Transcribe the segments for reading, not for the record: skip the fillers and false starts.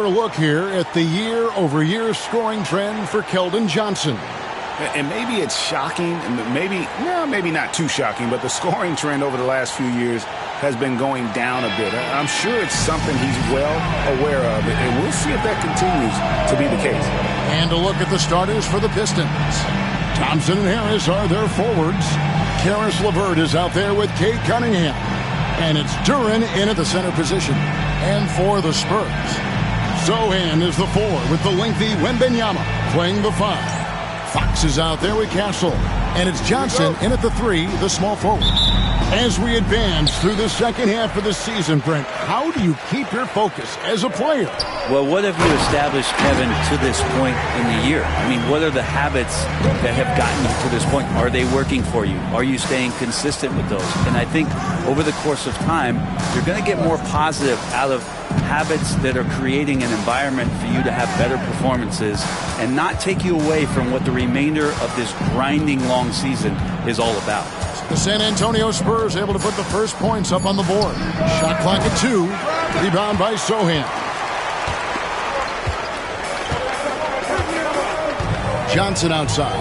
A look here at the year-over-year scoring trend for Keldon Johnson. And maybe it's shocking, and maybe not too shocking, but the scoring trend over the last few years has been going down a bit. I'm sure it's something he's well aware of, and we'll see if that continues to be the case. And a look at the starters for the Pistons. Thompson and Harris are their forwards. Caris LeVert is out there with Cade Cunningham. And it's Duren in at the center position. And for the Spurs, Sochan is the 4 with the lengthy Wembanyama playing the 5. Fox is out there with Castle. And it's Johnson in at the 3, the small forward. As we advance through the second half of the season, Brent, how do you keep your focus as a player? Well, what have you established, Kevin, to this point in the year? I mean, what are the habits that have gotten you to this point? Are they working for you? Are you staying consistent with those? And I think over the course of time, you're going to get more positive out of habits that are creating an environment for you to have better performances and not take you away from what the remainder of this grinding long season is all about. The San Antonio Spurs able to put the first points up on the board. Shot clock at 2. Rebound by Sochan. Johnson outside.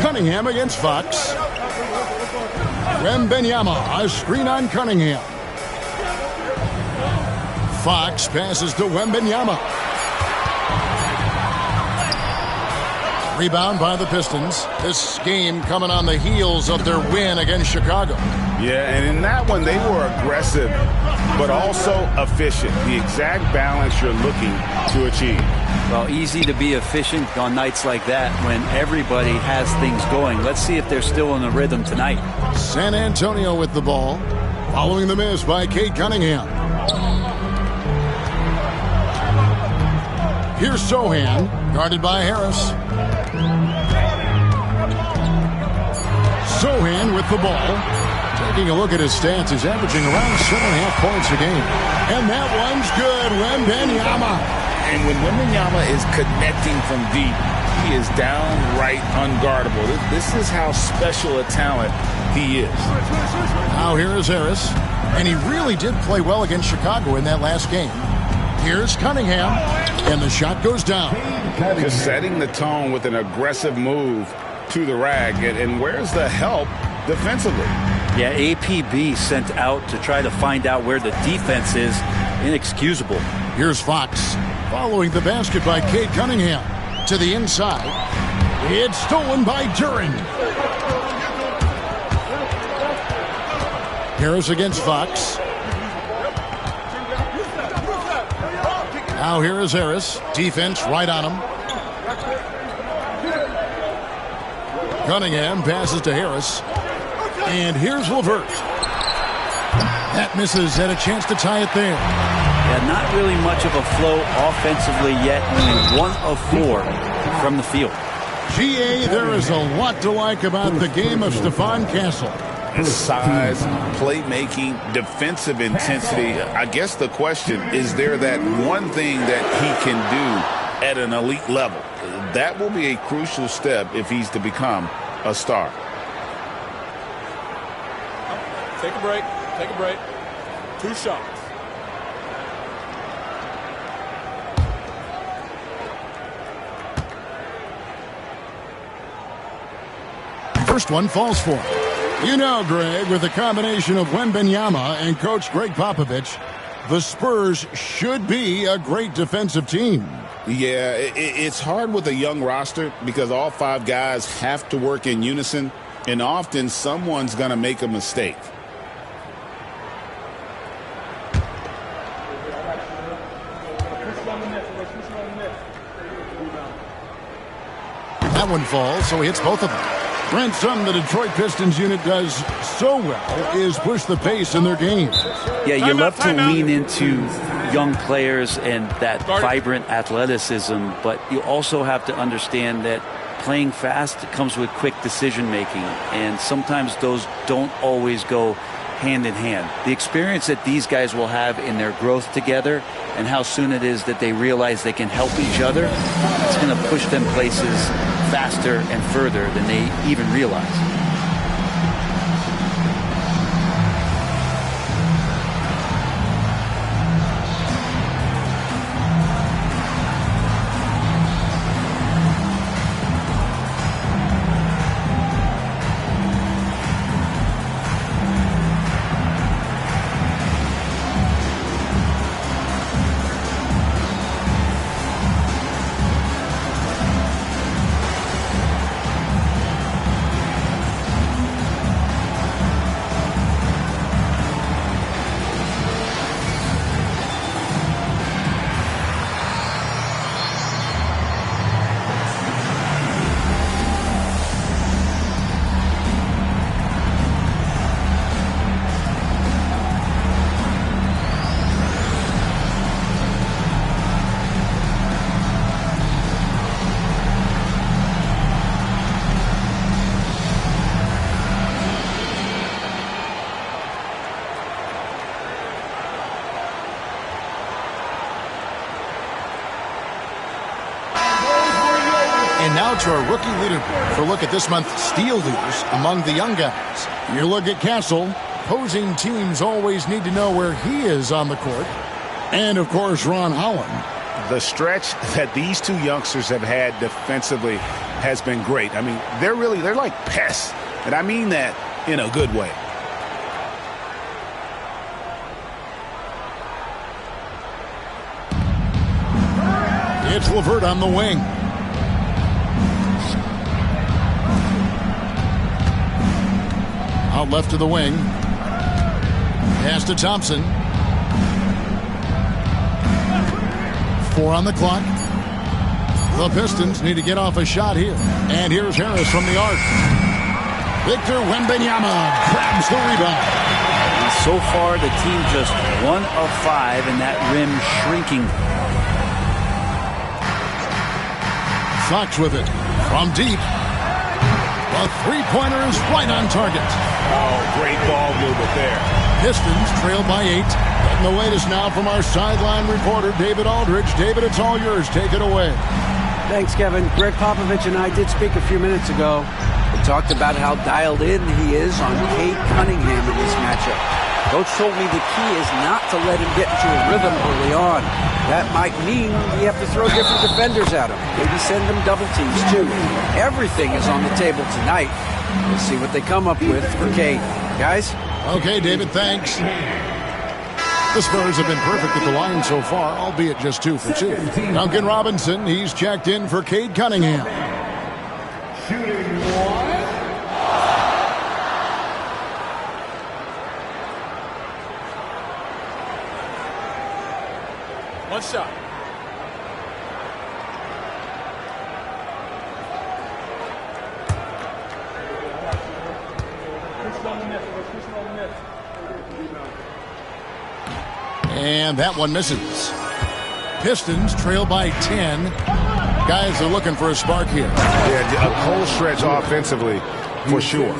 Cunningham against Fox. Wembanyama, a screen on Cunningham. Fox passes to Wembanyama. Rebound by the Pistons. This game coming on the heels of their win against Chicago. Yeah, and in that one, they were aggressive, but also efficient. The exact balance you're looking to achieve. Well, easy to be efficient on nights like that when everybody has things going. Let's see if they're still in the rhythm tonight. San Antonio with the ball, following the miss by Cade Cunningham. Here's Sochan, guarded by Harris. Sochan with the ball. Taking a look at his stats, he's averaging around 7.5 points a game. And that one's good. Wembanyama. And when Wembanyama is connecting from deep, he is downright unguardable. This is how special a talent he is. Now here is Harris. And he really did play well against Chicago in that last game. Here's Cunningham. And the shot goes down. Just setting the tone with an aggressive move to the rack. And where's the help defensively? Yeah, APB sent out to try to find out where the defense is. Inexcusable. Here's Fox following the basket by Cade Cunningham to the inside. It's stolen by Duren. Harris against Fox. Now here is Harris. Defense right on him. Cunningham passes to Harris. And here's LeVert. That misses. Had a chance to tie it there. Yeah, not really much of a flow offensively yet. Only 1 of 4 from the field. GA, there is a lot to like about the game of Stephon Castle. His size, playmaking, defensive intensity. I guess the question, is there that one thing that he can do at an elite level? That will be a crucial step if he's to become a star. Take a break. Take a break. 2 shots. First one falls for him. You know, Greg, with the combination of Wembanyama and Coach Greg Popovich, the Spurs should be a great defensive team. Yeah, it's hard with a young roster because all 5 guys have to work in unison, and often someone's going to make a mistake. That one falls, so he hits both of them. Brent, something the Detroit Pistons unit does so well is push the pace in their game. Yeah, you love to lean into young players and that vibrant athleticism, but you also have to understand that playing fast comes with quick decision making, and sometimes those don't always go hand in hand. The experience that these guys will have in their growth together and how soon it is that they realize they can help each other, it's going to push them places faster and further than they even realize. And now to our rookie leaderboard for a look at this month's steal leaders among the young guys. You look at Castle. Opposing teams always need to know where he is on the court. And, of course, Ron Holland. The stretch that these two youngsters have had defensively has been great. I mean, they're like pests. And I mean that in a good way. It's LeVert on the wing. Out left to the wing. Pass to Thompson. 4 on the clock. The Pistons need to get off a shot here. And here's Harris from the arc. Victor Wembanyama grabs the rebound. And so far, the team just 1 of 5, and that rim shrinking. Fox with it from deep. The three-pointer is right on target. Oh, great ball movement there. Pistons trail by 8. Getting the latest now from our sideline reporter, David Aldridge. David, it's all yours. Take it away. Thanks, Kevin. Greg Popovich and I did speak a few minutes ago. We talked about how dialed in he is on Cade Cunningham in this matchup. Coach told me the key is not to let him get into a rhythm early on. That might mean you have to throw different defenders at him. Maybe send them double teams, too. Everything is on the table tonight. We'll see what they come up with for Cade. Guys? Okay, David, thanks. The Spurs have been perfect at the line so far, albeit just 2 for 2. Duncan Robinson, he's checked in for Cade Cunningham. Shooting 1 shot. And that one misses. Pistons trail by 10. Guys are looking for a spark here. Yeah, a cold stretch offensively for sure.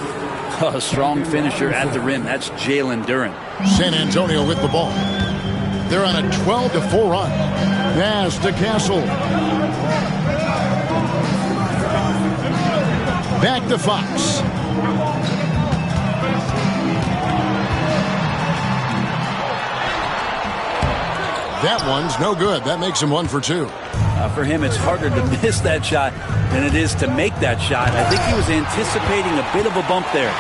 A strong finisher at the rim. That's Jalen Duren. San Antonio with the ball. They're on a 12-4 run. Pass to Castle. Back to Fox. That one's no good. That makes him 1 for 2. For him, it's harder to miss that shot than it is to make that shot. I think he was anticipating a bit of a bump there.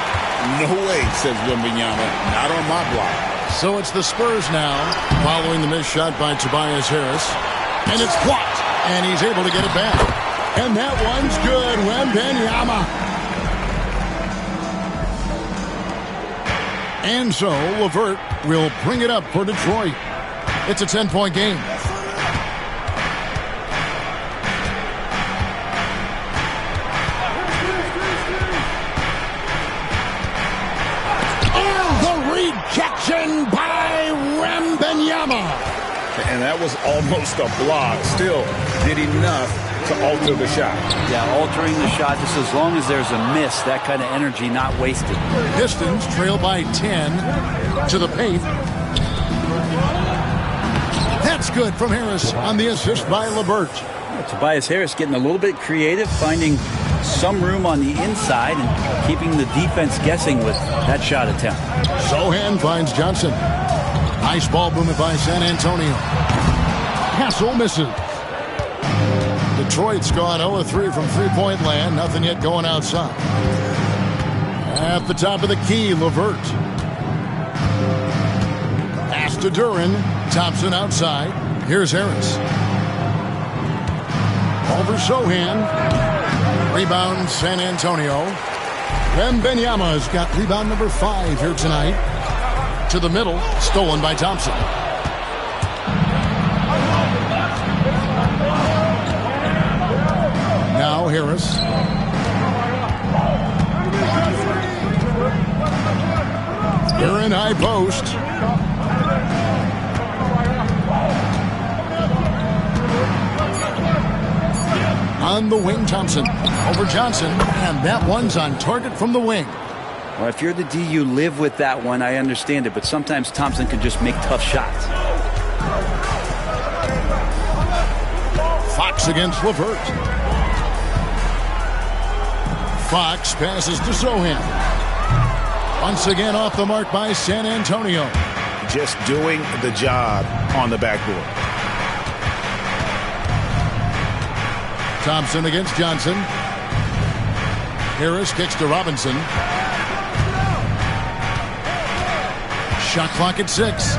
No way, says Wembanyama. Not on my block. So it's the Spurs now, following the missed shot by Tobias Harris. And it's blocked, and he's able to get it back. And that one's good, Wembanyama. And so LeVert will bring it up for Detroit. It's a 10-point game. Rejection by Wembanyama. And that was almost a block. Still did enough to alter the shot. Yeah, altering the shot just as long as there's a miss. That kind of energy not wasted. Pistons trail by 10 to the paint. That's good from Harris on the assist by LeVert. Tobias Harris getting a little bit creative, finding some room on the inside and keeping the defense guessing with that shot attempt. Sohan finds Johnson. Nice ball movement by San Antonio. Castle misses. Detroit's gone 0-3 from three-point land. Nothing yet going outside. At the top of the key, LeVert. Pass to Duren. Thompson outside. Here's Harris. Over Sohan. Rebound San Antonio. Wembanyama's got rebound number 5 here tonight. To the middle, stolen by Thompson. Now Harris. Duren high post. On the wing, Thompson. Over Johnson. And that one's on target from the wing. Well, if you're the D, you live with that one. I understand it. But sometimes Thompson can just make tough shots. Fox against LeVert. Fox passes to Sohan. Once again off the mark by San Antonio. Just doing the job on the backboard. Thompson against Johnson. Harris kicks to Robinson. Shot clock at 6.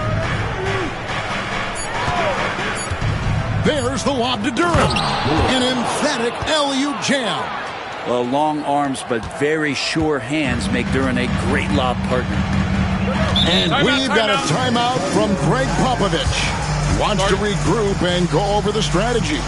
There's the lob to Durham. An emphatic alley-oop jam. Well, long arms but very sure hands make Duren a great lob partner. And we've got a timeout from Greg Popovich. Wants to regroup and go over the strategy.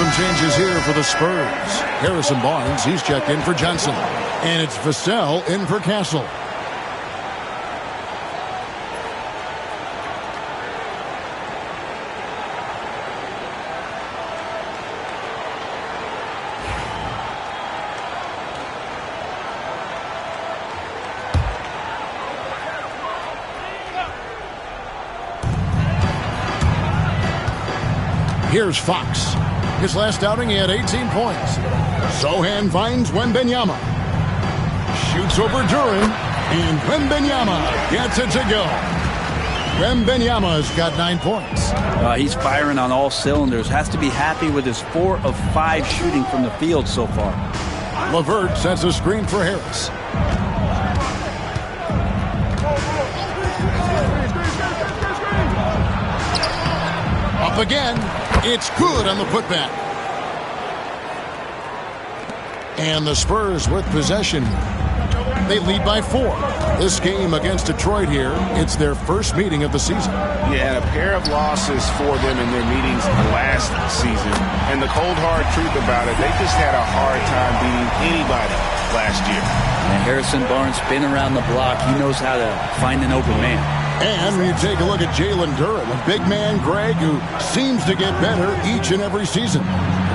Some changes here for the Spurs. Harrison Barnes, he's checked in for Johnson. And it's Vassell in for Castle. Here's Fox. His last outing, he had 18 points. Sohan finds Wembanyama. Shoots over Duren, and Wembanyama gets it to go. Wembanyama's got 9 points. He's firing on all cylinders. Has to be happy with his 4 of 5 shooting from the field so far. LeVert sets a screen for Harris. Up again. It's good on the putback. And the Spurs with possession. They lead by 4. This game against Detroit here, it's their first meeting of the season. Yeah, a pair of losses for them in their meetings last season. And the cold, hard truth about it, they just had a hard time beating anybody last year. And Harrison Barnes been around the block. He knows how to find an open man. And when you take a look at Jalen Duren, a big man, Greg, who seems to get better each and every season.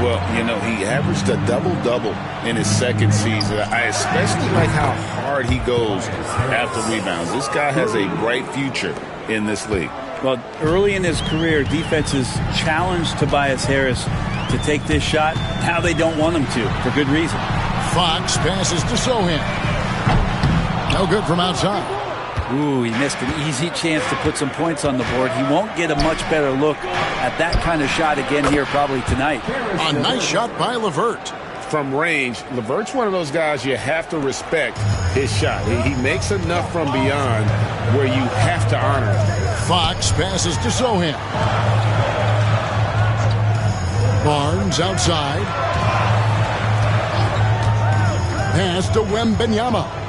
Well, you know, he averaged a double-double in his second season. I especially like how hard he goes after rebounds. This guy has a bright future in this league. Well, early in his career, defenses challenged Tobias Harris to take this shot. Now they don't want him to, for good reason. Fox passes to Sohan. No good from outside. Ooh, he missed an easy chance to put some points on the board. He won't get a much better look at that kind of shot again here probably tonight. A nice shot by LeVert. From range, LeVert's one of those guys you have to respect his shot. He makes enough from beyond where you have to honor it. Fox passes to Sohan. Barnes outside. Pass to Wembanyama.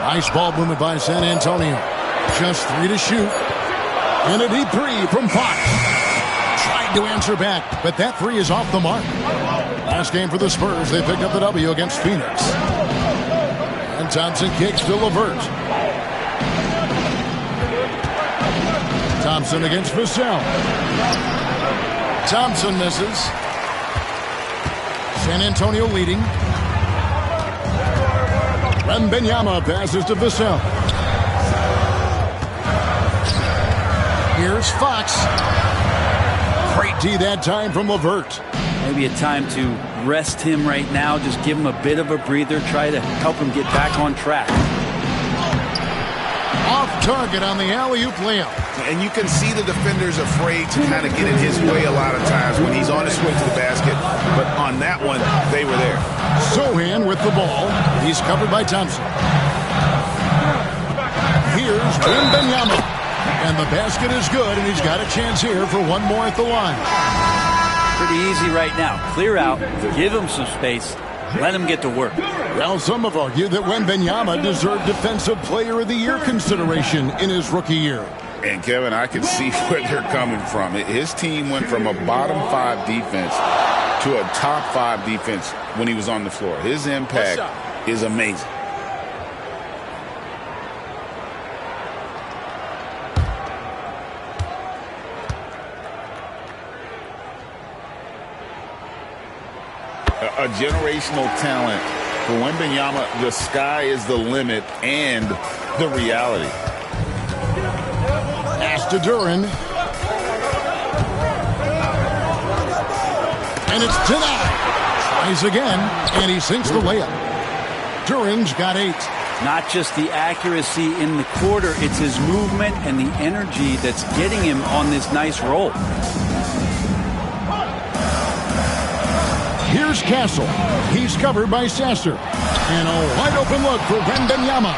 Nice ball movement by San Antonio. Just 3 to shoot. And a deep 3 from Fox. Tried to answer back, but that 3 is off the mark. Last game for the Spurs, they picked up the W against Phoenix. And Thompson kicks to LeVert. Thompson against Vassell. Thompson misses. San Antonio leading. Wembanyama passes to Vassell. Here's Fox. Great D that time from LeVert. Maybe a time to rest him right now. Just give him a bit of a breather. Try to help him get back on track. Off target on the alley-oop layup. And you can see the defenders afraid to kind of get in his way a lot of times when he's on his way to the basket. But on that one, they were there. Sohan with the ball. He's covered by Thompson. Here's Wembanyama. And the basket is good, and he's got a chance here for one more at the line. Pretty easy right now. Clear out, give him some space, let him get to work. Well, some have argued that Wembanyama deserved Defensive Player of the Year consideration in his rookie year. And, Kevin, I can see where they're coming from. His team went from a bottom 5 defense to a top 5 defense when he was on the floor. His impact is amazing. A generational talent. For Wembanyama, the sky is the limit and the reality. Pass to Duren. And it's denied. Tries again, and he sinks the layup. Duren's got 8. Not just the accuracy in the quarter, it's his movement and the energy that's getting him on this nice roll. Here's Castle. He's covered by Sasser. And a wide open look for Wembanyama.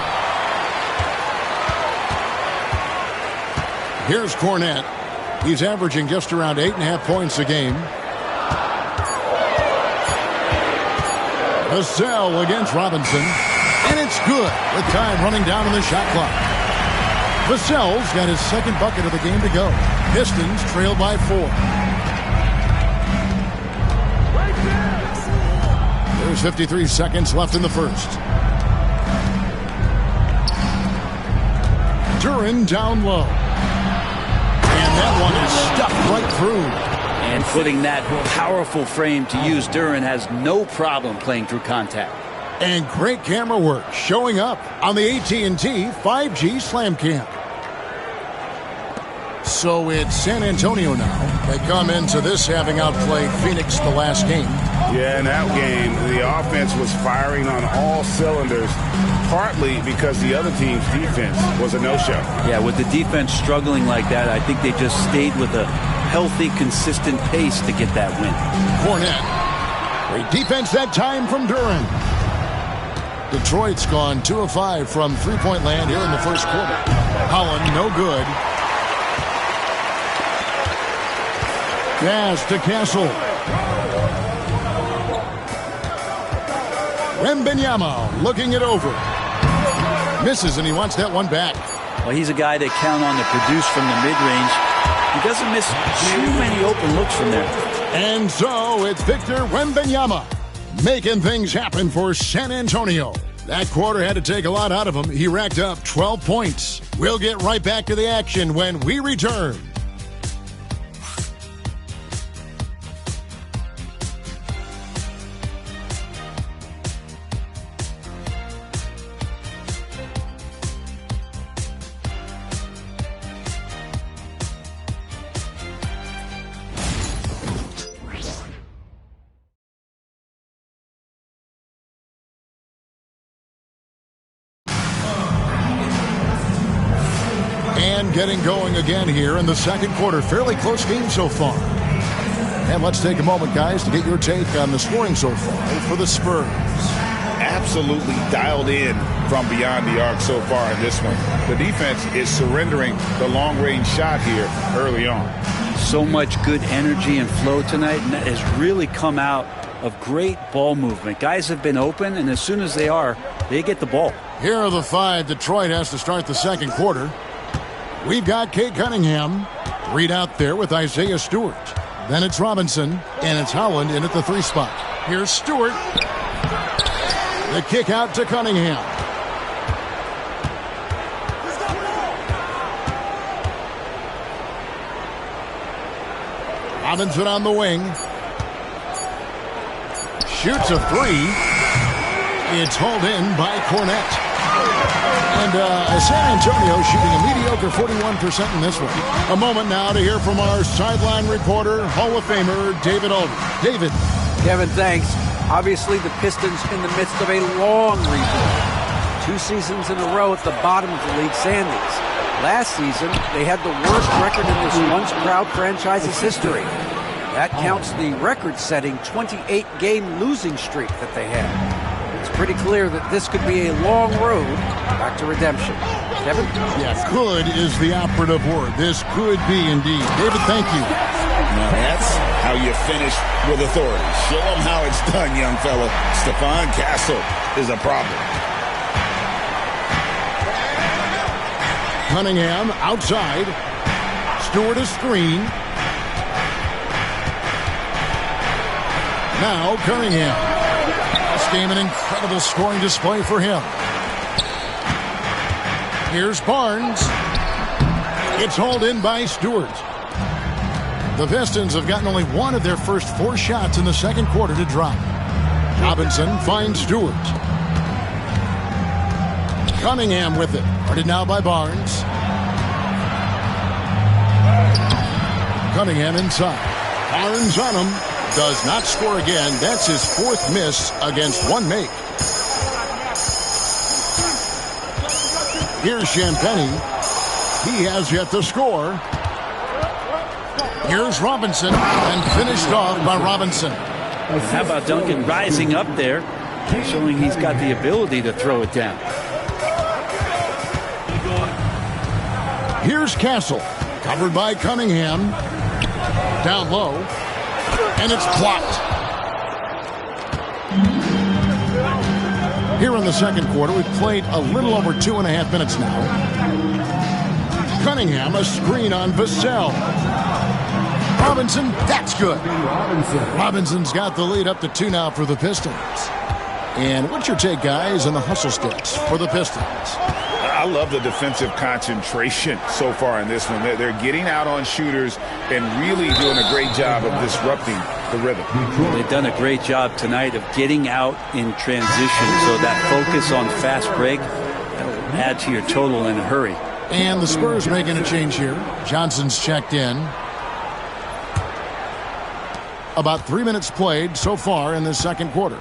Here's Cornette. He's averaging just around 8.5 points a game. Vassell against Robinson. And it's good with time running down on the shot clock. Vassell's got his second bucket of the game to go. Pistons trail by 4. There's 53 seconds left in the first. Duren down low. And that one is stuffed right through. And putting that powerful frame to use, Duren has no problem playing through contact. And great camera work showing up on the AT&T 5G Slam Cam. So it's San Antonio now. They come into this having outplayed Phoenix the last game. Yeah, in that game, the offense was firing on all cylinders, partly because the other team's defense was a no-show. Yeah, with the defense struggling like that, I think they just stayed with a healthy, consistent pace to get that win. Cornette. Great defense that time from Duren. Detroit's gone 2 of 5 from three-point land here in the first quarter. Holland, no good. Pass to Castle. Wembanyama looking it over. Misses, and he wants that one back. Well, he's a guy that count on to produce from the mid-range. He doesn't miss too many open looks from there. And so it's Victor Wembanyama making things happen for San Antonio. That quarter had to take a lot out of him. He racked up 12 points. We'll get right back to the action when we return. Getting going again here in the second quarter. Fairly close game so far. And let's take a moment, guys, to get your take on the scoring so far for the Spurs. Absolutely dialed in from beyond the arc so far in this one. The defense is surrendering the long-range shot here early on. So much good energy and flow tonight, and that has really come out of great ball movement. Guys have been open, and as soon as they are, they get the ball. Here are the 5 Detroit has to start the second quarter. We've got Cade Cunningham. Reed out there with Isaiah Stewart. Then it's Robinson, and it's Holland in at the 3 spot. Here's Stewart. The kick out to Cunningham. Robinson on the wing. Shoots a 3. It's hauled in by Cornette. And San Antonio shooting a mediocre 41% in this one. A moment now to hear from our sideline reporter, Hall of Famer David Aldridge. David. Kevin, thanks. Obviously, the Pistons in the midst of a long rebuild. 2 seasons in a row at the bottom of the league standings. Last season, they had the worst record in this once-proud franchise's history. That counts the record-setting 28-game losing streak that they had. It's pretty clear that this could be a long road back to redemption. Kevin? Yeah, could is the operative word. This could be indeed. David, thank you. Now that's how you finish with authority. Show them how it's done, young fella. Stephon Castle is a problem. Cunningham outside. Stewart a screen. Now Cunningham. This game an incredible scoring display for him. Here's Barnes. It's hauled in by Stewart. The Pistons have gotten only 1 of their first 4 shots in the second quarter to drop. Robinson finds Stewart. Cunningham with it. Guarded now by Barnes. Cunningham inside. Barnes on him. Does not score again. That's his 4th miss against 1 make. Here's Champagnie. He has yet to score. Here's Robinson, and finished off by Robinson. How about Duncan rising up there, showing he's got the ability to throw it down. Here's Castle, covered by Cunningham. Down low, and it's blocked. Here in the second quarter, we've played a little over 2.5 minutes now. Cunningham, a screen on Vassell. Robinson, that's good. Robinson's got the lead up to 2 now for the Pistons. And what's your take, guys, on the hustle steps for the Pistons? I love the defensive concentration so far in this one. They're getting out on shooters and really doing a great job of disrupting the rhythm. They've done a great job tonight of getting out in transition, so that focus on fast break, that'll add to your total in a hurry. And the Spurs making a change here. Johnson's checked in. About 3 minutes played so far in the second quarter.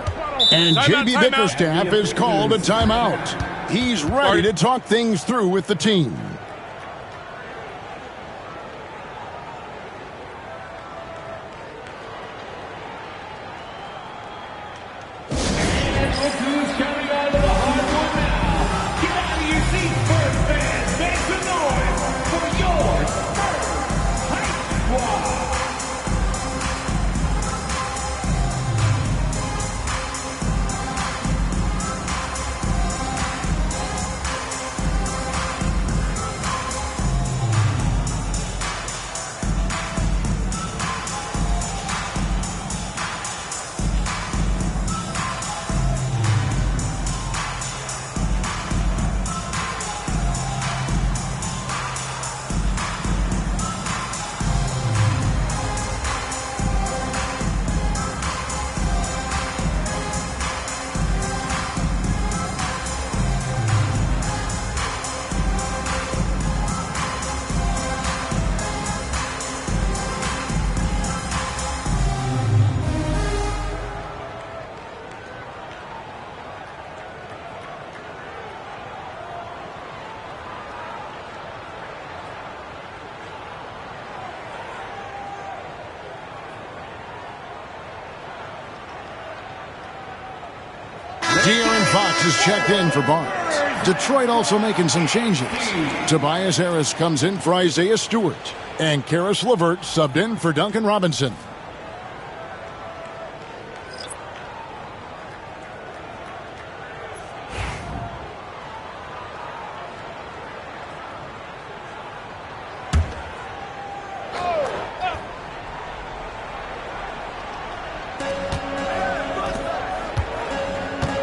And J.B. Bickerstaff is called a timeout. He's ready to talk things through with the team. De'Aaron Fox is checked in for Barnes. Detroit also making some changes. Tobias Harris comes in for Isaiah Stewart. And Karis LeVert subbed in for Duncan Robinson.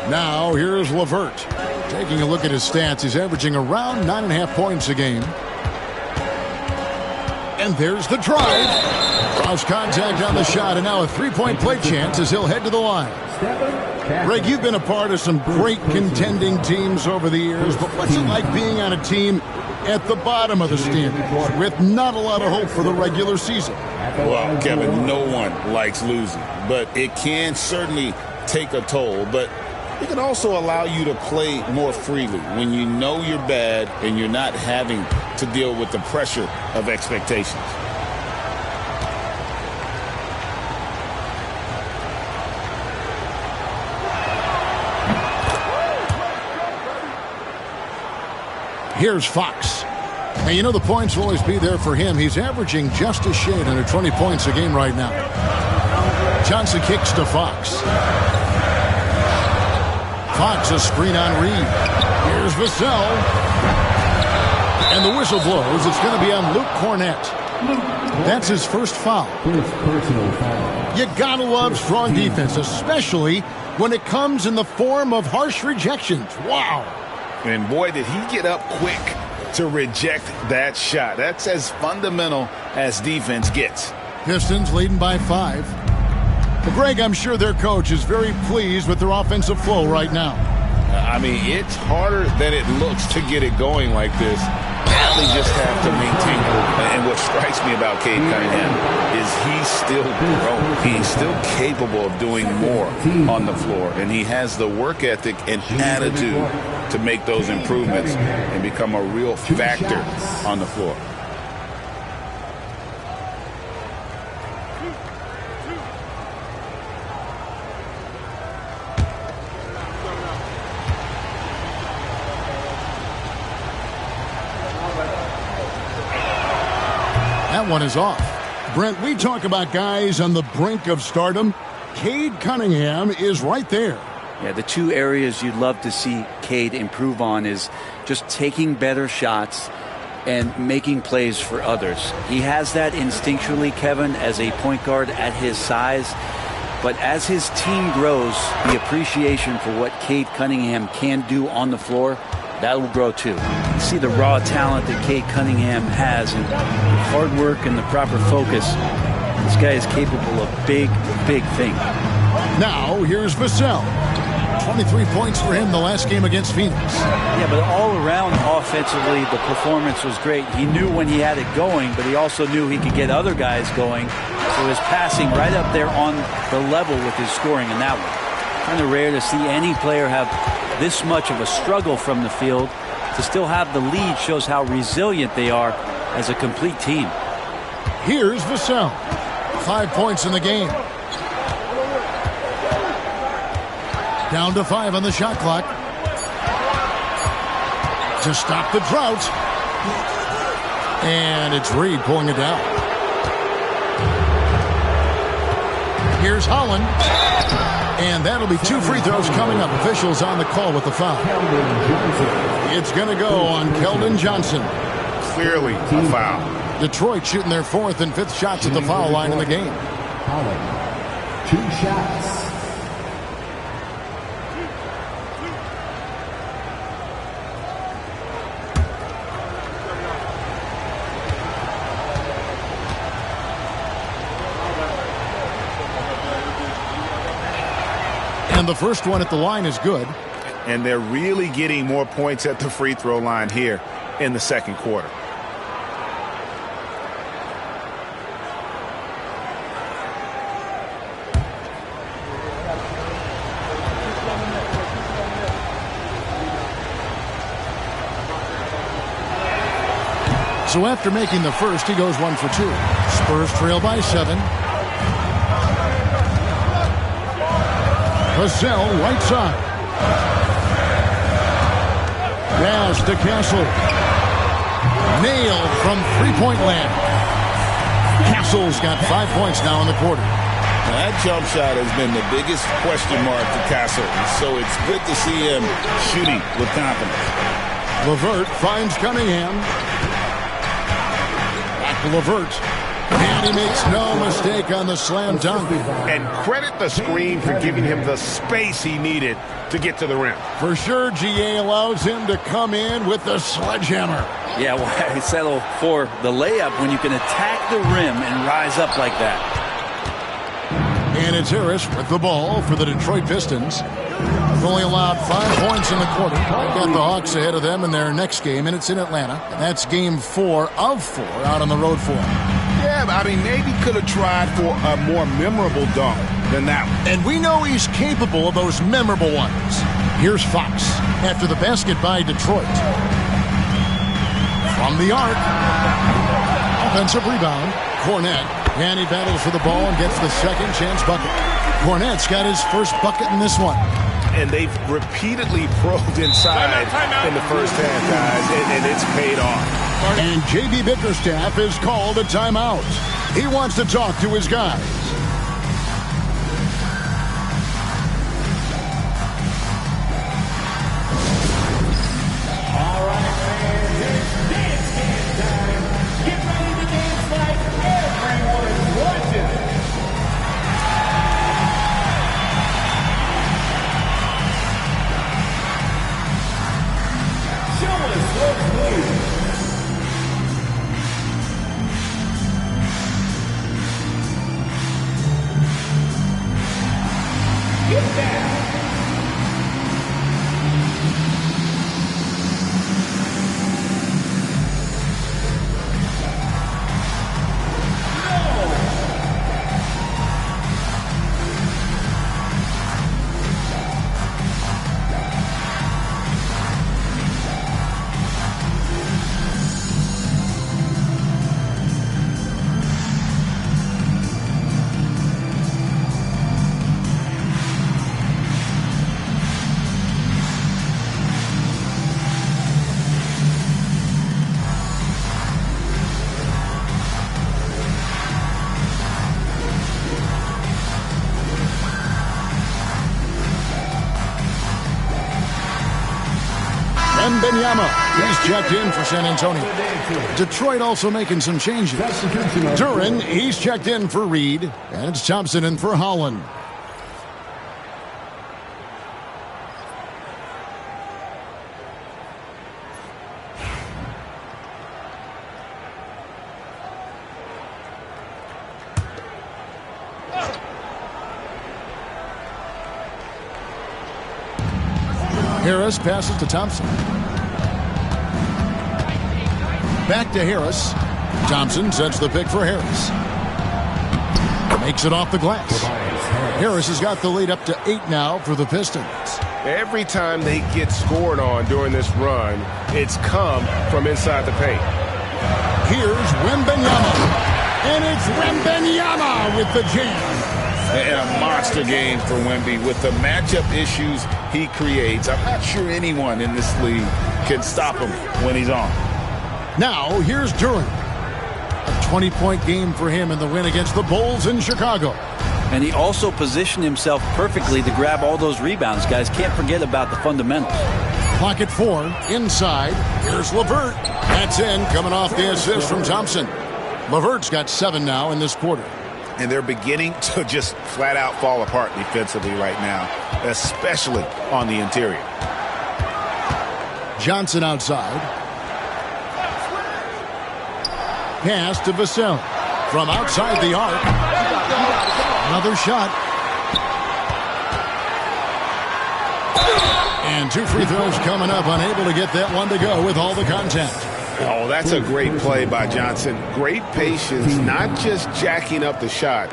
Now, here's LeVert. Taking a look at his stats, he's averaging around 9.5 points a game. And there's the drive. Cross contact on the shot, and now a 3-point play chance as he'll head to the line. Greg, you've been a part of some great contending teams over the years, but what's it like being on a team at the bottom of the standings with not a lot of hope for the regular season? Well, Kevin, no one likes losing, but it can certainly take a toll. But it can also allow you to play more freely when you know you're bad and you're not having to deal with the pressure of expectations. Here's Fox. And you know the points will always be there for him. He's averaging just a shade under 20 points a game right now. Johnson kicks to Fox. Fox, a screen on Reed. Here's Vassell. And the whistle blows. It's going to be on Luke Cornett. That's his first foul. You gotta love strong defense, especially when it comes in the form of harsh rejections. Wow. And boy, did he get up quick to reject that shot. That's as fundamental as defense gets. Pistons leading by 5. Well, Greg, I'm sure their coach is very pleased with their offensive flow right now. I mean, it's harder than it looks to get it going like this. Now they just have to maintain it. And what strikes me about Cade Cunningham is he's still growing. He's still capable of doing more on the floor. And he has the work ethic and attitude to make those improvements and become a real factor on the floor. That one is off. Brent, we talk about guys on the brink of stardom. Cade Cunningham is right there. Yeah, the two areas you'd love to see Cade improve on is just taking better shots and making plays for others. He has that instinctually, Kevin, as a point guard at his size. But as his team grows, the appreciation for what Cade Cunningham can do on the floor, that will grow too. You see the raw talent that Cade Cunningham has, and hard work and the proper focus. This guy is capable of big, big things. Now, here's Vassell. 23 points for him the last game against Phoenix. Yeah, but all around offensively, the performance was great. He knew when he had it going, but he also knew he could get other guys going. So his passing right up there on the level with his scoring in that one. Kind of rare to see any player have this much of a struggle from the field. To still have the lead shows how resilient they are as a complete team. Here's Vassell. 5 points in the game. Down to 5 on the shot clock. To stop the drought. And it's Reed pulling it down. Here's Holland. And that'll be 2 free throws coming up. Officials on the call with the foul. It's going to go on Keldon Johnson. Clearly a foul. Detroit shooting their 4th and 5th shots at the foul line in the game. 2 shots. And the first one at the line is good. And they're really getting more points at the free throw line here in the second quarter. So after making the first, he goes 1 for 2. Spurs trail by 7. Vassell, right side. Pass to Castle. Nailed from three-point land. Castle's got 5 points now in the quarter. Now that jump shot has been the biggest question mark for Castle, so it's good to see him shooting with confidence. LeVert finds Cunningham. Back to LeVert. And he makes no mistake on the slam dunk. And credit the screen for giving him the space he needed to get to the rim. For sure, GA allows him to come in with the sledgehammer. Yeah, why settle for the layup when you can attack the rim and rise up like that? And it's Harris with the ball for the Detroit Pistons. They've only allowed 5 points in the quarter. They've got the Hawks ahead of them in their next game, and it's in Atlanta. And that's game 4 of 4 out on the road for them. Yeah, I mean, maybe could have tried for a more memorable dunk than that one. And we know he's capable of those memorable ones. Here's Fox after the basket by Detroit. From the arc. Offensive rebound. Kornet. And he battles for the ball and gets the second chance bucket. Kornet's got his first bucket in this one. And they've repeatedly probed inside in the first half, guys, and it's paid off. And J.B. Bickerstaff has called a timeout. He wants to talk to his guys. All right, fans, it's dance time. Get ready to dance like everyone's watching. Show us what's new. Get down. Wembanyama, he's checked in for San Antonio. Detroit also making some changes. Duren, he's checked in for Reed. And it's Thompson in for Holland. Harris passes to Thompson. Back to Harris. Thompson sets the pick for Harris. Makes it off the glass. Harris has got the lead up to 8 now for the Pistons. Every time they get scored on during this run, it's come from inside the paint. Here's Wembanyama. And it's Wembanyama with the jam. And a monster game for Wemby with the matchup issues he creates. I'm not sure anyone in this league can stop him when he's on. Now, here's Duren. A 20-point game for him in the win against the Bulls in Chicago. And he also positioned himself perfectly to grab all those rebounds, guys. Can't forget about the fundamentals. Clock at 4. Inside. Here's LeVert. That's in, coming off the assist from Thompson. LeVert's got 7 now in this quarter. And they're beginning to just flat out fall apart defensively right now, especially on the interior. Johnson outside. Pass to Vassell. From outside the arc. Another shot. And 2 free throws coming up. Unable to get that one to go with all the contact. Oh, that's a great play by Johnson. Great patience, not just jacking up the shot.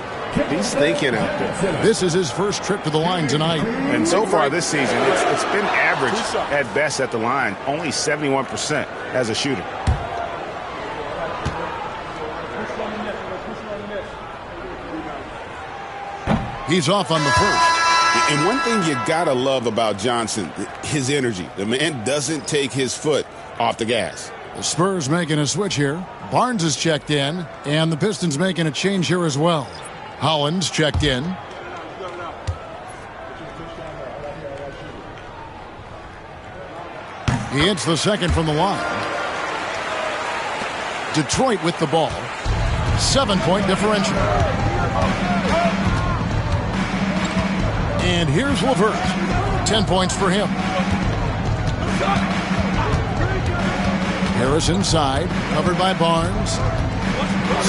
He's thinking out there. This is his first trip to the line tonight. And so far this season, it's been average at best at the line. Only 71% as a shooter. He's off on the first. And one thing you gotta love about Johnson, his energy. The man doesn't take his foot off the gas. The Spurs making a switch here. Barnes is checked in, and the Pistons making a change here as well. Holland's checked in. He hits the second from the line. Detroit with the ball. 7-point differential. And here's LeVert. 10 points for him. Harris inside, covered by Barnes.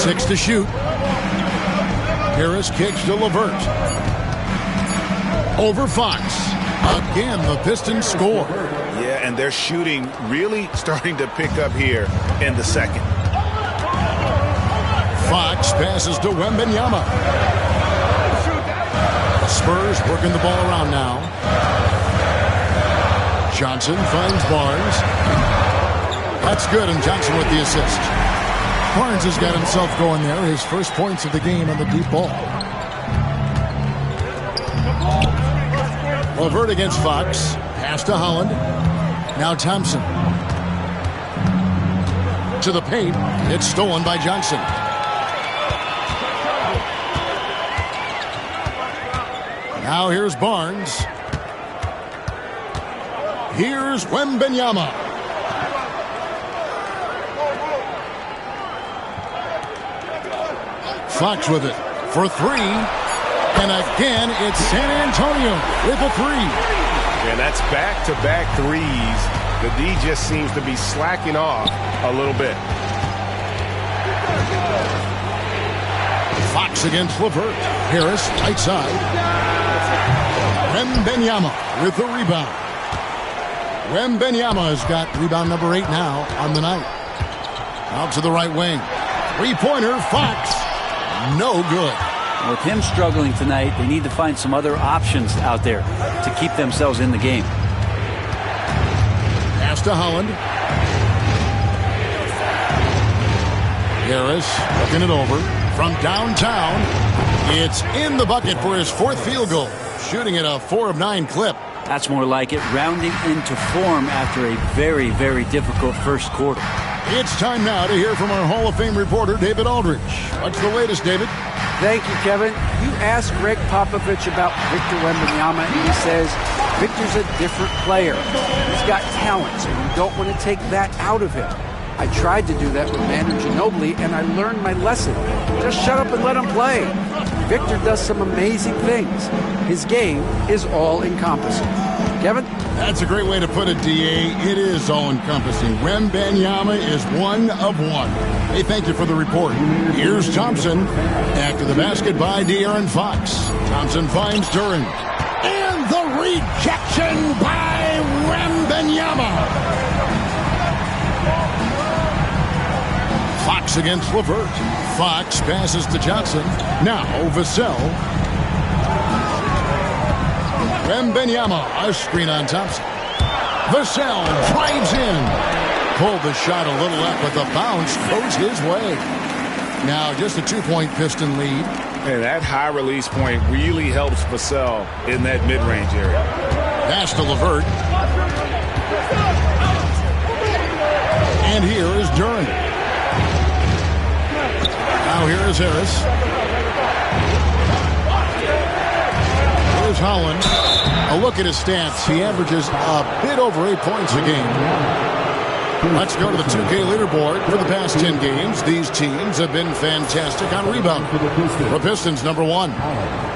6 to shoot. Harris kicks to LeVert. Over Fox. Again, the Pistons score. Yeah, and their shooting really starting to pick up here in the second. Fox passes to Wembanyama. Spurs working the ball around now. Johnson finds Barnes. That's good, and Johnson with the assist. Barnes has got himself going there. His first points of the game on the deep ball. LeVert against Fox. Pass to Holland. Now Thompson. To the paint. It's stolen by Johnson. Now here's Barnes. Here's Wembanyama. Fox with it for three. And again, it's San Antonio with a three. Yeah, that's back-to-back threes. The D just seems to be slacking off a little bit. Fox against LeVert. Harris, right side. Wembanyama with the rebound. Wembanyama has got rebound number 8 now on the night. Out to the right wing. Three-pointer, Fox. No good. With him struggling tonight, they need to find some other options out there to keep themselves in the game. Pass to Holland. Harris looking it over. From downtown, it's in the bucket for his 4th field goal. Shooting at a 4 of 9 clip. That's more like it, rounding into form after a very, very difficult first quarter. It's time now to hear from our Hall of Fame reporter, David Aldridge. What's the latest, David? Thank you, Kevin. You asked Greg Popovich about Victor Wembanyama, and he says Victor's a different player. He's got talent, so you don't want to take that out of him. I tried to do that with Manu Ginobili, and I learned my lesson. Just shut up and let him play. Victor does some amazing things. His game is all-encompassing. Kevin? That's a great way to put it, D.A. It is all-encompassing. Wembanyama is 1 of 1. Hey, thank you for the report. Here's Thompson. Back to the basket by De'Aaron Fox. Thompson finds Duren. And the rejection by Wembanyama. Fox against LeVert. Fox passes to Johnson. Now Vassell. Wembanyama, a screen on Thompson. Vassell drives in. Pulled the shot a little up, but the bounce goes his way. Now just a 2-point Piston lead. And that high release point really helps Vassell in that mid-range area. Pass to LeVert. And here is Duren. Now here is Harris. Here's Holland. A look at his stats. He averages a bit over 8 points a game. Let's go to the 2K leaderboard. For the past 10 games, these teams have been fantastic on rebound. The Pistons, number 1.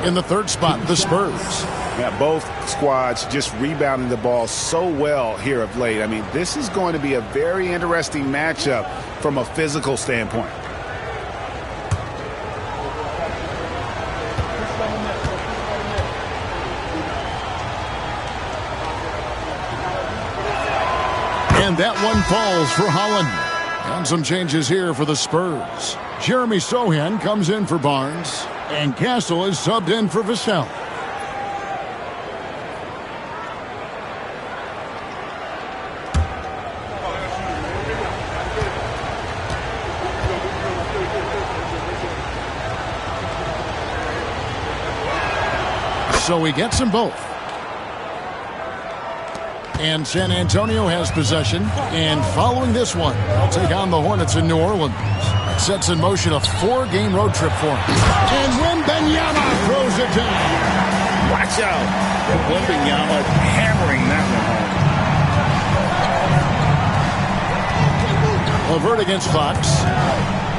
In the 3rd spot, the Spurs. Yeah, both squads just rebounding the ball so well here of late. I mean, this is going to be a very interesting matchup from a physical standpoint. And that one falls for Holland. And some changes here for the Spurs. Jeremy Sohan comes in for Barnes. And Castle is subbed in for Vassell. So he gets them both. And San Antonio has possession. And following this one, they'll take on the Hornets in New Orleans. That sets in motion a 4-game road trip for them. And Wembanyama throws it down. Watch out. Wembanyama hammering that one home. LeVert against Fox.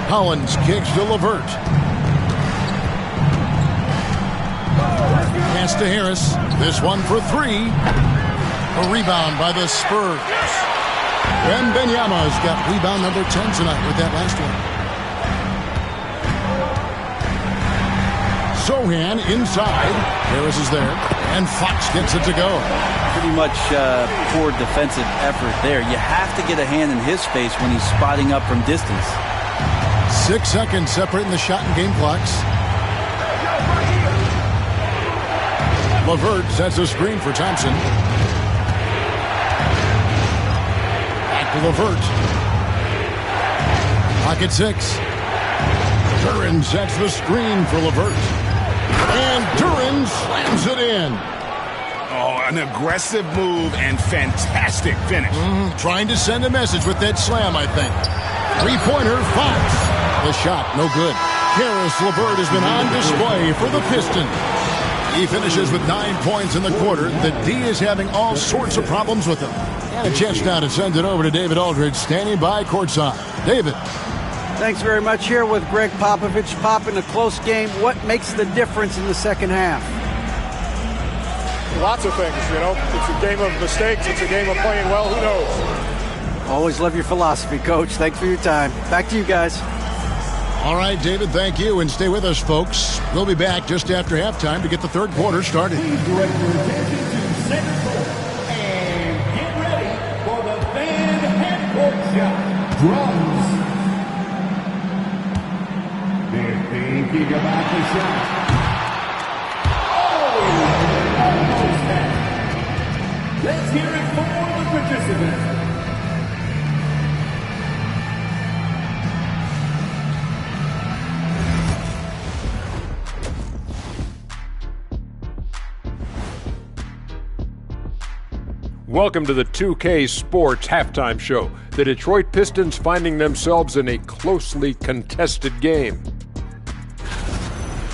Hollins kicks to LeVert. Pass to Harris. This one for 3. A rebound by the Spurs. Wembanyama's got rebound number 10 tonight with that last one. Sochan inside. Harris is there, and Fox gets it to go. Pretty much poor defensive effort there. You have to get a hand in his face when he's spotting up from distance. 6 seconds separating the shot and game clocks. LeVert sets a screen for Thompson. Back to LeVert. Pocket 6. Duren sets the screen for LeVert. And Duren slams it in. Oh, an aggressive move and fantastic finish. Trying to send a message with that slam, I think. Three-pointer, Fox. The shot, no good. Caris LeVert has been on display for the Pistons. He finishes with 9 points in the quarter. The D is having all sorts of problems with him. And a chance now to send it over to David Aldridge, standing by courtside. David. Thanks very much. Here with Greg Popovich. Pop, in a close game, what makes the difference in the second half? Lots of things, you know. It's a game of mistakes. It's a game of playing well. Who knows? Always love your philosophy, Coach. Thanks for your time. Back to you guys. All right, David, thank you. And stay with us, folks. We'll be back just after halftime to get the third quarter started. Please direct your attention to center court and get ready for the fan half-court shot. Drums. They're thinking about the shot. Almost had. Let's hear it for the participants. Welcome to the 2K Sports Halftime Show. The Detroit Pistons finding themselves in a closely contested game.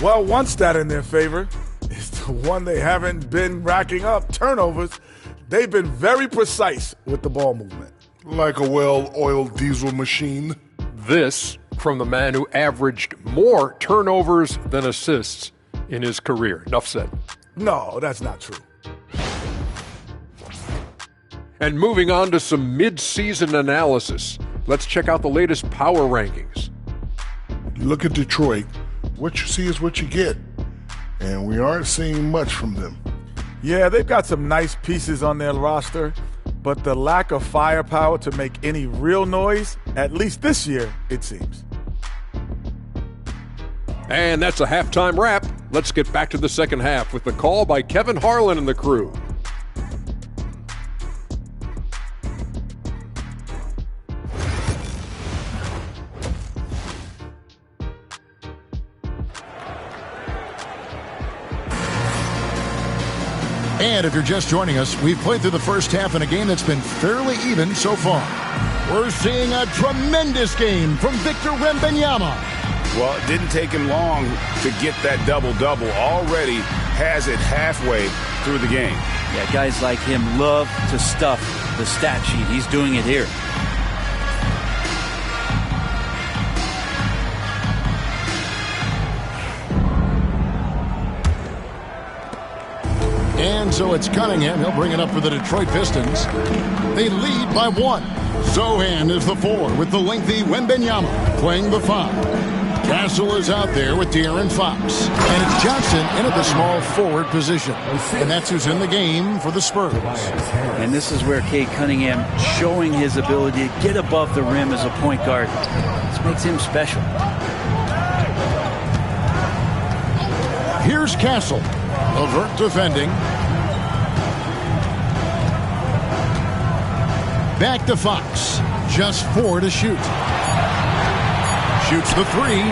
Well, one stat in their favor is the one they haven't been racking up, turnovers. They've been very precise with the ball movement. Like a well-oiled diesel machine. This from the man who averaged more turnovers than assists in his career. Enough said. No, that's not true. And moving on to some mid-season analysis, let's check out the latest power rankings. You look at Detroit, what you see is what you get. And we aren't seeing much from them. Yeah, they've got some nice pieces on their roster, but the lack of firepower to make any real noise, at least this year, it seems. And that's a halftime wrap. Let's get back to the second half with the call by Kevin Harlan and the crew. And if you're just joining us, we've played through the first half in a game that's been fairly even so far. We're seeing a tremendous game from Victor Wembanyama. Well, it didn't take him long to get that double-double. Already has it halfway through the game. Yeah, guys like him love to stuff the stat sheet. He's doing it here. And so it's Cunningham. He'll bring it up for the Detroit Pistons. They lead by 1. Sochan is the 4 with the lengthy Wembanyama playing the 5. Castle is out there with De'Aaron Fox. And it's Johnson in at the small forward position. And that's who's in the game for the Spurs. And this is where Cade Cunningham showing his ability to get above the rim as a point guard. This makes him special. Here's Castle. LeVert defending. Back to Fox. Just 4 to shoot. Shoots the 3.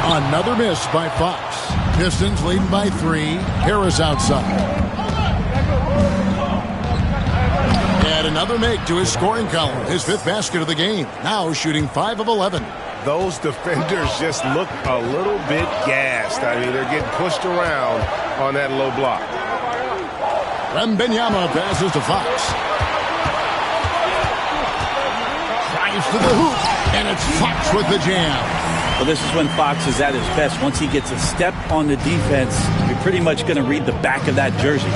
Another miss by Fox. Pistons leading by 3. Harris outside. And another make to his scoring column. His 5th basket of the game. Now shooting 5 of 11. Those defenders just look a little bit gassed. I mean, they're getting pushed around on that low block. Wembanyama passes to Fox. Drives to the hoop, and it's Fox with the jam. Well, this is when Fox is at his best. Once he gets a step on the defense, you're pretty much going to read the back of that jersey.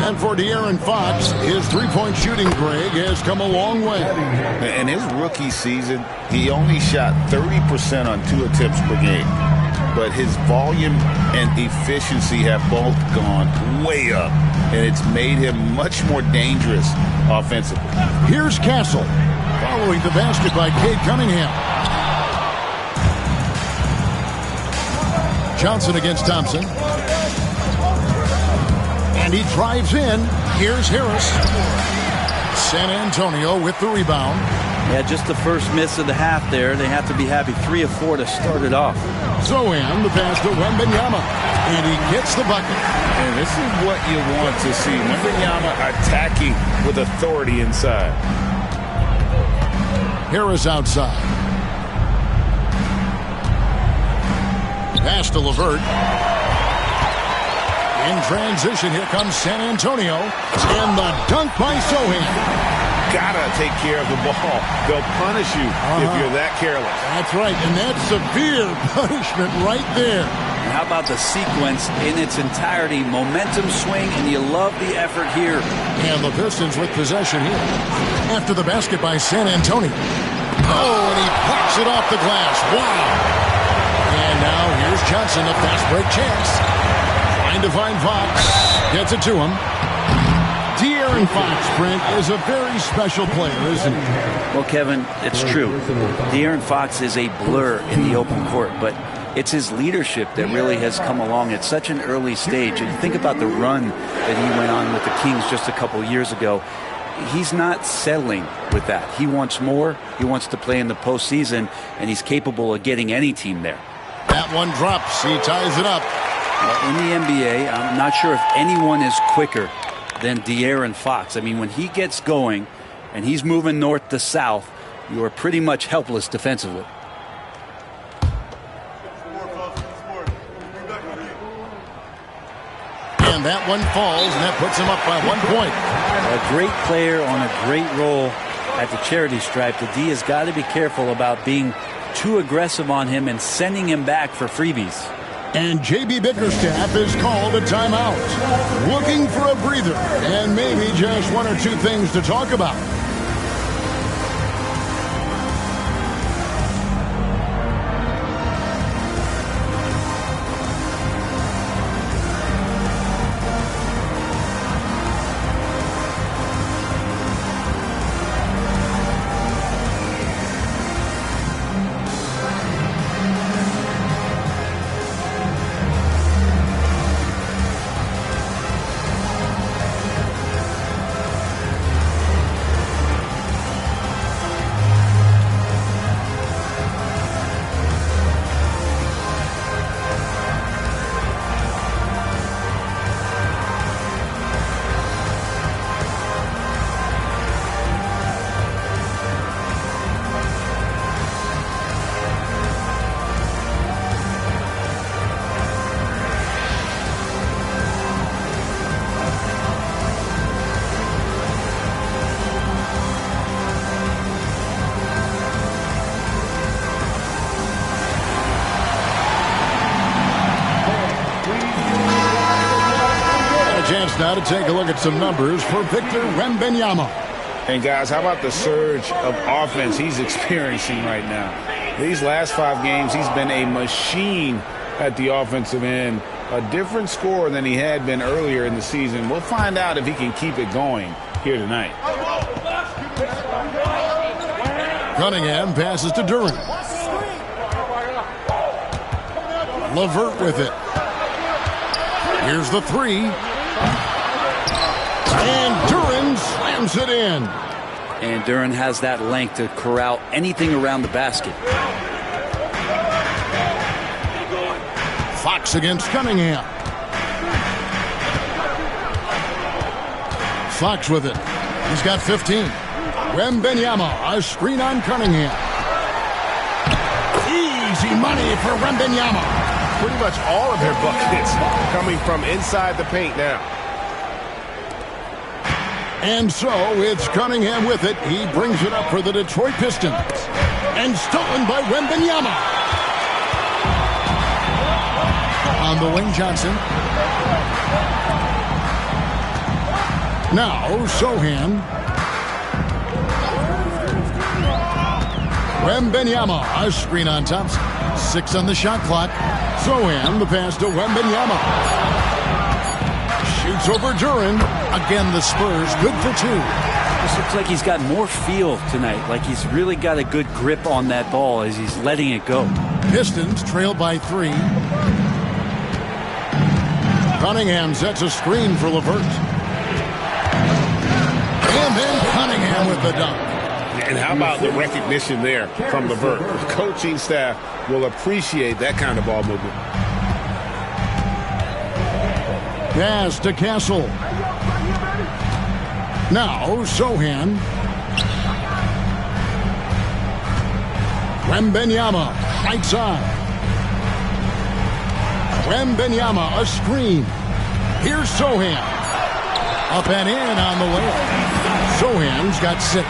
And for De'Aaron Fox, his three-point shooting, Greg, has come a long way. In his rookie season, he only shot 30% on 2 attempts per game. but his volume and efficiency have both gone way up, and it's made him much more dangerous offensively. Here's Castle following the basket by Cade Cunningham. Johnson against Thompson. And he drives in. Here's Harris. San Antonio with the rebound. Yeah, just the first miss of the half there. They have to be happy. 3 of 4 to start it off. Zohan, the pass to Wembanyama. And he gets the bucket. And this is what you want to see. Wembanyama attacking with authority inside. Harris outside. Pass to LeVert. In transition, here comes San Antonio. And the dunk by Zohan. Gotta take care of the ball. They'll punish you if you're that careless. That's right, and that's severe punishment right there. And how about the sequence in its entirety? Momentum swing, and you love the effort here. And the Pistons with possession here. After the basket by San Antonio. Oh, and he pops it off the glass. Wow. And now here's Johnson, a fast break chance. Trying to find Fox. Gets it to him. De'Aaron Fox, Brent, is a very special player, isn't he? Well, Kevin, it's true. De'Aaron Fox is a blur in the open court, but it's his leadership that really has come along at such an early stage. And think about the run that he went on with the Kings just a couple years ago. He's not settling with that. He wants more. He wants to play in the postseason, and he's capable of getting any team there. That one drops. He ties it up. Well, in the NBA, I'm not sure if anyone is quicker than De'Aaron Fox. I mean, when he gets going and he's moving north to south, you are pretty much helpless defensively. And that one falls, and that puts him up by 1 point. A great player on a great role at the charity stripe. The D has got to be careful about being too aggressive on him and sending him back for freebies. And J.B. Bickerstaff is called a timeout. Looking for a breather and maybe just 1 or 2 things to talk about. Now to take a look at some numbers for Victor Wembanyama. And guys, how about the surge of offense he's experiencing right now? These last 5 games, he's been a machine at the offensive end. A different scorer than he had been earlier in the season. We'll find out if he can keep it going here tonight. Cunningham passes to Duren. LeVert with it. Here's the 3. And Duren slams it in. And Duren has that length to corral anything around the basket. Fox against Cunningham. Fox with it. He's got 15. Wembanyama, a screen on Cunningham. Easy money for Wembanyama. Pretty much all of their buckets coming from inside the paint now. And so it's Cunningham with it. He brings it up for the Detroit Pistons. And stolen by Wembanyama. On the wing, Johnson. Now, Zohan. Wembanyama, a screen on Thompson. 6 on the shot clock. Sohan, the pass to Wembanyama. Shoots over Duren. Again, the Spurs good for 2. This looks like he's got more feel tonight, like he's really got a good grip on that ball as he's letting it go. Pistons trail by 3. Cunningham sets a screen for LeVert. And then Cunningham with the dunk. And how about the recognition there from LeVert? The coaching staff will appreciate that kind of ball movement. Pass to Castle. Now Sohan. Wembanyama, right side. Wembanyama, a screen. Here's Sohan. Up and in on the layup. Sohan's got 6.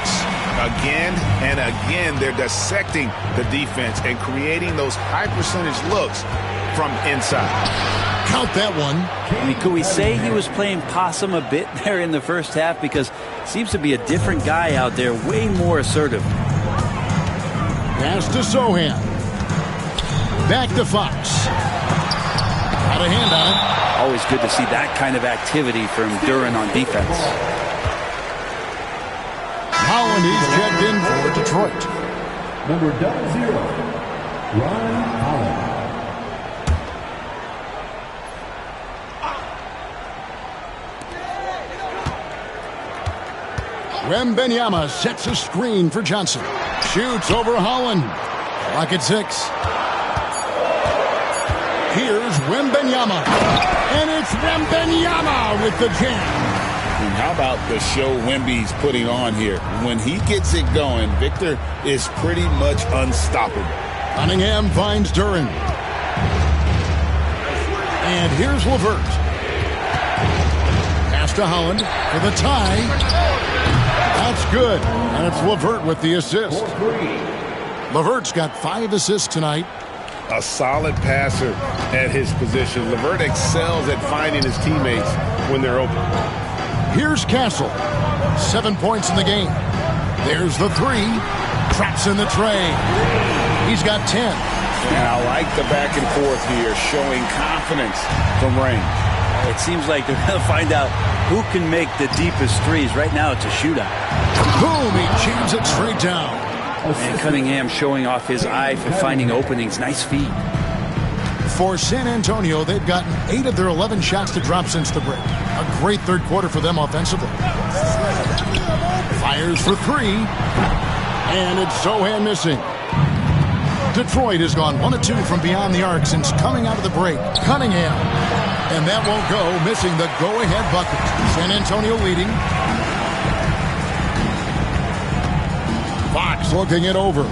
Again and again, they're dissecting the defense and creating those high percentage looks from inside. Count that one. I mean, could we say he was playing possum a bit there in the first half? Because it seems to be a different guy out there, way more assertive. Pass to Sohan. Back to Fox. Got a hand on it. Always good to see that kind of activity from Duren on defense. Holland, he's checked in for Detroit. Number 00, Ron Holland. Wembanyama sets a screen for Johnson. Shoots over Holland. Clock at 6. Here's Wembanyama. And it's Wembanyama with the jam. And how about the show Wemby's putting on here? When he gets it going, Victor is pretty much unstoppable. Cunningham finds Duren. And here's LeVert. Pass to Holland for the tie. That's good. And it's LeVert with the assist. LeVert's got 5 assists tonight. A solid passer at his position. LeVert excels at finding his teammates when they're open. Here's Castle. 7 points in the game. There's the 3. Traps in the tray. He's got 10. And I like the back and forth here, showing confidence from range. It seems like they're going to find out who can make the deepest threes. Right now, it's a shootout. Boom, he jams it straight down. And Cunningham showing off his eye for finding openings. Nice feed. For San Antonio, they've gotten 8 of their 11 shots to drop since the break. A great third quarter for them offensively. Fires for 3. And it's Sohan missing. Detroit has gone 1 of 2 from beyond the arc since coming out of the break. Cunningham. And that won't go, missing the go-ahead bucket. San Antonio leading. Fox looking it over.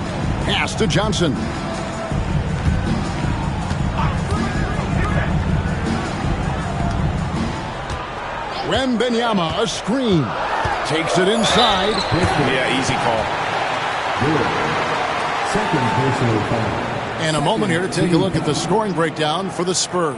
Pass to Johnson. Wembanyama, a screen. Takes it inside. Yeah, easy call. Second personal foul. And a moment here to take a look at the scoring breakdown for the Spurs.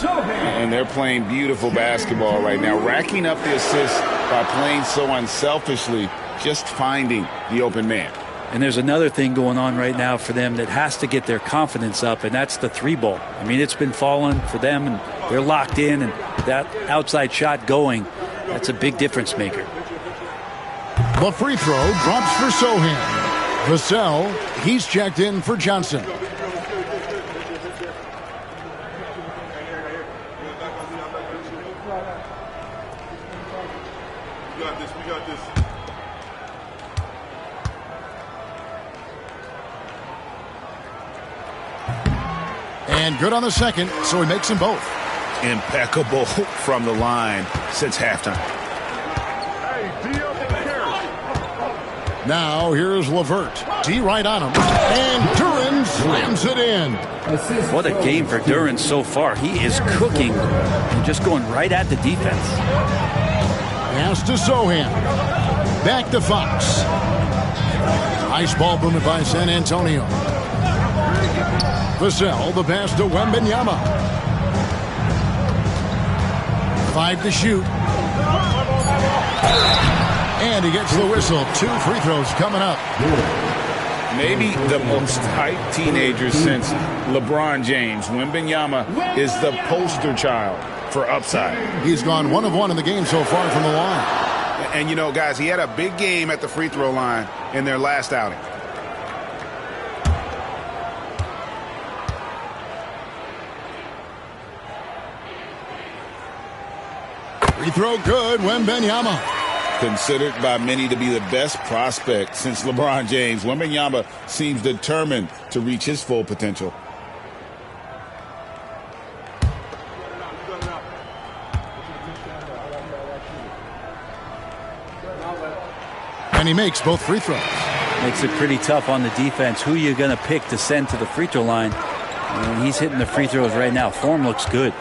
And they're playing beautiful basketball right now, racking up the assists by playing so unselfishly, just finding the open man. And there's another thing going on right now for them that has to get their confidence up, and that's the 3 ball. I mean, it's been falling for them, and they're locked in, and that outside shot going, that's a big difference maker. The free throw drops for Sohan. Vassell, he's checked in for Johnson. We got this. And good on the second, so he makes them both. Impeccable from the line since halftime. Now here's LeVert. D right on him. And Duren slams it in. What a game for Duren so far. He is cooking and just going right at the defense. Pass to Sohan. Back to Fox. Nice ball movement by San Antonio. Vassell, the pass to Wembanyama. 5 to shoot. And he gets the whistle. 2 free throws coming up. Maybe the most hyped teenager since LeBron James. Wembanyama is the poster child for upside. He's gone 1 of 1 in the game so far from the line. And, you know, guys, he had a big game at the free throw line in their last outing. Free throw good, Wembanyama. Considered by many to be the best prospect since LeBron James, Wembanyama seems determined to reach his full potential. And he makes both free throws. Makes it pretty tough on the defense. Who you going to pick to send to the free throw line? And he's hitting the free throws right now. Form looks good.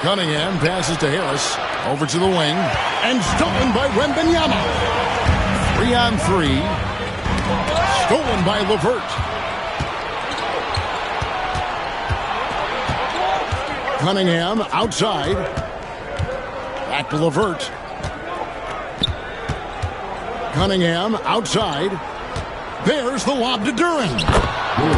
Cunningham passes to Harris. Over to the wing. And stolen by Wembanyama. 3-on-3. Stolen by LeVert. Cunningham outside. Back to LeVert. Cunningham outside. There's the lob to Duren.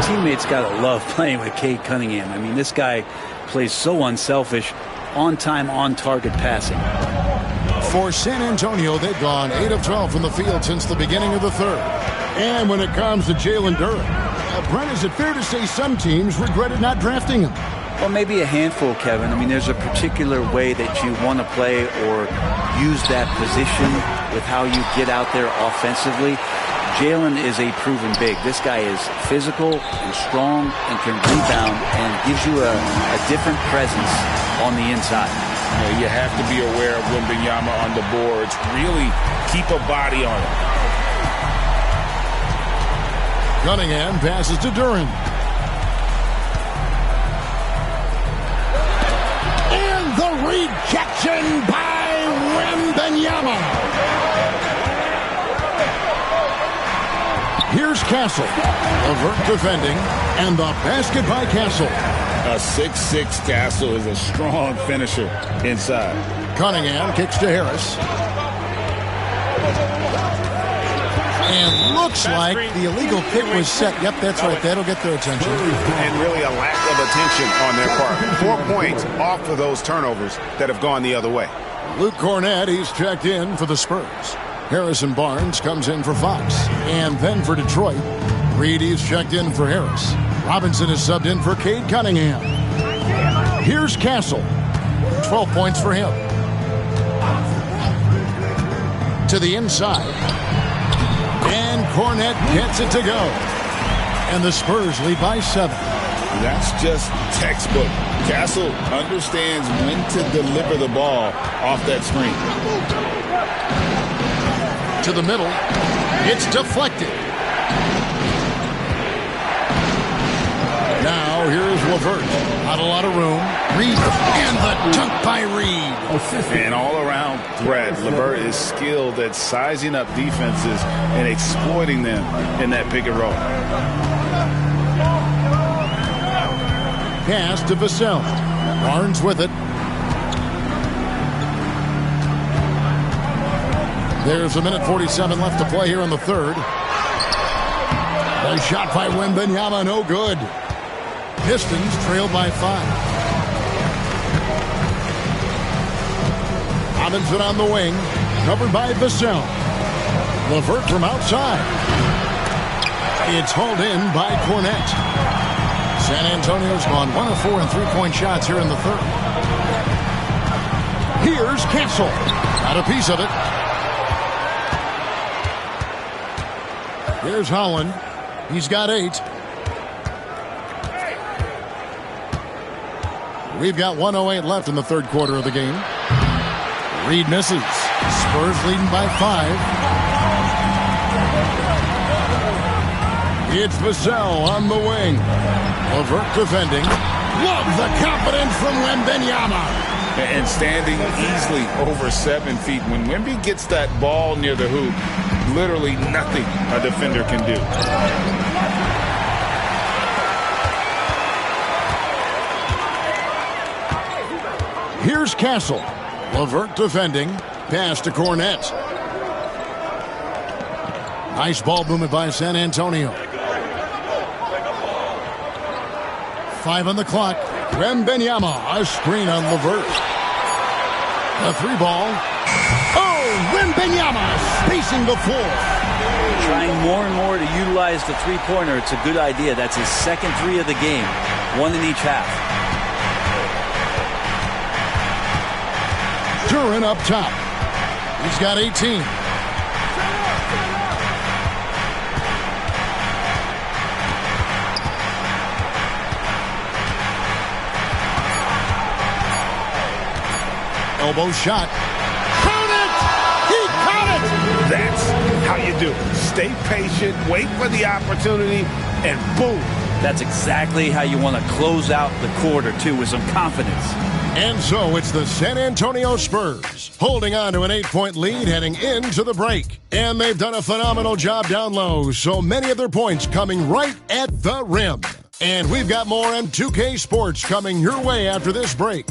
Teammates got to love playing with Cade Cunningham. I mean, this guy plays so unselfish. On-time, on-target passing. For San Antonio, they've gone 8 of 12 from the field since the beginning of the third. And when it comes to Jalen Duren, Brent, is it fair to say some teams regretted not drafting him? Well, maybe a handful, Kevin. I mean, there's a particular way that you want to play or use that position with how you get out there offensively. Jalen is a proven big. This guy is physical and strong and can rebound and gives you a different presence on the inside. You have to be aware of Wembanyama on the boards. Really keep a body on him. Cunningham passes to Duren. And the rejection by Wembanyama. Here's Castle. LeVert defending. And the basket by Castle. A 6'6" Castle is a strong finisher inside. Cunningham kicks to Harris. And looks like the illegal pick was set. Yep, that's right. That'll get their attention. And really a lack of attention on their part. 4 points off of those turnovers that have gone the other way. Luke Cornett, he's checked in for the Spurs. Harrison Barnes comes in for Fox. And then for Detroit, Reed, he's checked in for Harris. Robinson is subbed in for Cade Cunningham. Here's Castle. 12 points for him. To the inside. And Cornett gets it to go. And the Spurs lead by 7. That's just textbook. Castle understands when to deliver the ball off that screen. To the middle. It's deflected. Now here's LeVert. Not a lot of room. Reed and the dunk by Reed. And all around threat, LeVert is skilled at sizing up defenses and exploiting them in that pick and roll. Pass to Vassell. Barnes with it. There's a minute 47 left to play here in the third. A shot by Wembanyama, no good. Pistons trailed by 5. Robinson on the wing, covered by Vassell. LeVert from outside. It's hauled in by Cornett. San Antonio's gone 1 of 4 in three-point shots here in the third. Here's Castle. Got a piece of it. Here's Holland. He's got 8. We've got 1:08 left in the third quarter of the game. Reed misses. Spurs leading by 5. It's Vassell on the wing. LeVert defending. Love the confidence from Wembanyama. And standing easily over 7 feet. When Wemby gets that ball near the hoop, literally nothing a defender can do. Here's Castle. LeVert defending. Pass to Cornett. Nice ball movement by San Antonio. 5 on the clock. Wembanyama, a screen on LeVert. The 3-ball. Oh, Wembanyama spacing the floor. Trying more and more to utilize the three-pointer. It's a good idea. That's his second 3 of the game. 1 in each half. Duren up top. He's got 18. Elbow shot. Count it! He caught it! That's how you do it. Stay patient, wait for the opportunity, and boom. That's exactly how you want to close out the quarter, too, with some confidence. And so it's the San Antonio Spurs holding on to an 8-point lead heading into the break. And they've done a phenomenal job down low, so many of their points coming right at the rim. And we've got more on 2K Sports coming your way after this break.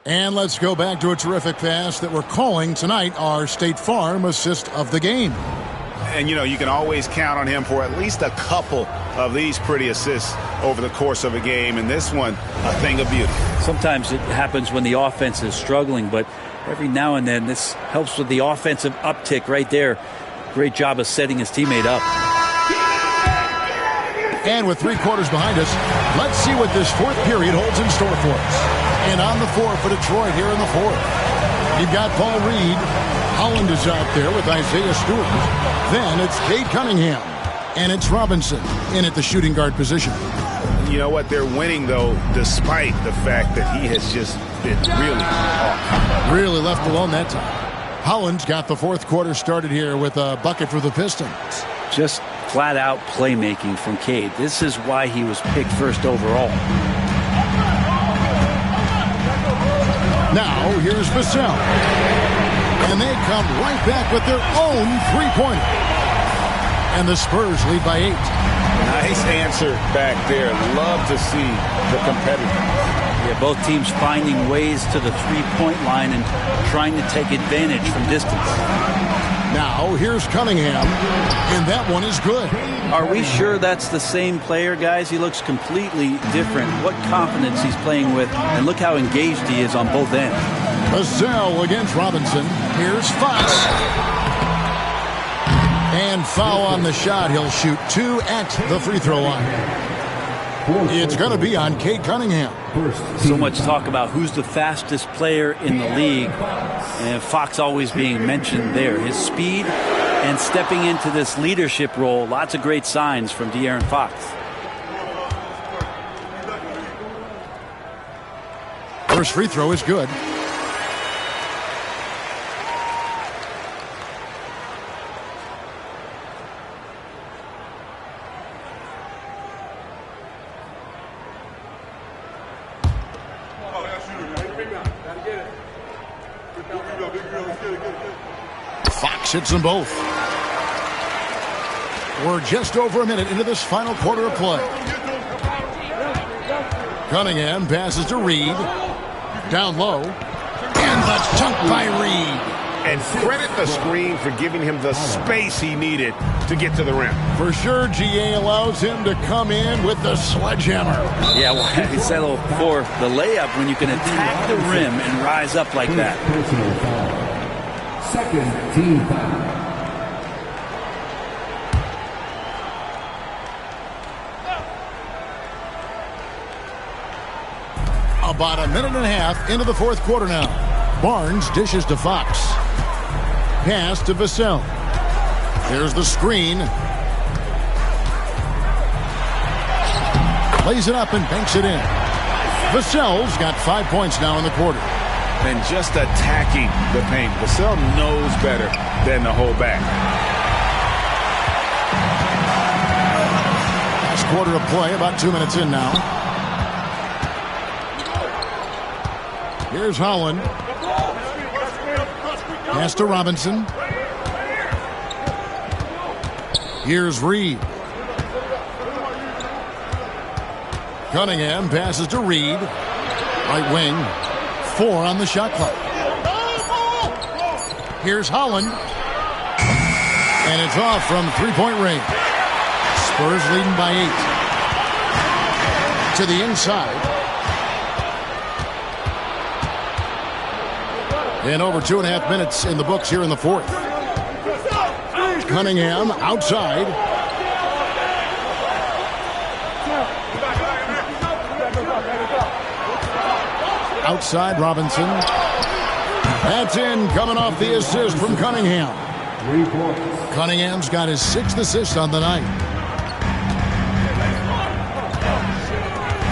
And let's go back to a terrific pass that we're calling tonight our State Farm assist of the game. And, you know, you can always count on him for at least a couple of these pretty assists over the course of a game. And this one, a thing of beauty. Sometimes it happens when the offense is struggling, but every now and then this helps with the offensive uptick right there. Great job of setting his teammate up. And with 3 quarters behind us, let's see what this fourth period holds in store for us. And on the floor for Detroit here in the fourth. You've got Paul Reed. Holland is out there with Isaiah Stewart. Then it's Cade Cunningham. And it's Robinson in at the shooting guard position. You know what? They're winning, though, despite the fact that he has just been really off. Really left alone that time. Holland's got the fourth quarter started here with a bucket for the Pistons. Just flat-out playmaking from Cade. This is why he was picked first overall. Now, here's Vassell. And they come right back with their own three-pointer. And the Spurs lead by 8. Nice answer back there. Love to see the competitiveness. Yeah, both teams finding ways to the three-point line and trying to take advantage from distance. Now, here's Cunningham, and that one is good. Are we sure that's the same player, guys? He looks completely different. What confidence he's playing with, and look how engaged he is on both ends. Vassell against Robinson. Here's Fox. And foul on the shot. He'll shoot 2 at the free throw line. It's going to be on Cade Cunningham. So much talk about who's the fastest player in the league. And Fox always being mentioned there. His speed and stepping into this leadership role. Lots of great signs from De'Aaron Fox. First free throw is good. Fox hits them both. We're just over a minute into this final quarter of play. Cunningham passes to Reed. Down low. And the dunk by Reed. And credit the screen for giving him the space he needed to get to the rim. For sure, GA allows him to come in with the sledgehammer. Yeah, well, he settled for the layup when you can attack the rim and rise up like that. Second team foul. About a minute and a half into the fourth quarter now. Barnes dishes to Fox. Pass to Vassell. There's the screen. Lays it up and banks it in. Vassell's got 5 points now in the quarter. And just attacking the paint. Vassell knows better than to hold back. Last quarter of play, about 2 minutes in now. Here's Holland. Pass to Robinson. Here's Reed. Cunningham passes to Reed. Right wing. 4 on the shot clock. Here's Holland. And it's off from three-point range. Spurs leading by 8. To the inside. And over 2.5 minutes in the books here in the fourth. Cunningham outside. Outside Robinson. That's in, coming off the assist from Cunningham. Cunningham's got his 6th assist on the night.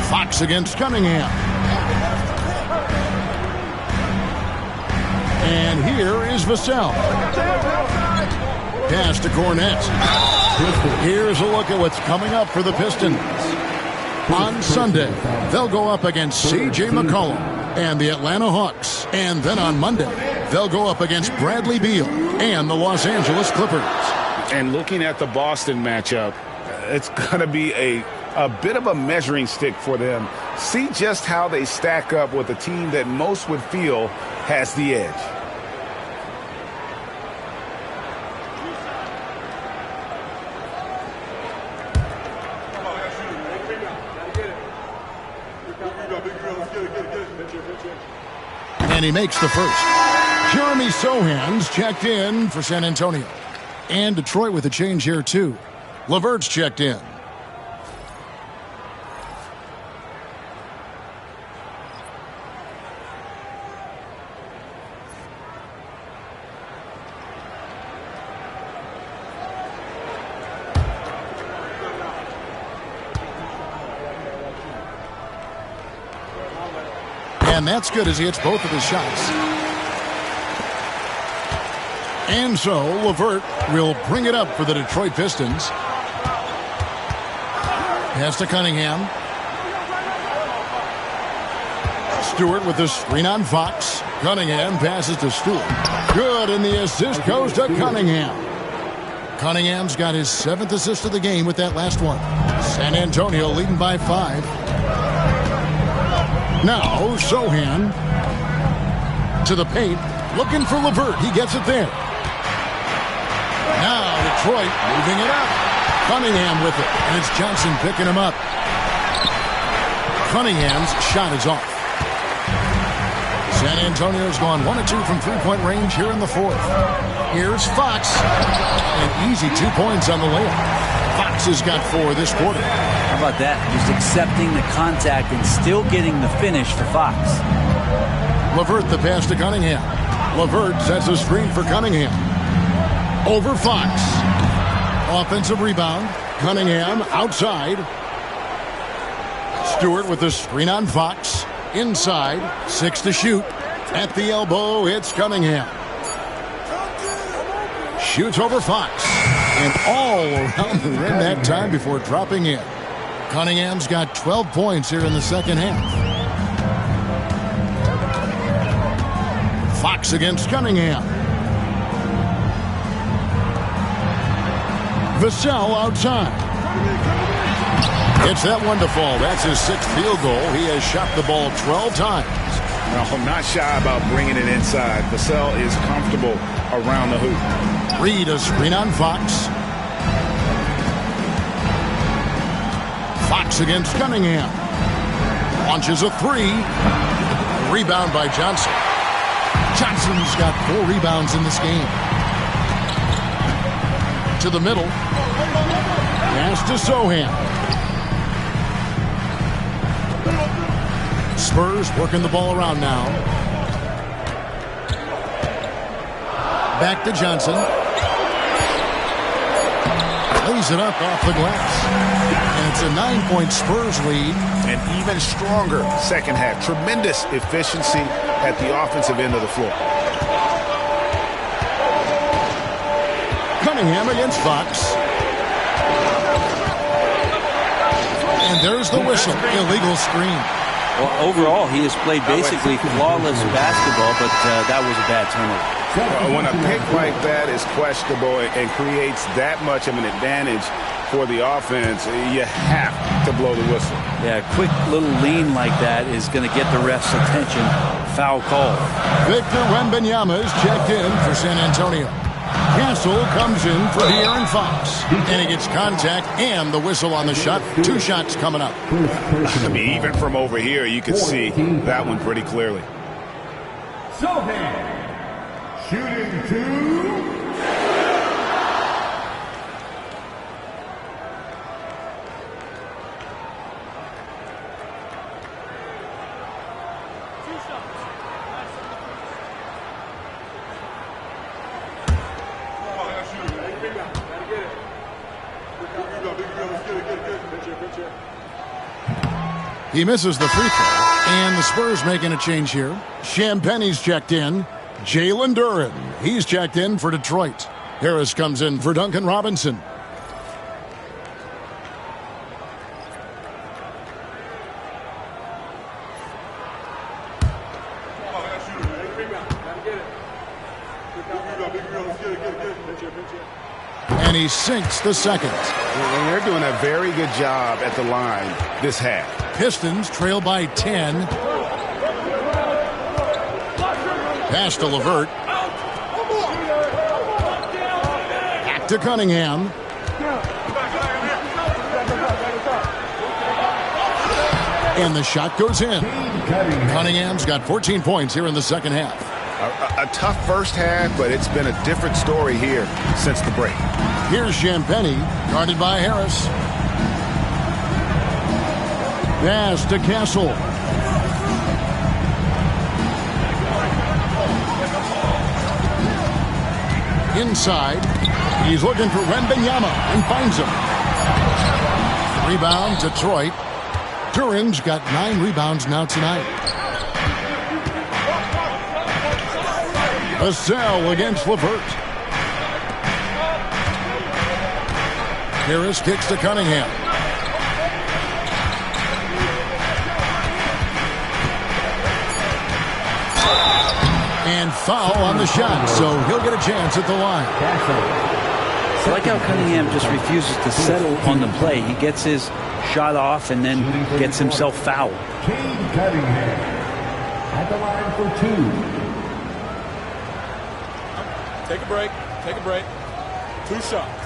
Fox against Cunningham. And here is Vassell. Pass to Cornette. Here's a look at what's coming up for the Pistons. On Sunday, they'll go up against C.J. McCollum and the Atlanta Hawks. And then on Monday, they'll go up against Bradley Beal and the Los Angeles Clippers. And looking at the Boston matchup, it's going to be a bit of a measuring stick for them. See just how they stack up with a team that most would feel has the edge. And he makes the first. Jeremy Sohan's checked in for San Antonio. And Detroit with a change here, too. LeVert's checked in. And that's good as he hits both of his shots. And so LeVert will bring it up for the Detroit Pistons. Pass to Cunningham. Stewart with the screen on Fox. Cunningham passes to Stewart. Good, and the assist goes to Cunningham. Cunningham's got his 7th assist of the game with that last one. San Antonio leading by 5. Now, Sohan to the paint, looking for LeVert. He gets it there. Now, Detroit moving it up. Cunningham with it, and it's Johnson picking him up. Cunningham's shot is off. San Antonio's gone 1 of 2 from three-point range here in the fourth. Here's Fox. An easy 2 points on the layup. Fox has got 4 this quarter. How about that? Just accepting the contact and still getting the finish for Fox. LeVert the pass to Cunningham. LeVert sets a screen for Cunningham. Over Fox. Offensive rebound. Cunningham outside. Stewart with the screen on Fox. Inside. 6 to shoot. At the elbow, it's Cunningham. Shoots over Fox. And all around the rim that time before dropping in. Cunningham's got 12 points here in the second half. Fox against Cunningham. Vassell outside. It's that one to fall. That's his 6th field goal. He has shot the ball 12 times. No, not shy about bringing it inside. Vassell is comfortable around the hoop. Reed a screen on Fox. Fox against Cunningham. Launches a 3. Rebound by Johnson. Johnson's got 4 rebounds in this game. To the middle. Pass to Sohan. Spurs working the ball around now. Back to Johnson. Lays it up off the glass. And it's a 9-point Spurs lead. An even stronger second half. Tremendous efficiency at the offensive end of the floor. Cunningham against Fox. And there's the whistle. Illegal screen. Well, overall, he has played basically flawless basketball, but that was a bad turnover. When a pick like that is questionable and creates that much of an advantage for the offense, you have to blow the whistle. Yeah, a quick little lean like that is going to get the ref's attention. Foul call. Victor Wembanyama is checked in for San Antonio. Castle comes in for De'Aaron Fox. And he gets contact and the whistle on the shot. 2 shots coming up. I mean, even from over here, you can see that one pretty clearly. Sohan, shooting 2. He misses the free throw, and the Spurs making a change here. Champagne's checked in. Jalen Duren, he's checked in for Detroit. Harris comes in for Duncan Robinson. And he sinks the second. And they're doing a very good job at the line this half. Pistons trail by 10. Pass to LeVert. Back to Cunningham. And the shot goes in. Cunningham's got 14 points here in the second half. A tough first half, but it's been a different story here since the break. Here's Champagnie, guarded by Harris. Pass to Castle. Inside, he's looking for Wembanyama and finds him. Rebound, Detroit. Duren's got 9 rebounds now tonight. Vassell against LeVert. Harris kicks to Cunningham. And foul on the shot, so he'll get a chance at the line. I like how Cunningham just refuses to settle on the play. He gets his shot off and then gets himself fouled. Cade Cunningham at the line for 2. Take a break. Take a break. 2 shots.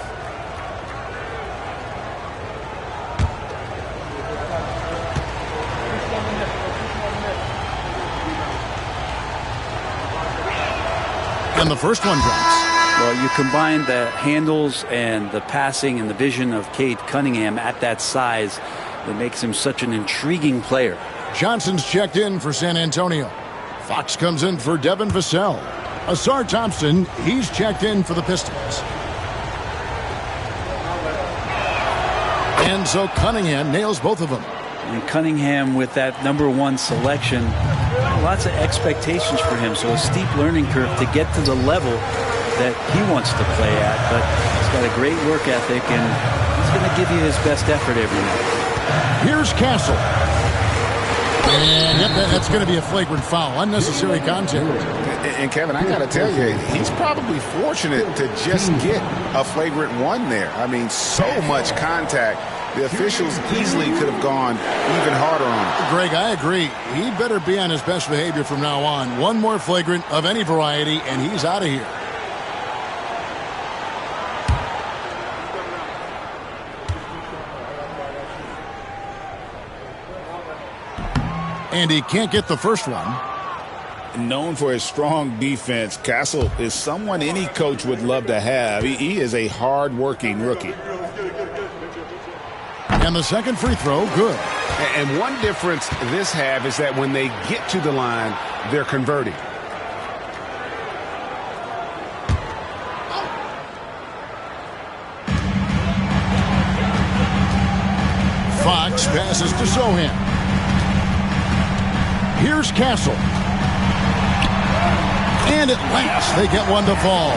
And the first one drops. Well, you combine the handles and the passing and the vision of Cade Cunningham at that size that makes him such an intriguing player. Johnson's checked in for San Antonio. Fox comes in for Devin Vassell. Asar Thompson, he's checked in for the Pistons. And so Cunningham nails both of them. And Cunningham with that #1 selection, lots of expectations for him. So a steep learning curve to get to the level that he wants to play at. But he's got a great work ethic, and he's going to give you his best effort every night. Here's Castle. And yep, that's going to be a flagrant foul. Unnecessary contact. And Kevin, I got to tell you, he's probably fortunate to just get a flagrant 1 there. I mean, so much contact. The officials easily could have gone even harder on him. Greg, I agree. He better be on his best behavior from now on. One more flagrant of any variety, and he's out of here. And he can't get the first one. Known for his strong defense, Castle is someone any coach would love to have. He is a hard-working rookie. And the second free throw, good. And one difference this half is that when they get to the line, they're converting. Fox passes to Sohan. Here's Castle. And at last, they get one to fall.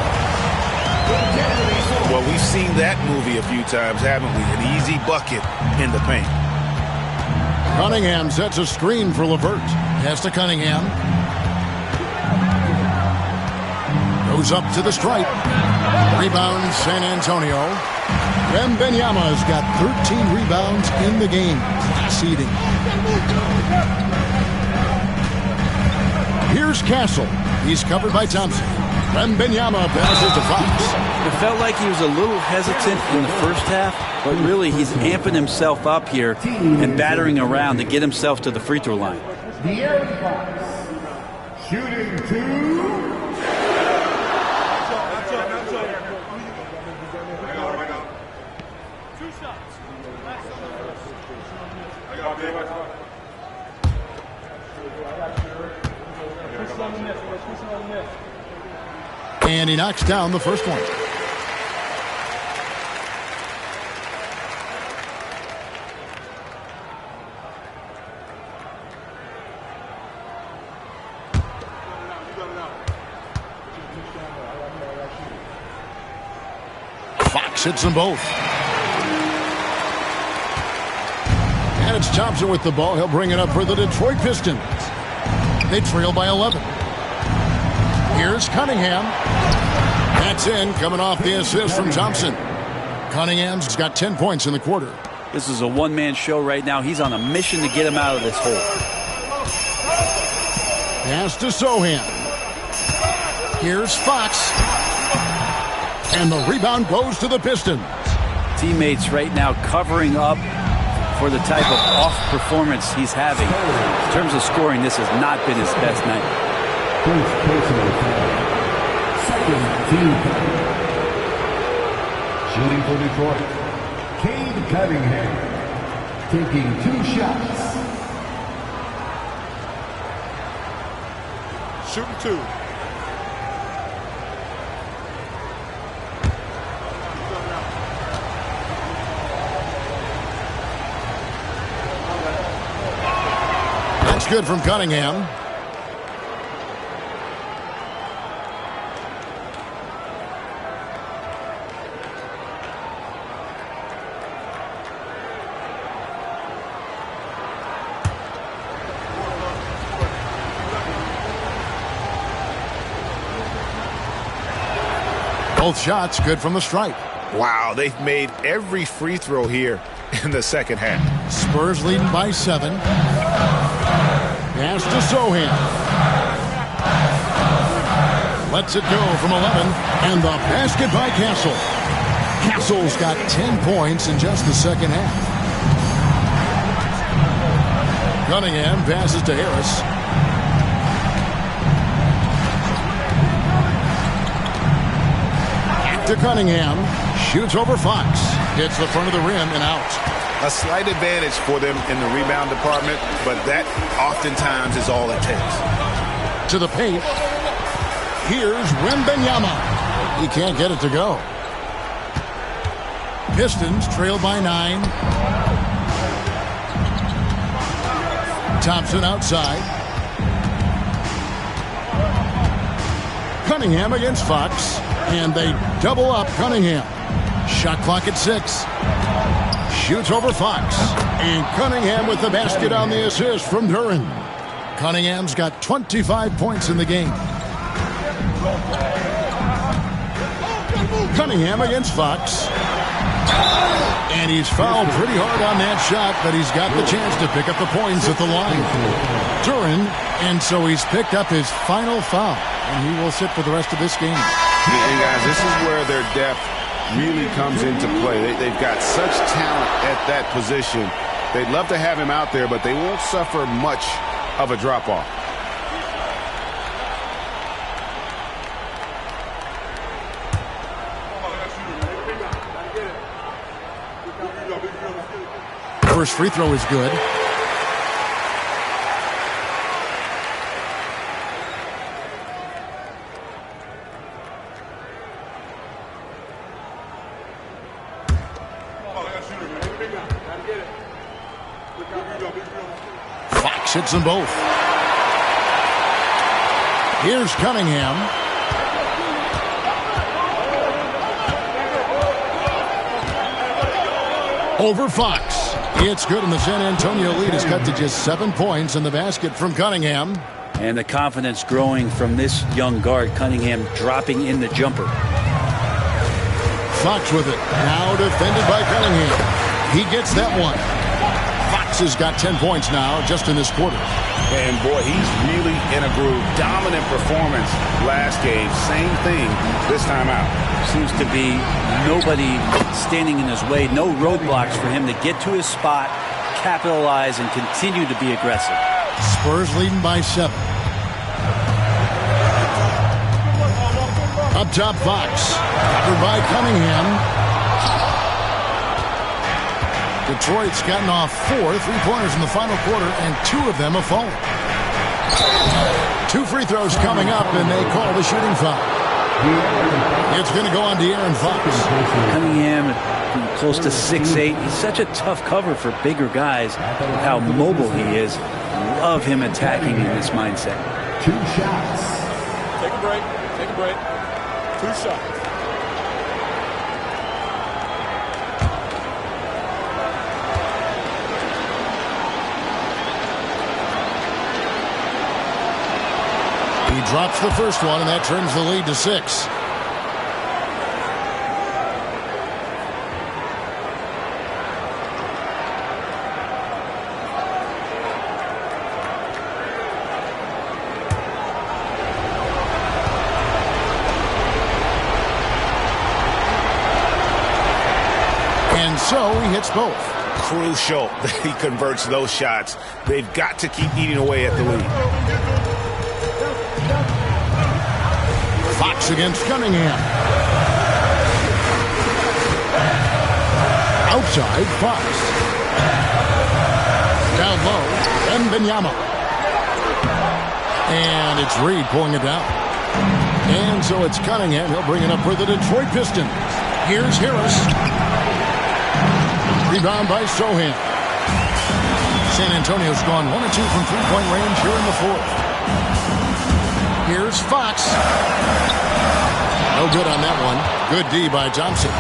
Well, we've seen that movie a few times, haven't we? An easy bucket in the paint. Cunningham sets a screen for LeVert. Pass to Cunningham. Goes up to the stripe. Rebound San Antonio. Wembanyama's got 13 rebounds in the game. Seeding. Here's Castle. He's covered by Thompson. Wembanyama passes to Fox. It felt like he was a little hesitant in the first half, but really he's amping himself up here and battering around to get himself to the free throw line. De'Aaron Fox, shooting 2. And he knocks down the first one. Fox hits them both. And it's Thompson with the ball. He'll bring it up for the Detroit Pistons. They trail by 11. Here's Cunningham. That's in, coming off the assist from Thompson. Cunningham's got 10 points in the quarter. This is a one-man show right now. He's on a mission to get him out of this hole. Pass to Sohan. Here's Fox. And the rebound goes to the Pistons. Teammates right now covering up for the type of off performance he's having. In terms of scoring, this has not been his best night. First personal foul. Second team foul. Shooting for Detroit, Cade Cunningham, taking 2 shots. Shooting 2. That's good from Cunningham. Both shots good from the stripe. Wow, they've made every free throw here in the second half. Spurs leading by 7. Pass to Sohan. Lets it go from 11. And the basket by Castle. Castle's got 10 points in just the second half. Cunningham passes to Harris. To Cunningham, shoots over Fox, hits the front of the rim and out. A slight advantage for them in the rebound department, but that oftentimes is all it takes. To the paint, here's Wembanyama. He can't get it to go. Pistons trail by 9. Thompson outside. Cunningham against Fox. And they double up Cunningham. Shot clock at 6. Shoots over Fox. And Cunningham with the basket on the assist from Duren. Cunningham's got 25 points in the game. Cunningham against Fox. And he's fouled pretty hard on that shot, but he's got the chance to pick up the points at the line. Duren, and so he's picked up his final foul. And he will sit for the rest of this game. And guys, this is where their depth really comes into play. They've got such talent at that position. They'd love to have him out there, but they won't suffer much of a drop-off. First free throw is good. Fox hits them both. Here's Cunningham. Over Fox. It's good, and the San Antonio lead is cut to just 7 points in the basket from Cunningham. And the confidence growing from this young guard, Cunningham, dropping in the jumper. Fox with it. Now defended by Cunningham. He gets that one. Fox has got 10 points now just in this quarter. And, boy, he's really in a groove. Dominant performance last game. Same thing this time out. Seems to be nobody standing in his way. No roadblocks for him to get to his spot, capitalize, and continue to be aggressive. Spurs leading by 7. Up top, Fox. Covered by Cunningham. Detroit's gotten off 4 3-pointers in the final quarter, and 2 of them have fallen. 2 free throws coming up, and they call the shooting foul. It's going to go on De'Aaron Fox. Cunningham, close to 6'8". He's such a tough cover for bigger guys with how mobile he is. Love him attacking in this mindset. 2 shots. Take a break. Take a break. 2 shots. He drops the first one, and that turns the lead to 6. And so he hits both. Crucial that he converts those shots. They've got to keep eating away at the lead. Fox against Cunningham. Outside, Fox. Down low, Wembanyama. And it's Reed pulling it down. And so it's Cunningham. He'll bring it up for the Detroit Pistons. Here's Harris. Rebound by Sohan. San Antonio's gone 1 or 2 from 3-point range here in the 4th. Here's Fox. No good on that one. Good D by Johnson.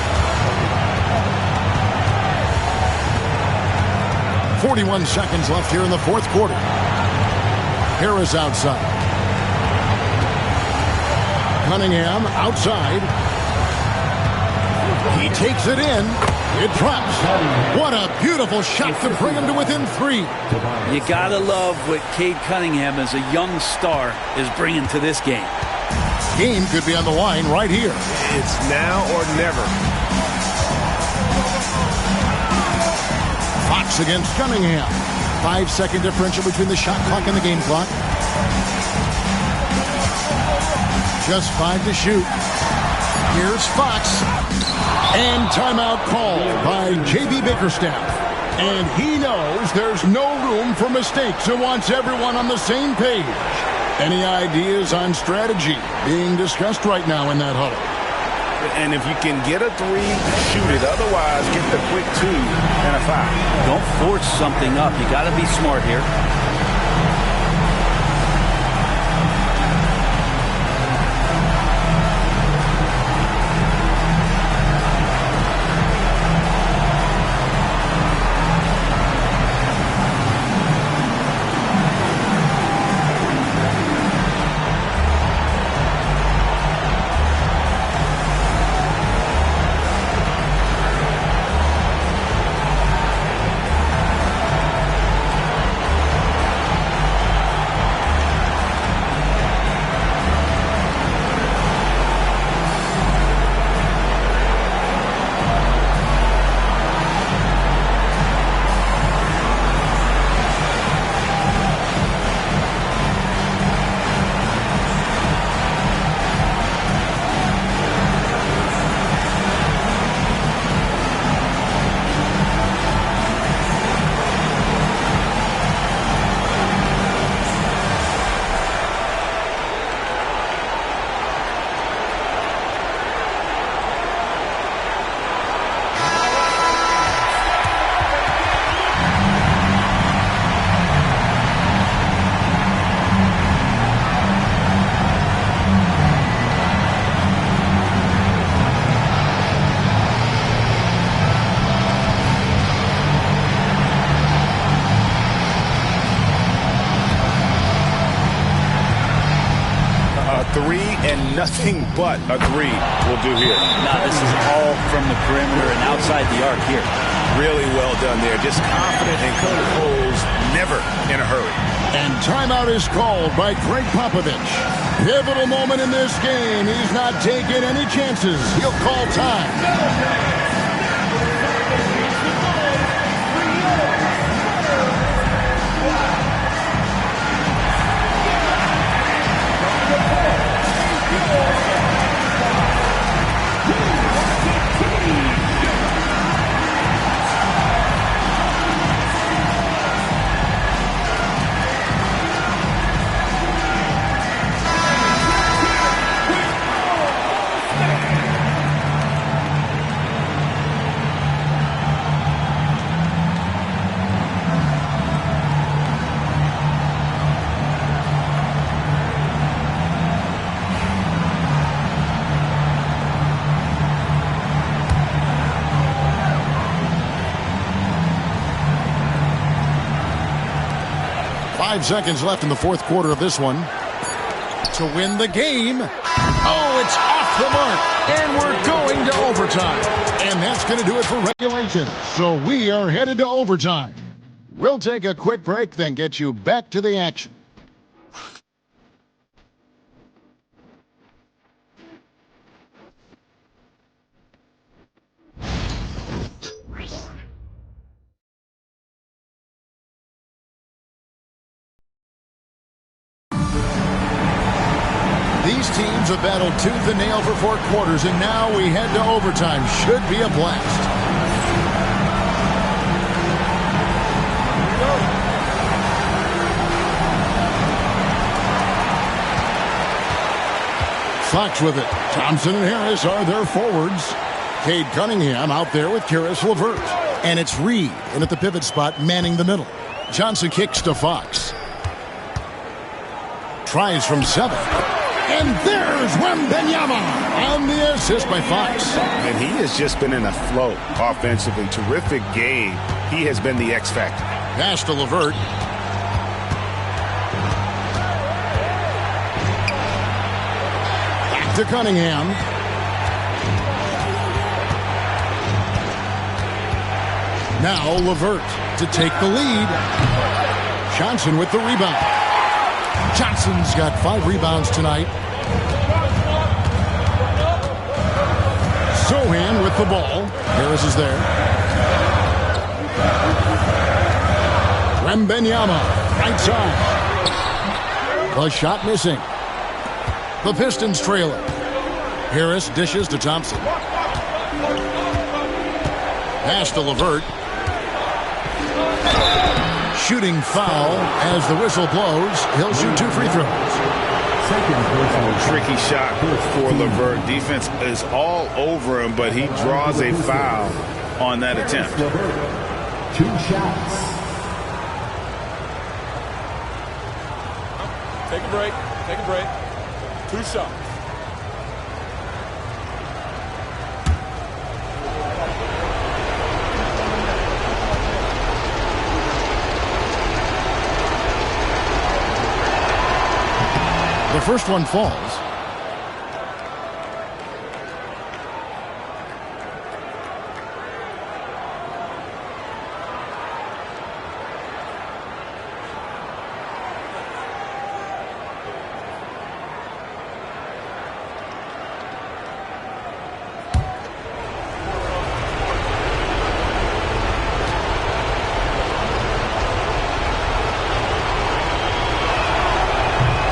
41 seconds left here in the 4th quarter. Harris outside. Cunningham outside. He takes it in. It drops. What a beautiful shot to bring him to within 3. You gotta love what Cade Cunningham, as a young star, is bringing to this game. Game could be on the line right here. It's now or never. Fox against Cunningham. 5-second differential between the shot clock and the game clock. Just 5 to shoot. Here's Fox. And timeout called by J.B. Bickerstaff. And he knows there's no room for mistakes and wants everyone on the same page. Any ideas on strategy being discussed right now in that huddle? And if you can get a 3, shoot it. Otherwise, get the quick 2 and a foul. Don't force something up. You got to be smart here. nothing but a three will do here. Now this is all from the perimeter and outside the arc here. Really well done there. Just confident and composed, never in a hurry. And timeout is called by Greg Popovich. Pivotal moment in this game. He's not taking any chances. He'll call time. 5 seconds left in the fourth quarter of this one. To win the game. Oh, it's off the mark. And we're going to overtime. And that's going to do it for regulation. So we are headed to overtime. We'll take a quick break, then get you back to the action. These teams have battled tooth and nail for 4 quarters, and now we head to overtime. Should be a blast. Fox with it. Thompson and Harris are their forwards. Cade Cunningham out there with Caris LeVert. And it's Reed in at the pivot spot, manning the middle. Johnson kicks to Fox. Tries from 7. And there's Wembanyama on the assist by Fox. And he has just been in a flow offensively. Terrific game. He has been the X factor. Pass to LeVert. Back to Cunningham. Now LeVert to take the lead. Johnson with the rebound. Johnson's got 5 rebounds tonight. Sohan with the ball. Harris is there. Wembanyama, right side. The shot missing. The Pistons trailing. Harris dishes to Thompson. Pass to LeVert. Shooting foul as the whistle blows. He'll shoot 2 free throws. Tricky shot for LeVert. Defense is all over him, but he draws a foul on that attempt. 2 shots. Take a break. Take a break. 2 shots. The first one falls.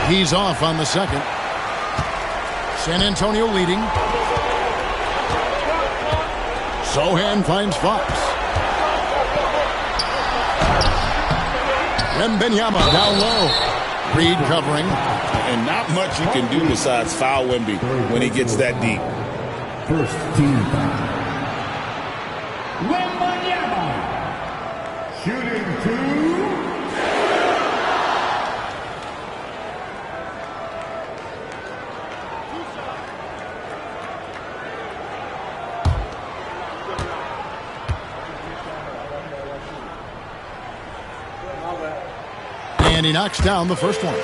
He's off on the second. San Antonio leading. Sohan finds Fox. Wembanyama down low. Reed covering. And not much you can do besides foul Wemby when he gets that deep. First team foul. Wembanyama. Shooting 2. And he knocks down the first one.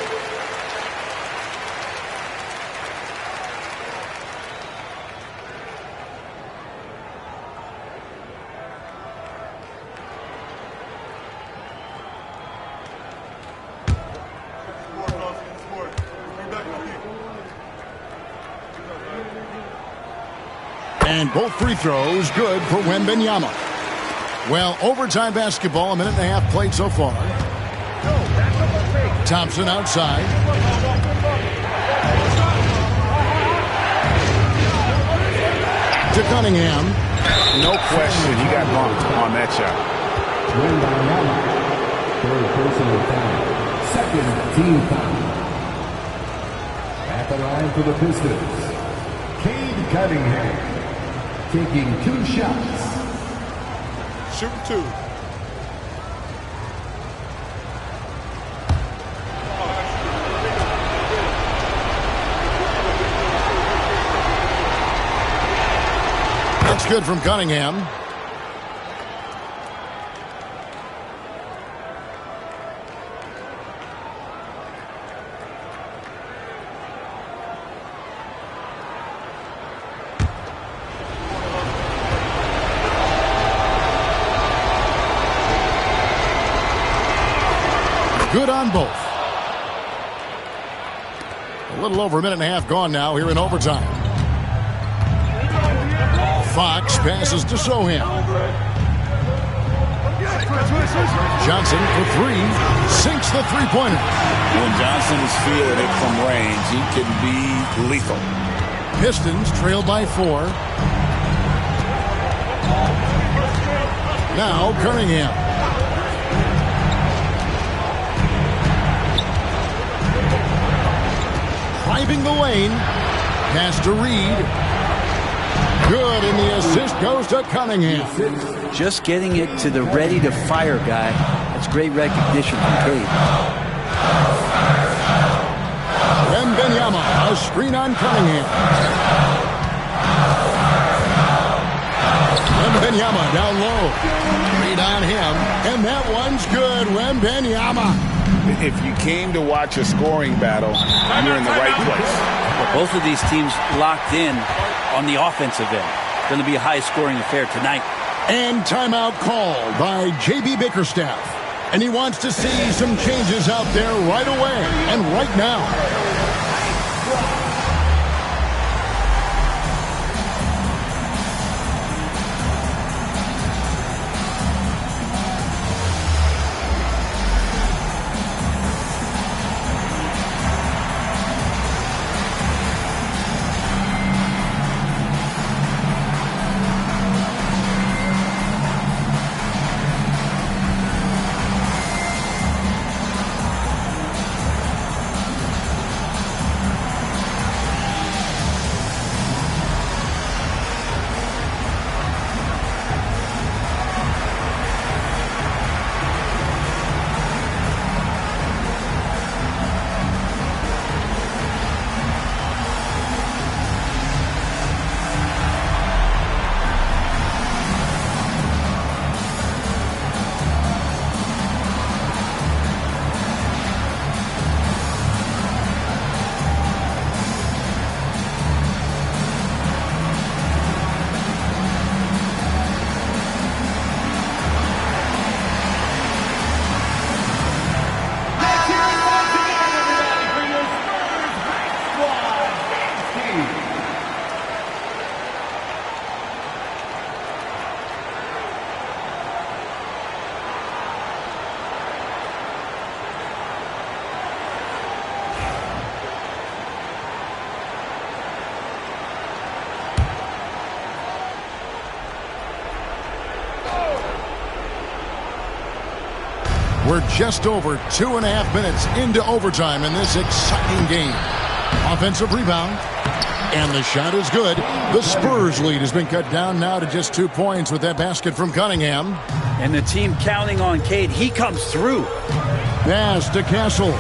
And both free throws good for Wembanyama. Well, overtime basketball, a minute and a half played so far. Thompson outside. To Cunningham. No question, he got bumped on that shot. Third personal foul. Second team foul. At the line for the Pistons, Cade Cunningham taking 2 shots. Shoot 2. That's good from Cunningham. Good on both. A little over a minute and a half gone now here in overtime. Fox passes to Sohan. Johnson for 3. Sinks the three-pointer. When Johnson is feeling it from range, he can be lethal. Pistons trail by 4. Now Cunningham. Driving the lane. Pass to Reed. Good, and the assist goes to Cunningham. Just getting it to the ready-to-fire guy. That's great recognition from Cade. Wembanyama, a screen on Cunningham. Wembanyama down low. Read on him, and that one's good. Wembanyama. If you came to watch a scoring battle, you're in the right place. Well, both of these teams locked in on the offensive end. Going to be a high-scoring affair tonight. And timeout called by J.B. Bickerstaff. And he wants to see some changes out there right away and right now. We're just over 2.5 minutes into overtime in this exciting game. Offensive rebound. And the shot is good. The Spurs lead has been cut down now to just 2 points with that basket from Cunningham. And the team counting on Cade. He comes through. Pass to Castle.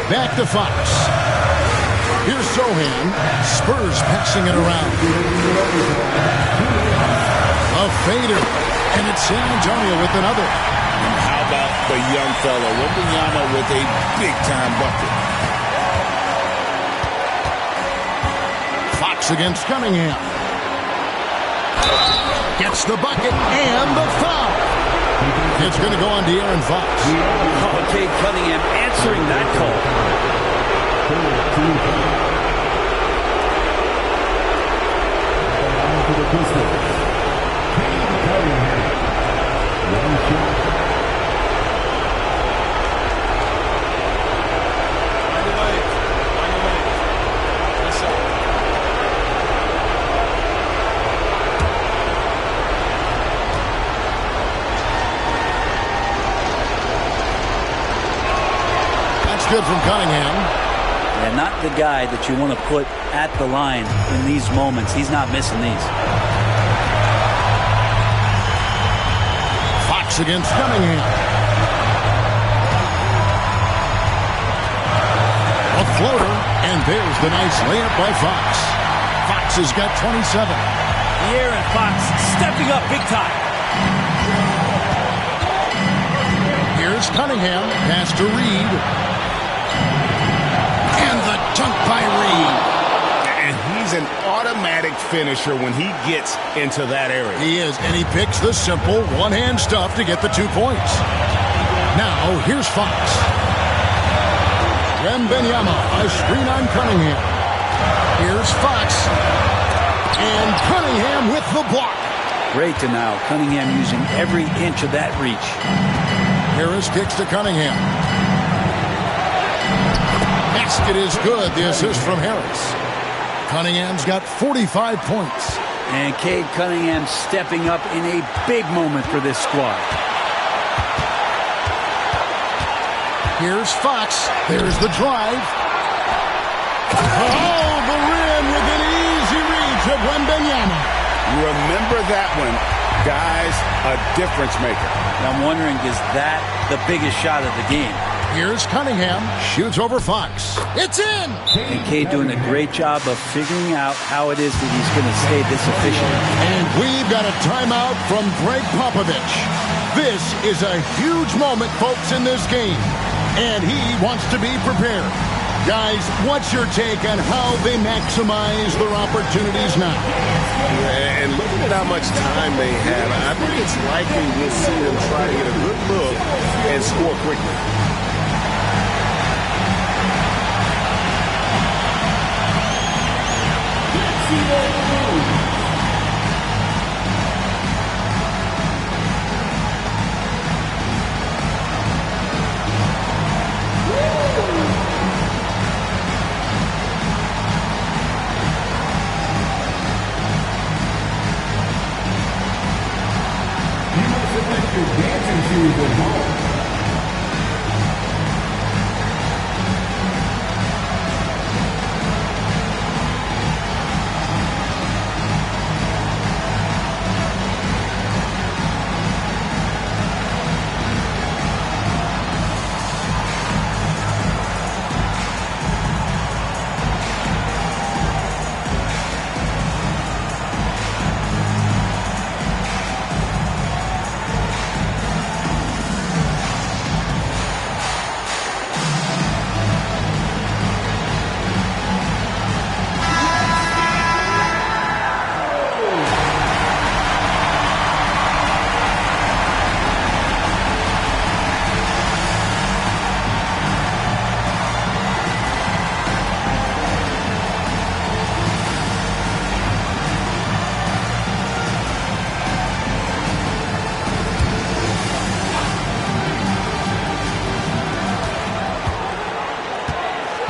Back to Fox. Here's Sohan. Spurs passing it around. A fader. And it's San Antonio with another. And how about the young fella, Wembanyama, with a big-time bucket. Fox against Cunningham. Gets the bucket and the foul. It's going to go on De'Aaron Fox. Oh, Cade Cunningham answering that call. for the Pistons, Cade Cunningham. One shot. Good from Cunningham. Yeah, not the guy that you want to put at the line in these moments. He's not missing these. Fox against Cunningham. A floater, and there's the nice layup by Fox. Fox has got 27. De'Aaron Fox stepping up big time. Here's Cunningham. Pass to Reed. Dunk by Reed. And he's an automatic finisher when he gets into that area. He is, and he picks the simple one-hand stuff to get the 2 points. Now, here's Fox. Wembanyama, a screen on Cunningham. Here's Fox. And Cunningham with the block. Great to now. Cunningham using every inch of that reach. Harris kicks to Cunningham. Basket is good. The assist from Harris. Cunningham's got 45 points. And Cade Cunningham stepping up in a big moment for this squad. Here's Fox. There's the drive. Oh, the rim with an easy reach of Wembanyama. Remember that one. Guys, a difference maker. I'm wondering, is that the biggest shot of the game? Here's Cunningham. Shoots over Fox. It's in! And Cade doing a great job of figuring out how it is that he's going to stay this efficient. And we've got a timeout from Greg Popovich. This is a huge moment, folks, in this game. And he wants to be prepared. Guys, what's your take on how they maximize their opportunities now? And looking at how much time they have, I think it's likely we'll see them try to get a good look and score quickly. Dancing shoes at home.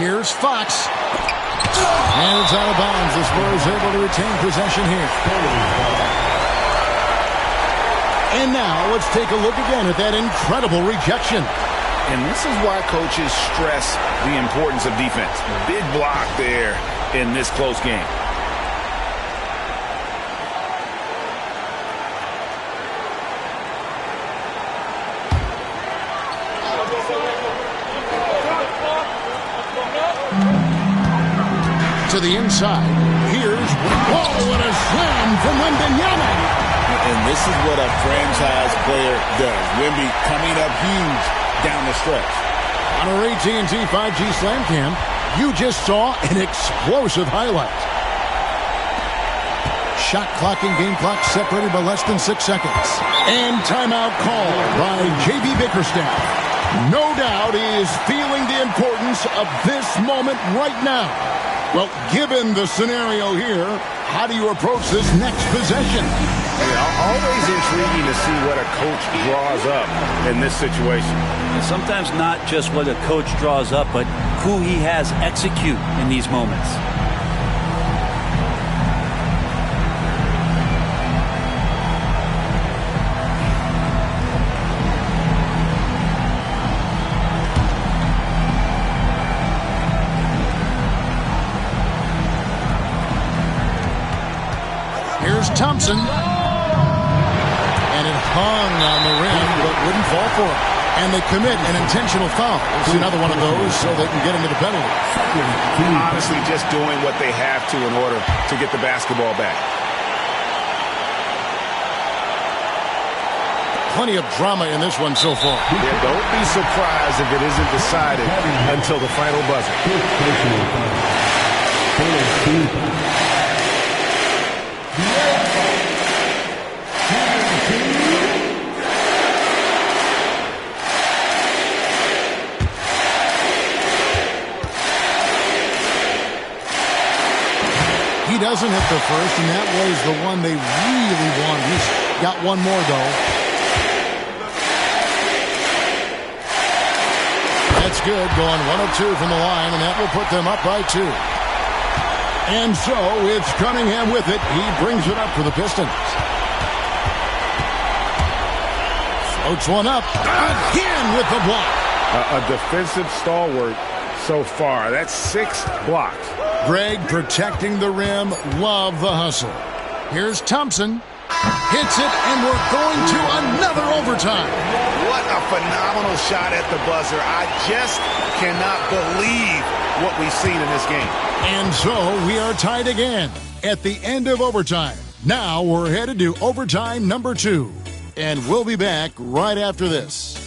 Here's Fox. And it's out of bounds. The Spurs able to retain possession here. And now let's take a look again at that incredible rejection. And this is why coaches stress the importance of defense. Big block there in this close game. To the inside. Here's, whoa, and a slam from Wembanyama. And this is what a franchise player does. Wemby coming up huge down the stretch. On our AT&T 5G Slam Cam, you just saw an explosive highlight. Shot clock and game clock separated by less than 6 seconds. And timeout called by J.B. Bickerstaff. No doubt he is feeling the importance of this moment right now. Well, given the scenario here, how do you approach this next possession? Always intriguing to see what a coach draws up in this situation. And sometimes not just what a coach draws up, but who he has execute in these moments. Here's Thompson. And it hung on the rim, but wouldn't fall for it. And they commit an intentional foul. It's another one of those so they can get into the penalty. Honestly, just doing what they have to in order to get the basketball back. Plenty of drama in this one so far. Yeah, don't be surprised if it isn't decided until the final buzzer. He doesn't hit the first, and that was the one they really wanted. He's got one more, though. That's good, going 1 of 2 from the line, and that will put them up by 2. And so it's Cunningham with it. He brings it up for the Pistons. Floats one up. Again with the block. A defensive stalwart so far. That's 6 blocks. Greg protecting the rim. Love the hustle. Here's Thompson. Hits it, and we're going to another overtime. What a phenomenal shot at the buzzer. I just cannot believe what we've seen in this game. And so we are tied again at the end of overtime. Now we're headed to overtime number 2. And we'll be back right after this.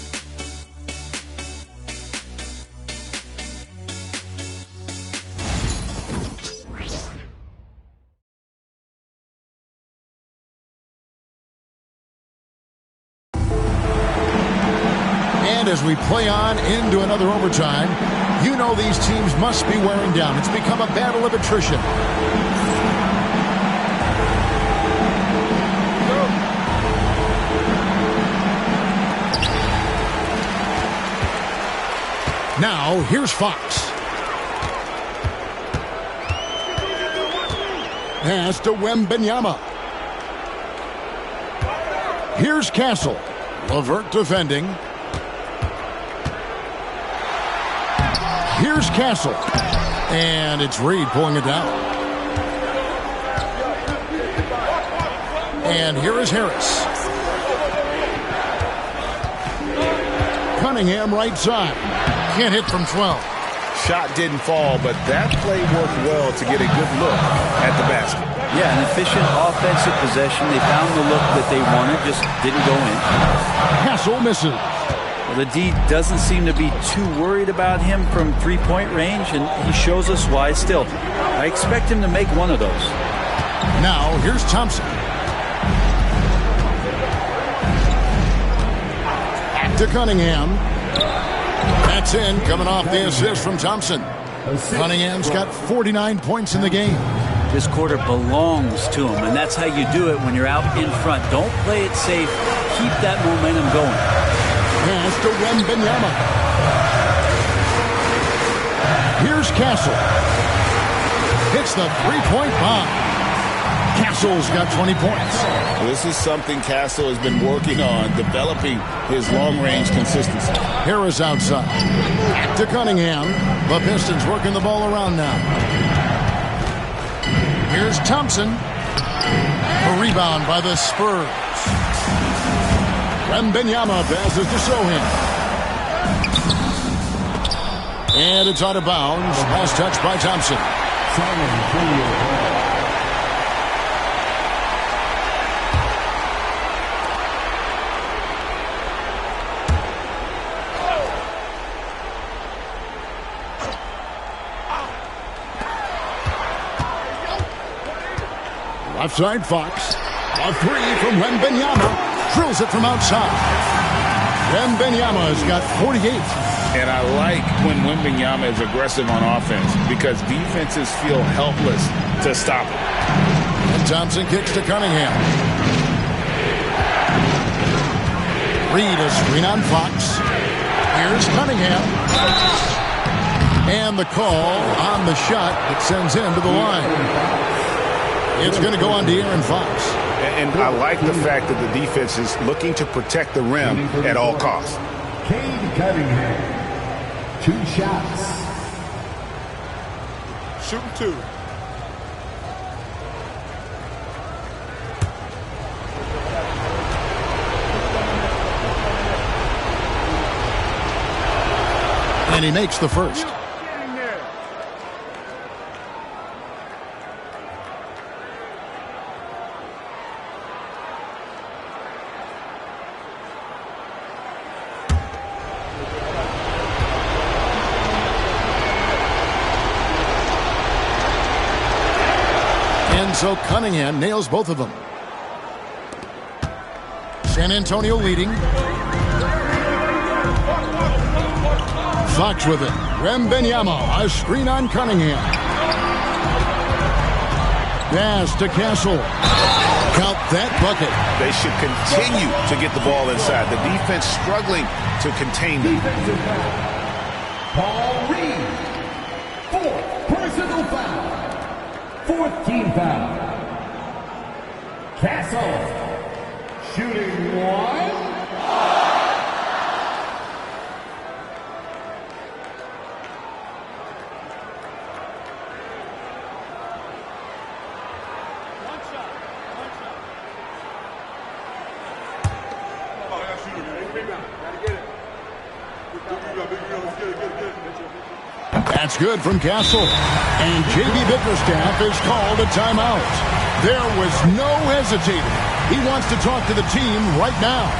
And as we play on into another overtime, you know these teams must be wearing down. It's become a battle of attrition. Now, here's Fox. Pass to Wembanyama. Here's Castle. LeVert defending. Here's Castle. And it's Reed pulling it down. And here is Harris. Cunningham right side. Can't hit from 12. Shot didn't fall, but that play worked well to get a good look at the basket. Yeah, an efficient offensive possession. They found the look that they wanted, just didn't go in. Castle misses. Well, the D doesn't seem to be too worried about him from three-point range, and he shows us why still. I expect him to make one of those. Now, here's Thompson. Back to Cunningham. That's in, coming off the assist from Thompson. Cunningham's got 49 points in the game. This quarter belongs to him, and that's how you do it when you're out in front. Don't play it safe. Keep that momentum going. Pass to Wembanyama. Here's Castle. Hits the three-point bomb. Castle's got 20 points. This is something Castle has been working on, developing his long-range consistency. Harris outside. Back to Cunningham. The Pistons working the ball around now. Here's Thompson. A rebound by the Spurs. Wembanyama passes to Sohan. And it's out of bounds. Last touch by Thompson. Left side, Fox. A three from Wembanyama. Drills it from outside. Wembanyama has got 48. And I like when Wembanyama is aggressive on offense because defenses feel helpless to stop him. And Thompson kicks to Cunningham. Reed a screen on Fox. Here's Cunningham. And the call on the shot that sends him to the line. It's going to go on De'Aaron Fox. And I like the fact that the defense is looking to protect the rim at all costs. Cade Cunningham. 2 shots. Shooting 2. And he makes the first. And so Cunningham nails both of them. San Antonio leading. Fox with it. Wembanyama, a screen on Cunningham. Pass to Castle. Count that bucket. They should continue to get the ball inside. The defense struggling to contain them. Paul Reed. 4th personal foul. 4th team foul. Castle. Shooting 1. That's good from Castle. And J.B. Bickerstaff is called a timeout. There was no hesitating. He wants to talk to the team right now.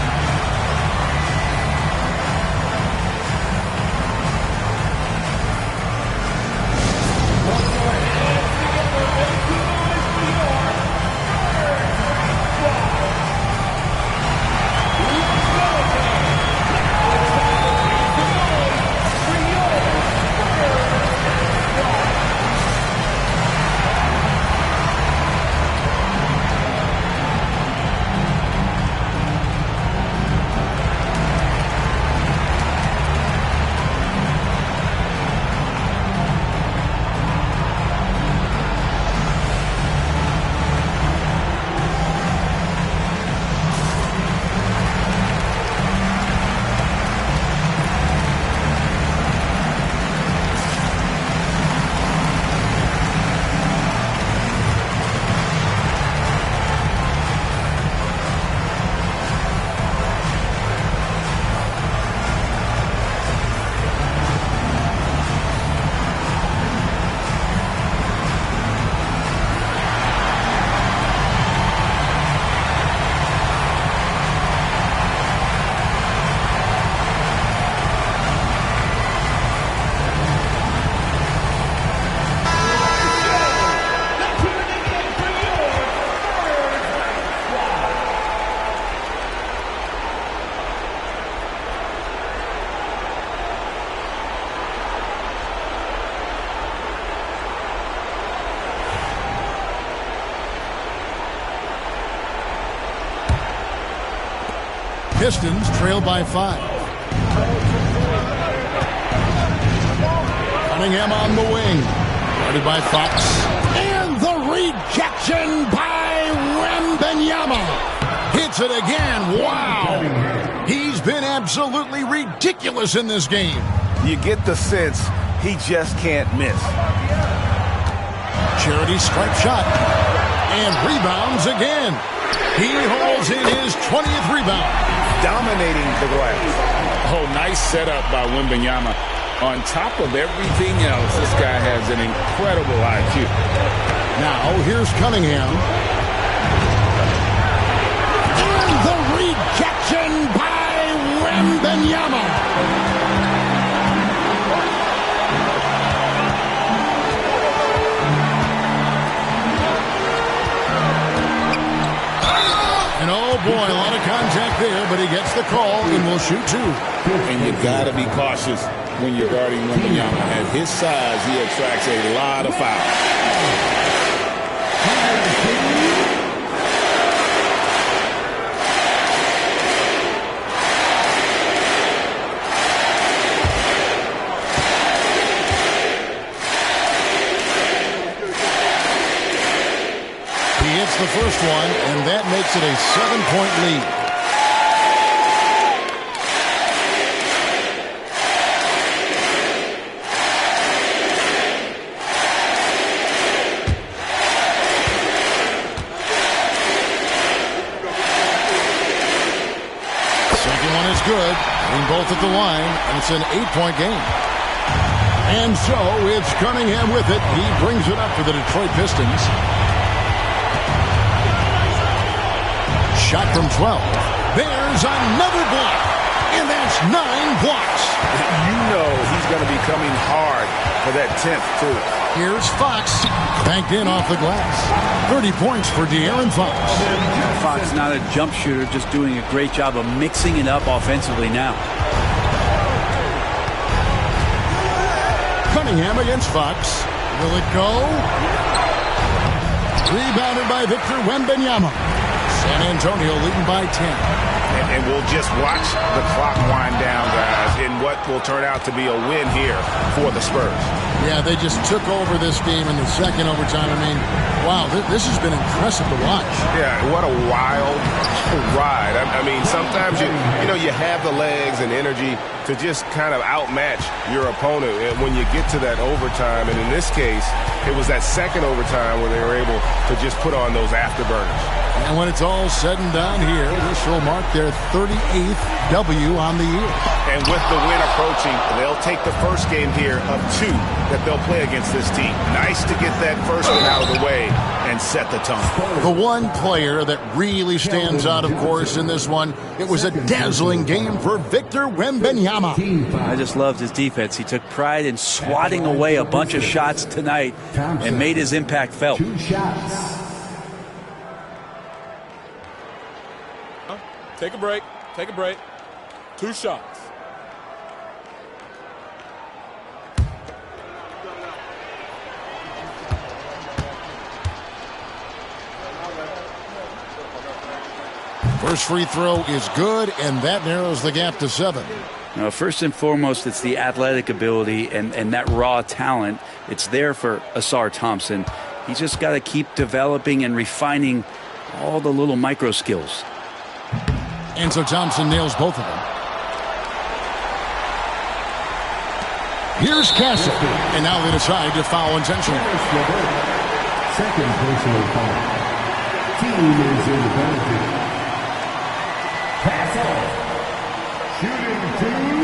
Pistons trail by 5. Cunningham on the wing. Guarded by Fox. And the rejection by Wembanyama. Hits it again. Wow. He's been absolutely ridiculous in this game. You get the sense he just can't miss. Charity stripe shot. And rebounds again. He holds in his 20th rebound. Dominating the glass. Oh, nice setup by Wembanyama. On top of everything else, this guy has an incredible IQ. Now, here's Cunningham. And the rejection by Wembanyama. And oh boy, a lot of contact there, but he gets the call and will shoot 2. And you got to be cautious when you're guarding Wembanyama. At his size, he attracts a lot of fouls. The first one, and that makes it a 7-point lead. Second one is good. Being both at the line, and it's an 8-point game. And so it's Cunningham with it. He brings it up for the Detroit Pistons. Shot from 12. There's another block. And that's 9 blocks. You know he's going to be coming hard for that 10th, too. Here's Fox. Banked in off the glass. 30 points for De'Aaron Fox. Fox not a jump shooter, just doing a great job of mixing it up offensively now. Cunningham against Fox. Will it go? Rebounded by Victor Wembanyama. San Antonio leading by 10. And we'll just watch the clock wind down, guys, in what will turn out to be a win here for the Spurs. Yeah, they just took over this game in the second overtime. I mean, wow, this has been impressive to watch. Yeah, what a wild ride. I mean, sometimes you have the legs and energy to just kind of outmatch your opponent when you get to that overtime. And in this case, it was that second overtime where they were able to just put on those afterburners. And when it's all said and done here, this will mark their 38th W on the year. And with the win approaching, they'll take the first game here of 2 that they'll play against this team. Nice to get that first one out of the way and set the tone. The one player that really stands out, of course, in this one, it was a dazzling game for Victor Wembanyama. I just loved his defense. He took pride in swatting away a bunch of shots tonight and made his impact felt. 2 shots. Take a break. Take a break. 2 shots. First free throw is good, and that narrows the gap to 7. Now, first and foremost, it's the athletic ability and that raw talent. It's there for Ausar Thompson. He's just got to keep developing and refining all the little micro skills. And so Thompson nails both of them. Here's Castle. And now they decide to foul intentionally. Second personal foul. Team is in the penalty. Pass off. Shooting 2.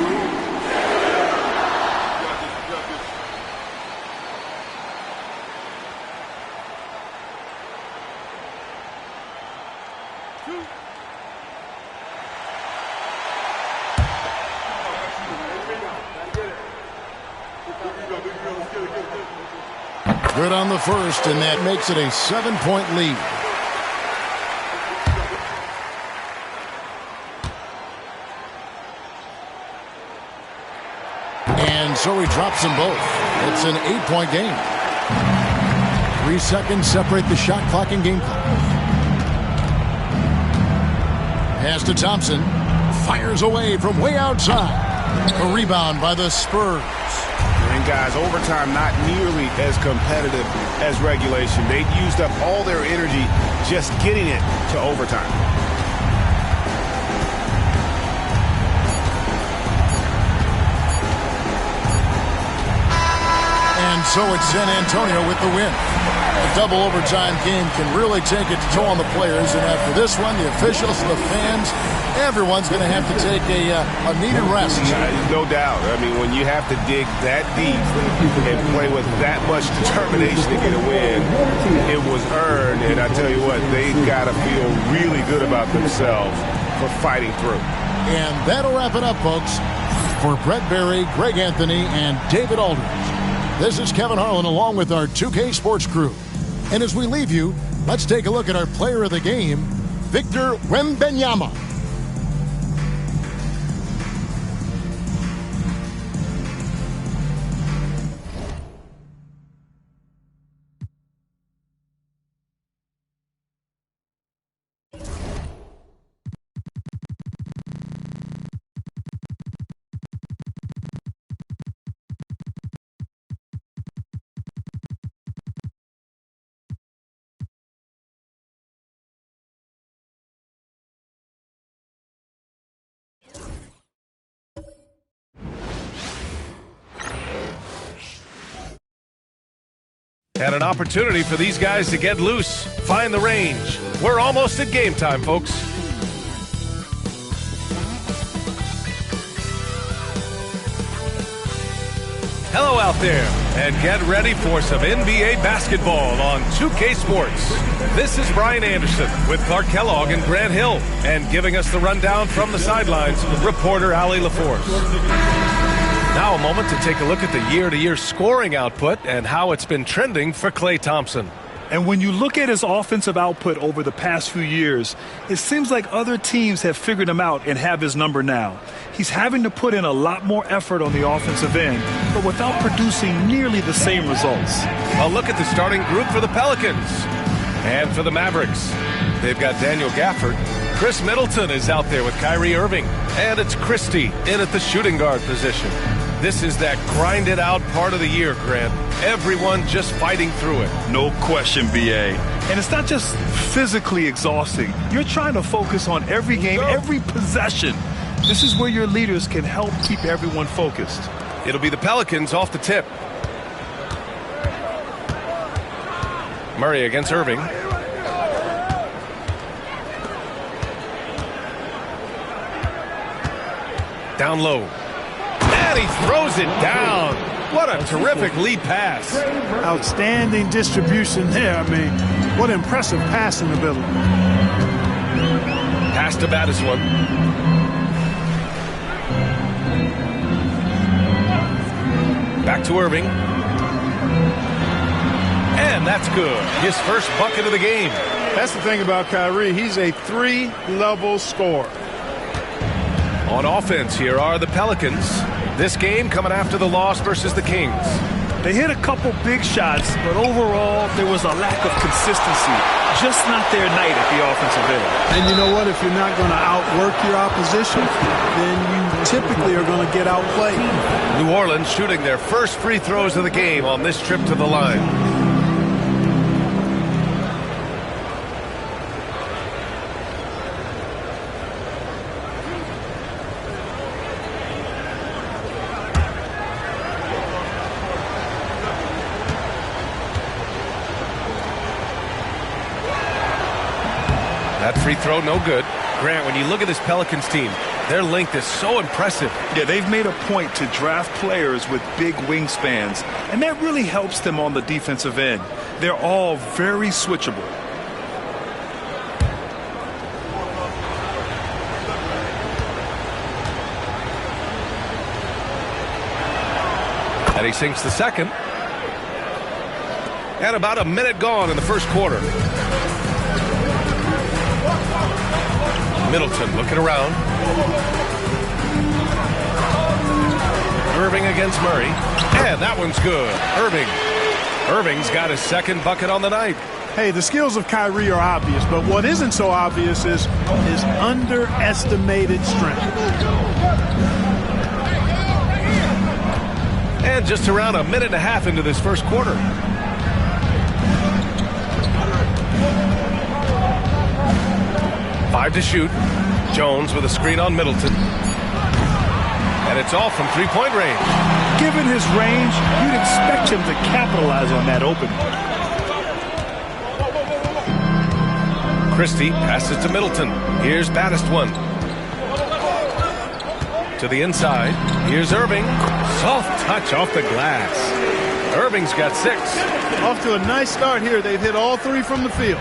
Good on the first, and that makes it a 7-point lead. And so he drops them both. It's an 8-point game. 3 seconds separate the shot clock and game clock. Pass to Thompson. Fires away from way outside. A rebound by the Spurs. And guys, overtime not nearly as competitive as regulation. They used up all their energy just getting it to overtime. And so it's San Antonio with the win. A double overtime game can really take its toll on the players, and after this one, the officials and the fans, everyone's going to have to take a needed rest. No doubt. I mean, when you have to dig that deep and play with that much determination to get a win, it was earned, and I tell you what, they got to feel really good about themselves for fighting through. And that'll wrap it up, folks. For Brett Berry, Greg Anthony, and David Aldridge, this is Kevin Harlan along with our 2K Sports crew. And as we leave you, let's take a look at our player of the game, Victor Wembanyama. And an opportunity for these guys to get loose, find the range. We're almost at game time, folks. Hello out there, and get ready for some NBA basketball on 2K Sports. This is Brian Anderson with Clark Kellogg and Grant Hill, and giving us the rundown from the sidelines, reporter Allie LaForce. Now a moment to take a look at the year-to-year scoring output and how it's been trending for Klay Thompson. And when you look at his offensive output over the past few years, it seems like other teams have figured him out and have his number now. He's having to put in a lot more effort on the offensive end, but without producing nearly the same results. A look at the starting group for the Pelicans. And for the Mavericks, they've got Daniel Gafford. Chris Middleton is out there with Kyrie Irving. And it's Christie in at the shooting guard position. This is that grind-it-out part of the year, Grant. Everyone just fighting through it. No question, B.A. And it's not just physically exhausting. You're trying to focus on every game, every possession. This is where your leaders can help keep everyone focused. It'll be the Pelicans off the tip. Murray against Irving. Down low. And he throws it down. What a terrific lead pass. Outstanding distribution there. I mean, what impressive passing ability. Pass to Battiswan. Back to Irving. And that's good. His first bucket of the game. That's the thing about Kyrie. He's a three-level scorer. On offense, here are the Pelicans. This game coming after the loss versus the Kings. They hit a couple big shots, but overall, there was a lack of consistency. Just not their night at the offensive end. And you know what? If you're not going to outwork your opposition, then you typically are going to get outplayed. New Orleans shooting their first free throws of the game on this trip to the line. That free throw, no good. Grant, when you look at this Pelicans team, their length is so impressive. Yeah, they've made a point to draft players with big wingspans, and that really helps them on the defensive end. They're all very switchable. And he sinks the second. And about a minute gone in the first quarter. Middleton looking around. Irving against Murray. And that one's good. Irving's got his second bucket on the night. Hey, the skills of Kyrie are obvious, but what isn't so obvious is his underestimated strength. And just around a minute and a half into this first quarter. Five to shoot. Jones with a screen on Middleton. And it's all from three-point range. Given his range, you'd expect him to capitalize on that opening. Christie passes to Middleton. Here's Battiswan. To the inside. Here's Irving. Soft touch off the glass. Irving's got 6. Off to a nice start here. They've hit all 3 from the field.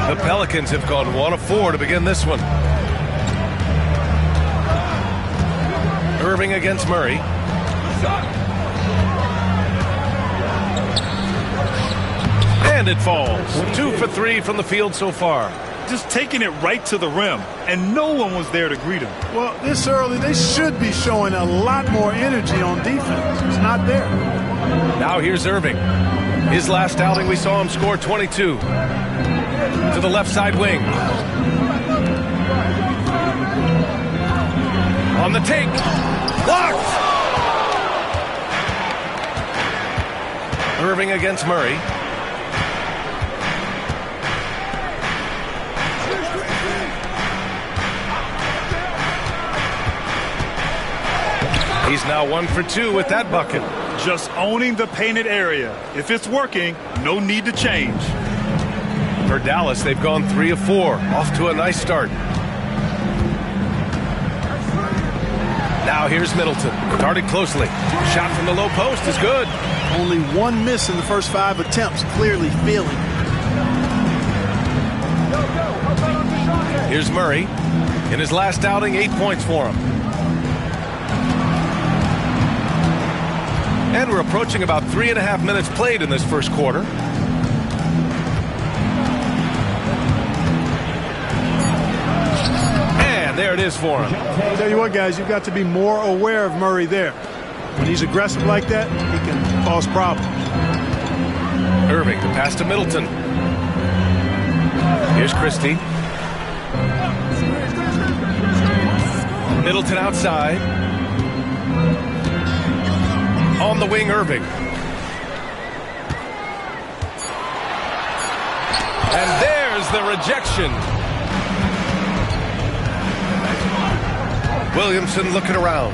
The Pelicans have gone 1 of 4 to begin this one. Irving against Murray. And it falls. 2 for 3 from the field so far. Just taking it right to the rim, and no one was there to greet him. Well, this early, they should be showing a lot more energy on defense. It's not there. Now here's Irving. His last outing, we saw him score 22. To the left side wing. On the take. Blocked! Irving against Murray. He's now 1 for 2 with that bucket. Just owning the painted area. If it's working, no need to change. For Dallas, they've gone 3 of 4. Off to a nice start. Now here's Middleton. Guarded closely. Shot from the low post is good. Only one miss in the first 5 attempts. Clearly feeling. Here's Murray. In his last outing, 8 points for him. And we're approaching about 3.5 minutes played in this first quarter. And there it is for him. I'll tell you what, guys, you've got to be more aware of Murray there. When he's aggressive like that, he can cause problems. Irving, the pass to Middleton. Here's Christie. Middleton outside. On the wing, Irving. And there's the rejection. Williamson looking around.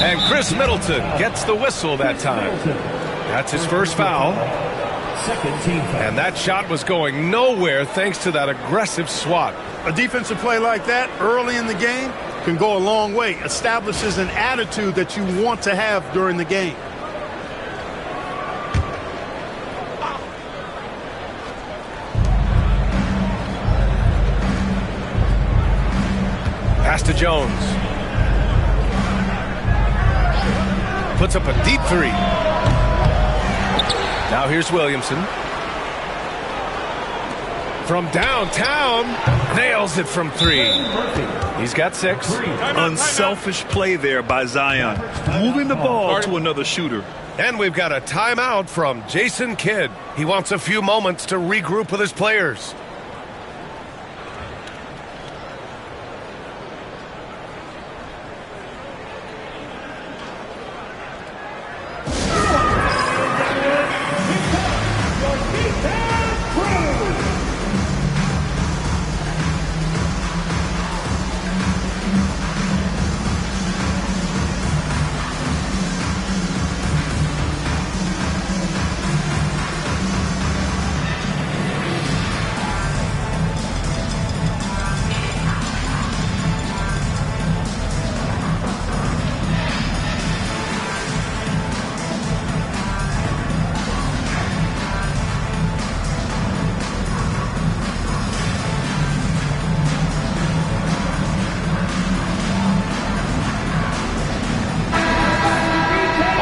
And Chris Middleton gets the whistle that time. That's his first foul. And that shot was going nowhere thanks to that aggressive swat. A defensive play like that early in the game can go a long way. Establishes an attitude that you want to have during the game. Pass to Jones. Puts up a deep 3. Now here's Williamson. From downtown, nails it from 3. He's got 6. Unselfish play there by Zion. Moving the ball to another shooter. And we've got a timeout from Jason Kidd. He wants a few moments to regroup with his players.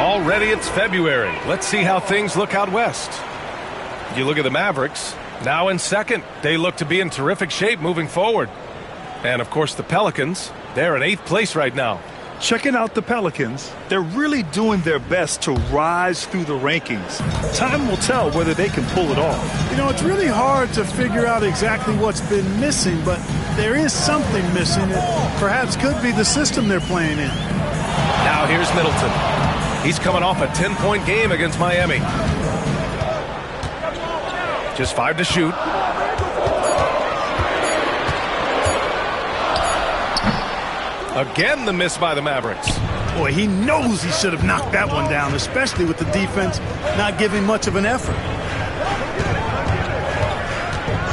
Already it's February. Let's see how things look out west. You look at the Mavericks, now in second. They look to be in terrific shape moving forward. And, of course, the Pelicans, they're in 8th place right now. Checking out the Pelicans, they're really doing their best to rise through the rankings. Time will tell whether they can pull it off. You know, it's really hard to figure out exactly what's been missing, but there is something missing that perhaps could be the system they're playing in. Now here's Middleton. He's coming off a 10-point game against Miami. Just 5 to shoot. Again, the miss by the Mavericks. Boy, he knows he should have knocked that one down, especially with the defense not giving much of an effort.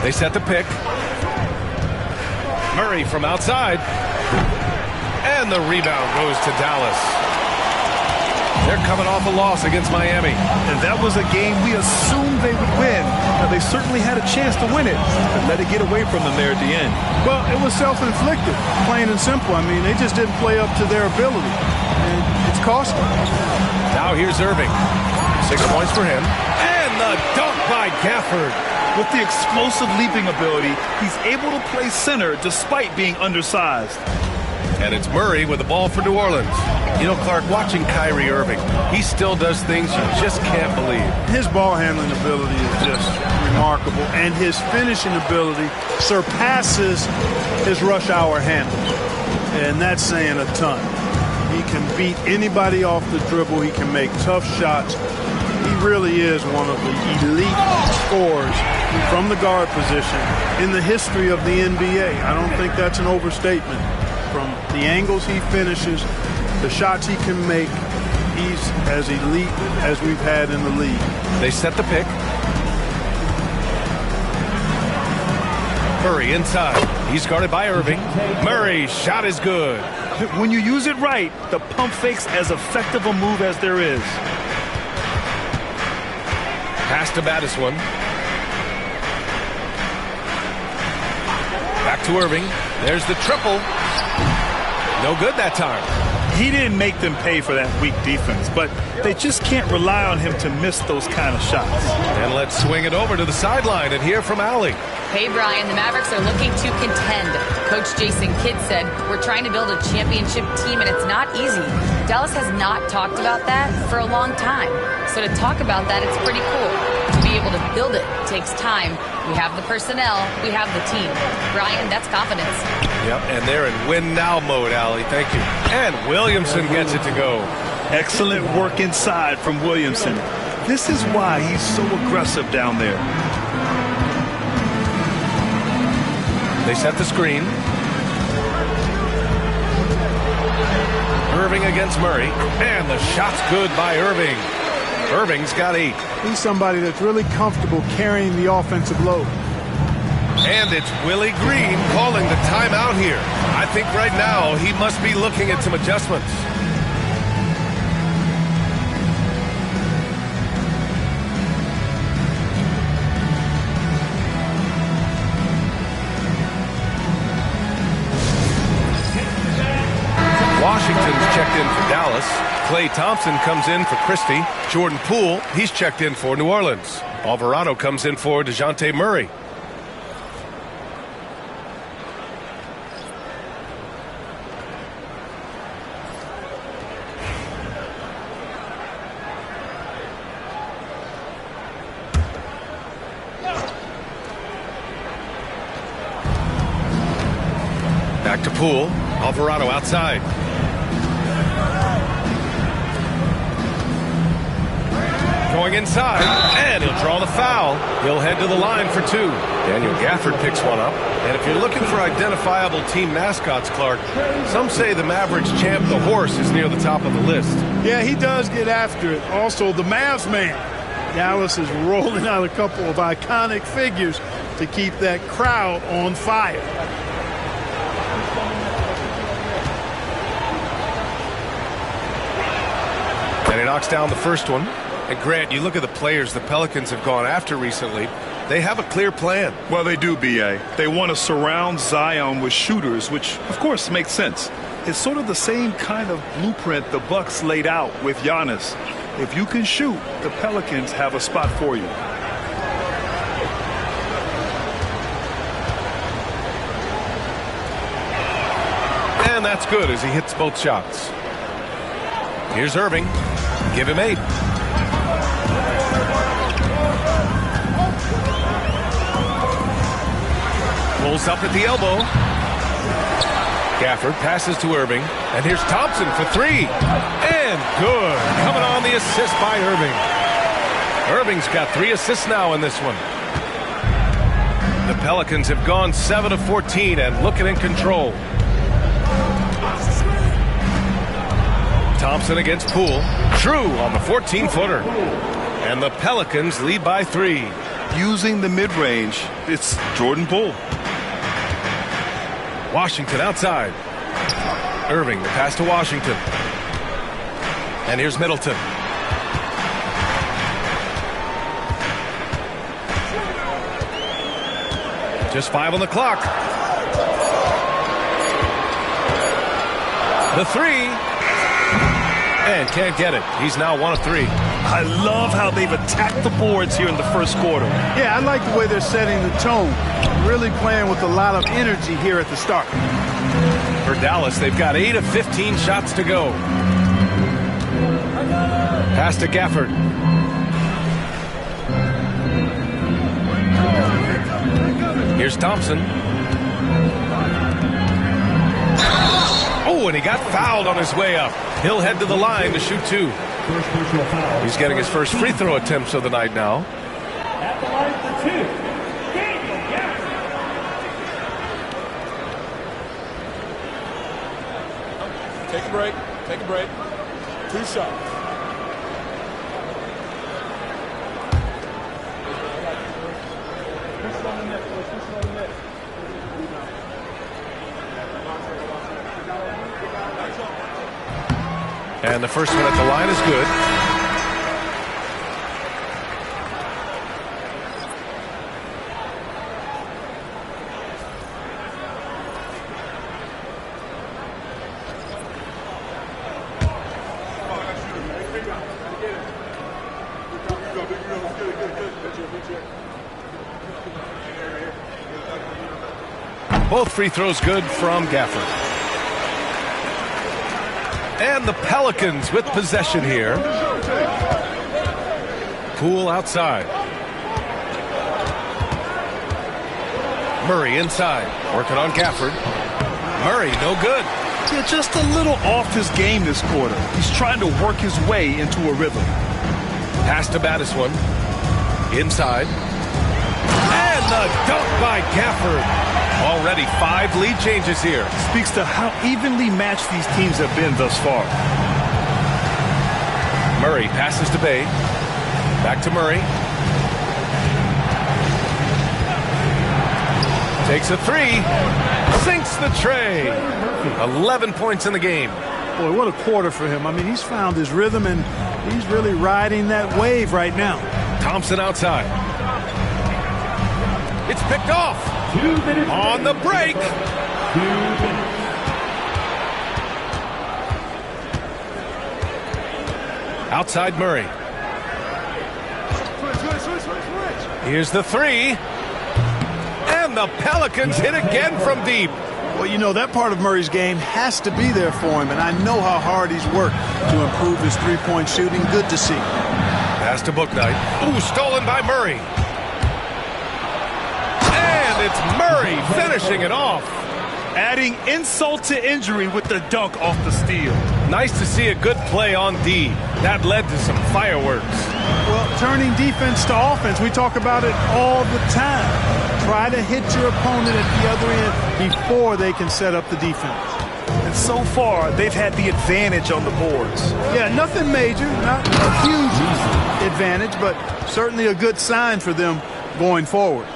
They set the pick. Murray from outside. And the rebound goes to Dallas. They're coming off a loss against Miami. And that was a game we assumed they would win. Now, they certainly had a chance to win it, but let it get away from them there at the end. Well, it was self-inflicted, plain and simple. I mean, they just didn't play up to their ability, and it's costly. Now here's Irving. 6 points for him. And the dunk by Gafford. With the explosive leaping ability, he's able to play center despite being undersized. And it's Murray with the ball for New Orleans. You know, Clark, watching Kyrie Irving, he still does things you just can't believe. His ball handling ability is just remarkable, and his finishing ability surpasses his rush hour handle. And that's saying a ton. He can beat anybody off the dribble. He can make tough shots. He really is one of the elite scorers from the guard position in the history of the NBA. I don't think that's an overstatement. From the angles he finishes, the shots he can make, he's as elite as we've had in the league. They set the pick. Murray inside. He's guarded by Irving. Murray's shot is good. When you use it right, the pump fake's as effective a move as there is. Pass to Battiswan. Back to Irving. There's the triple. No good that time. He didn't make them pay for that weak defense, but they just can't rely on him to miss those kind of shots. And let's swing it over to the sideline and hear from Allie. Hey, Brian, the Mavericks are looking to contend. Coach Jason Kidd said, we're trying to build a championship team, and it's not easy. Dallas has not talked about that for a long time. So to talk about that, it's pretty cool. To be able to build it takes time. We have the personnel. We have the team. Brian, that's confidence. Yep, and they're in win-now mode, Allie. Thank you. And Williamson gets it to go. Excellent work inside from Williamson. This is why he's so aggressive down there. They set the screen. Irving against Murray. And the shot's good by Irving. Irving's got 8. He's somebody that's really comfortable carrying the offensive load. And it's Willie Green calling the timeout here. I think right now he must be looking at some adjustments. Washington's checked in for Dallas. Klay Thompson comes in for Christie. Jordan Poole, he's checked in for New Orleans. Alvarado comes in for DeJounte Murray. Back to Poole. Alvarado outside. Going inside, and he'll draw the foul. He'll head to the line for 2. Daniel Gafford picks one up. And if you're looking for identifiable team mascots, Clark, some say the Mavericks champ, the horse, is near the top of the list. Yeah, he does get after it. Also, the Mavs man. Dallas is rolling out a couple of iconic figures to keep that crowd on fire. And he knocks down the first one. And Grant, you look at the players the Pelicans have gone after recently. They have a clear plan. Well, they do, B.A. They want to surround Zion with shooters, which, of course, makes sense. It's sort of the same kind of blueprint the Bucks laid out with Giannis. If you can shoot, the Pelicans have a spot for you. And that's good as he hits both shots. Here's Irving. Give him 8. Pulls up at the elbow. Gafford passes to Irving. And here's Thompson for 3. And good. Coming on the assist by Irving. Irving's got 3 assists now in this one. The Pelicans have gone 7 of 14 and looking in control. Thompson against Poole. True on the 14-footer. And the Pelicans lead by 3. Using the mid-range, it's Jordan Poole. Washington outside. Irving, the pass to Washington. And here's Middleton. Just 5 on the clock. The 3. And can't get it. He's now 1 of 3. I love how they've attacked the boards here in the first quarter. Yeah, I like the way they're setting the tone. Really playing with a lot of energy here at the start. For Dallas, they've got 8 of 15 shots to go. Pass to Gafford. Here's Thompson. Oh, and he got fouled on his way up. He'll head to the line to shoot 2. He's getting his first free throw attempts of the night now. At the line for 2, Daniel Gafford. Take a break. 2 shots. And the first one at the line is good. Both free throws good from Gafford. And the Pelicans with possession here. Poole outside. Murray inside. Working on Gafford. Murray, no good. Yeah, just a little off his game this quarter. He's trying to work his way into a rhythm. Pass to Battiswan. Inside. And the dunk by Gafford. Already 5 lead changes here. Speaks to how evenly matched these teams have been thus far. Murray passes to Bay. Back to Murray. Takes a 3. Sinks the tray. 11 points in the game. Boy, what a quarter for him. I mean, he's found his rhythm, and he's really riding that wave right now. Thompson outside. It's picked off. On the break. Outside Murray. Here's the 3. And the Pelicans hit again from deep. Well, you know, that part of Murray's game has to be there for him, and I know how hard he's worked to improve his three-point shooting. Good to see. Pass to Bouknight. Ooh, stolen by Murray. It's Murray finishing it off. Adding insult to injury with the dunk off the steal. Nice to see a good play on D. That led to some fireworks. Well, turning defense to offense, we talk about it all the time. Try to hit your opponent at the other end before they can set up the defense. And so far, they've had the advantage on the boards. Yeah, nothing major, not a huge advantage, but certainly a good sign for them going forward.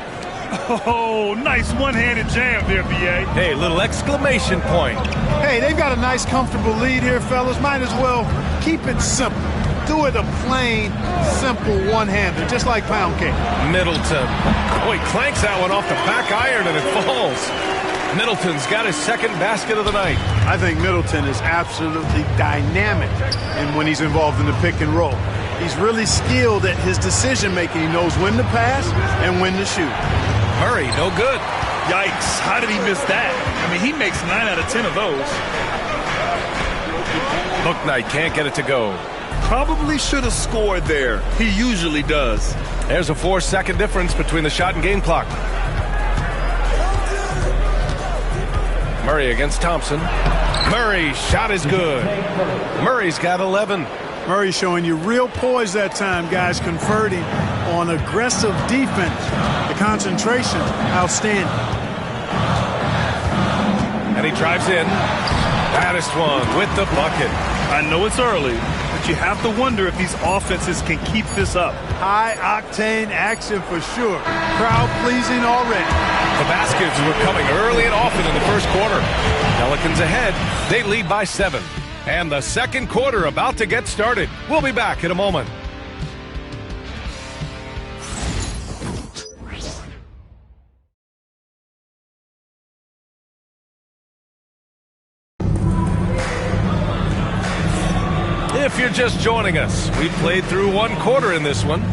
Oh, nice one-handed jam there, B.A. Hey, little exclamation point. Hey, they've got a nice, comfortable lead here, fellas. Might as well keep it simple. Do it a plain, simple one-hander, just like pound cake. Middleton. Oh, he clanks that one off the back iron, and it falls. Middleton's got his second basket of the night. I think Middleton is absolutely dynamic and when he's involved in the pick and roll. He's really skilled at his decision-making. He knows when to pass and when to shoot. Murray, no good. Yikes, how did he miss that? I mean, he makes 9 out of 10 of those. Bouknight can't get it to go. Probably should have scored there. He usually does. There's a 4-second difference between the shot and game clock. Murray against Thompson. Murray, shot is good. Murray's got 11. Murray showing you real poise that time, guys, converting on aggressive defense. The concentration, outstanding. And he drives in. Battiswan with the bucket. I know it's early, but you have to wonder if these offenses can keep this up. High-octane action for sure. Crowd-pleasing already. The baskets were coming early and often in the first quarter. Pelicans ahead. They lead by 7. And the second quarter about to get started. We'll be back in a moment. If you're just joining us, we played through one quarter in this one.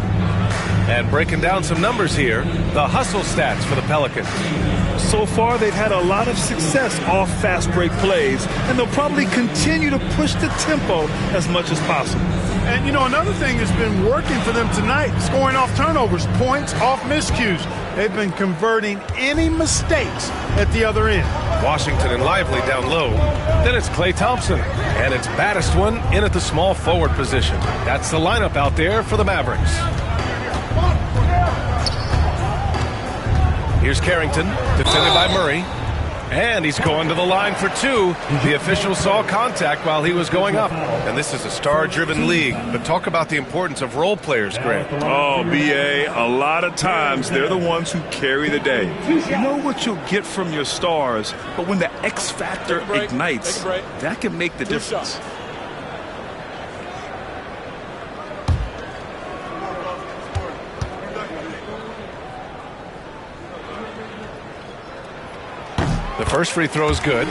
And breaking down some numbers here, the hustle stats for the Pelicans. So far, they've had a lot of success off fast break plays, and they'll probably continue to push the tempo as much as possible. And, you know, another thing that's been working for them tonight, scoring off turnovers, points off miscues. They've been converting any mistakes at the other end. Washington and Lively down low. Then it's Klay Thompson. And it's Battiswan in at the small forward position. That's the lineup out there for the Mavericks. Here's Carrington, defended by Murray. And he's going to the line for 2. The official saw contact while he was going up. And this is a star-driven league. But talk about the importance of role players, Grant. Oh, B.A., a lot of times they're the ones who carry the day. You know what you'll get from your stars, but when the X factor ignites, that can make the difference. The first free throw is good.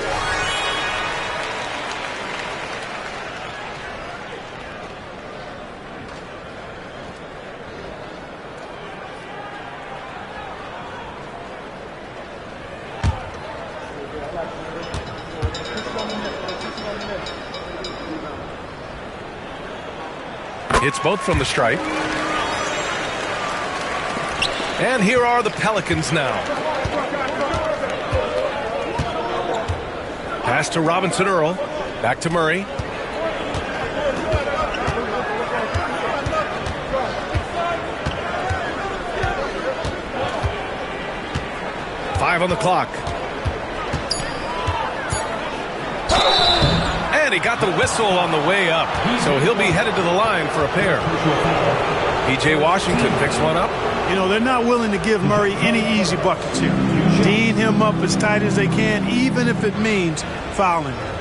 It's both from the stripe. And here are the Pelicans now. Pass to Robinson Earl. Back to Murray. Five on the clock. And he got the whistle on the way up. So he'll be headed to the line for a pair. P.J. Washington picks one up. You know, they're not willing to give Murray any easy buckets here. D'ing him up as tight as they can, even if it means fouling him.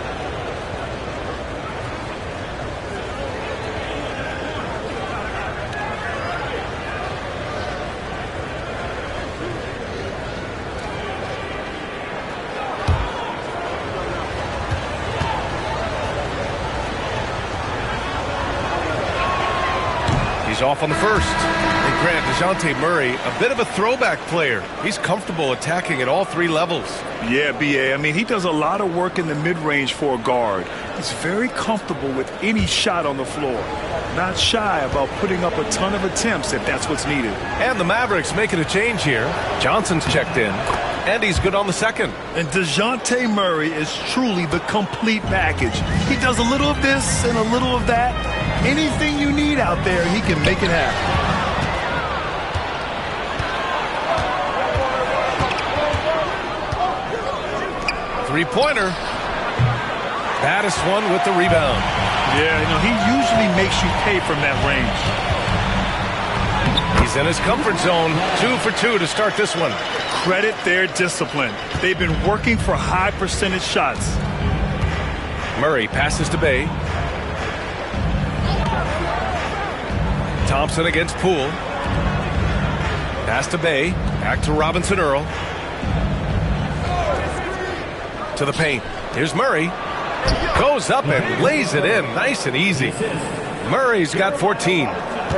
He's off on the first. And Grant, DeJounte Murray, a bit of a throwback player. He's comfortable attacking at all three levels. Yeah, B.A. I mean, he does a lot of work in the mid-range for a guard. He's very comfortable with any shot on the floor. Not shy about putting up a ton of attempts if that's what's needed. And the Mavericks making a change here. Johnson's checked in. And he's good on the second. And DeJounte Murray is truly the complete package. He does a little of this and a little of that. Anything you need out there, he can make it happen. Three-pointer. Baddest one with the rebound. Yeah, you know, he usually makes you pay from that range. He's in his comfort zone. 2 for 2 to start this one. Credit their discipline. They've been working for high percentage shots. Murray passes to Bey. Thompson against Poole. Pass to Bey. Back to Robinson Earl. To the paint. Here's Murray. Goes up and lays it in. Nice and easy. Murray's got 14.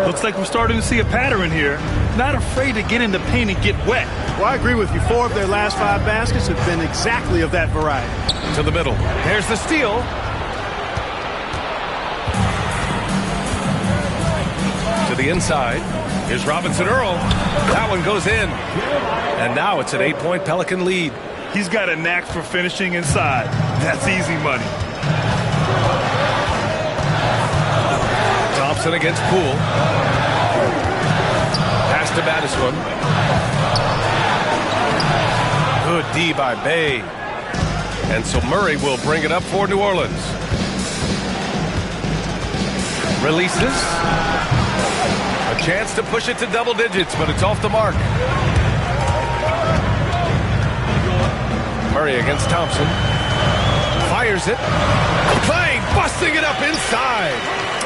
Looks like we're starting to see a pattern here. Not afraid to get in the paint and get wet. Well, I agree with you. 4 of their last 5 baskets have been exactly of that variety. To the middle. There's the steal. To the inside. Here's Robinson Earl. That one goes in. And now it's an 8-point Pelican lead. He's got a knack for finishing inside. That's easy money. Thompson against Poole. Pass to Madison. Good D by Bey. And so Murray will bring it up for New Orleans. Releases. A chance to push it to double digits, but it's off the mark. Murray against Thompson. Fires it. Clay busting it up inside.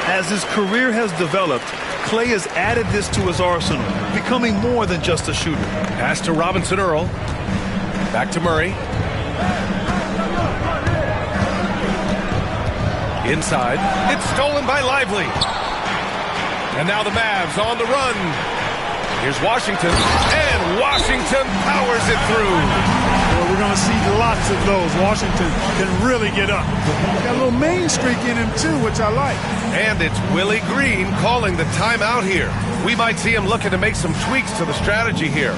As his career has developed, Clay has added this to his arsenal, becoming more than just a shooter. Pass to Robinson Earl. Back to Murray. Inside. It's stolen by Lively. And now the Mavs on the run. Here's Washington. And Washington powers it through. Well, we're going to see lots of those. Washington can really get up. Got a little main streak in him, too, which I like. And it's Willie Green calling the timeout here. We might see him looking to make some tweaks to the strategy here.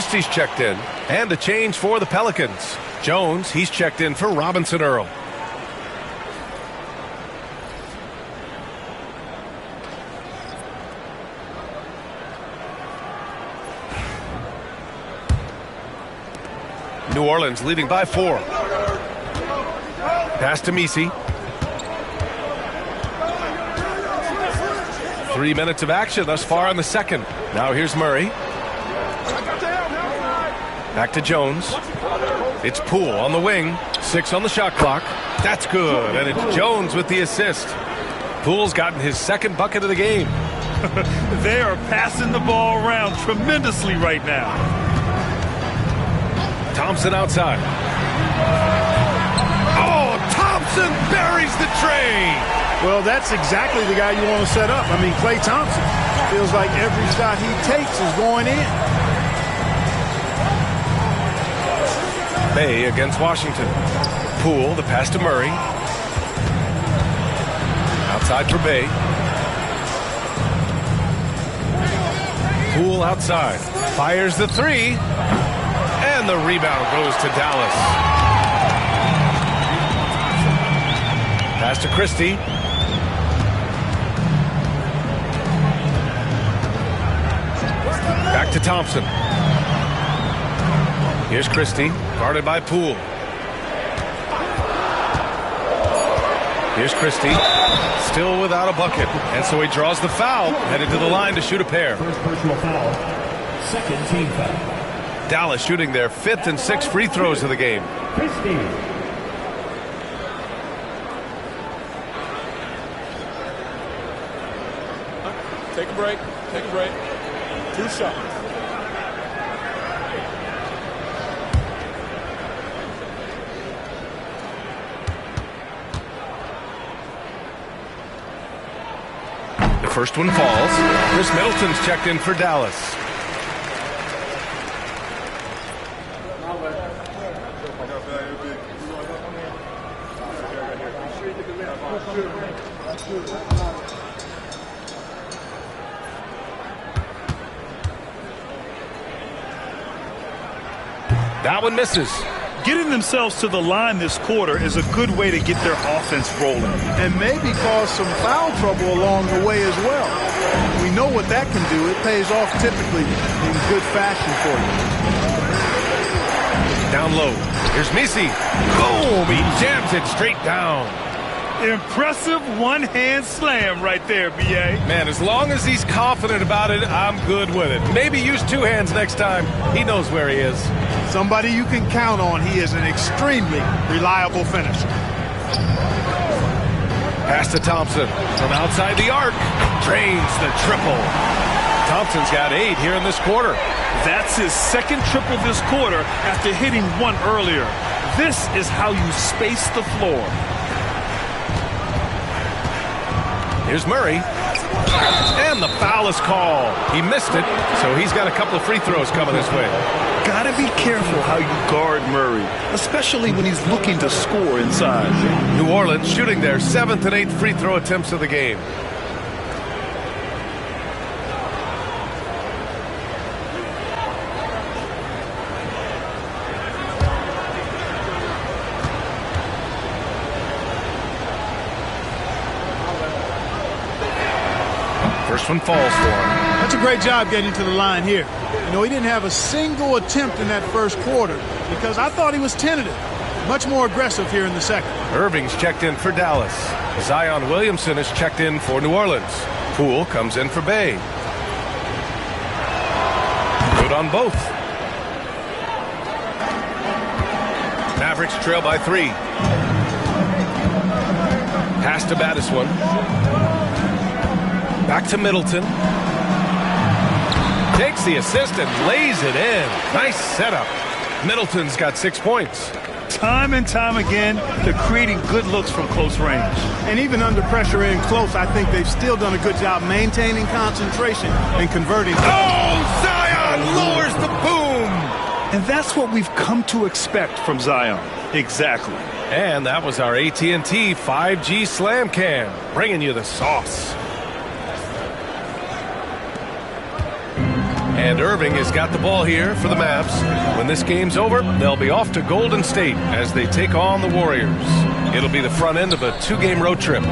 Christie's checked in. And a change for the Pelicans. Jones, he's checked in for Robinson Earl. New Orleans leading by 4. Pass to Messi. 3 minutes of action thus far in the second. Now here's Murray. Back to Jones. It's Poole on the wing. 6 on the shot clock. That's good. And it's Jones with the assist. Poole's gotten his second bucket of the game. They are passing the ball around tremendously right now. Thompson outside. Oh, Thompson buries the tray. Well, that's exactly the guy you want to set up. I mean, Klay Thompson feels like every shot he takes is going in. Bay against Washington. Poole, the pass to Murray. Outside for Bay. Poole outside. Fires the 3. And the rebound goes to Dallas. Pass to Christie. Back to Thompson. Here's Christie, guarded by Poole. Here's Christie, still without a bucket. And so he draws the foul, headed to the line to shoot a pair. First personal foul. Second team foul. Dallas shooting their 5th and 6th free throws of the game. Christie. Take a break. Take a break. 2 shots. The first one falls. Chris Middleton's checked in for Dallas. That one misses. Getting themselves to the line this quarter is a good way to get their offense rolling. And maybe cause some foul trouble along the way as well. We know what that can do. It pays off typically in good fashion for you. Down low. Here's Messi. Boom! He jams it straight down. Impressive one-hand slam right there, B.A. Man, as long as he's confident about it, I'm good with it. Maybe use 2 hands next time. He knows where he is. Somebody you can count on. He is an extremely reliable finisher. Pass to Thompson from outside the arc. Drains the triple. Thompson's got 8 here in this quarter. That's his second triple this quarter after hitting 1 earlier. This is how you space the floor. Here's Murray. And the foul is called. He missed it, so he's got a couple of free throws coming this way. Gotta be careful how you guard Murray, especially when he's looking to score inside. New Orleans shooting their 7th and 8th free throw attempts of the game. First one falls for him. That's a great job getting to the line here. You know, he didn't have a single attempt in that first quarter because I thought he was tentative. Much more aggressive here in the second. Irving's checked in for Dallas. Zion Williamson is checked in for New Orleans. Poole comes in for Bay. Good on both. Mavericks trail by 3. Pass to Battiswan. Back to Middleton. Takes the assist and lays it in. Nice setup. Middleton's got 6 points. Time and time again, they're creating good looks from close range. And even under pressure in close, I think they've still done a good job maintaining concentration and converting. Oh, Zion lowers the boom. And that's what we've come to expect from Zion. Exactly. And that was our AT&T 5G Slam Cam, bringing you the sauce. And Irving has got the ball here for the Mavs. When this game's over, they'll be off to Golden State as they take on the Warriors. It'll be the front end of a 2-game road trip.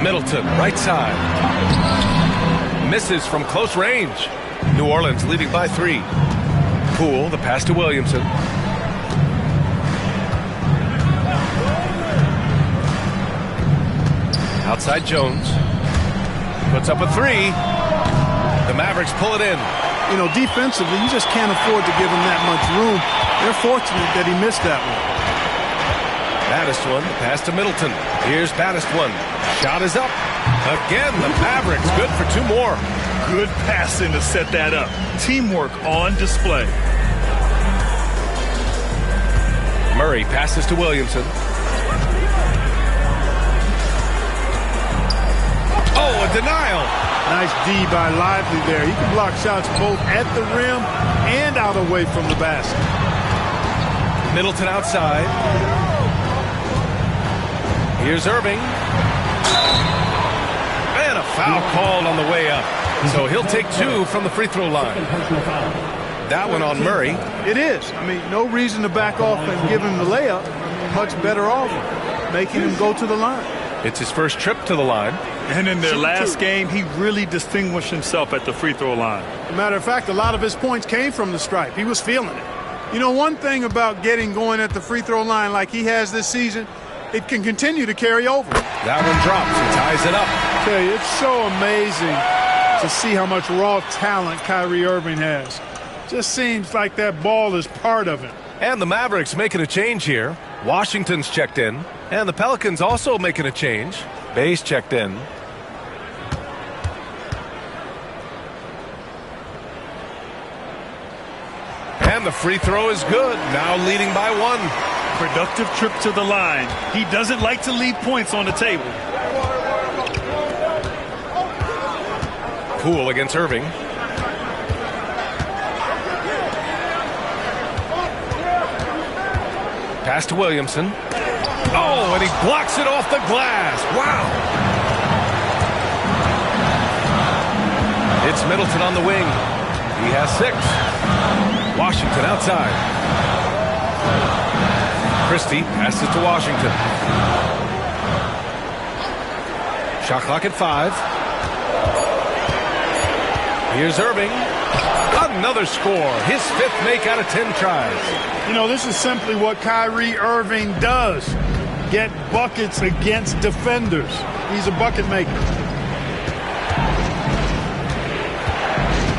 Middleton, right side. Misses from close range. New Orleans leading by 3. Poole, the pass to Williamson. Outside Jones. Puts up a 3. The Mavericks pull it in. You know, defensively, you just can't afford to give him that much room. They're fortunate that he missed that one. Baddest-one, pass to Middleton. Here's Baddest-one. Shot is up. Again, the Mavericks good for 2 more. Good passing to set that up. Teamwork on display. Murray passes to Williamson. Oh, a denial. Nice D by Lively there. He can block shots both at the rim and out away from the basket. Middleton outside. Here's Irving. And a foul called on the way up. So he'll take 2 from the free throw line. That one on Murray. It is. I mean, no reason to back off and give him the layup. Much better off making him go to the line. It's his first trip to the line. And in their last game, he really distinguished himself at the free throw line. As a matter of fact, a lot of his points came from the stripe. He was feeling it. You know, one thing about getting going at the free throw line like he has this season, it can continue to carry over. That one drops. He ties it up. I tell you, it's so amazing to see how much raw talent Kyrie Irving has. Just seems like that ball is part of him. And the Mavericks making a change here. Washington's checked in. And the Pelicans also making a change. Bay's checked in. And the free throw is good. Now leading by 1. Productive trip to the line. He doesn't like to leave points on the table. Poole against Irving. Pass to Williamson. Oh, and he blocks it off the glass. Wow. It's Middleton on the wing. He has 6. Washington outside. Christie passes to Washington. Shot clock at 5. Here's Irving. Another score. His 5th make out of 10 tries. You know, this is simply what Kyrie Irving does. Get buckets against defenders. He's a bucket maker.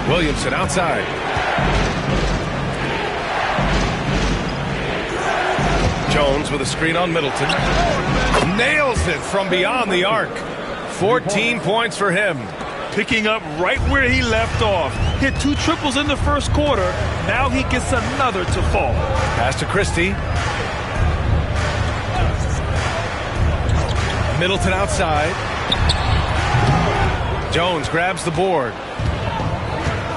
Williamson outside. Jones with a screen on Middleton. Nails it from beyond the arc. 14 points for him. Picking up right where he left off. Hit 2 triples in the first quarter. Now he gets another to fall. Pass to Christie. Middleton outside. Jones grabs the board.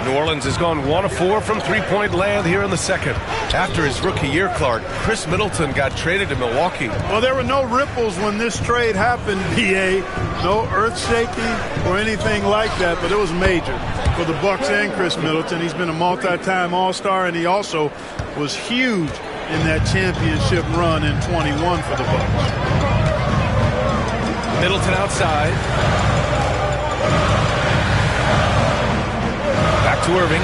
New Orleans has gone 1 of 4 from three-point land here in the second. After his rookie year, Clark, Chris Middleton got traded to Milwaukee. Well, there were no ripples when this trade happened, B.A. No earth-shaking or anything like that, but it was major for the Bucks and Chris Middleton. He's been a multi-time All-Star, and he also was huge in that championship run in 21 for the Bucks. Middleton outside. Back to Irving.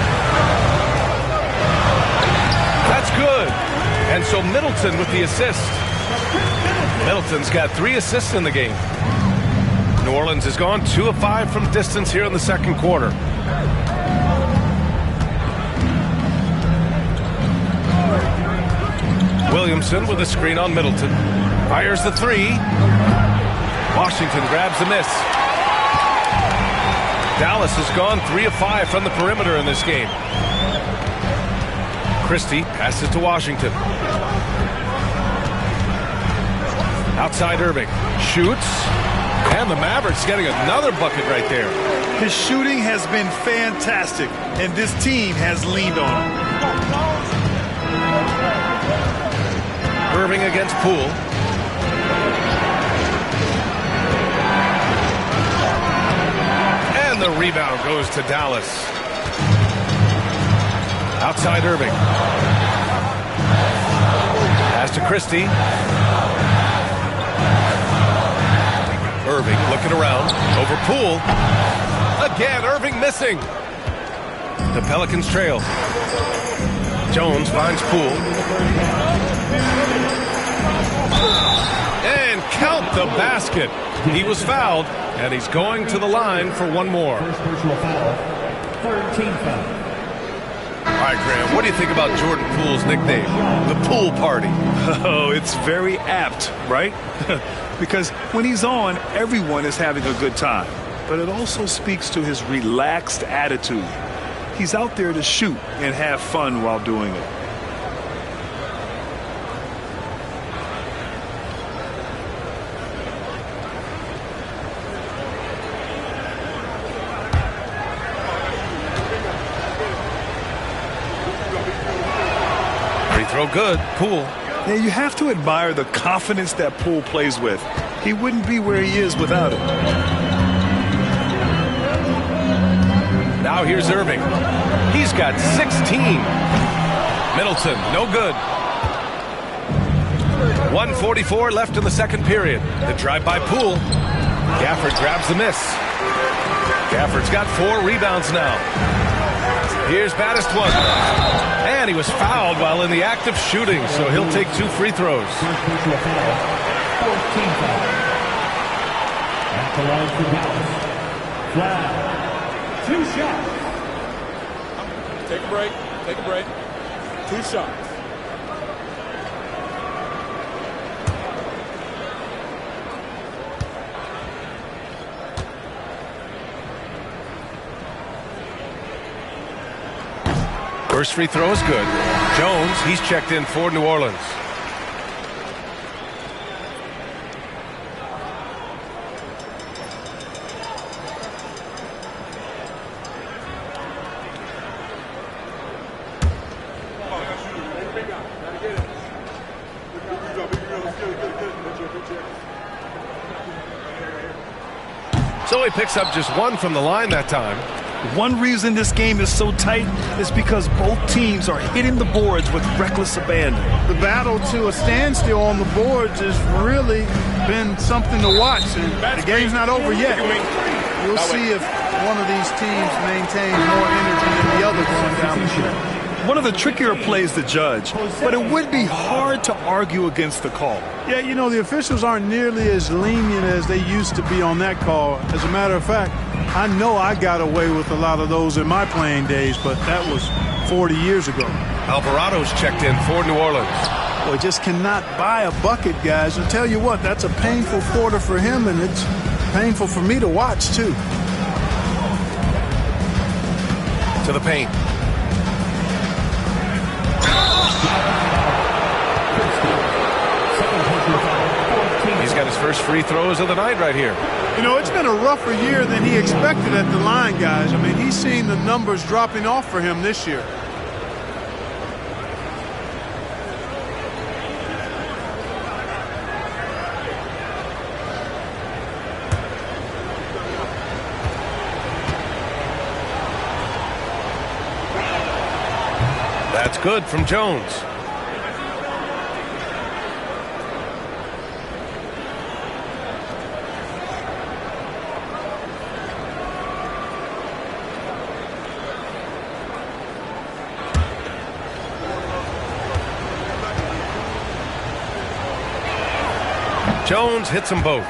That's good. And so Middleton with the assist. Middleton's got 3 assists in the game. New Orleans has gone 2 of 5 from distance here in the second quarter. Williamson with a screen on Middleton. Fires the 3. Washington grabs the miss. Dallas has gone 3 of 5 from the perimeter in this game. Christie passes to Washington. Outside Irving. Shoots. And the Mavericks getting another bucket right there. His shooting has been fantastic, and this team has leaned on him. Irving against Poole. And the rebound goes to Dallas. Outside Irving. Pass to Christie. Irving looking around. Over Poole. Again, Irving missing. The Pelicans trail. Jones finds Poole. And count the basket. He was fouled, and he's going to the line for one more. First personal foul. Third team foul. All right, Graham, what do you think about Jordan Poole's nickname, the Pool Party? Oh, it's very apt, right? Because when he's on, everyone is having a good time. But it also speaks to his relaxed attitude. He's out there to shoot and have fun while doing it. Free throw good. Poole. Yeah, you have to admire the confidence that Poole plays with. He wouldn't be where he is without it. Now here's Irving. He's got 16. Middleton, no good. 1:44 left in the second period. The drive by Poole. Gafford grabs the miss. Gafford's got 4 rebounds now. Here's Baddest one. And he was fouled while in the act of shooting, so he'll take 2 free throws. At the line for Dallas. Foul. 2 shots. Take a break. Take a break. 2 shots. First free throw is good. Jones, he's checked in for New Orleans. So he picks up just 1 from the line that time. One reason this game is so tight is because both teams are hitting the boards with reckless abandon. The battle to a standstill on the boards has really been something to watch, and the game's not over yet. We'll see if one of these teams maintains more energy than the other going down the stretch. One of the trickier plays to judge, but it would be hard to argue against the call. Yeah, you know, the officials aren't nearly as lenient as they used to be on that call. As a matter of fact, I know I got away with a lot of those in my playing days, but that was 40 years ago. Alvarado's checked in for New Orleans. Well, just cannot buy a bucket, guys. I'll tell you what, that's a painful quarter for him, and it's painful for me to watch, too. To the paint. He's got his first free throws of the night right here. You know, it's been a rougher year than he expected at the line, guys. I mean, he's seen the numbers dropping off for him this year. That's good from Jones. Jones hits them both.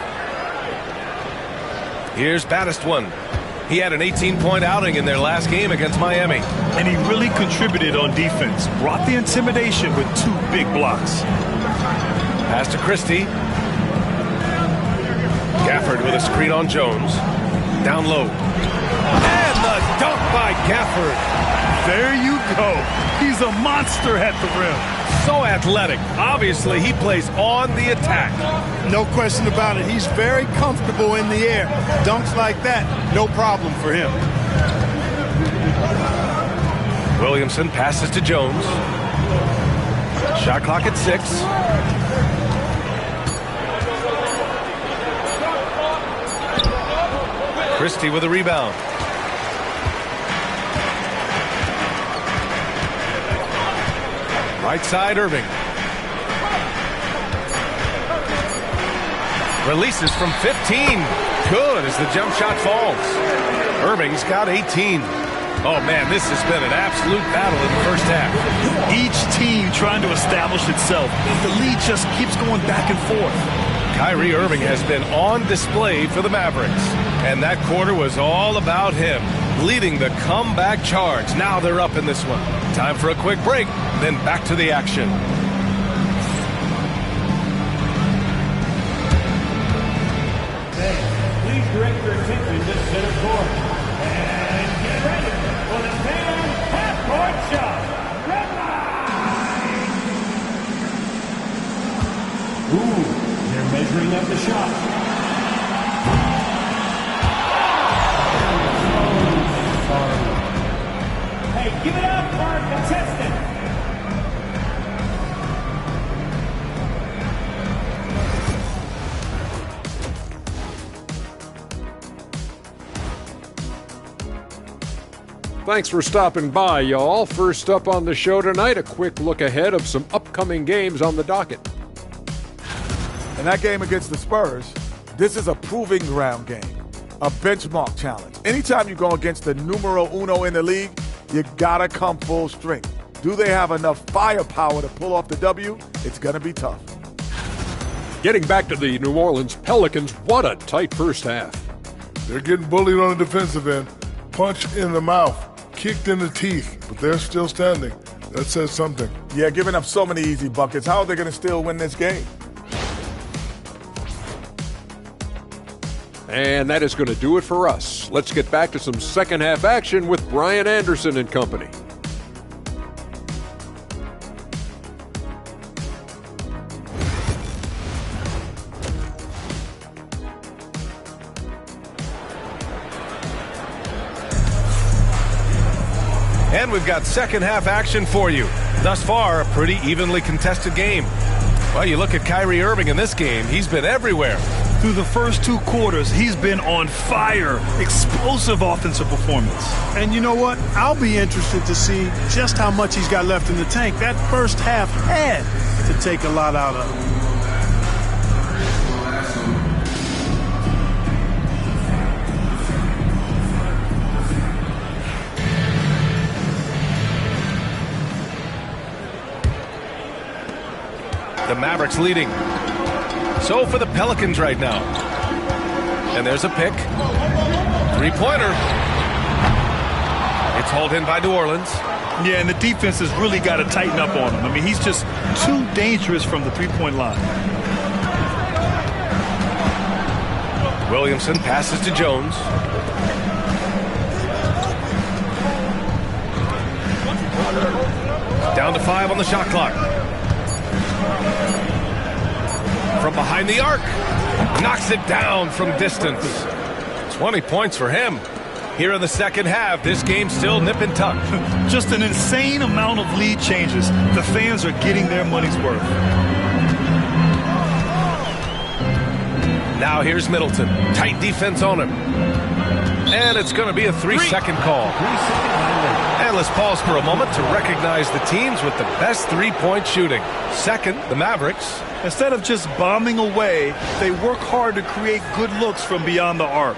Here's Baddest one. He had an 18-point outing in their last game against Miami. And he really contributed on defense. Brought the intimidation with 2 big blocks. Pass to Christie. Gafford with a screen on Jones. Down low. And the dunk by Gafford. There you go. He's a monster at the rim. So athletic. Obviously, he plays on the attack. No question about it. He's very comfortable in the air. Dunks like that, no problem for him. Williamson passes to Jones. Shot clock at 6. Christie with a rebound. Right side, Irving. Releases from 15. Good as the jump shot falls. Irving's got 18. Oh, man, this has been an absolute battle in the first half. Each team trying to establish itself. The lead just keeps going back and forth. Kyrie Irving has been on display for the Mavericks. And that quarter was all about him, leading the comeback charge. Now they're up in this one. Time for a quick break, then back to the action. Please direct your attention to center court. And get ready for the fan half-court shot. Red line. Ooh, they're measuring up the shot. Hey, give it up for our contestant. Thanks for stopping by, y'all. First up on the show tonight, a quick look ahead of some upcoming games on the docket. In that game against the Spurs, this is a proving ground game, a benchmark challenge. Anytime you go against the numero uno in the league, you gotta come full strength. Do they have enough firepower to pull off the W? It's gonna be tough. Getting back to the New Orleans Pelicans, what a tight first half. They're getting bullied on the defensive end. Punched in the mouth, kicked in the teeth, but they're still standing. That says something. Yeah, giving up so many easy buckets. How are they going to still win this game? And that is going to do it for us. Let's get back to some second half action with Brian Anderson and company. And we've got second half action for you. Thus far, a pretty evenly contested game. Well, you look at Kyrie Irving in this game, he's been everywhere. Through the first two quarters, he's been on fire. Explosive offensive performance. And you know what? I'll be interested to see just how much he's got left in the tank. That first half had to take a lot out of him. The Mavericks leading. So for the Pelicans right now. And there's a pick. Three-pointer. It's hauled in by New Orleans. Yeah, and the defense has really got to tighten up on him. I mean, he's just too dangerous from the three-point line. Williamson passes to Jones. Down to 5 on the shot clock. From behind the arc. Knocks it down from distance. 20 points for him. Here in the second half, this game's still nip and tuck. Just an insane amount of lead changes. The fans are getting their money's worth. Now here's Middleton. Tight defense on him. And it's going to be a 3-second call. And let's pause for a moment to recognize the teams with the best three-point shooting. Second, the Mavericks. Instead of just bombing away, they work hard to create good looks from beyond the arc.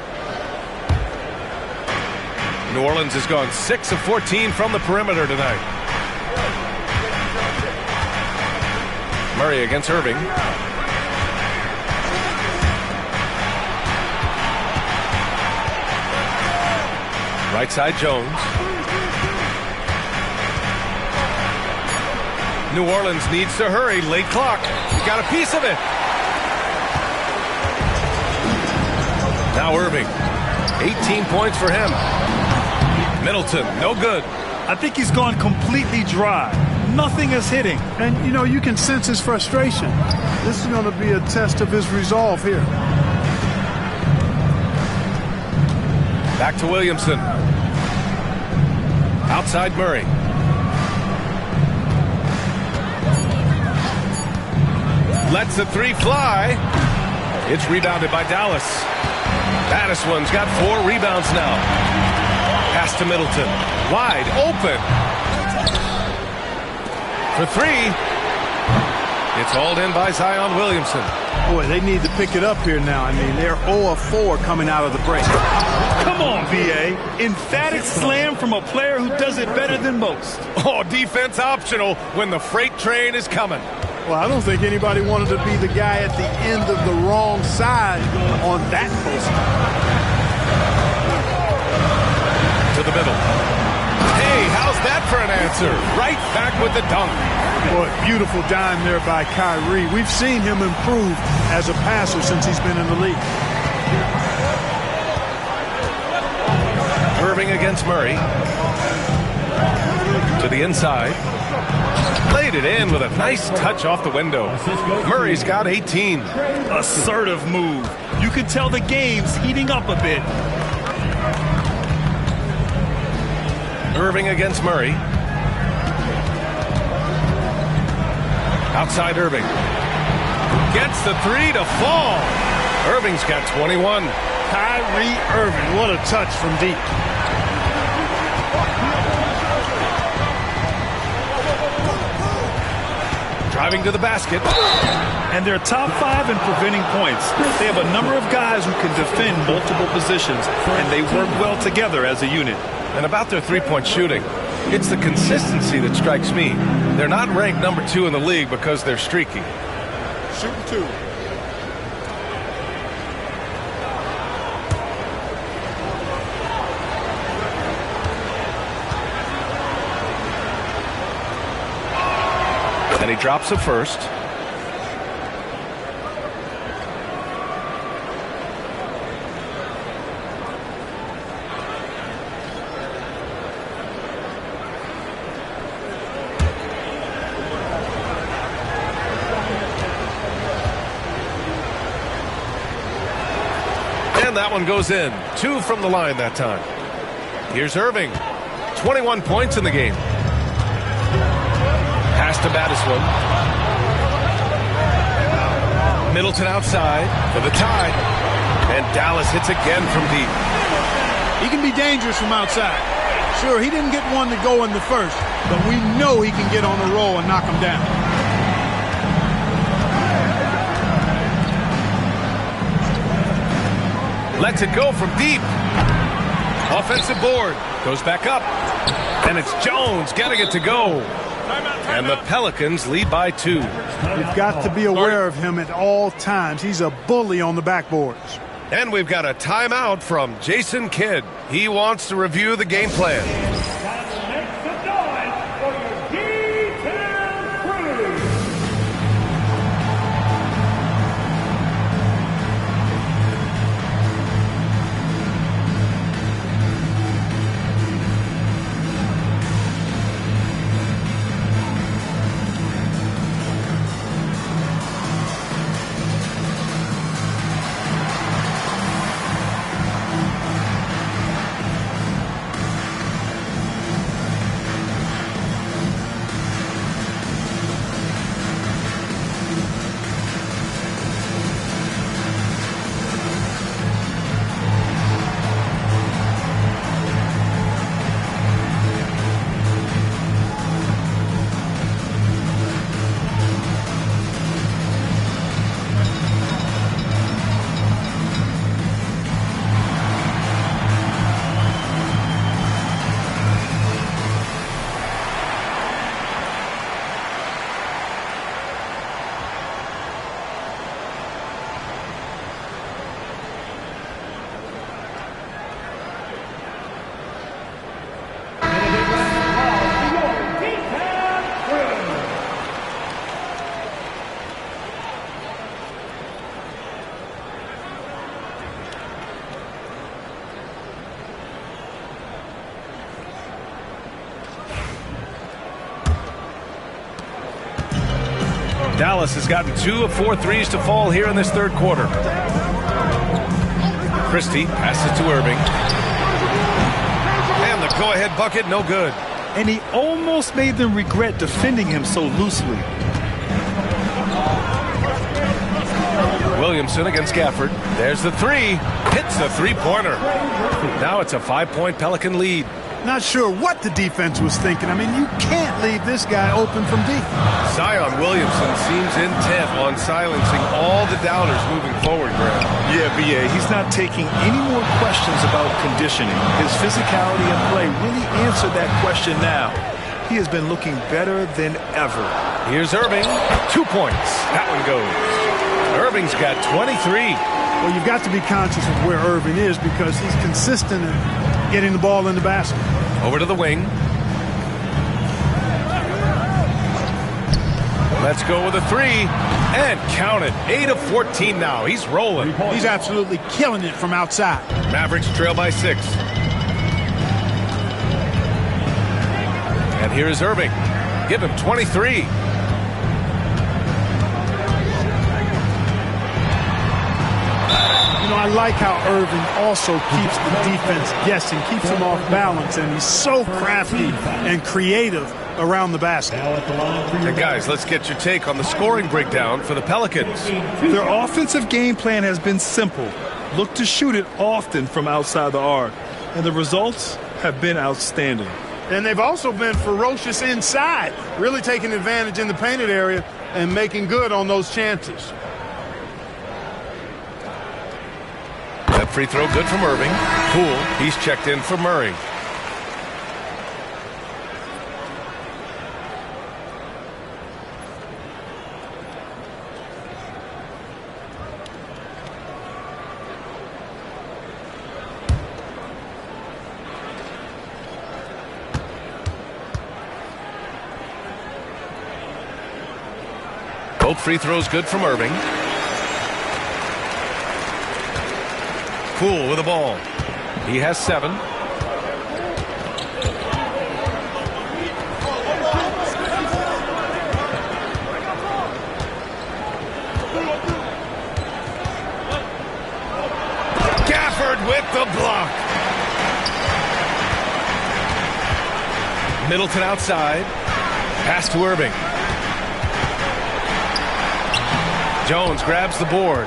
New Orleans has gone 6 of 14 from the perimeter tonight. Murray against Irving. Right side, Jones. New Orleans needs to hurry. Late clock. Got a piece of it. Now Irving. 18 points for him. Middleton, no good. I think he's gone completely dry. Nothing is hitting. And, you know, you can sense his frustration. This is going to be a test of his resolve here. Back to Williamson. Outside Murray. Lets the three fly. It's rebounded by Dallas. Addison's got 4 rebounds now. Pass to Middleton. Wide open. for three. It's hauled in by Zion Williamson. Boy, they need to pick it up here now. I mean, they're 0 of 4 coming out of the break. Come on, B.A. Emphatic slam from a player who does it better than most. Oh, defense optional when the freight train is coming. Well, I don't think anybody wanted to be the guy at the end of the wrong side on that post. To the middle. Hey, how's that for an answer? Right back with the dunk. Boy, beautiful dime there by Kyrie. We've seen him improve as a passer since he's been in the league. Irving against Murray. To the inside. Played it in with a nice touch off the window. Murray's got 18. Assertive move. You can tell the game's heating up a bit. Irving against Murray. Outside Irving. Gets the three to fall. Irving's got 21. Kyrie Irving, what a touch from deep. Driving to the basket. And they're top 5 in preventing points. They have a number of guys who can defend multiple positions, and they work well together as a unit. And about their three-point shooting, it's the consistency that strikes me. They're not ranked number 2 in the league because they're streaky. Shooting 2. And he drops a first. And that one goes in. 2 from the line that time. Here's Irving. 21 points in the game. Pass to Madison. Middleton outside for the tie. And Dallas hits again from deep. He can be dangerous from outside. Sure, he didn't get one to go in the first, but we know he can get on a roll and knock him down. Lets it go from deep. Offensive board. Goes back up. And it's Jones getting it to go. And the Pelicans lead by 2. You've got to be aware of him at all times. He's a bully on the backboards. And we've got a timeout from Jason Kidd. He wants to review the game plan. Dallas has gotten 2 of 4 threes to fall here in this third quarter. Christie passes to Irving. And the go-ahead bucket, no good. And he almost made them regret defending him so loosely. Williamson against Gafford. There's the three. Hits the three-pointer. Now it's a 5-point Pelican lead. Not sure what the defense was thinking. I mean, you can't leave this guy open from deep. Zion Williamson seems intent on silencing all the doubters moving forward, Graham. Yeah, B.A., he's not taking any more questions about conditioning. His physicality and play really answered that question now. He has been looking better than ever. Here's Irving. 2 points. That one goes. Irving's got 23. Well, you've got to be conscious of where Irving is because he's consistent in getting the ball in the basket. Over to the wing. Let's go with a 3. And count it. 8 of 14 now. He's rolling. He's absolutely killing it from outside. Mavericks trail by 6. And here is Irving. Give him 23. You know, I like how Irving also keeps the defense guessing, keeps them off balance, and he's so crafty and creative around the basket. And guys, let's get your take on the scoring breakdown for the Pelicans. Their offensive game plan has been simple. Look to shoot it often from outside the arc. And the results have been outstanding. And they've also been ferocious inside, really taking advantage in the painted area and making good on those chances. That free throw good from Irving. Poole, he's checked in for Murray. Both free throws good from Irving. Poole with the ball. He has 7. Gafford with the block. Middleton outside. Pass to Irving. Jones grabs the board.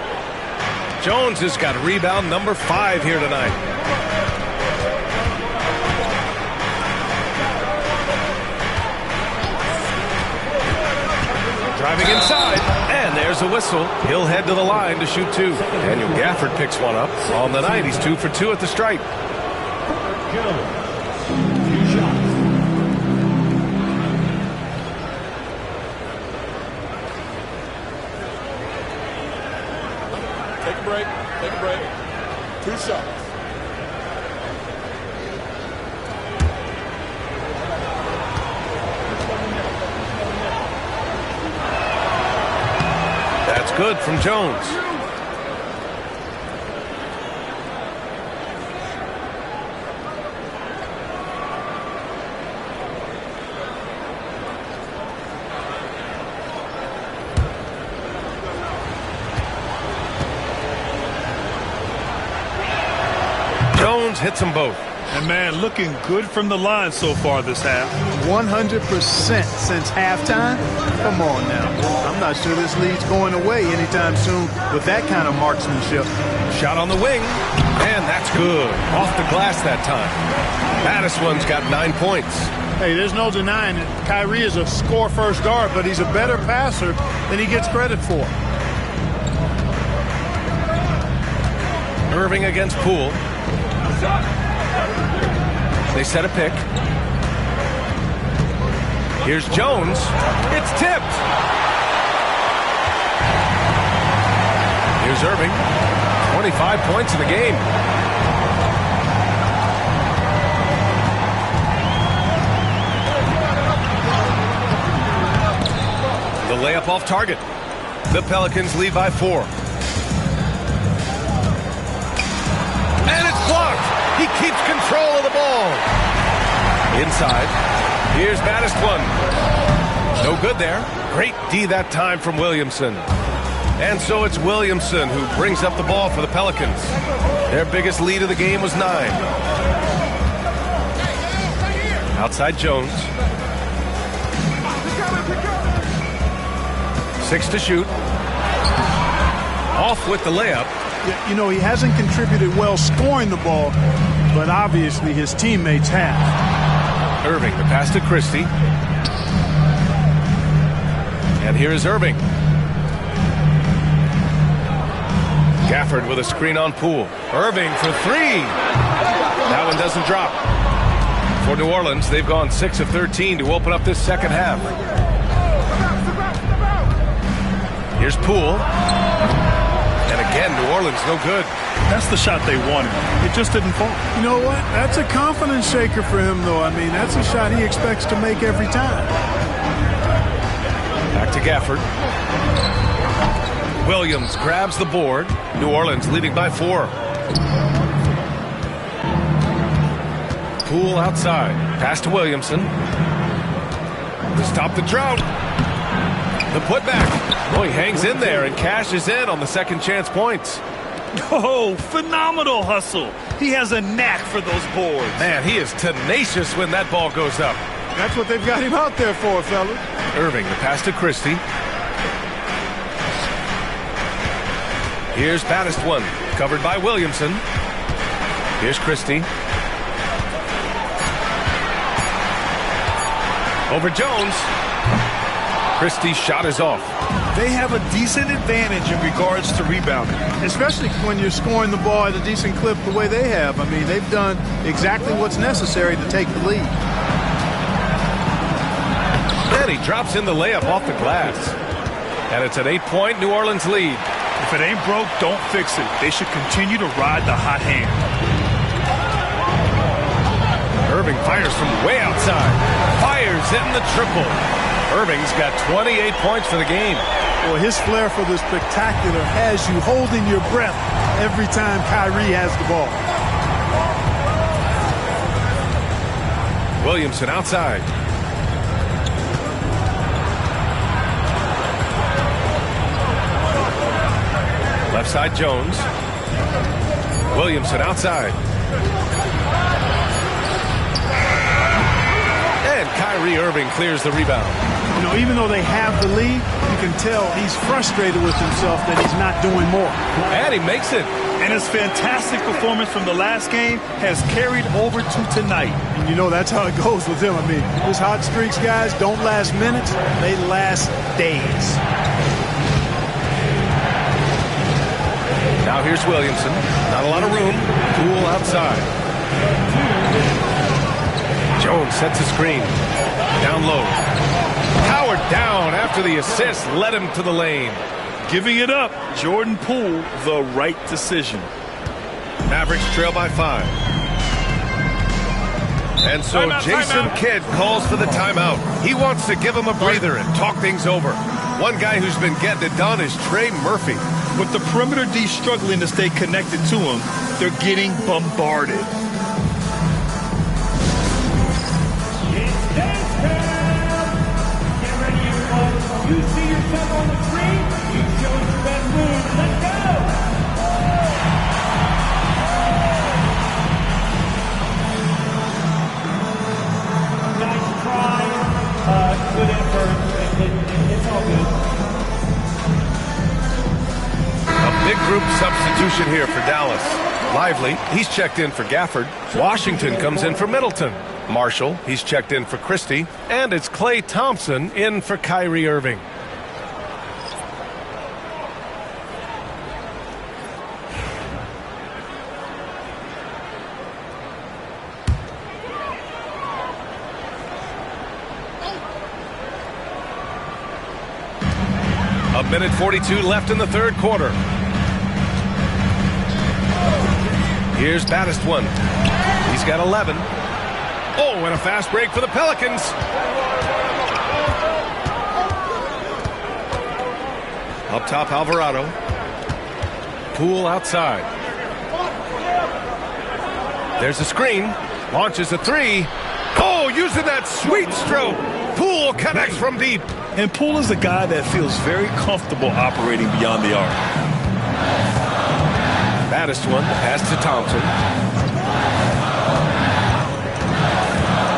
Jones has got rebound number 5 here tonight. Driving inside, and there's a whistle. He'll head to the line to shoot 2. Daniel Gafford picks one up. On the night, he's 2 for 2 at the stripe. Take a break. 2 shots. That's good from Jones. Hits them both. And man, looking good from the line so far this half. 100% since halftime. Come on now. I'm not sure this lead's going away anytime soon with that kind of marksmanship. Shot on the wing, and that's good. Off the glass that time. Madison's got 9 points. Hey, there's no denying it. Kyrie is a score-first guard, but he's a better passer than he gets credit for. Irving against Poole. They set a pick. Here's Jones. It's tipped. Here's Irving. 25 points in the game. The layup off target. The Pelicans lead by 4. And it's blocked. He keeps control of the ball. Inside. Here's Madison. No good there. Great D that time from Williamson. And so it's Williamson who brings up the ball for the Pelicans. Their biggest lead of the game was 9. Outside Jones. 6 to shoot. Off with the layup. You know, he hasn't contributed well scoring the ball, but obviously his teammates have. Irving, the pass to Christie. And here is Irving. Gafford with a screen on Poole. Irving for three. That one doesn't drop. For New Orleans, they've gone 6 of 13 to open up this second half. Here's Poole. And again, New Orleans no good. That's the shot they wanted. It just didn't fall. You know what? That's a confidence shaker for him, though. I mean, that's a shot he expects to make every time. Back to Gafford. Williams grabs the board. New Orleans leading by 4. Poole outside. Pass to Williamson. To stop the drought. The putback. Oh, he hangs in there and cashes in on the second chance points. Oh, phenomenal hustle. He has a knack for those boards. Man, he is tenacious when that ball goes up. That's what they've got him out there for, fellas. Irving, the pass to Christie. Here's Baddest one, covered by Williamson. Here's Christie. Over Jones. Christie's shot is off. They have a decent advantage in regards to rebounding. Especially when you're scoring the ball at a decent clip the way they have. I mean, they've done exactly what's necessary to take the lead. And he drops in the layup off the glass. And it's an 8-point New Orleans lead. If it ain't broke, don't fix it. They should continue to ride the hot hand. Irving fires from way outside. Fires in the triple. Irving's got 28 points for the game. Well, his flair for the spectacular has you holding your breath every time Kyrie has the ball. Williamson outside. Left side Jones. Williamson outside. And Kyrie Irving clears the rebound. You know, even though they have the lead, you can tell he's frustrated with himself that he's not doing more. And he makes it. And his fantastic performance from the last game has carried over to tonight. And you know, that's how it goes with him. I mean, his hot streaks, guys, don't last minutes. They last days. Now here's Williamson. Not a lot of room. Poole outside. Jones sets a screen. Down low. Howard down after the assist led him to the lane. Giving it up. Jordan Poole, the right decision. Mavericks trail by 5. And so Jason Kidd calls for the timeout. He wants to give him a breather and talk things over. One guy who's been getting it done is Trey Murphy. With the perimeter D struggling to stay connected to him, they're getting bombarded. You see yourself on the screen, you show us your best moves. Let's go! Nice try. Good effort. It's all good. A big group substitution here for Dallas. Lively, he's checked in for Gafford. Washington comes in for Middleton. Marshall, he's checked in for Christie. And it's Klay Thompson in for Kyrie Irving. A minute 42 left in the third quarter. Here's Baddest one. He's got 11. Oh, and a fast break for the Pelicans. Up top, Alvarado. Poole outside. There's a screen. Launches a three. Oh, using that sweet stroke. Poole connects from deep. And Poole is a guy that feels very comfortable operating beyond the arc. Baddest one, pass to Thompson.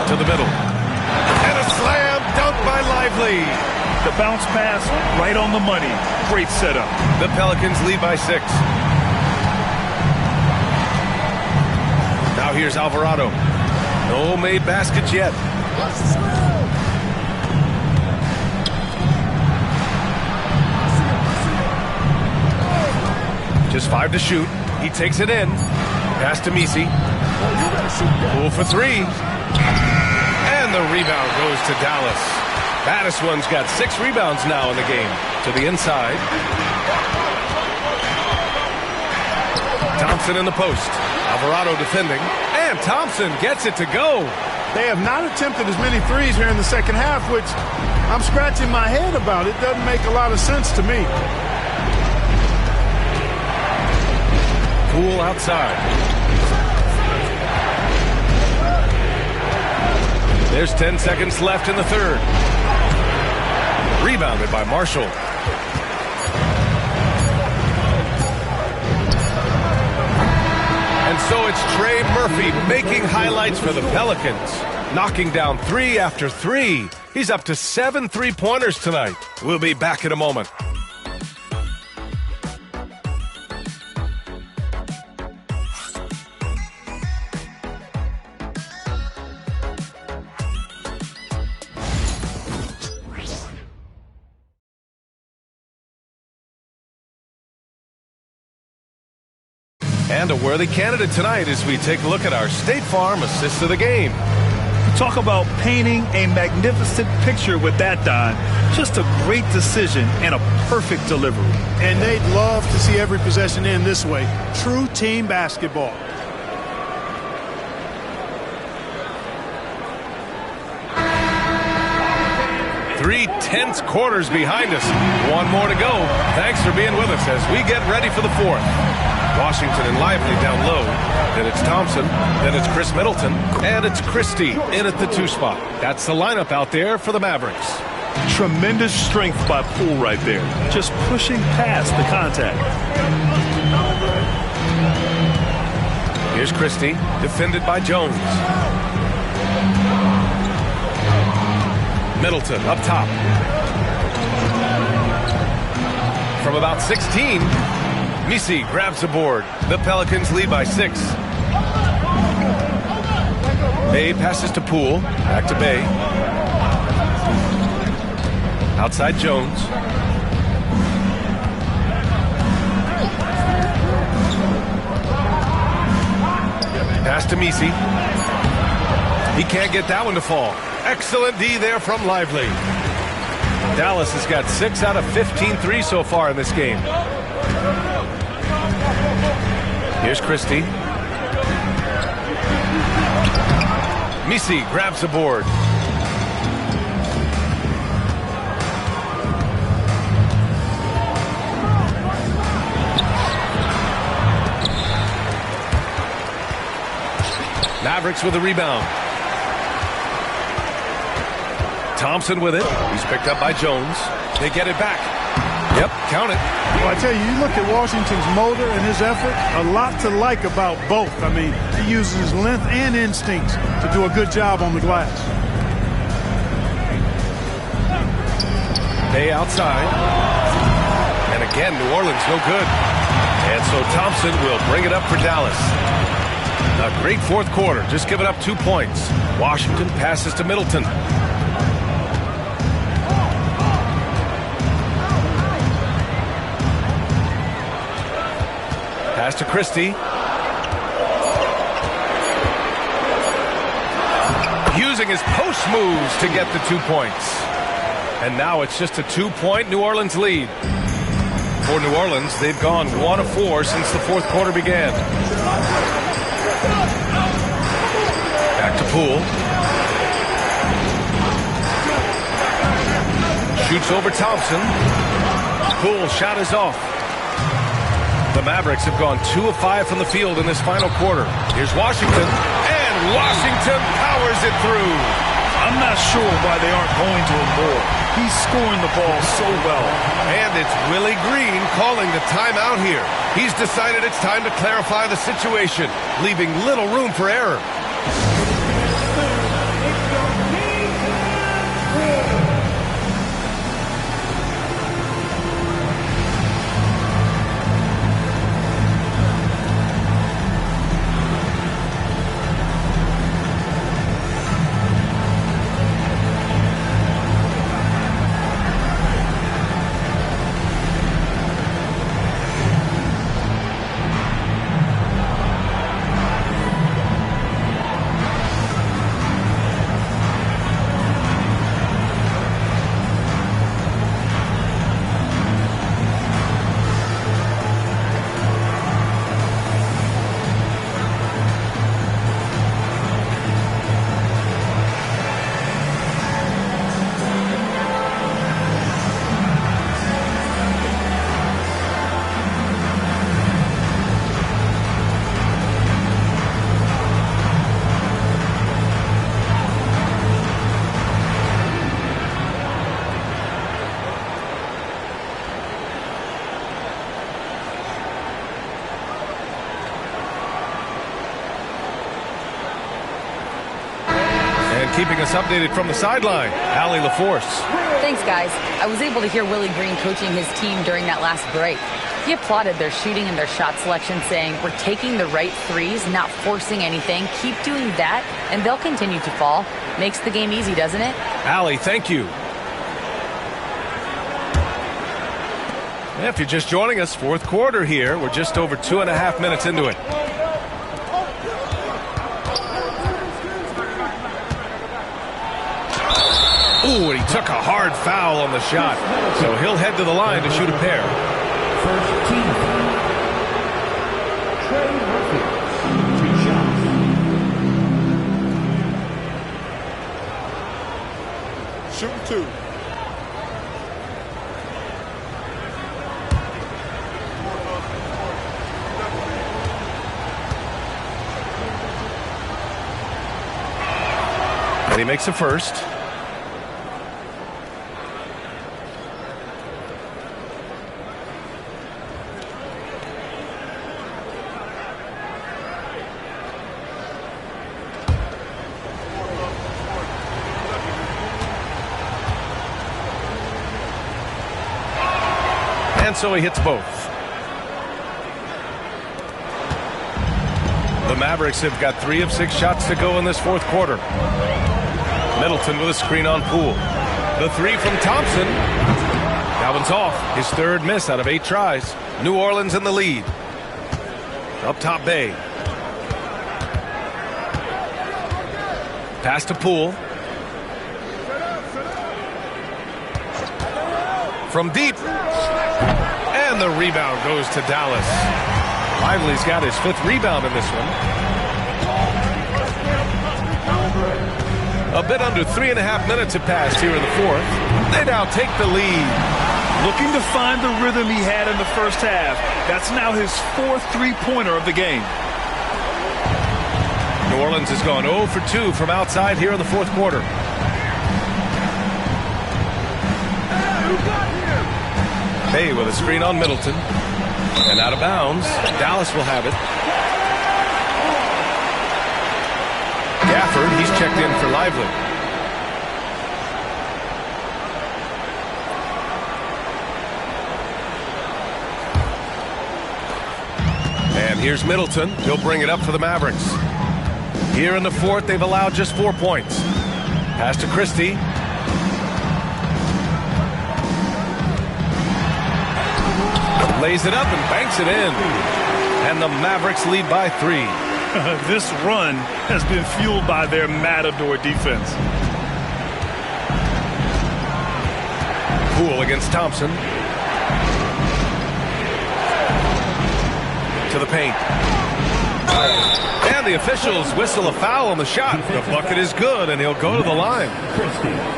To the middle. And a slam dunk by Lively. The bounce pass right on the money. Great setup. The Pelicans lead by 6. Now here's Alvarado. No made baskets yet. Just 5 to shoot. He takes it in. Pass to Misi. Poole for 3. And the rebound goes to Dallas. Baddiswan's got 6 rebounds now in the game. To the inside. Thompson in the post. Alvarado defending. And Thompson gets it to go. They have not attempted as many threes here in the second half, which I'm scratching my head about. It doesn't make a lot of sense to me. Poole outside. There's 10 seconds left in the third. Rebounded by Marshall. And so it's Trey Murphy making highlights for the Pelicans. Knocking down 3 after 3. He's up to 7 3-pointers tonight. We'll be back in a moment. And a worthy candidate tonight as we take a look at our State Farm assist of the game. Talk about painting a magnificent picture with that, Don. Just a great decision and a perfect delivery. And they'd love to see every possession end this way. True team basketball. Three tense quarters behind us. One more to go. Thanks for being with us as we get ready for the fourth. Washington and Lively down low. Then it's Thompson. Then it's Chris Middleton. And it's Christie in at the 2 spot. That's the lineup out there for the Mavericks. Tremendous strength by Poole right there. Just pushing past the contact. Here's Christie, defended by Jones. Middleton up top. From about 16, Misi grabs the board. The Pelicans lead by 6. Bay passes to Poole. Back to Bay. Outside Jones. Pass to Misi. He can't get that one to fall. Excellent D there from Lively. Dallas has got 6 out of 15 threes so far in this game. Here's Christie. Misi grabs the board. Mavericks with a rebound. Thompson with it. He's picked up by Jones. They get it back. Yep, count it. Well, I tell you, you look at Washington's motor and his effort, a lot to like about both. I mean, he uses his length and instincts to do a good job on the glass. Bay outside. And again, New Orleans no good. And so Thompson will bring it up for Dallas. A great fourth quarter, just giving up 2 points. Washington passes to Middleton. Pass to Christie. Using his post moves to get the 2 points. And now it's just a 2-point New Orleans lead. For New Orleans, they've gone 1 of 4 since the fourth quarter began. Back to Poole. Shoots over Thompson. Poole shot is off. The Mavericks have gone 2 of 5 from the field in this final quarter. Here's Washington, and Washington powers it through. I'm not sure why they aren't going to him more. He's scoring the ball so well. And it's Willie Green calling the timeout here. He's decided it's time to clarify the situation, leaving little room for error. keeping us updated from the sideline. Allie LaForce. Thanks, guys. I was able to hear Willie Green coaching his team during that last break. He applauded their shooting and their shot selection, saying, "We're taking the right threes, not forcing anything. Keep doing that, and they'll continue to fall." Makes the game easy, doesn't it? Allie, thank you. If you're just joining us, fourth quarter here. We're just over 2.5 minutes into it. Ooh, and he took a hard foul on the shot. So he'll head to the line to shoot a pair. First team. Trey Murphy. 2 shots. Shooting 2. And he makes a first. And so he hits both. The Mavericks have got 3 of 6 shots to go in this fourth quarter. Middleton with a screen on Poole. The 3 from Thompson. That one's off. His third miss out of 8 tries. New Orleans in the lead. Up top, Bay. Pass to Poole. From deep. And the rebound goes to Dallas. Lively's got his 5th rebound in this one. A bit under 3.5 minutes have passed here in the fourth. They now take the lead. Looking to find the rhythm he had in the first half. That's now his 4th three-pointer of the game. New Orleans has gone 0 for 2 from outside here in the fourth quarter. Bay with a screen on Middleton. And out of bounds. Dallas will have it. Gafford, he's checked in for Lively. And here's Middleton. He'll bring it up for the Mavericks. Here in the fourth, they've allowed just 4 points. Pass to Christie. Lays it up and banks it in. And the Mavericks lead by 3. This run has been fueled by their Matador defense. Poole against Thompson. To the paint. And the officials whistle a foul on the shot. The bucket is good, and he'll go to the line.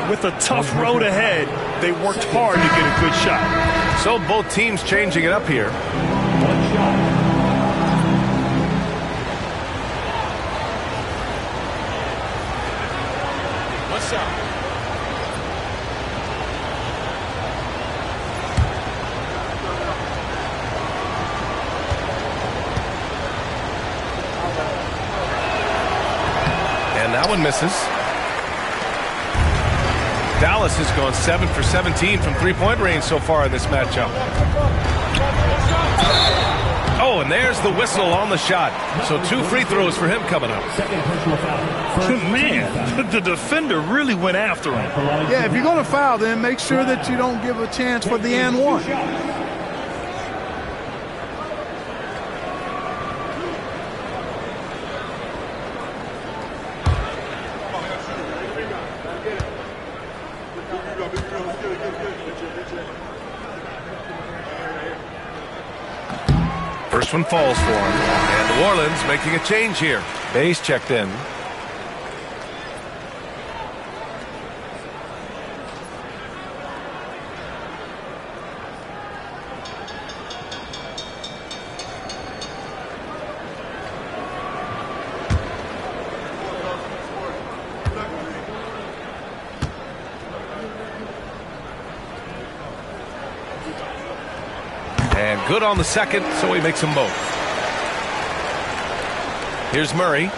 With a tough road ahead, they worked hard to get a good shot. So both teams changing it up here. 1 shot. What's up? And that one misses. Dallas has gone 7 for 17 from three-point range so far in this matchup. Oh, and there's the whistle on the shot. So 2 free throws for him coming up. Man, the defender really went after him. Yeah, if you're going to foul, then make sure that you don't give a chance for the and one. First one falls for him. And New Orleans making a change here. Bay's checked in. And good on the second, so he makes them both. Here's Murray.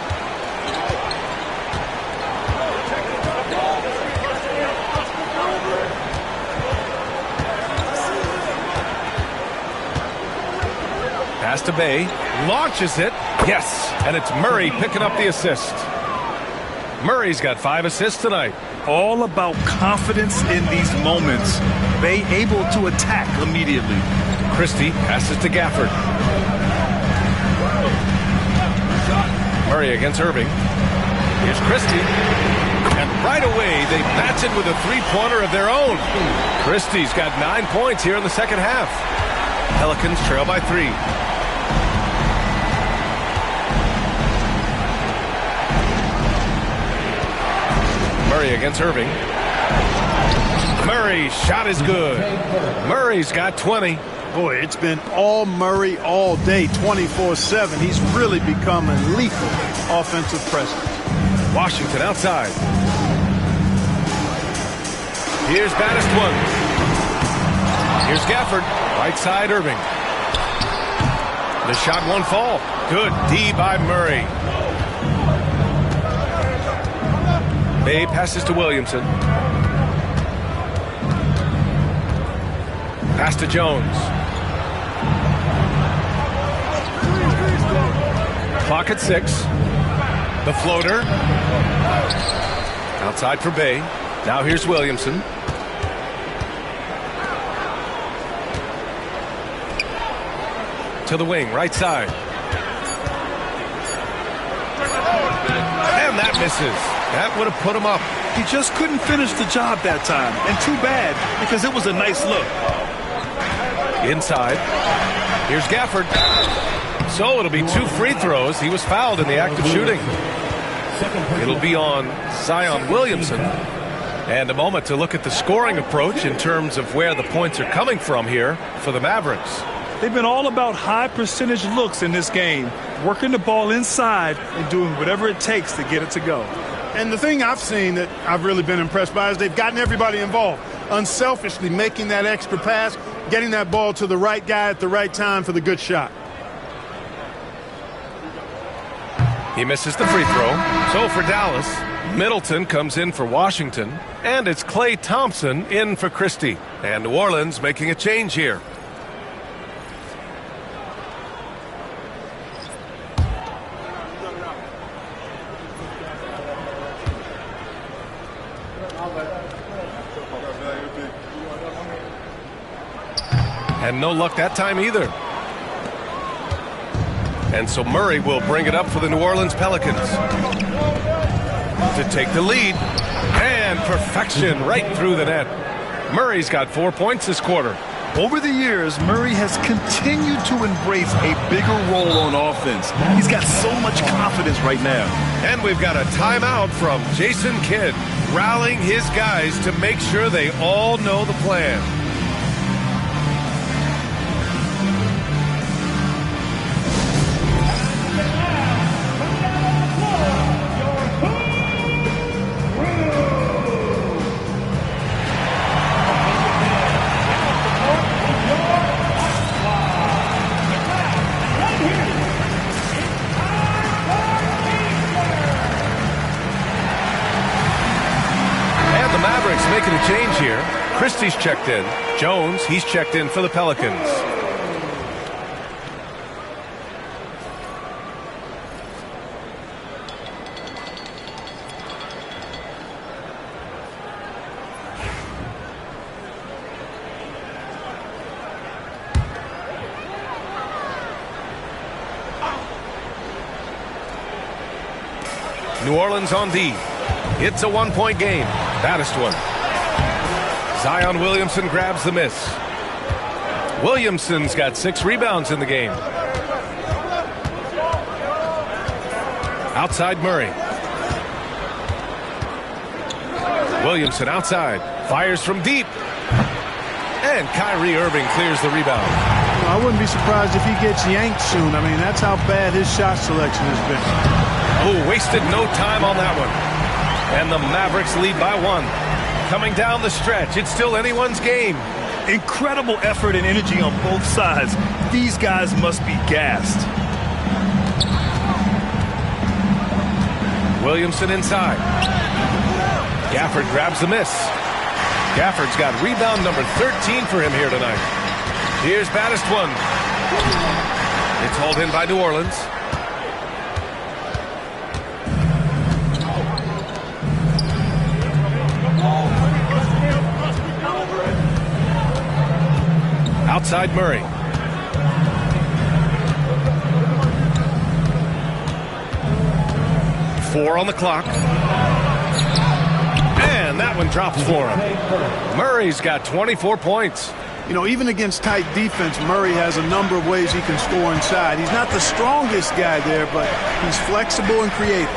to Bay. Launches it. Yes. And it's Murray picking up the assist. Murray's got 5 assists tonight. All about confidence in these moments. Bay able to attack immediately. Christie passes to Gafford. Murray against Irving. Here's Christie. And right away, they match it with a three-pointer of their own. Christie's got 9 points here in the second half. Pelicans trail by 3. Murray against Irving. Murray's shot is good. Murray's got 20. Boy, it's been all Murray all day, 24/7. He's really become a lethal offensive presence. Washington outside. Here's Baddest one. Here's Gafford. Right side, Irving. The shot won't fall. Good D by Murray. Bay passes to Williamson. Pass to Jones. Clock at 6. The floater. Outside for Bay. Now here's Williamson. To the wing, right side. And that misses. That would have put him up. He just couldn't finish the job that time. And too bad, because it was a nice look. Inside. Here's Gafford. So it'll be 2 free throws. He was fouled in the act of shooting. It'll be on Zion Williamson. And a moment to look at the scoring approach in terms of where the points are coming from here for the Mavericks. They've been all about high percentage looks in this game, working the ball inside and doing whatever it takes to get it to go. And the thing I've seen that I've really been impressed by is they've gotten everybody involved, unselfishly making that extra pass, getting that ball to the right guy at the right time for the good shot. He misses the free throw. So for Dallas, Middleton comes in for Washington, and it's Klay Thompson in for Christie. And New Orleans making a change here. And no luck that time either. And so Murray will bring it up for the New Orleans Pelicans to take the lead. And perfection right through the net. Murray's got 4 points this quarter. Over the years, Murray has continued to embrace a bigger role on offense. He's got so much confidence right now. And we've got a timeout from Jason Kidd, rallying his guys to make sure they all know the plan. Making a change here. Christie's checked in. Jones, he's checked in for the Pelicans. New Orleans on D. It's a 1-point game. Baddest one. Zion Williamson grabs the miss. Williamson's got 6 rebounds in the game. Outside Murray. Williamson outside. Fires from deep. And Kyrie Irving clears the rebound. I wouldn't be surprised if he gets yanked soon. I mean, that's how bad his shot selection has been. Oh, wasted no time on that one. And the Mavericks lead by 1. Coming down the stretch, it's still anyone's game. Incredible effort and energy on both sides. These guys must be gassed. Williamson inside. Gafford grabs the miss. Gafford's got rebound number 13 for him here tonight. Here's Baddest one. It's hauled in by New Orleans. Outside Murray. Four on the clock. And that one drops for him. Murray's got 24 points. You know, even against tight defense, Murray has a number of ways he can score inside. He's not the strongest guy there, but he's flexible and creative.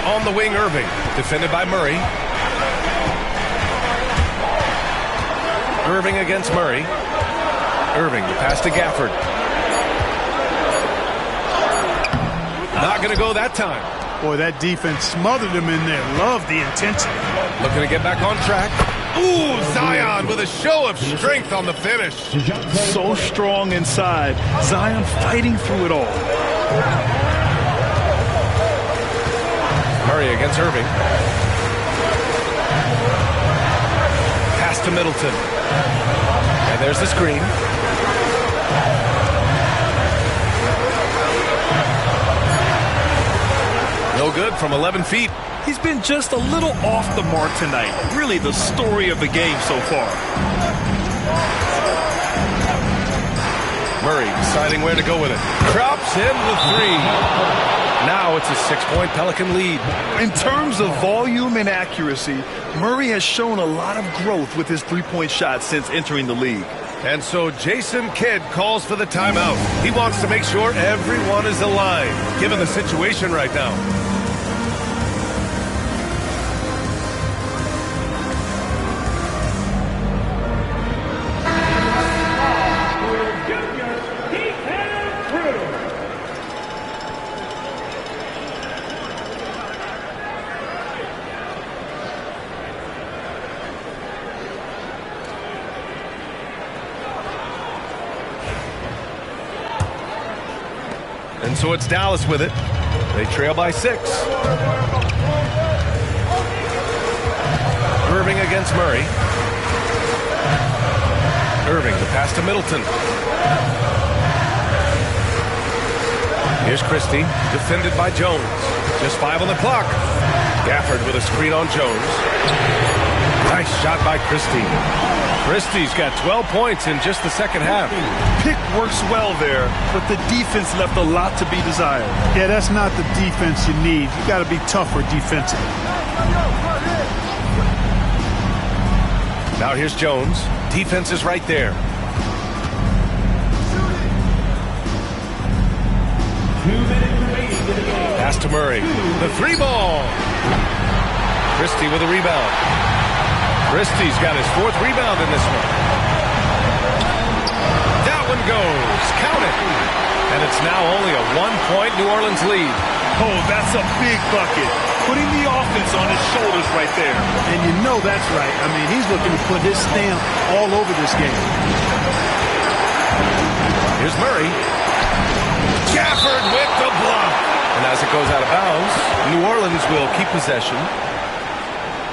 On the wing, Irving, defended by Murray. Irving against Murray. Irving, the pass to Gafford. Not going to go that time. Boy, that defense smothered him in there. Love the intensity. Looking to get back on track. Ooh, Zion with a show of strength on the finish. So strong inside. Zion fighting through it all. Murray against Irving. Pass to Middleton. And there's the screen. No good from 11 feet. He's been just a little off the mark tonight. Really the story of the game so far. Murray deciding where to go with it. Drops in the three. Now it's a 6-point Pelican lead. In terms of volume and accuracy, Murray has shown a lot of growth with his three-point shot since entering the league. And so Jason Kidd calls for the timeout. He wants to make sure everyone is aligned, given the situation right now. And so it's Dallas with it. They trail by 6. Irving against Murray. Irving, the pass to Middleton. Here's Christie, defended by Jones. Just 5 on the clock. Gafford with a screen on Jones. Nice shot by Christie. Christie's got 12 points in just the second half. Pick works well there, but the defense left a lot to be desired. Yeah, that's not the defense you need. You got to be tougher defensively. Now here's Jones. Defense is right there. Pass to Murray. The 3-ball. Christie with a rebound. Christie's got his 4th rebound in this one. That one goes. Count it. And it's now only a 1-point New Orleans lead. Oh, that's a big bucket. Putting the offense on his shoulders right there. And you know that's right. I mean, he's looking to put his stamp all over this game. Here's Murray. Gafford with the block. And as it goes out of bounds, New Orleans will keep possession.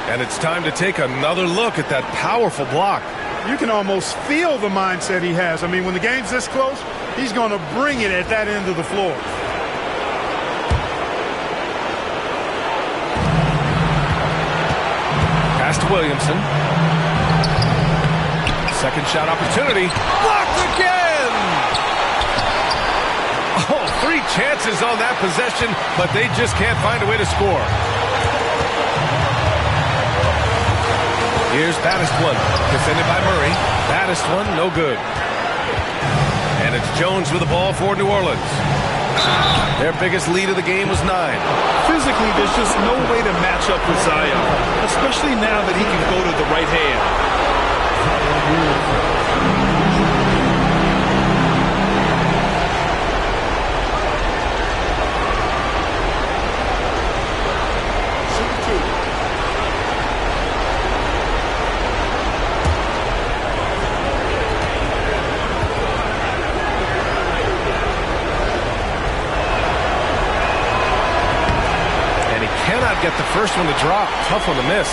And it's time to take another look at that powerful block. You can almost feel the mindset he has. I mean, when the game's this close, he's going to bring it at that end of the floor. Pass to Williamson. Second shot opportunity. Blocked again! Oh, 3 chances on that possession, but they just can't find a way to score. Here's Battistone, defended by Murray. Battistone, no good. And it's Jones with the ball for New Orleans. Their biggest lead of the game was 9. Physically, there's just no way to match up with Zion, especially now that he can go to the right hand. Get the first one to drop. Tough one to miss.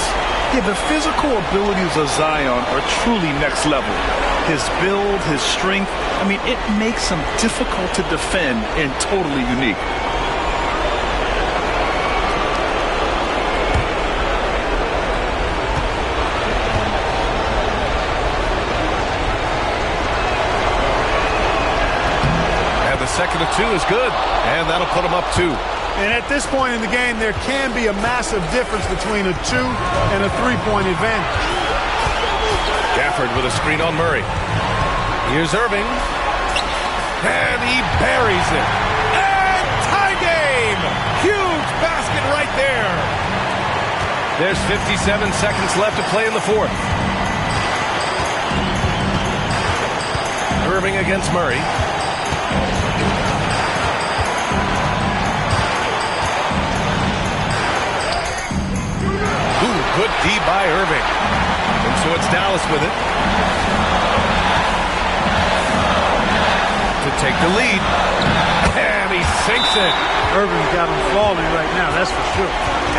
Yeah, the physical abilities of Zion are truly next level. His build, his strength, I mean, it makes him difficult to defend and totally unique. And the second of two is good, and that'll put him up 2. And at this point in the game, there can be a massive difference between a 2 and a 3-point advantage. Gafford with a screen on Murray. Here's Irving. And he buries it. And tie game! Huge basket right there. There's 57 seconds left to play in the fourth. Irving against Murray. Good D by Irving. And so it's Dallas with it. To take the lead. And he sinks it. Irving's got him falling right now, that's for sure.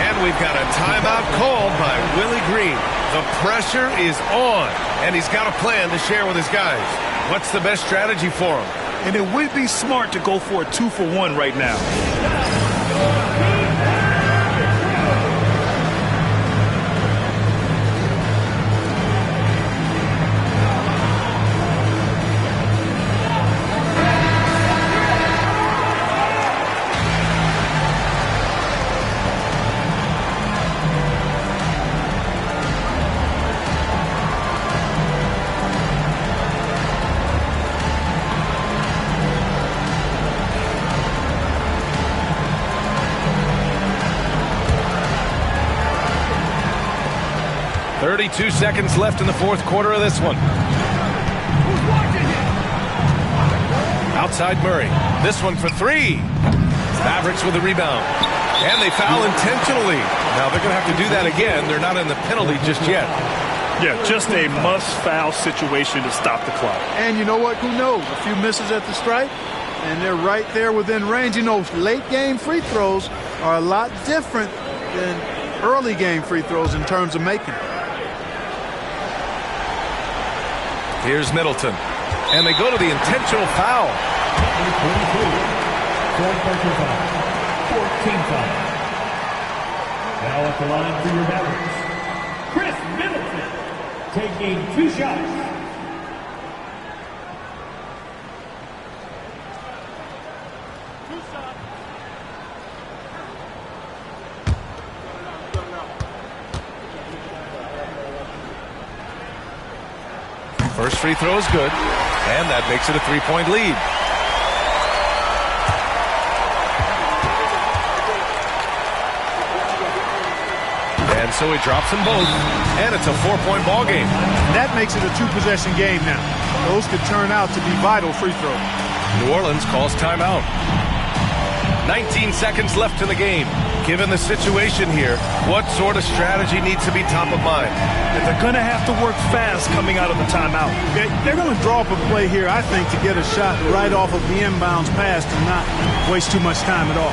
And we've got a timeout called by Willie Green. The pressure is on. And he's got a plan to share with his guys. What's the best strategy for him? And it would be smart to go for a 2-for-1 right now. Two seconds left in the fourth quarter of this one. Outside Murray. This one for 3. Mavericks with the rebound. And they foul intentionally. Now they're going to have to do that again. They're not in the penalty just yet. Yeah, just a must-foul situation to stop the clock. And you know what? Who knows? A few misses at the stripe, and they're right there within range. You know, late-game free throws are a lot different than early-game free throws in terms of making them. Here's Middleton. And they go to the intentional foul. 12 personal foul. 14 foul. Now at the line for your Mavericks, Chris Middleton taking 2 shots. First free throw is good, and that makes it a 3-point lead. And so he drops them both, and it's a 4-point ball game. That makes it a 2-possession game now. Those could turn out to be vital free throws. New Orleans calls timeout. 19 seconds left in the game. Given the situation here, what sort of strategy needs to be top of mind? And they're going to have to work fast coming out of the timeout. They're going to draw up a play here, I think, to get a shot right off of the inbounds pass and not waste too much time at all.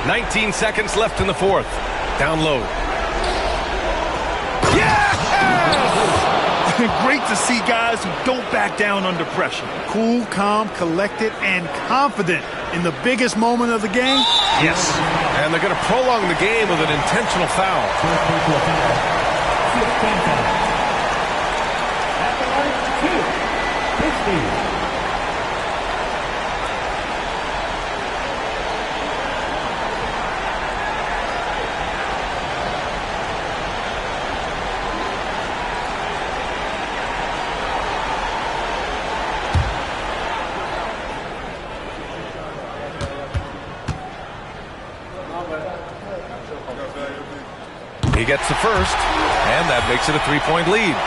19 seconds left in the fourth. Down low. Great to see guys who don't back down under pressure. Cool, calm, collected, and confident in the biggest moment of the game. Yes. And they're going to prolong the game with an intentional foul. He gets the first, and that makes it a 3-point lead.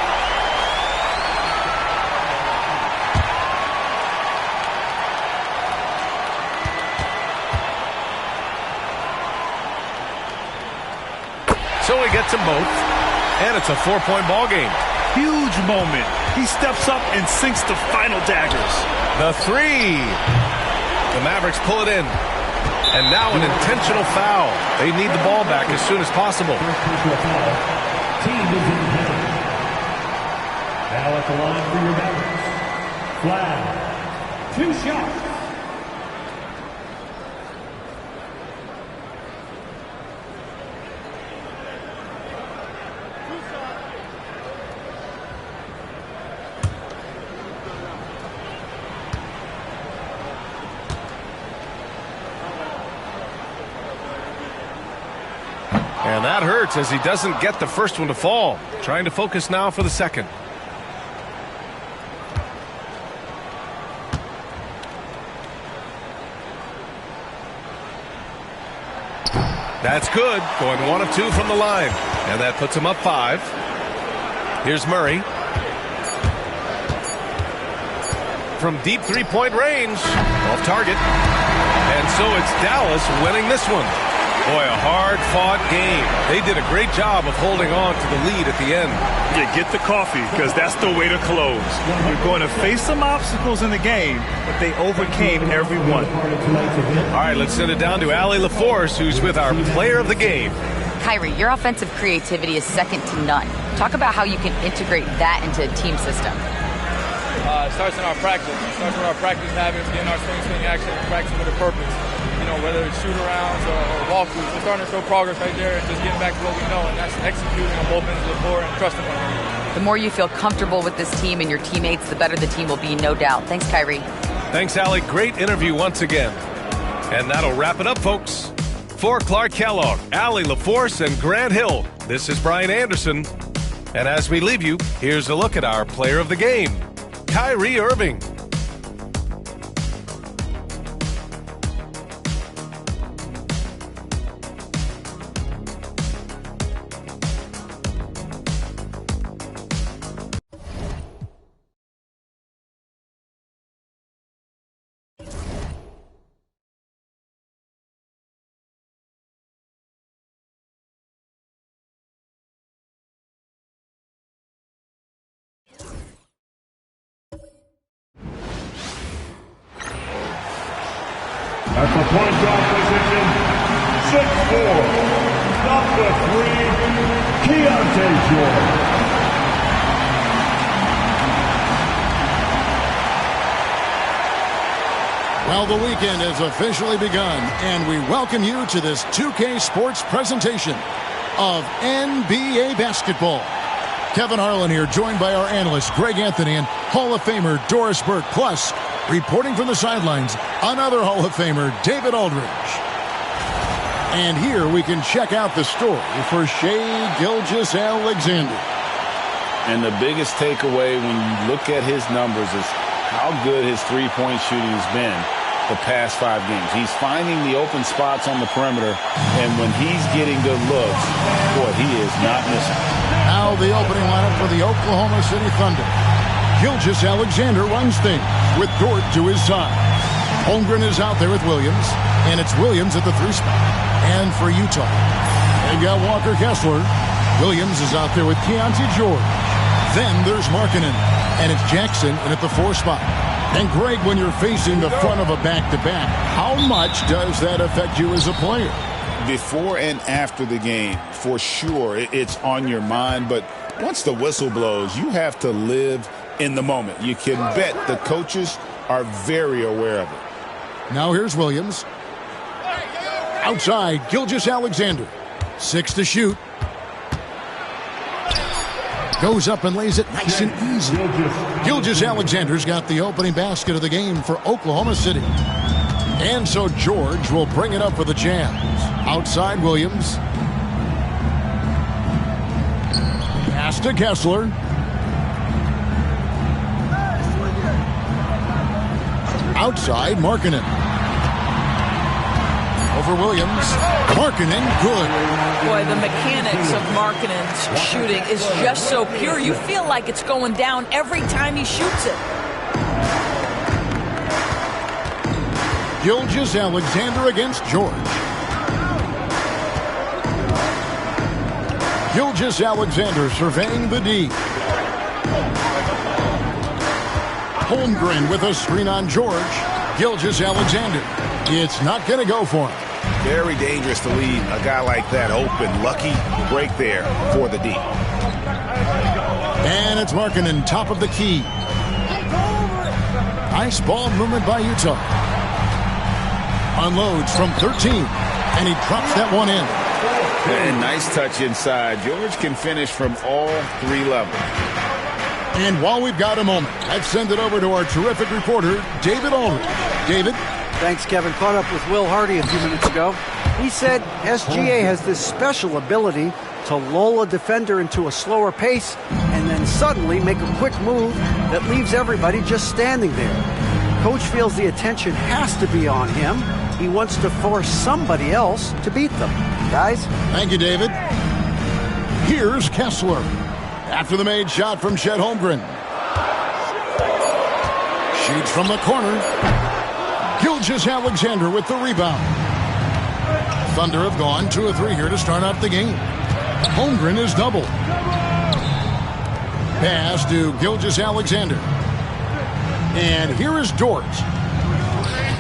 So he gets them both, and it's a 4-point ball game. Huge moment. He steps up and sinks the final daggers. The three. The Mavericks pull it in. And now an intentional foul. They need the ball back as soon as possible. Team is in penalty. Now at the line for your Mavericks. Flag. 2 shots. And that hurts as he doesn't get the first one to fall. Trying to focus now for the second. That's good. Going 1 of 2 from the line. And that puts him up 5. Here's Murray. From deep 3-point range. Off target. And so it's Dallas winning this one. Boy, a hard-fought game. They did a great job of holding on to the lead at the end. Yeah, get the coffee, because that's the way to close. You're going to face some obstacles in the game, but they overcame every one. All right, let's send it down to Allie LaForce, who's with our player of the game. Kyrie, your offensive creativity is second to none. Talk about how you can integrate that into a team system. It starts in our practice. It starts with our practice habits, getting our swing action, and practicing with a purpose. You know, whether it's shoot-arounds or walkthroughs, we're starting to show progress right there and just getting back to what we know, and that's executing on both ends of the floor and trusting one another. The more you feel comfortable with this team and your teammates, the better the team will be, no doubt. Thanks, Kyrie. Thanks, Allie. Great interview once again. And that'll wrap it up, folks. For Clark Kellogg, Allie LaForce, and Grant Hill, this is Brian Anderson. And as we leave you, here's a look at our player of the game, Kyrie Irving. At the point guard position, 6'4", number 3, Keontae Jordan. Well, the weekend has officially begun, and we welcome you to this 2K Sports presentation of NBA basketball. Kevin Harlan here, joined by our analyst Greg Anthony and Hall of Famer Doris Burke, plus reporting from the sidelines, another Hall of Famer, David Aldridge. And here we can check out the story for Shai Gilgeous-Alexander. And the biggest takeaway when you look at his numbers is how good his three-point shooting has been the past 5 games. He's finding the open spots on the perimeter, and when he's getting good looks, boy, he is not missing. Now the opening lineup for the Oklahoma City Thunder. Gilgeous-Alexander runs things with Dort to his side. Holmgren is out there with Williams, and it's Williams at the 3 spot. And for Utah, they've got Walker Kessler. Williams is out there with Keontae George. Then there's Markkanen, and it's Jackson in at the 4 spot. And Greg, when you're facing the front of a back-to-back, how much does that affect you as a player? before and after the game, for sure, it's on your mind. But once the whistle blows, you have to live in the moment. You can bet the coaches are very aware of it. Now here's Williams. Outside, Gilgeous-Alexander. 6 to shoot. Goes up and lays it nice and easy. Gilgeous-Alexander's got the opening basket of the game for Oklahoma City. And so George will bring it up for the Jazz. Outside, Williams. Pass to Kessler. Outside, Markkanen. Over Williams. Markkanen, good. Boy, the mechanics of Markkanen's shooting is just so pure. You feel like it's going down every time he shoots it. Gilgeous-Alexander against George. Gilgeous-Alexander surveying the D. Holmgren with a screen on George. Gilgeous-Alexander. It's not going to go for him. Very dangerous to leave a guy like that open. Lucky break there for the D. And it's Markkanen, top of the key. Nice ball movement by Utah. Unloads from 13, and he drops that one in. And nice touch inside. George can finish from all 3 levels. And while we've got a moment, let's send it over to our terrific reporter, David Aldridge. David? Thanks, Kevin. Caught up with Will Hardy a few minutes ago. He said SGA has this special ability to lull a defender into a slower pace and then suddenly make a quick move that leaves everybody just standing there. Coach feels the attention has to be on him. He wants to force somebody else to beat them. Guys? Thank you, David. Here's Kessler. After the made shot from Chet Holmgren. Shoots from the corner. Gilgeous-Alexander with the rebound. Thunder have gone 2 of 3 here to start out the game. Holmgren is doubled. Pass to Gilgeous-Alexander. And here is Dort.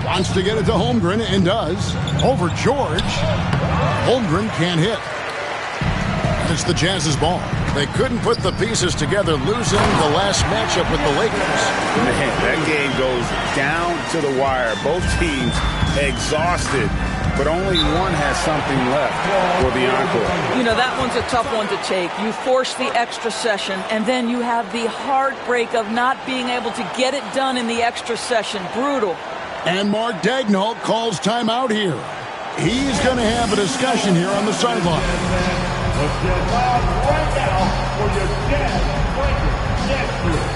Wants to get it to Holmgren and does. Over George. Holmgren can't hit. It's the Jazz's ball. They couldn't put the pieces together, losing the last matchup with the Lakers. Man, that game goes down to the wire. Both teams exhausted, but only one has something left for the encore. You know, that one's a tough one to take. You force the extra session, and then you have the heartbreak of not being able to get it done in the extra session. Brutal. And Mark Daigneault calls timeout here. He's going to have a discussion here on the sideline. Let's get live right now for your Jazz Breakers next year.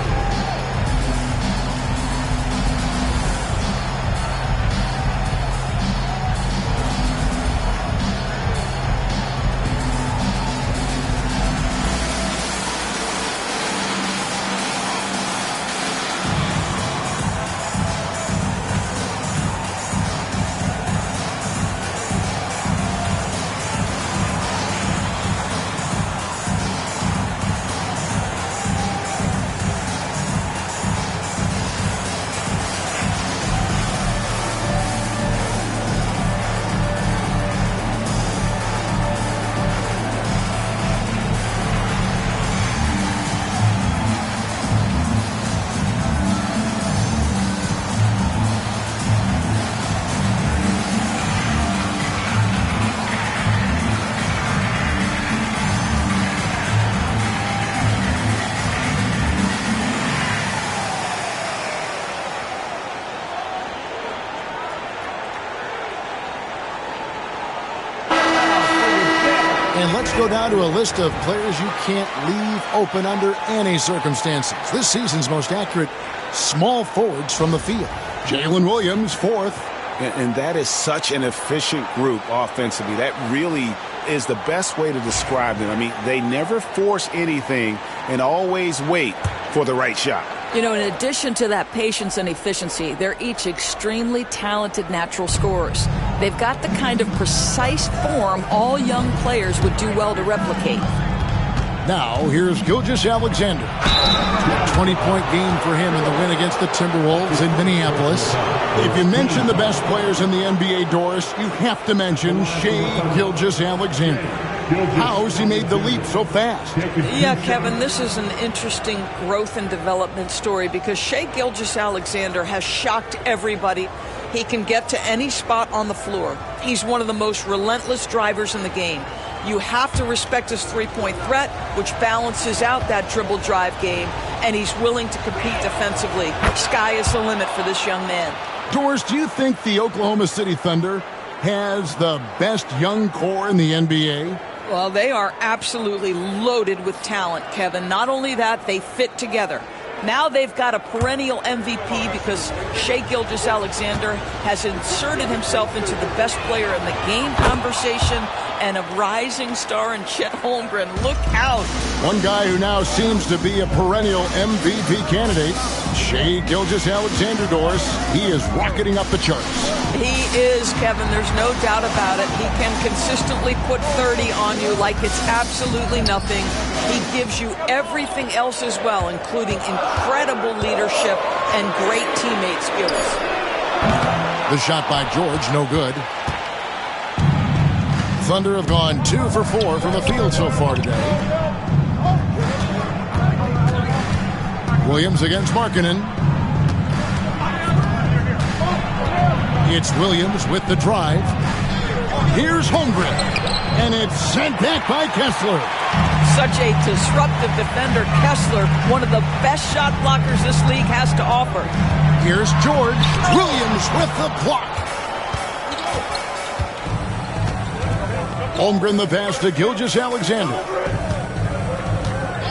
Let's go down to a list of players you can't leave open under any circumstances. This season's most accurate small forwards from the field. Jalen Williams, 4th. And that is such an efficient group offensively. That really is the best way to describe them. I mean, they never force anything and always wait for the right shot. You know, in addition to that patience and efficiency, they're each extremely talented natural scorers. They've got the kind of precise form all young players would do well to replicate. Now, here's Gilgeous Alexander. A 20-point game for him in the win against the Timberwolves in Minneapolis. If you mention the best players in the NBA, Doris, you have to mention Shai Gilgeous Alexander. How has he made the leap so fast? Yeah, Kevin, this is an interesting growth and development story because Shai Gilgeous Alexander has shocked everybody. He can get to any spot on the floor. He's one of the most relentless drivers in the game. You have to respect his three-point threat, which balances out that dribble drive game, and he's willing to compete defensively. Sky is the limit for this young man. Doris, do you think the Oklahoma City Thunder has the best young core in the NBA? Well, they are absolutely loaded with talent, Kevin. Not only that, they fit together. Now they've got a perennial MVP because Shai Gilgeous Alexander has inserted himself into the best player in the game conversation and a rising star in Chet Holmgren. Look out. One guy who now seems to be a perennial MVP candidate, Shai Gilgeous Alexander, Doris. He is rocketing up the charts. He is, Kevin. There's no doubt about it. He can consistently put 30 on you like it's absolutely nothing. He gives you everything else as well, including incredible leadership and great teammate skills. The shot by George, no good. Thunder have gone 2 for 4 from the field so far today. Williams against Markkanen. It's Williams with the drive. Here's Holmgren. And it's sent back by Kessler. Such a disruptive defender, Kessler, one of the best shot blockers this league has to offer. Here's George. Williams with the block. Holmgren the pass to Gilgeous Alexander.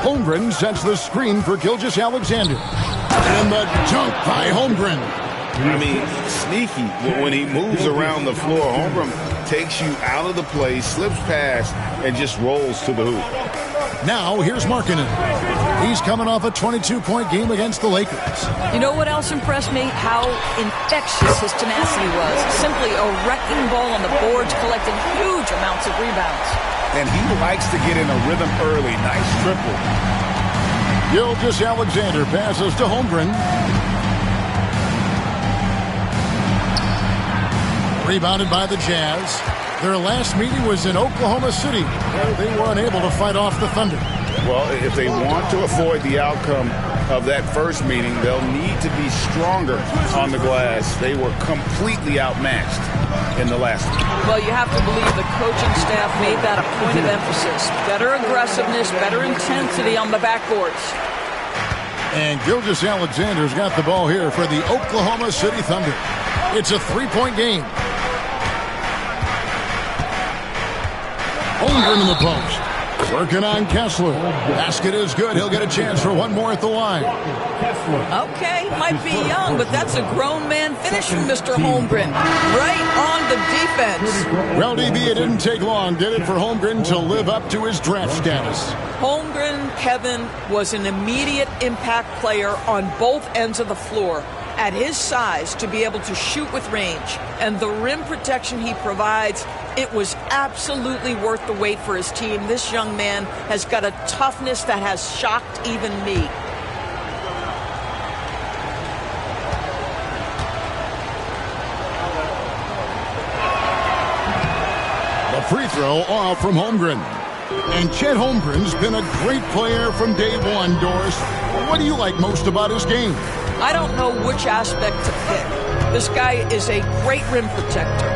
Holmgren sets the screen for Gilgeous Alexander. And the dunk by Holmgren. I mean, sneaky. When he moves around the floor, Holmgren takes you out of the play, slips past, and just rolls to the hoop. Now, here's Markkanen. He's coming off a 22-point game against the Lakers. You know what else impressed me? How infectious his tenacity was. Simply a wrecking ball on the boards, collecting huge amounts of rebounds. And he likes to get in a rhythm early. Nice triple. Gilgeous Alexander passes to Holmgren. Rebounded by the Jazz. Their last meeting was in Oklahoma City, where they were unable to fight off the Thunder. Well, if they want to avoid the outcome of that first meeting, they'll need to be stronger on the glass. They were completely outmatched in the last one. Well, you have to believe the coaching staff made that a point of emphasis. Better aggressiveness, better intensity on the backboards. And Gilgeous Alexander's got the ball here for the Oklahoma City Thunder. It's a 3-point game. Holmgren in the post. Working on Kessler. Basket is good. He'll get a chance for one more at the line. Okay, might be young, but that's a grown man finish from Mr. Holmgren. Right on the defense. Well, DB, it didn't take long, did it, for Holmgren to live up to his draft status? Holmgren, Kevin, was an immediate impact player on both ends of the floor. At his size, to be able to shoot with range and the rim protection he provides, it was absolutely worth the wait for his team. This young man has got a toughness that has shocked even me. The free throw off from Holmgren. And Chet Holmgren's been a great player from day one, Doris. What do you like most about his game? I don't know which aspect to pick. This guy is a great rim protector.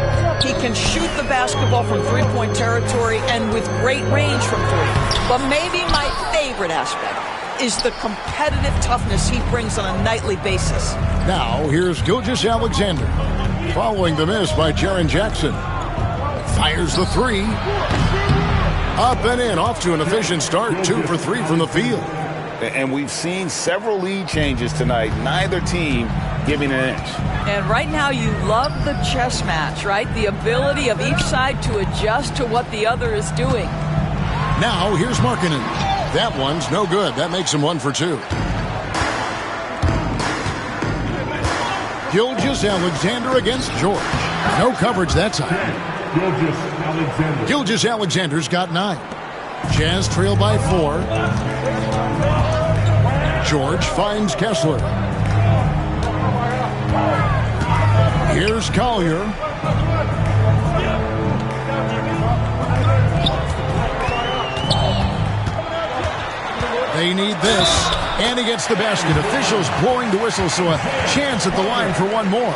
He can shoot the basketball from three-point territory and with great range from three. But maybe my favorite aspect is the competitive toughness he brings on a nightly basis. Now, here's Gilgeous Alexander. Following the miss by Jaren Jackson. Fires the three. Up and in, off to an efficient start. 2 for 3 from the field. And we've seen several lead changes tonight. Neither team giving an inch. And right now you love the chess match, right? The ability of each side to adjust to what the other is doing. Now here's Markkanen. That one's no good. That makes him 1 for 2. Gilgeous Alexander against George. No coverage that time. Gilgeous Alexander's got 9. Jazz trail by 4. George finds Kessler. Here's Collier. They need this. And he gets the basket. Officials blowing the whistle, so a chance at the line for one more.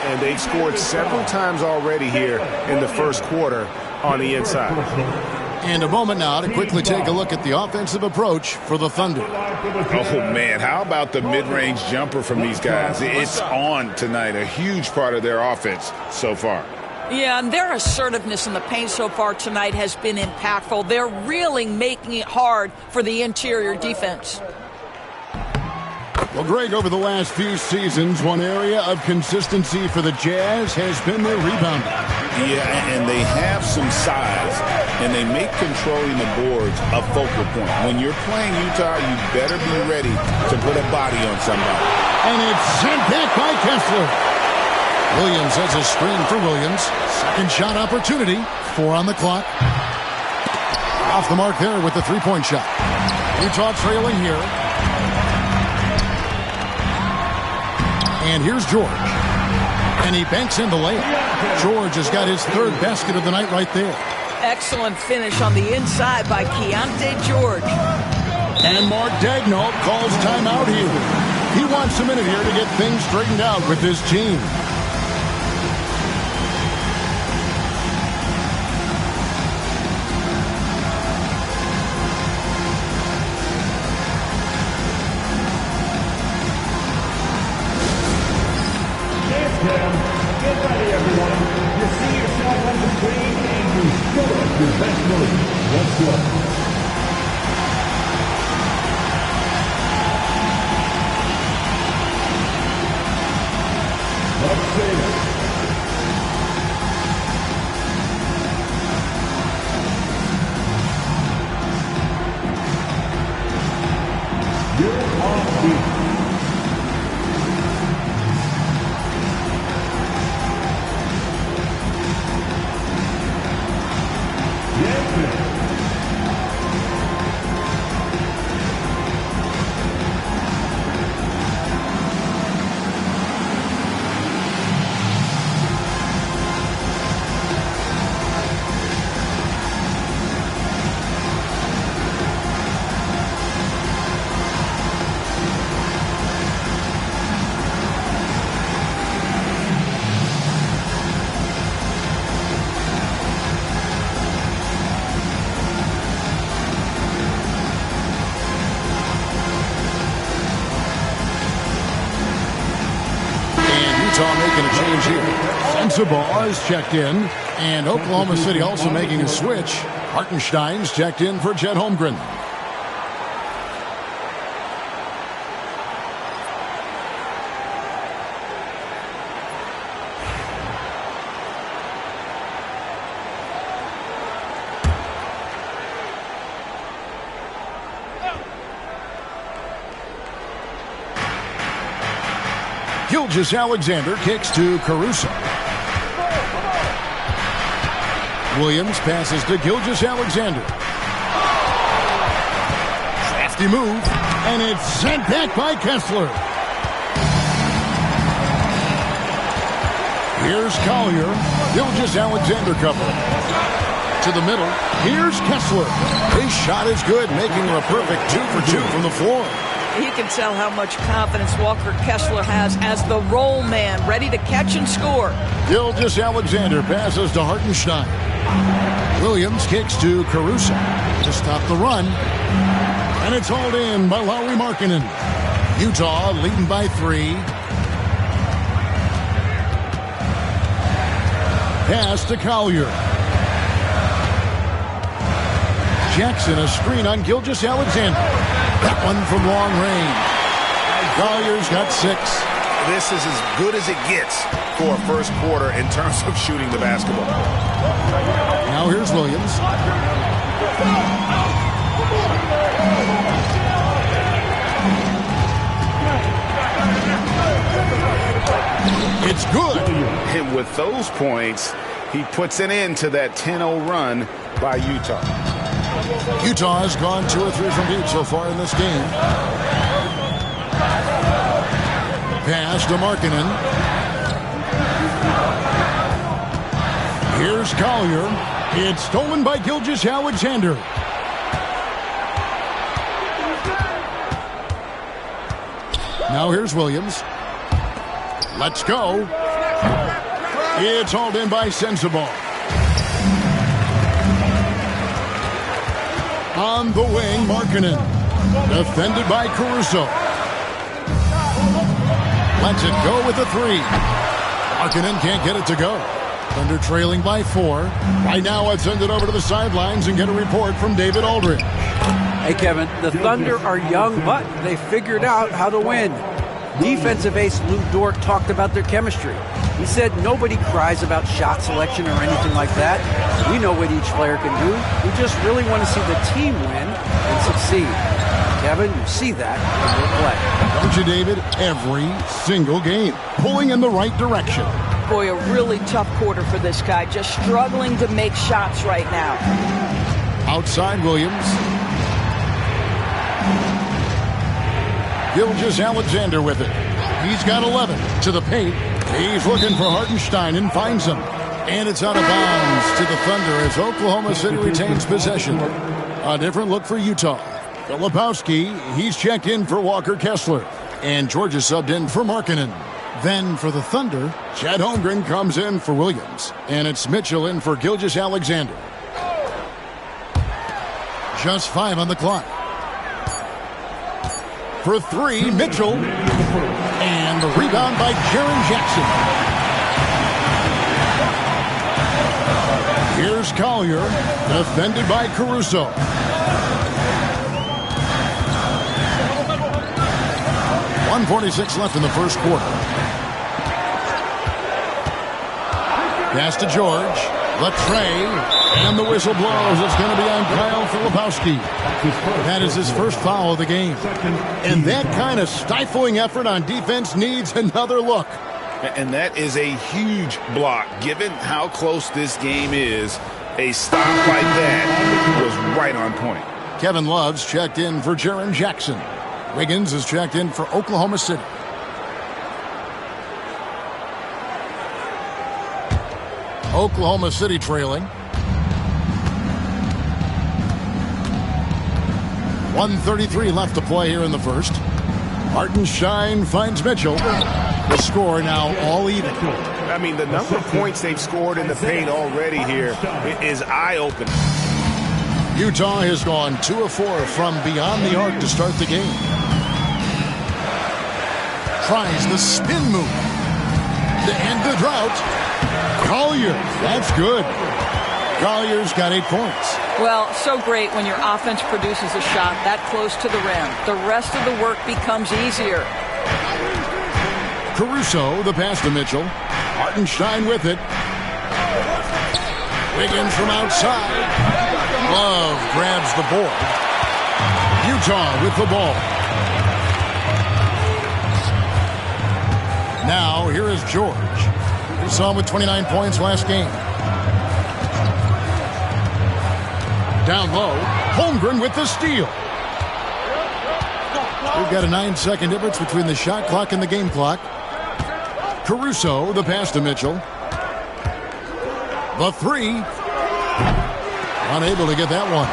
And they've scored several times already here in the first quarter on the inside. And a moment now to quickly take a look at the offensive approach for the Thunder. Oh, man, how about the mid-range jumper from these guys? It's on tonight, a huge part of their offense so far. Yeah, and their assertiveness in the paint so far tonight has been impactful. They're really making it hard for the interior defense. Well, Greg, over the last few seasons, one area of consistency for the Jazz has been their rebounding. Yeah, and they have some size, and they make controlling the boards a focal point. When you're playing Utah, you better be ready to put a body on somebody. And it's sent back by Kessler. Williams has a screen for Williams. Second shot opportunity. 4 on the clock. Off the mark there with the three-point shot. Utah trailing here. And here's George. And he banks in the layup. George has got his third basket of the night right there. Excellent finish on the inside by Keontae George. And Mark Daigneault calls timeout here. He wants a minute here to get things straightened out with his team. Get ready, everyone. You see yourself on the screen and you show us your best move. Let's go. Let's see. You're on beat. Making a change here. Sensabaugh is checked in, and Oklahoma City also making a switch. Hartenstein's checked in for Chet Holmgren. Gilgeous-Alexander kicks to Caruso. Williams passes to Gilgeous-Alexander. Crafty move, and it's sent back by Kessler. Here's Collier. Gilgeous-Alexander cover. To the middle. Here's Kessler. His shot is good, making a perfect 2 for 2 from the floor. You can tell how much confidence Walker Kessler has as the roll man, ready to catch and score. Gilgeous-Alexander passes to Hartenstein. Williams kicks to Caruso to stop the run. And it's hauled in by Lauri Markkanen. Utah leading by 3. Pass to Collier. Jackson, a screen on Gilgeous-Alexander. That one from long range. Collier's got 6. This is as good as it gets for a first quarter in terms of shooting the basketball. Now here's Williams. It's good. And with those points, he puts an end to that 10-0 run by Utah. Utah has gone 2 or 3 from deep so far in this game. Pass to Markkanen. Here's Collier. It's stolen by Gilgeous-Alexander. Now here's Williams. Let's go. It's hauled in by Sensabaugh. On the wing, Markkanen. Defended by Caruso. Lets it go with a 3. Markkanen can't get it to go. Thunder trailing by 4. Right now, let's send it over to the sidelines and get a report from David Aldridge. Hey, Kevin, the Thunder are young, but they figured out how to win. Defensive ace Lou Dort talked about their chemistry. He said nobody cries about shot selection or anything like that. We know what each player can do. We just really want to see the team win and succeed. Kevin, you see that in their play. Don't you, David? Every single game. Pulling in the right direction. Boy, a really tough quarter for this guy. Just struggling to make shots right now. Outside Williams. Gilgeous-Alexander with it. He's got 11 to the paint. He's looking for Hartenstein and finds him. And it's out of bounds to the Thunder as Oklahoma City retains possession. A different look for Utah. Filipowski, he's checked in for Walker Kessler. And Georgia subbed in for Markkanen. Then for the Thunder, Chet Holmgren comes in for Williams. And it's Mitchell in for Gilgeous-Alexander. Just 5 on the clock. For 3, Mitchell. And the rebound by Jaren Jackson. Here's Collier, defended by Caruso. .146 left in the first quarter. Pass to George. Latrey. And the whistle blows. It's going to be on Kyle Filipowski. That is his first foul of the game. And that kind of stifling effort on defense needs another look. And that is a huge block. Given how close this game is, a stop like that was right on point. Kevin Love's checked in for Jaren Jackson. Wiggins is checked in for Oklahoma City. Oklahoma City trailing. 1:33 left to play here in the first. Hartenstein finds Mitchell. The score now all even. I mean, the number of points they've scored in the paint already here is eye-opening. Utah has gone 2 of 4 from beyond the arc to start the game. Tries the spin move. To end the drought. Collier, that's good. Collier's got 8 points. Well, so great when your offense produces a shot that close to the rim. The rest of the work becomes easier. Caruso, the pass to Mitchell. Hartenstein with it. Wiggins from outside. Love grabs the board. Utah with the ball. Now, here is George. We saw him with 29 points last game. Down low, Holmgren with the steal. We've got a 9-second difference between the shot clock and the game clock. Caruso, the pass to Mitchell. The 3. Unable to get that one.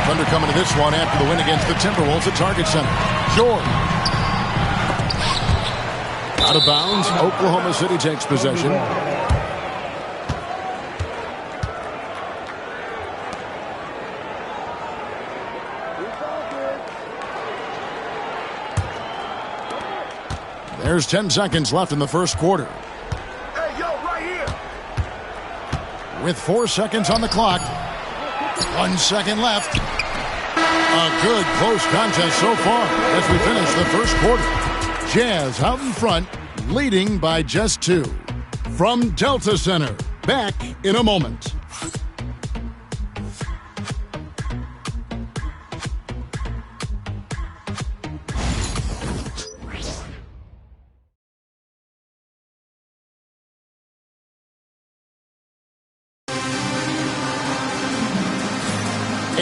Thunder coming to this one after the win against the Timberwolves at Target Center. George. Out of bounds, Oklahoma City takes possession. There's 10 seconds left in the first quarter. Hey, yo, right here. With 4 seconds on the clock. 1 second left. A good close contest so far as we finish the first quarter. Jazz out in front, leading by just 2. From Delta Center, back in a moment.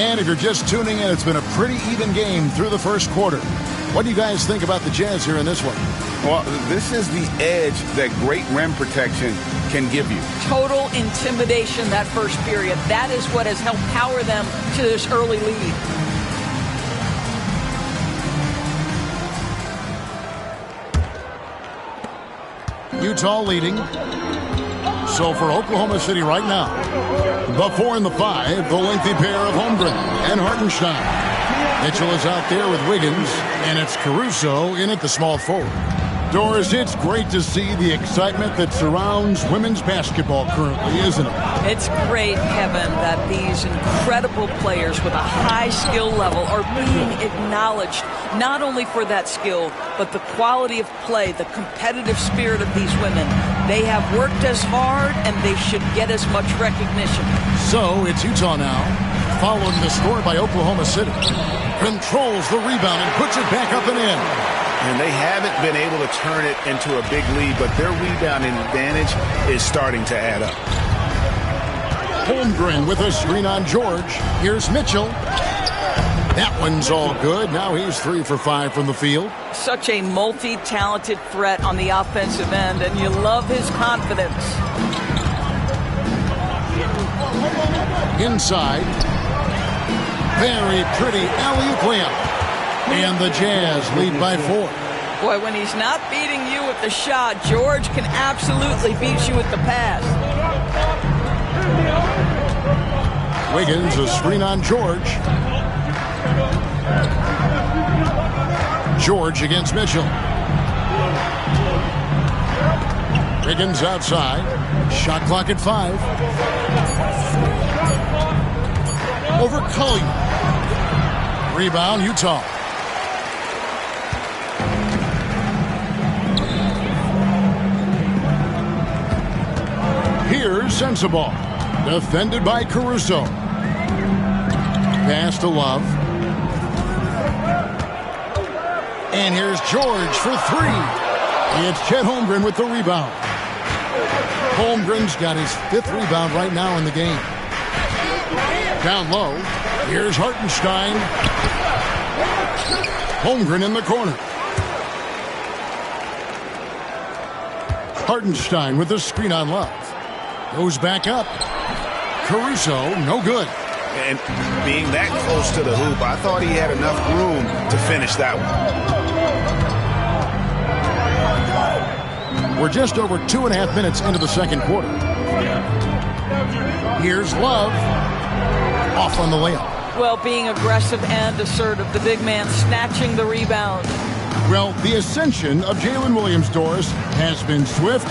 And if you're just tuning in, it's been a pretty even game through the first quarter. What do you guys think about the Jazz here in this one? Well, this is the edge that great rim protection can give you. Total intimidation that first period. That is what has helped power them to this early lead. Utah leading. So for Oklahoma City right now, the 4 and the 5, the lengthy pair of Holmgren and Hartenstein. Mitchell is out there with Wiggins, and it's Caruso in at the small forward. Doris, it's great to see the excitement that surrounds women's basketball currently, isn't it? It's great, Kevin, that these incredible players with a high skill level are being acknowledged, not only for that skill, but the quality of play, the competitive spirit of these women. They have worked as hard, and they should get as much recognition. So it's Utah now, following the score by Oklahoma City. Controls the rebound and puts it back up and in. And they haven't been able to turn it into a big lead, but their rebounding advantage is starting to add up. Holmgren with a screen on George. Here's Mitchell. That one's all good. Now he's 3 for 5 from the field. Such a multi-talented threat on the offensive end, and you love his confidence. Inside. Very pretty alley-oop layup. And the Jazz lead by 4. Boy, when he's not beating you with the shot, George can absolutely beat you with the pass. Wiggins, a screen on George. George against Mitchell. Wiggins outside. Shot clock at 5. Over Cully. Rebound, Utah. Here's Sensabaugh, defended by Caruso. Pass to Love. And here's George for 3. It's Chet Holmgren with the rebound. Holmgren's got his 5th rebound right now in the game. Down low, here's Hartenstein. Holmgren in the corner. Hartenstein with the screen on Love. Goes back up. Caruso, no good. And being that close to the hoop, I thought he had enough room to finish that one. We're just over 2.5 minutes into the second quarter. Here's Love. Off on the layup. Well, being aggressive and assertive, the big man snatching the rebound. Well, the ascension of Jalen Williams, Doris, has been swift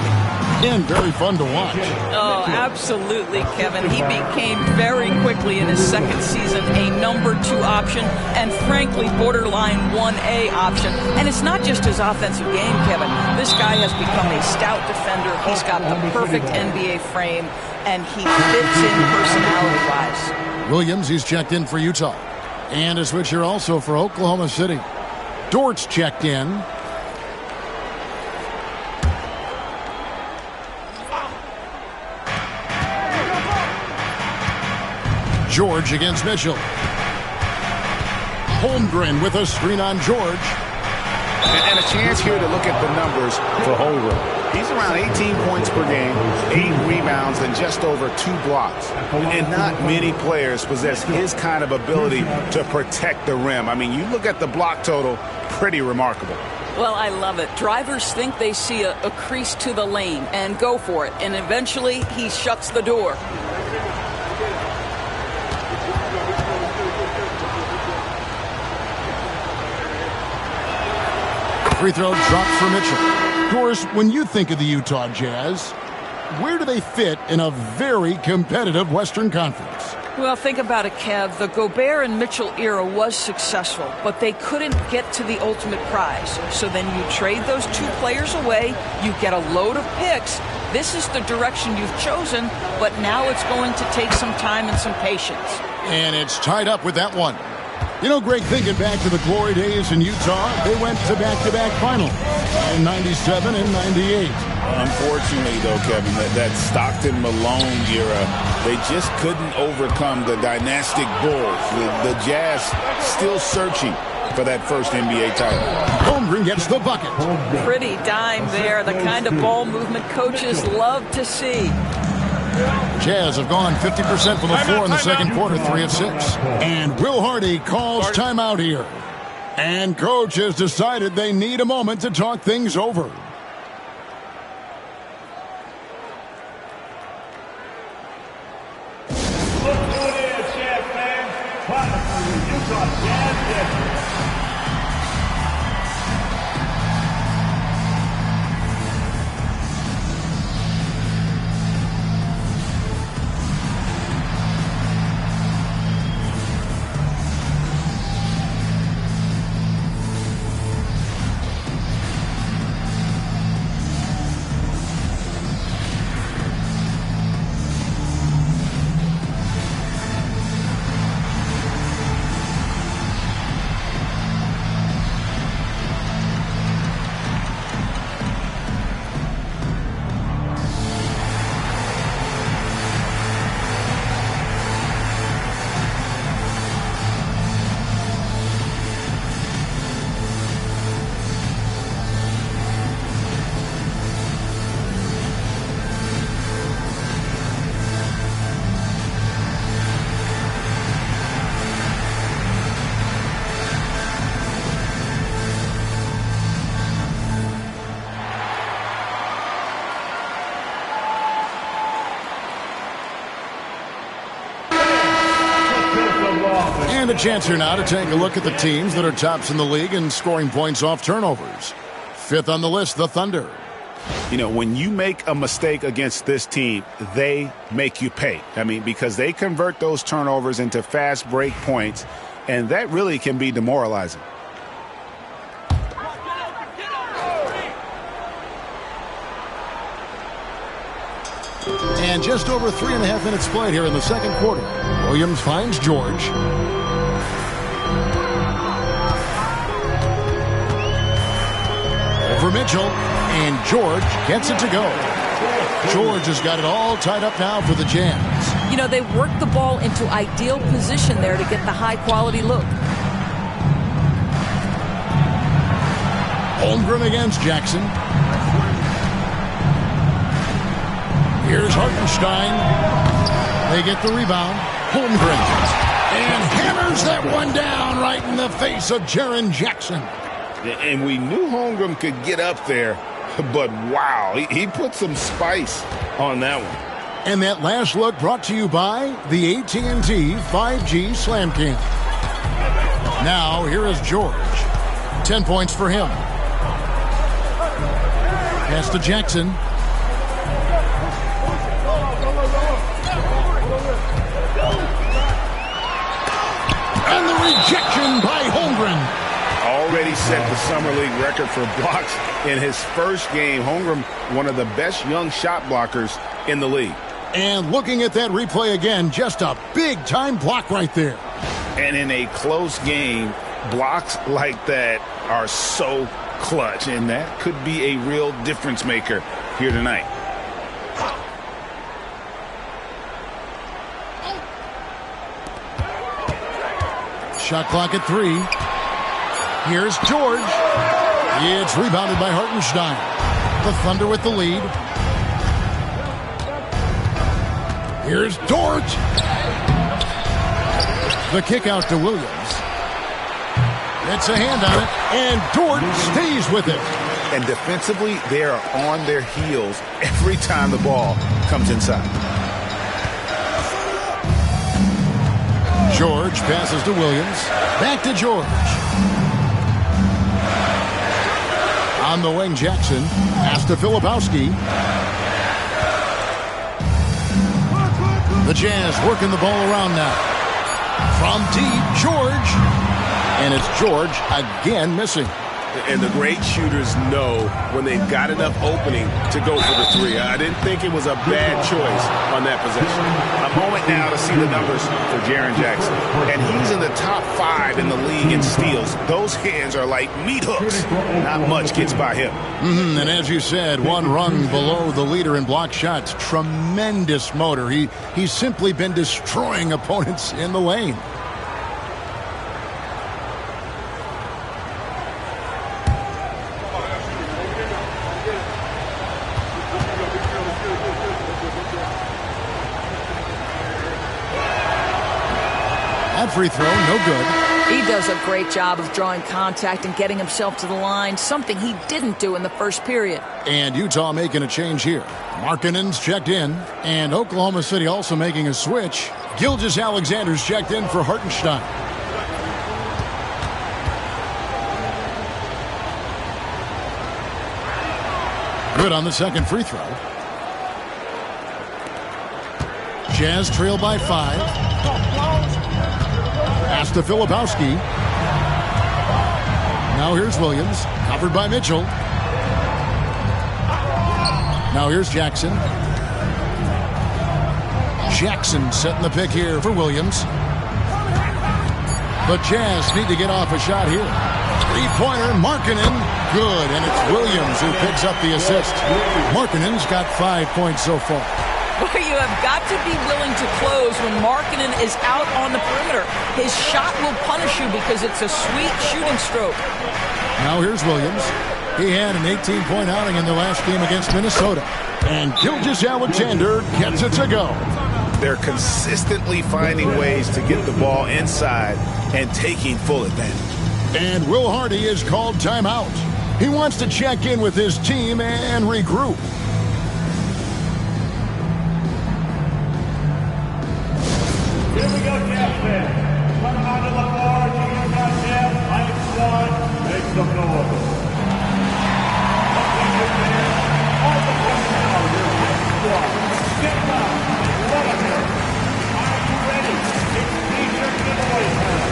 and very fun to watch. Oh, absolutely, Kevin. He became very quickly in his second season a number 2 option and, frankly, borderline 1A option. And it's not just his offensive game, Kevin. This guy has become a stout defender. He's got the perfect NBA frame, and he fits in personality-wise. Williams, he's checked in for Utah. And a switcher also for Oklahoma City. Dort's checked in. George against Mitchell. Holmgren with a screen on George. And a chance here to look at the numbers for Holmgren. He's around 18 points per game, 8 rebounds, and just over 2 blocks. And not many players possess his kind of ability to protect the rim. I mean, you look at the block total, pretty remarkable. Well, I love it. Drivers think they see a crease to the lane and go for it. And eventually, he shuts the door. Free throw dropped for Mitchell. Doris, when you think of the Utah Jazz, where do they fit in a very competitive Western Conference? Well, think about it, Kev. The Gobert and Mitchell era was successful, but they couldn't get to the ultimate prize. So then you trade those 2 players away, you get a load of picks. This is the direction you've chosen, but now it's going to take some time and some patience. And it's tied up with that one. You know, Greg, thinking back to the glory days in Utah, they went to back-to-back finals in 97 and 98. Unfortunately, though, Kevin, that Stockton-Malone era, they just couldn't overcome the dynastic Bulls. The Jazz still searching for that first NBA title. Holmgren gets the bucket. Pretty dime there, the kind of ball movement coaches love to see. Jazz have gone 50% from the floor in the second quarter, 3 of 6. And Will Hardy calls timeout here. And coach has decided they need a moment to talk things over. And a chance here now to take a look at the teams that are tops in the league in scoring points off turnovers. 5th on the list, the Thunder. You know, when you make a mistake against this team, they make you pay. I mean, because they convert those turnovers into fast break points, and that really can be demoralizing. And just over 3.5 minutes played here in the second quarter. Williams finds George. Over Mitchell, and George gets it to go. George has got it all tied up now for the Jazz. You know, they work the ball into ideal position there to get the high-quality look. Holmgren against Jackson. Here's Hartenstein. They get the rebound. Holmgren. And hammers that one down right in the face of Jaren Jackson. And we knew Holmgren could get up there, but wow, he put some spice on that one. And that last look brought to you by the AT&T 5G Slam Cam. Now, here is George. 10 points for him. Pass to Jackson. And the rejection by Holmgren. Already set the Summer League record for blocks in his first game. Holmgren, one of the best young shot blockers in the league. And looking at that replay again, just a big-time block right there. And in a close game, blocks like that are so clutch, and that could be a real difference maker here tonight. Shot clock at 3. Here's George. It's rebounded by Hartenstein. The Thunder with the lead. Here's George. The kick out to Williams. Gets a hand on it, and George stays with it. And defensively, they are on their heels every time the ball comes inside. George passes to Williams. Back to George. On the wing, Jackson. Pass to Filipowski. The Jazz working the ball around now. From deep, George. And it's George again missing. And the great shooters know when they've got enough opening to go for the three. I didn't think it was a bad choice on that possession. A moment now to see the numbers for Jaren Jackson. And he's in the top 5 in the league in steals. Those hands are like meat hooks. Not much gets by him. And as you said, one rung below the leader in block shots. Tremendous motor. He's simply been destroying opponents in the lane. That free throw, no good. He does a great job of drawing contact and getting himself to the line, something he didn't do in the first period. And Utah making a change here. Markkanen's checked in, and Oklahoma City also making a switch. Gilgeous-Alexander's checked in for Hartenstein. Good on the second free throw. Jazz trail by 5. Pass to Filipowski. Now here's Williams, covered by Mitchell. Now here's Jackson. Jackson setting the pick here for Williams. But Jazz need to get off a shot here. Three-pointer, Markkanen, good. And it's Williams who picks up the assist. Markkanen's got 5 points so far. Well, you have got to be willing to close when Markkanen is out on the perimeter. His shot will punish you because it's a sweet shooting stroke. Now here's Williams. He had an 18-point outing in the last game against Minnesota. And Gilgeous-Alexander gets it to go. They're consistently finding ways to get the ball inside and taking full advantage. And Will Hardy is called timeout. He wants to check in with his team and regroup. Here we go, Jeff. Come out of the floor. Utah Jazz, -1. Make some noise. All the way now, your next squad. Step up. Love it here. Are you ready? It's T-shirt giveaway time.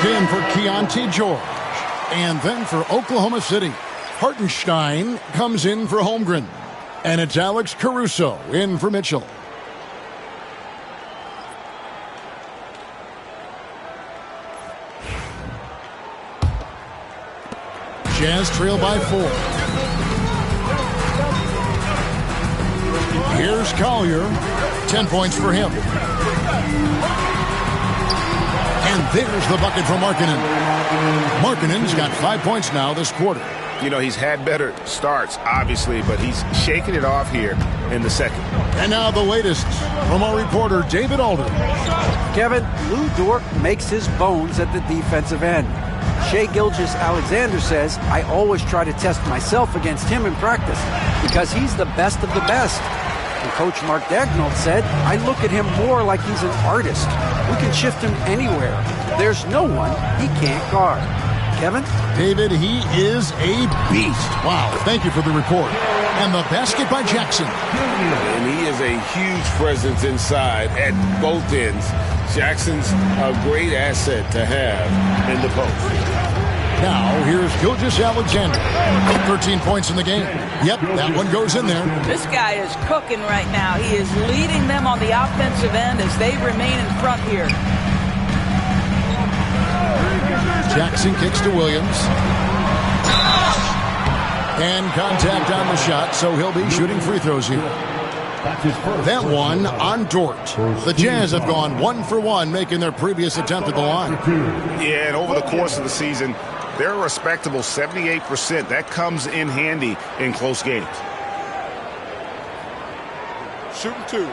In for Keontae George. And then for Oklahoma City, Hartenstein comes in for Holmgren. And it's Alex Caruso in for Mitchell. Jazz trail by 4. Here's Collier. 10 points for him. And there's the bucket for Markkanen. Markkanen's got 5 points now this quarter. You know, he's had better starts, obviously, but he's shaking it off here in the second. And now the latest from our reporter, David Aldridge. Kevin, Lou Dort makes his bones at the defensive end. Shai Gilgeous-Alexander says, I always try to test myself against him in practice because he's the best of the best. And Coach Mark Daigneault said, I look at him more like he's an artist. We can shift him anywhere. There's no one he can't guard. Kevin? David, he is a beast. Wow, thank you for the report. And the basket by Jackson. And he is a huge presence inside at both ends. Jackson's a great asset to have in the post. Now, here's Gilgeous-Alexander. 13 points in the game. Yep, that one goes in there. This guy is cooking right now. He is leading them on the offensive end as they remain in front here. Jackson kicks to Williams. And contact on the shot, so he'll be shooting free throws here. That one on Dort. The Jazz have gone 1 for 1, making their previous attempt at the line. Yeah, and over the course of the season, they're a respectable 78%. That comes in handy in close games. Shooting 2.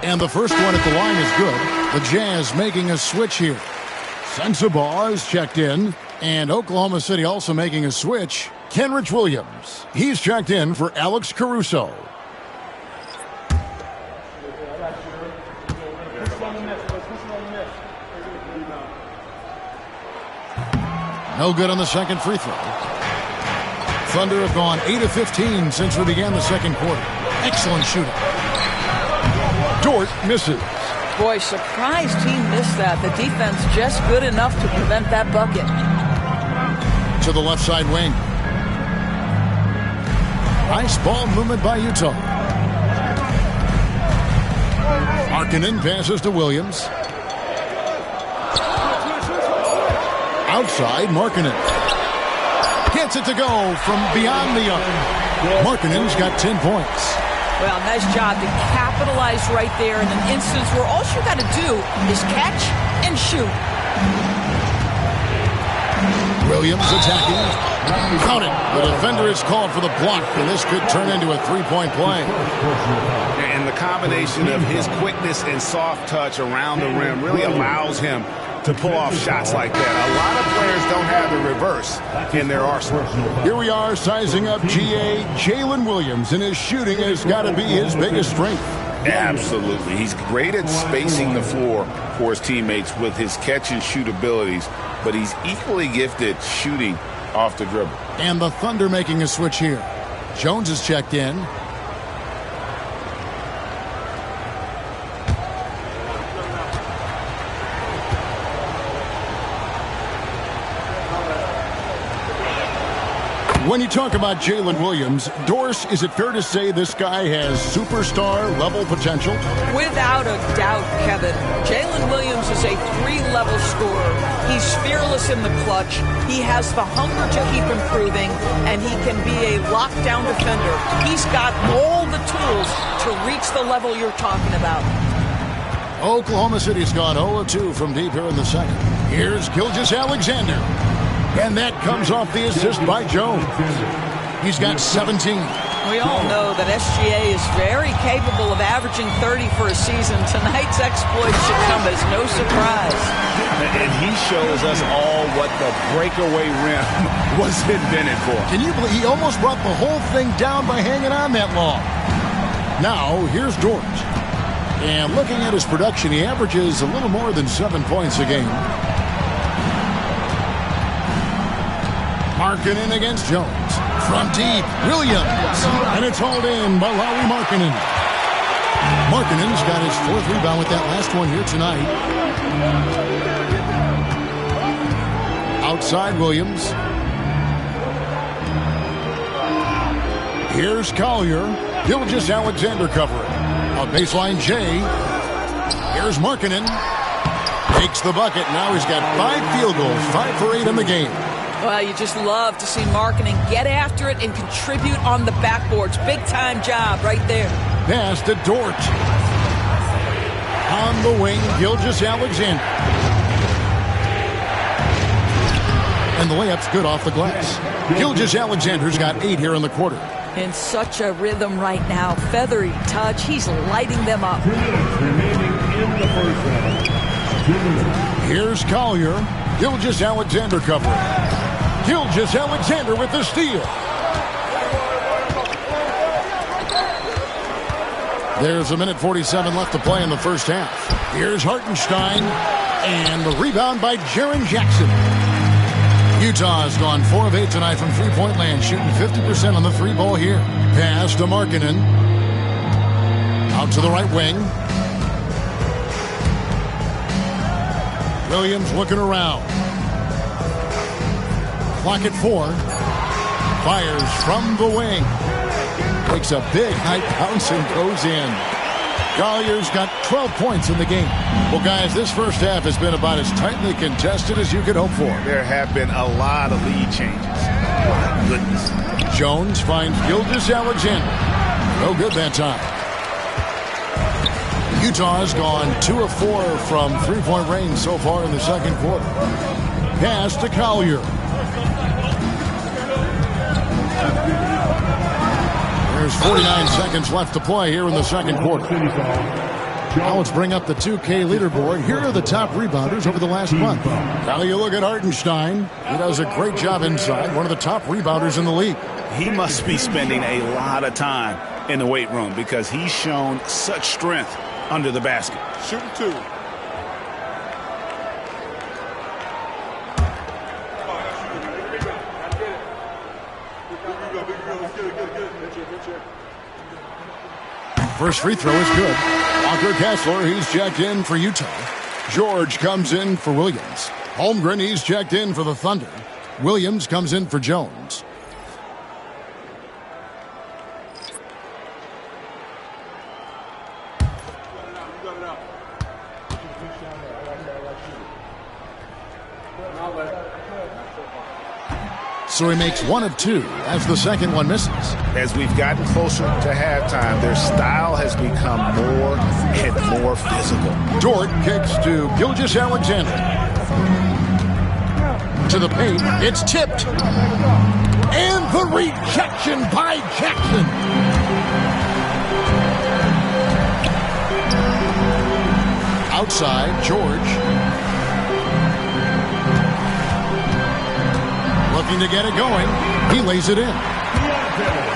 And the first one at the line is good. The Jazz making a switch here. Sensabaugh is checked in. And Oklahoma City also making a switch. Kenrich Williams. He's checked in for Alex Caruso. No good on the second free throw. Thunder have gone 8 of 15 since we began the second quarter. Excellent shooting. Dort misses. Boy, surprised he missed that. The defense just good enough to prevent that bucket. To the left side wing. Nice ball movement by Utah. Markkanen passes to Williams. Outside, Markkanen. Gets it to go from beyond the arc. Markkanen's got 10 points. Well, nice job to capitalize right there in an instance where all you got to do is catch and shoot. Williams attacking. Count it. The defender is called for the block, and this could turn into a three-point play. And the combination of his quickness and soft touch around the rim really allows him to pull off shots like that. A lot of players don't have the reverse in their arsenal. Here we are sizing up GA. Jalen Williams, and his shooting has got to be his biggest strength. Absolutely. He's great at spacing the floor for his teammates with his catch and shoot abilities, but he's equally gifted shooting off the dribble. And the Thunder making a switch here. Jones is checked in. When you talk about Jalen Williams, Doris, is it fair to say this guy has superstar-level potential? Without a doubt, Kevin. Jalen Williams is a 3-level scorer. He's fearless in the clutch. He has the hunger to keep improving, and he can be a lockdown defender. He's got all the tools to reach the level you're talking about. Oklahoma City's gone 0-2 from deep here in the second. Here's Gilgeous-Alexander. And that comes off the assist by Jones. He's got 17. We all know that SGA is very capable of averaging 30 for a season. Tonight's exploit should come as no surprise. And he shows us all what the breakaway rim was invented for. Can you believe he almost brought the whole thing down by hanging on that long? Now, here's Dort. And looking at his production, he averages a little more than 7 points a game. Markkanen against Jones. From deep, Williams. And it's hauled in by Lauri Markkanen. Markkanen's got his 4th rebound with that last one here tonight. Outside Williams. Here's Collier. Gilgeous-Alexander covering. A baseline J. Here's Markkanen. Takes the bucket. Now he's got 5 field goals. 5 for 8 in the game. Well, you just love to see Markkanen get after it and contribute on the backboards. Big-time job right there. Pass to Dort. On the wing, Gilgeous-Alexander. And the layup's good off the glass. Gilgeous-Alexander's got 8 here in the quarter. In such a rhythm right now. Feathery touch. He's lighting them up. Here's Collier. Gilgeous-Alexander covering. Gilgeous-Alexander with the steal. There's 1:47 left to play in the first half. Here's Hartenstein. And the rebound by Jaren Jackson. Utah has gone 4 of 8 tonight from three-point land, shooting 50% on the 3-ball here. Pass to Markkanen. Out to the right wing. Williams looking around. Clock at 4. Fires from the wing. Takes a big high bounce and goes in. Collier's got 12 points in the game. Well, guys, this first half has been about as tightly contested as you could hope for. There have been a lot of lead changes. My goodness. Jones finds Gilgeous-Alexander. No good that time. Utah's gone 2 of 4 from three-point range so far in the second quarter. Pass to Collier. There's 49 seconds left to play here in the second quarter. Now let's bring up the 2K leaderboard. Here are the top rebounders over the last month. Now you look at Hartenstein. He does a great job inside. One of the top rebounders in the league. He must be spending a lot of time in the weight room because he's shown such strength under the basket. Shooting 2. First free throw is good. Walker Kessler, he's checked in for Utah. George comes in for Williams. Holmgren, he's checked in for the Thunder. Williams comes in for Jones. So he makes 1 of 2 as the second one misses. As we've gotten closer to halftime, their style has become more and more physical. Dort kicks to Gilgeous-Alexander. To the paint, it's tipped. And the rejection by Jackson. Outside, George. Looking to get it going. He lays it in.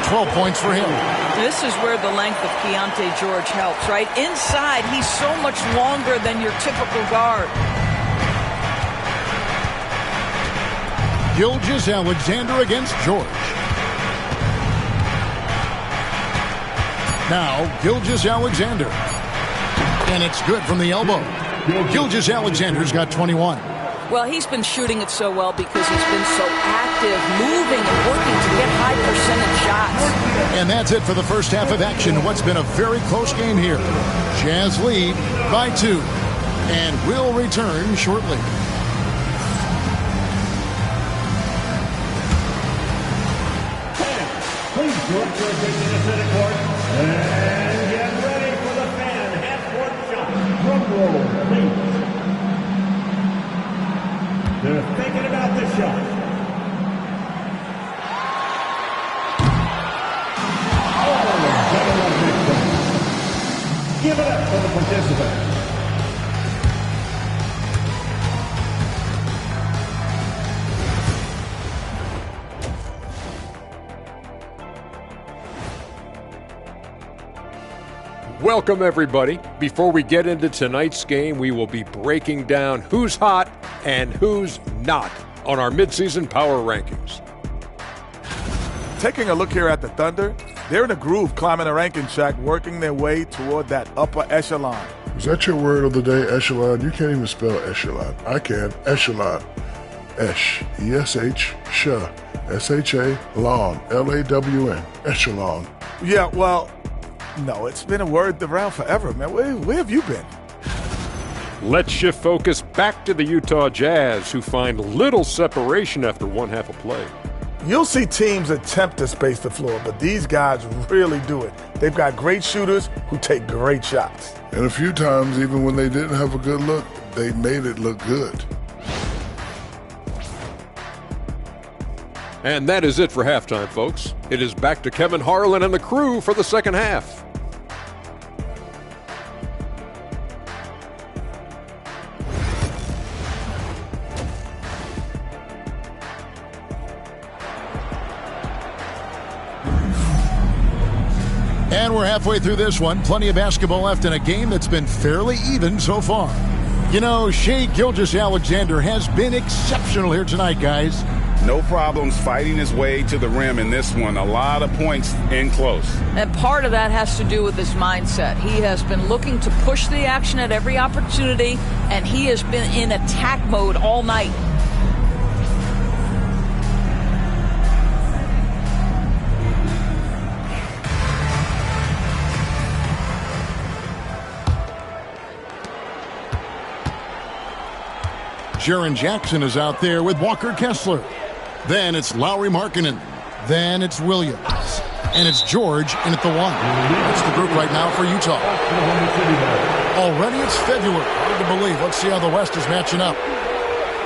12 points for him. This is where the length of Keontae George helps, right? Inside, he's so much longer than your typical guard. Gilgeous-Alexander against George. Now, Gilgeous-Alexander. And it's good from the elbow. Gilgeous-Alexander's got 21. Well, he's been shooting it so well because he's been so active, moving and working to get high percentage shots. And that's it for the first half of action. What's been a very close game here. Jazz lead by 2. And will return shortly. Please join for a big minute center court. And get ready for the fan half-court shot. Drum roll, please. They're thinking about the shot. Give it up for the participants. Welcome, everybody. Before we get into tonight's game, we will be breaking down who's hot and who's not on our midseason power rankings. Taking a look here at the Thunder, they're in a groove climbing the ranking track, working their way toward that upper echelon. Is that your word of the day, echelon? You can't even spell echelon. I can. Echelon. Esh. E-S-H. Sh. S-H-A. Lawn. L-A-W-N. Echelon. Yeah, well, no, it's been a word around forever, man. Where have you been? Let's shift focus back to the Utah Jazz, who find little separation after one half of play. You'll see teams attempt to space the floor, but these guys really do it. They've got great shooters who take great shots. And a few times, even when they didn't have a good look, they made it look good. And that is it for halftime, folks. It is back to Kevin Harlan and the crew for the second half. And we're halfway through this one. Plenty of basketball left in a game that's been fairly even so far. You know, Shai Gilgeous-Alexander has been exceptional here tonight, guys. No problems fighting his way to the rim in this one. A lot of points in close. And part of that has to do with his mindset. He has been looking to push the action at every opportunity, and he has been in attack mode all night. Jaren Jackson is out there with Walker Kessler. Then it's Lauri Markkanen. Then it's Williams. And it's George in at the 1. That's the group right now for Utah. Already it's February. Hard to believe. Let's see how the West is matching up.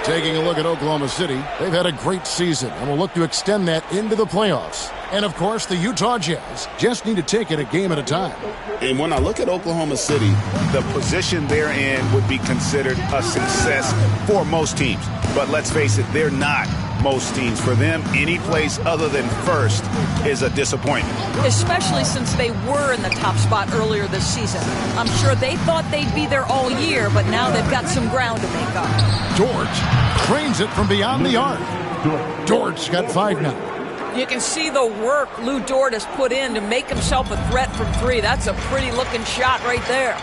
Taking a look at Oklahoma City, they've had a great season and will look to extend that into the playoffs. And, of course, the Utah Jazz just need to take it a game at a time. And when I look at Oklahoma City, the position they're in would be considered a success for most teams. But let's face it, they're not most teams. For them, any place other than first is a disappointment. Especially since they were in the top spot earlier this season. I'm sure they thought they'd be there all year, but now they've got some ground to make up. George trains it from beyond the arc. George got 5 now. You can see the work Lou Dort has put in to make himself a threat from 3. That's a pretty looking shot right there.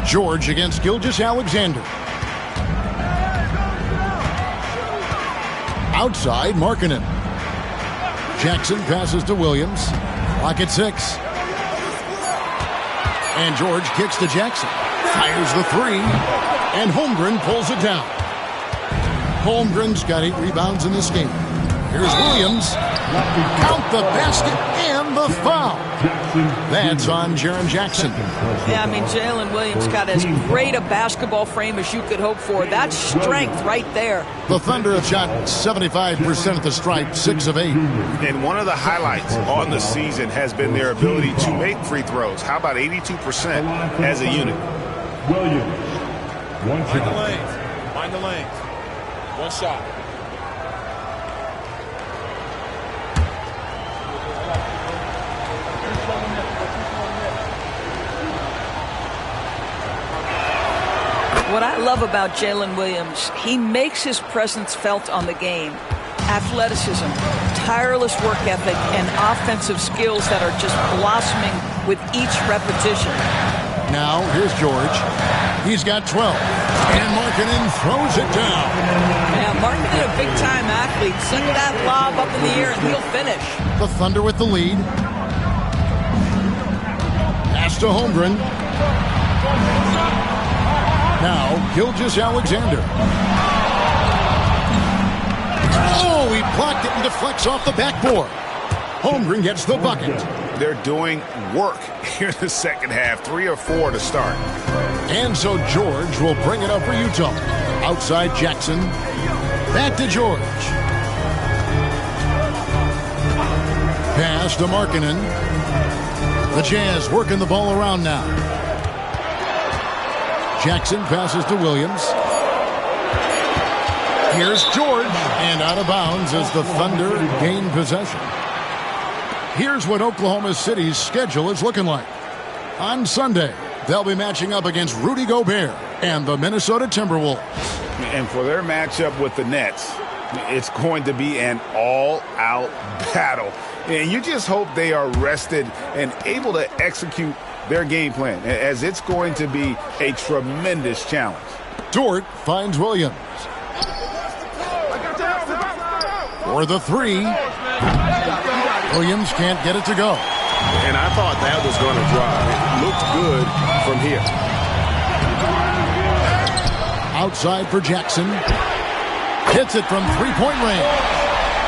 George against Gilgeous-Alexander. Outside, Markkanen. Jackson passes to Williams. Clock at 6. And George kicks to Jackson. Fires the 3. And Holmgren pulls it down. Holmgren's got 8 rebounds in this game. Here's Williams. Count the basket and the foul. That's on Jaren Jackson. Yeah, I mean, Jalen Williams got as great a basketball frame as you could hope for. That's strength right there. The Thunder have shot 75% at the stripe, 6 of 8. And one of the highlights on the season has been their ability to make free throws. How about 82% as a unit? Williams. Mind the lanes. Mind the lanes. One shot. What I love about Jalen Williams, he makes his presence felt on the game. Athleticism, tireless work ethic, and offensive skills that are just blossoming with each repetition. Now, here's George. He's got 12. And Markkanen throws it down. Yeah, Markkanen, a big-time athlete. Send that lob up in the air and he'll finish. The Thunder with the lead. Pass to Holmgren. Now, Gilgeous-Alexander. Oh, he blocked it and deflects off the backboard. Holmgren gets the bucket. They're doing work here in the second half. 3 or 4 to start. And so George will bring it up for Utah. Outside Jackson. Back to George. Pass to Markkanen. The Jazz working the ball around now. Jackson passes to Williams. Here's George. And out of bounds as the Thunder gain possession. Here's what Oklahoma City's schedule is looking like. On Sunday, they'll be matching up against Rudy Gobert and the Minnesota Timberwolves. And for their matchup with the Nets, it's going to be an all-out battle. And you just hope they are rested and able to execute their game plan, as it's going to be a tremendous challenge. Dort finds Williams. For the 3. Williams can't get it to go. And I thought that was going to drive. It looked good from here. Outside for Jackson. Hits it from 3-point range.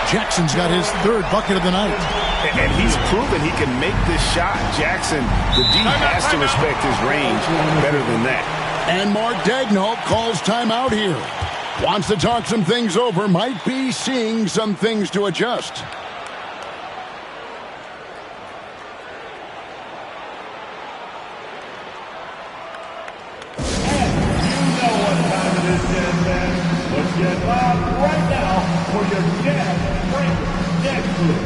Jackson's got his 3rd bucket of the night. And he's proven he can make this shot. Jackson, the D has to respect his range better than that. And Mark Daigneault calls timeout here. Wants to talk some things over. Might be seeing some things to adjust. Let's get live right now for your Jazz Break Next Group.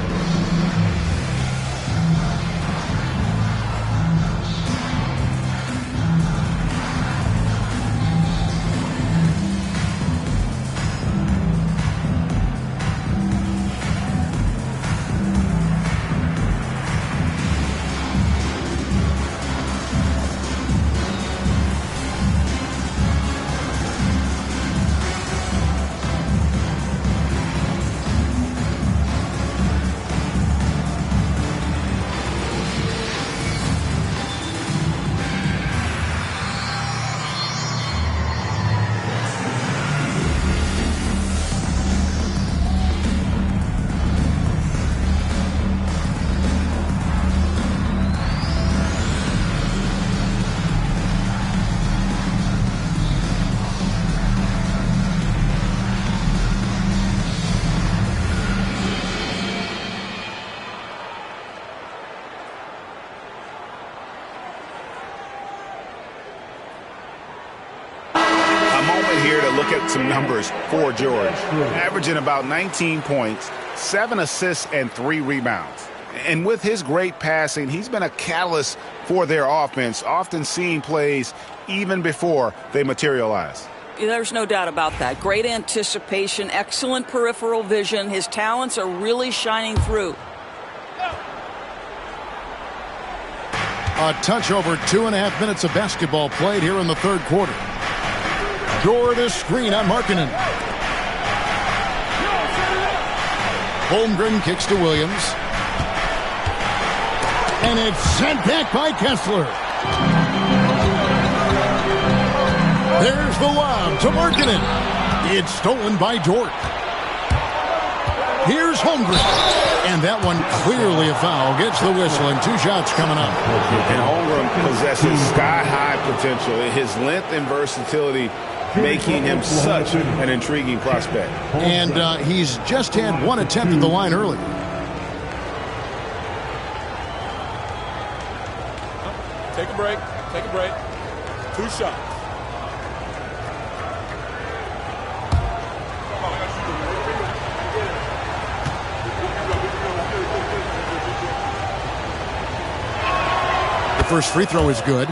here to look at some numbers for George. Averaging about 19 points, 7 assists, and 3 rebounds. And with his great passing, he's been a catalyst for their offense, often seeing plays even before they materialize. There's no doubt about that. Great anticipation, excellent peripheral vision. His talents are really shining through. A touch over 2.5 minutes of basketball played here in the third quarter. Jordan screen on Markkanen. Holmgren kicks to Williams. And it's sent back by Kessler. There's the lob to Markkanen. It's stolen by Dort. Here's Holmgren. And that one clearly a foul. Gets the whistle and 2 shots coming up. And Holmgren possesses sky-high potential. His length and versatility making him such an intriguing prospect. And he's just had 1 attempt at the line early. Take a break. Take a break. 2 shots. First free throw is good.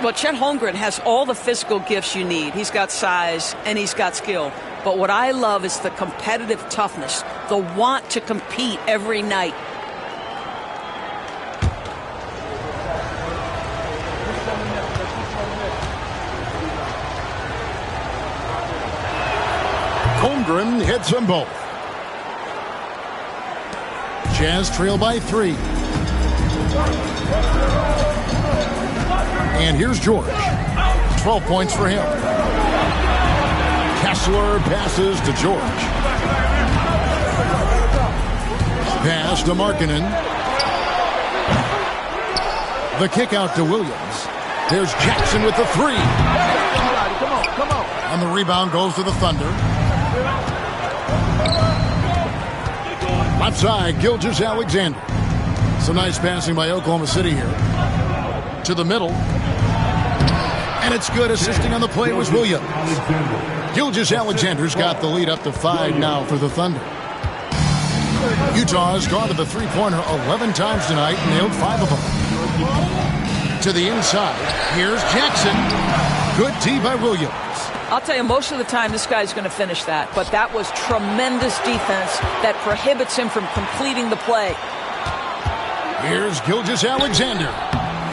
Well, Chet Holmgren has all the physical gifts you need. He's got size and he's got skill. But what I love is the competitive toughness, the want to compete every night. Holmgren hits them both. Jazz trail by 3. And here's George. 12 points for him. Kessler passes to George. Pass to Markkanen. The kick out to Williams. There's Jackson with the 3. Come on. And the rebound goes to the Thunder. Left side, Gilgeous-Alexander. Some nice passing by Oklahoma City here. To the middle. And it's good. Assisting on the play was Williams. Gilgeous-Alexander's got the lead up to 5 now for the Thunder. Utah has gone to the three-pointer 11 times tonight and nailed 5 of them. To the inside. Here's Jackson. Good tee by Williams. I'll tell you, most of the time this guy's going to finish that. But that was tremendous defense that prohibits him from completing the play. Here's Gilgeous-Alexander.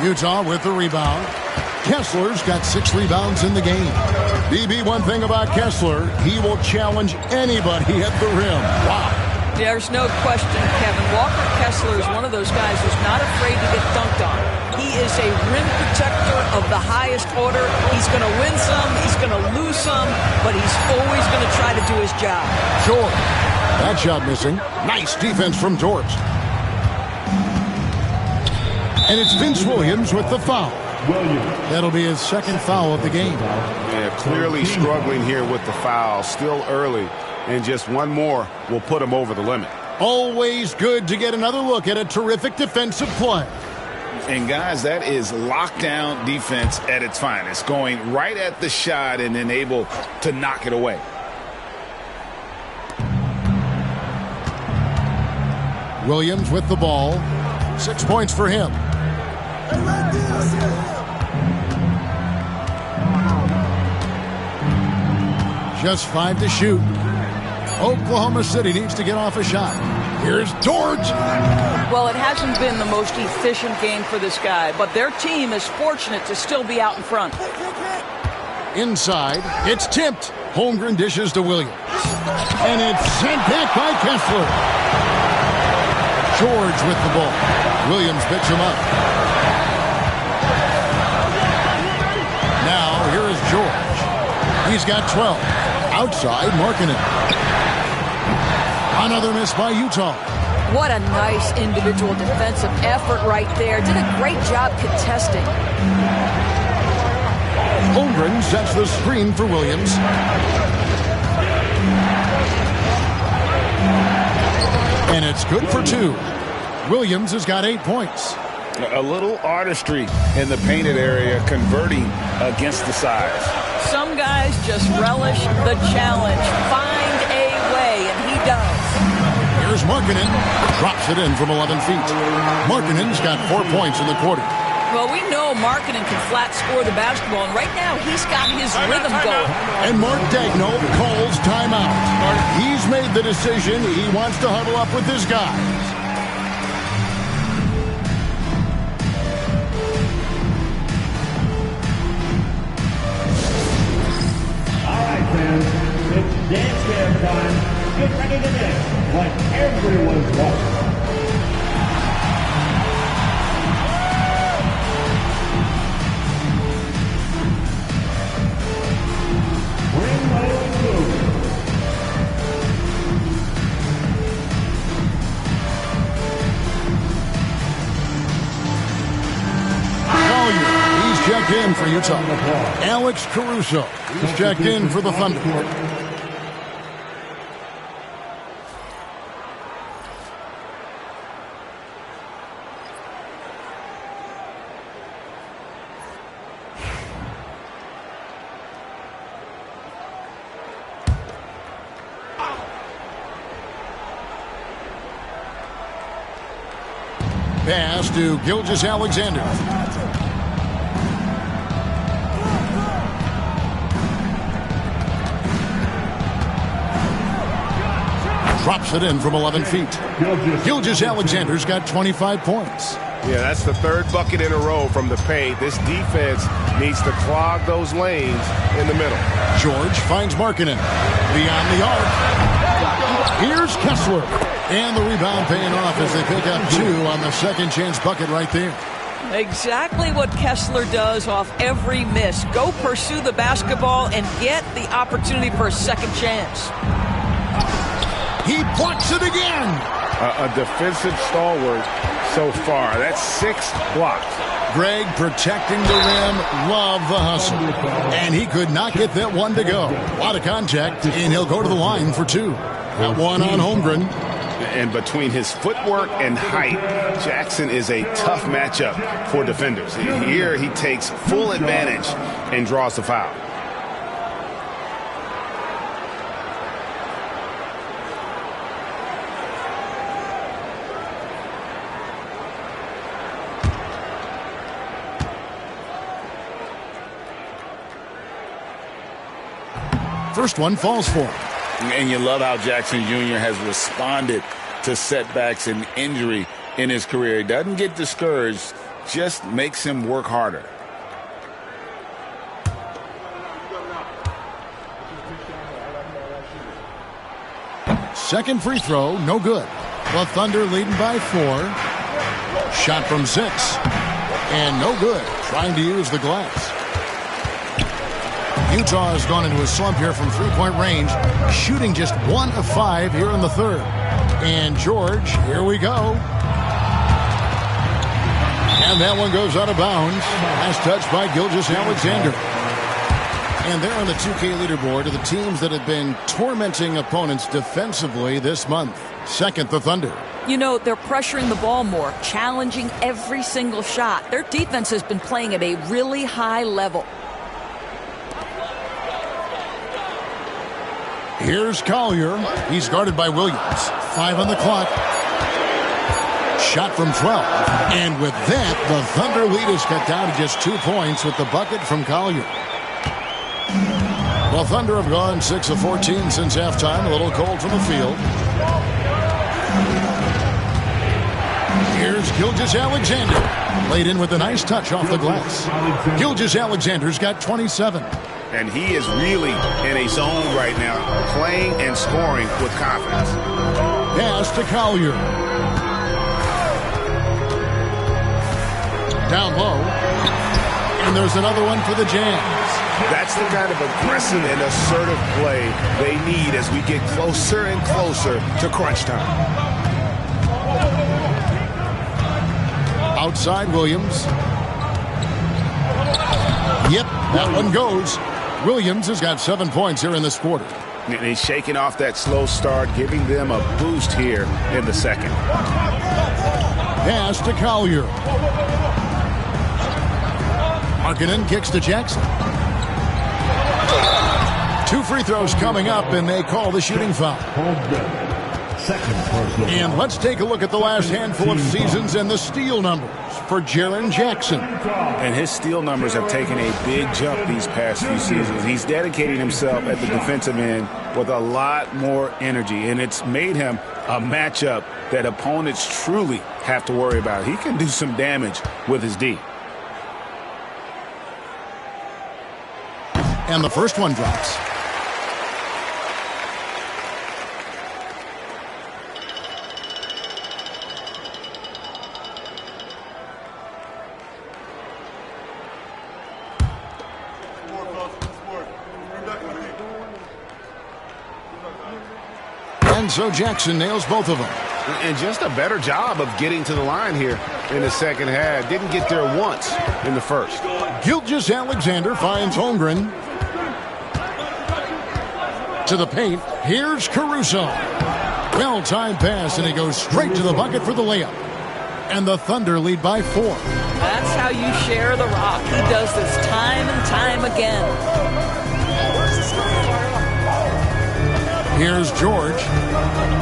Utah with the rebound. Kessler's got 6 rebounds in the game. BB, one thing about Kessler, he will challenge anybody at the rim. Wow. There's no question, Kevin. Walker Kessler is one of those guys who's not afraid to get dunked on. He is a rim protector of the highest order. He's going to win some, he's going to lose some, but he's always going to try to do his job. Sure. That shot missing. Nice defense from Dort. And it's Vince Williams with the foul. That'll be his 2nd foul of the game. Yeah, clearly struggling here with the foul. Still early. And just one more will put him over the limit. Always good to get another look at a terrific defensive play. And, guys, that is lockdown defense at its finest. Going right at the shot and then able to knock it away. Williams with the ball. 6 points for him. Just 5 to shoot. Oklahoma City needs to get off a shot. Here's Dort. Well, it hasn't been the most efficient game for this guy, but their team is fortunate to still be out in front. Inside, it's tipped. Holmgren dishes to Williams. And it's sent back by Kessler. George with the ball. Williams picks him up. Now, here is George. He's got 12. Outside, Markkanen. Another miss by Utah. What a nice individual defensive effort right there. Did a great job contesting. Holmgren sets the screen for Williams. And it's good for 2. Williams has got 8 points. A little artistry in the painted area, converting against the size. Some Some guys just relish the challenge. Find a way, and he does. Here's Markkanen. Drops it in from 11 feet. Markkanen's got 4 points in the quarter. Well, we know Markkanen can flat score the basketball, and right now he's got his rhythm going. And Mark Daigneault calls timeout. He's made the decision. He wants to huddle up with his guys. It's dance cam time. Get ready to dance like everyone's watching. Bring those moves. He's checked in for Utah. Alex Caruso. He's checked in for the Thunder. Pass to Gilgeous-Alexander. Drops it in from 11 feet. Gilgeous-Alexander's got 25 points. Yeah, that's the third bucket in a row from the paint. This defense needs to clog those lanes in the middle. George finds Markkanen. Beyond the arc. Here's Kessler. And the rebound paying off as they pick up 2 on the second chance bucket right there. Exactly what Kessler does off every miss. Go pursue the basketball and get the opportunity for a second chance. He blocks it again. A defensive stalwart so far. That's 6 blocks. Greg protecting the rim. Love the hustle. And he could not get that one to go. A lot of contact, and he'll go to the line for 2. That one on Holmgren. And between his footwork and height, Jackson is a tough matchup for defenders. Here he takes full advantage and draws the foul. First one falls for him. And you love how Jackson Jr. has responded to setbacks and injury in his career. He doesn't get discouraged, just makes him work harder. Second free throw, no good. The Thunder leading by 4. Shot from 6. And no good. Trying to use the glass. Utah has gone into a slump here from three-point range, shooting just 1 of 5 here in the third. And George, here we go. And that one goes out of bounds. Last touch by Gilgeous-Alexander. And they're on the 2K leaderboard of the teams that have been tormenting opponents defensively this month. Second, the Thunder. You know, they're pressuring the ball more, challenging every single shot. Their defense has been playing at a really high level. Here's Collier. He's guarded by Williams. 5 on the clock. Shot from 12. And with that, the Thunder lead is cut down to just 2 points with the bucket from Collier. The Thunder have gone 6 of 14 since halftime. A little cold from the field. Here's Gilgeous-Alexander. Laid in with a nice touch off the glass. Gilgeous-Alexander's got 27. And he is really in a zone right now, playing and scoring with confidence. Pass to Collier. Down low. And there's another one for the Jazz. That's the kind of aggressive and assertive play they need as we get closer and closer to crunch time. Outside Williams. Yep, that one goes. Williams has got 7 points here in this quarter. And he's shaking off that slow start, giving them a boost here in the second. Pass to Collier. Markkanen kicks to Jackson. 2 free throws coming up, and they call the shooting foul. And let's take a look at the last handful of seasons and the steal numbers for Jaren Jackson. And his steal numbers have taken a big jump these past few seasons. He's dedicating himself at the defensive end with a lot more energy, and it's made him a matchup that opponents truly have to worry about. He can do some damage with his D. And the first one drops. And so Jackson nails both of them. And just a better job of getting to the line here in the second half. Didn't get there once in the first. Gilgeous-Alexander finds Holmgren. To the paint. Here's Caruso. Well-timed pass, and he goes straight to the bucket for the layup. And the Thunder lead by 4. That's how you share the rock. He does this time and time again. Here's George.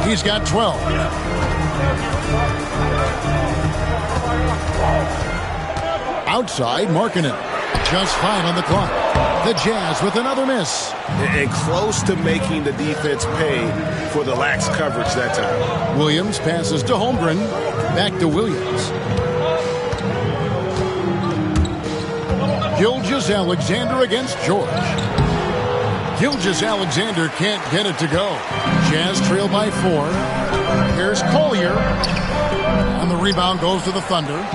He's got 12. Outside, Markkanen. Just 5 on the clock. The Jazz with another miss. And close to making the defense pay for the lax coverage that time. Williams passes to Holmgren. Back to Williams. Gilgeous-Alexander against George. Gilgeous-Alexander can't get it to go. Jazz trail by 4. Here's Collier. And the rebound goes to the Thunder.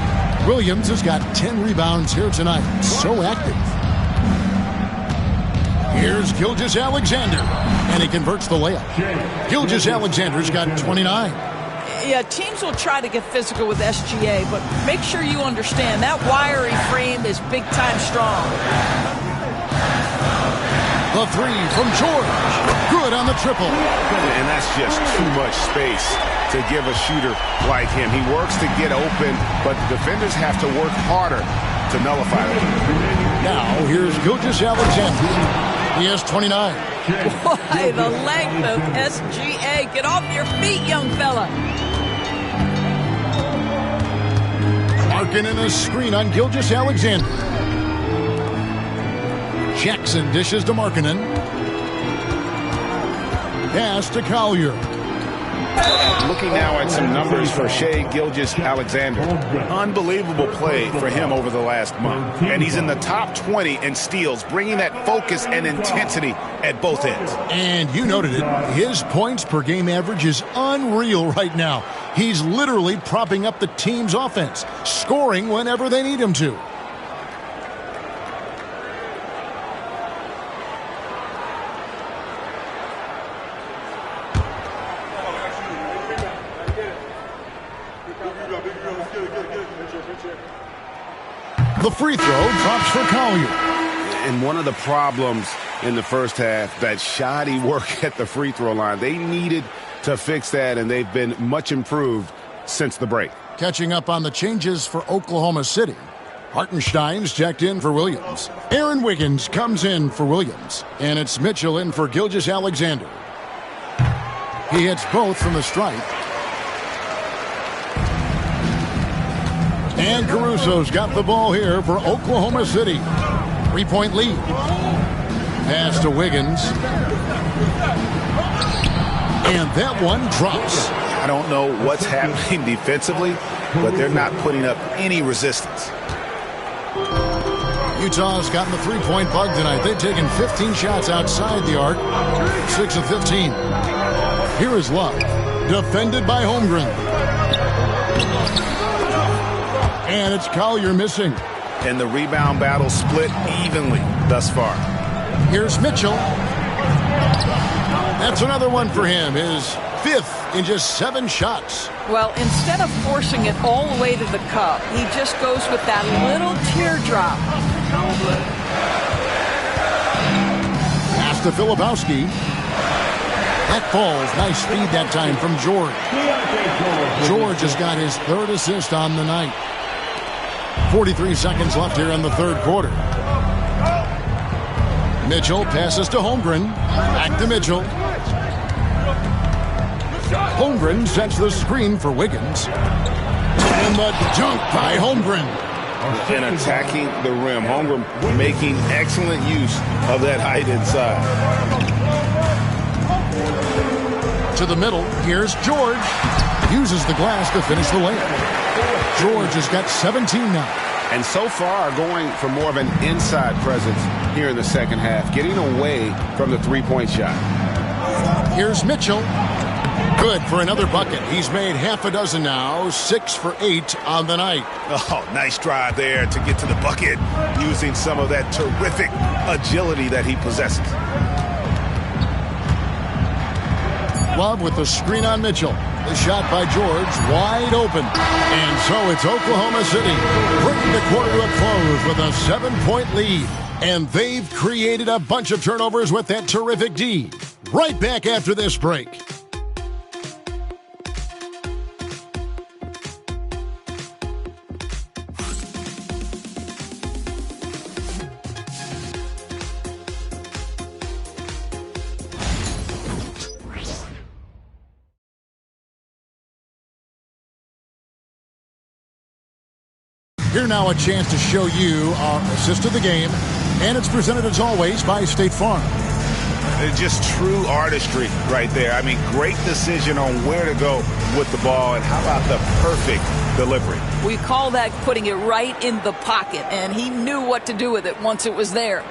Williams has got 10 rebounds here tonight. So active. Here's Gilgeous-Alexander. And he converts the layup. Gilgeous-Alexander's got 29. Yeah, teams will try to get physical with SGA, but make sure you understand that wiry frame is big-time strong. The 3 from George. Good on the triple. And that's just too much space to give a shooter like him. He works to get open, but the defenders have to work harder to nullify it. Now, here's Gilgeous-Alexander. He has 29. Boy, the length of SGA. Get off your feet, young fella. Markkanen a screen on Gilgeous-Alexander. Jackson dishes to Markkanen. Pass to Collier. Looking now at some numbers for Shai Gilgeous-Alexander. Unbelievable play for him over the last month. And he's in the top 20 in steals, bringing that focus and intensity at both ends. And you noted it. His points per game average is unreal right now. He's literally propping up the team's offense, scoring whenever they need him to. The free throw drops for Collier. And one of the problems in the first half, that shoddy work at the free throw line. They needed to fix that, and they've been much improved since the break. Catching up on the changes for Oklahoma City. Hartenstein's checked in for Williams. Aaron Wiggins comes in for Williams. And it's Mitchell in for Gilgeous-Alexander. He hits both from the stripe. And Caruso's got the ball here for Oklahoma City. 3-point lead. Pass to Wiggins. And that one drops. I don't know what's happening defensively, but they're not putting up any resistance. Utah's gotten the three-point bug tonight. They've taken 15 shots outside the arc. 6 of 15. Here is Love. Defended by Holmgren. And it's Collier missing. And the rebound battle split evenly thus far. Here's Mitchell. That's another one for him. His 5th in just 7 shots. Well, instead of forcing it all the way to the cup, he just goes with that little teardrop. Pass to Filipowski. That falls. Nice speed that time from George. George has got his 3rd assist on the night. 43 seconds left here in the 3rd quarter. Mitchell passes to Holmgren. Back to Mitchell. Holmgren sets the screen for Wiggins. And the dunk by Holmgren. And attacking the rim. Holmgren making excellent use of that height inside. To the middle, here's George. Uses the glass to finish the layup. George has got 17 now. And so far going for more of an inside presence here in the second half, getting away from the three-point shot. Here's Mitchell. Good for another bucket. He's made half a dozen now, 6 for 8 on the night. Oh, nice drive there to get to the bucket using some of that terrific agility that he possesses. Love with the screen on Mitchell. The shot by George, wide open. And so it's Oklahoma City bringing the quarter to a close with a 7-point lead. And they've created a bunch of turnovers with that terrific D. Right back after this break. Here now a chance to show you our assist of the game, and it's presented as always by State Farm. Just true artistry right there. I mean, great decision on where to go with the ball, and how about the perfect delivery? We call that putting it right in the pocket, and he knew what to do with it once it was there.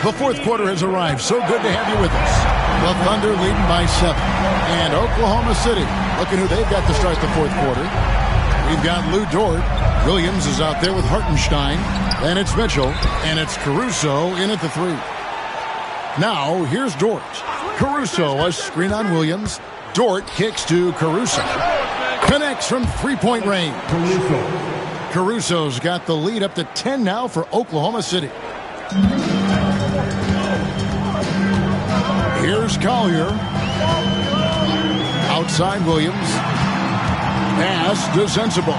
The fourth quarter has arrived. So good to have you with us. The Thunder leading by 7. And Oklahoma City, looking who they've got to start the fourth quarter. We've got Lou Dort. Williams is out there with Hartenstein. And it's Mitchell. And it's Caruso in at the 3. Now, here's Dort. Caruso, a screen on Williams. Dort kicks to Caruso. Connects from three-point range. Caruso's got the lead up to 10 now for Oklahoma City. Here's Collier. Outside Williams. Pass to Sensabaugh.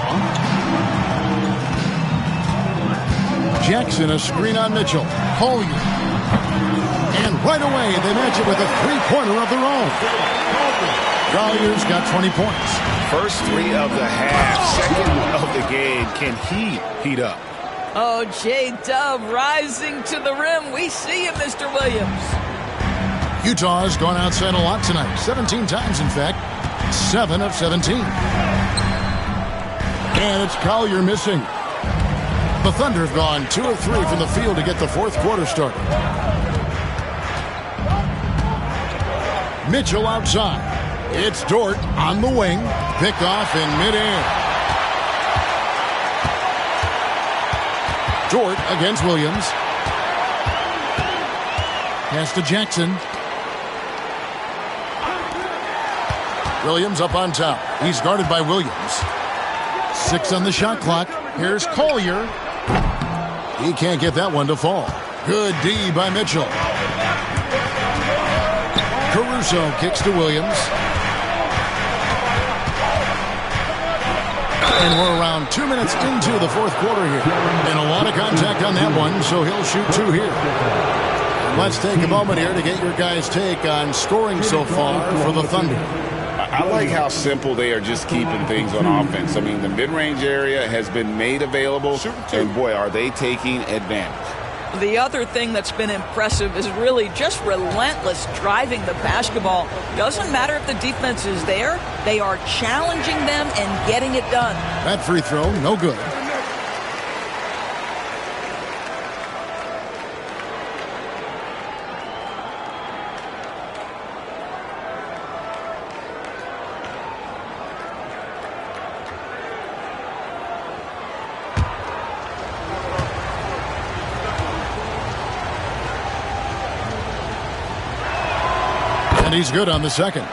Jackson, a screen on Mitchell. Collier. And right away, they match it with a three-pointer of their own. Collier's got 20 points. First 3 of the half. Second of the game. Can he heat up? Oh, J-Dub rising to the rim. We see you, Mr. Williams. Utah's gone outside a lot tonight. 17 times, in fact. 7 of 17. And it's Collier missing. The Thunder have gone 2 of 3 from the field to get the fourth quarter started. Mitchell outside. It's Dort on the wing. Picked off in midair. Dort against Williams. Pass to Jackson. Williams up on top. He's guarded by Williams. 6 on the shot clock. Here's Collier. He can't get that one to fall. Good D by Mitchell. Caruso kicks to Williams. And we're around 2 minutes into the fourth quarter here. And a lot of contact on that one, so he'll shoot 2 here. Let's take a moment here to get your guys' take on scoring so far for the Thunder. I like how simple they are just keeping things on offense. I mean, the mid-range area has been made available, and boy, are they taking advantage. The other thing that's been impressive is really just relentless driving the basketball. Doesn't matter if the defense is there, they are challenging them and getting it done. That free throw, no good. He's good on the second.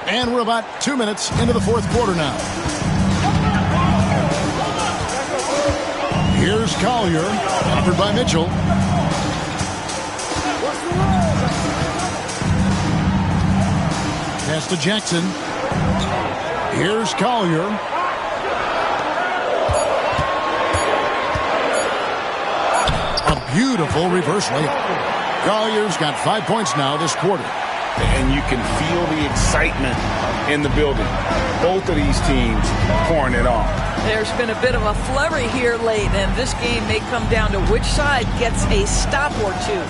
And we're about 2 minutes into the fourth quarter now. Here's Collier, offered by Mitchell. Pass to Jackson. Here's Collier. Beautiful reverse layup. Collier's got 5 points now this quarter. And you can feel the excitement in the building. Both of these teams pouring it on. There's been a bit of a flurry here late, and this game may come down to which side gets a stop or two.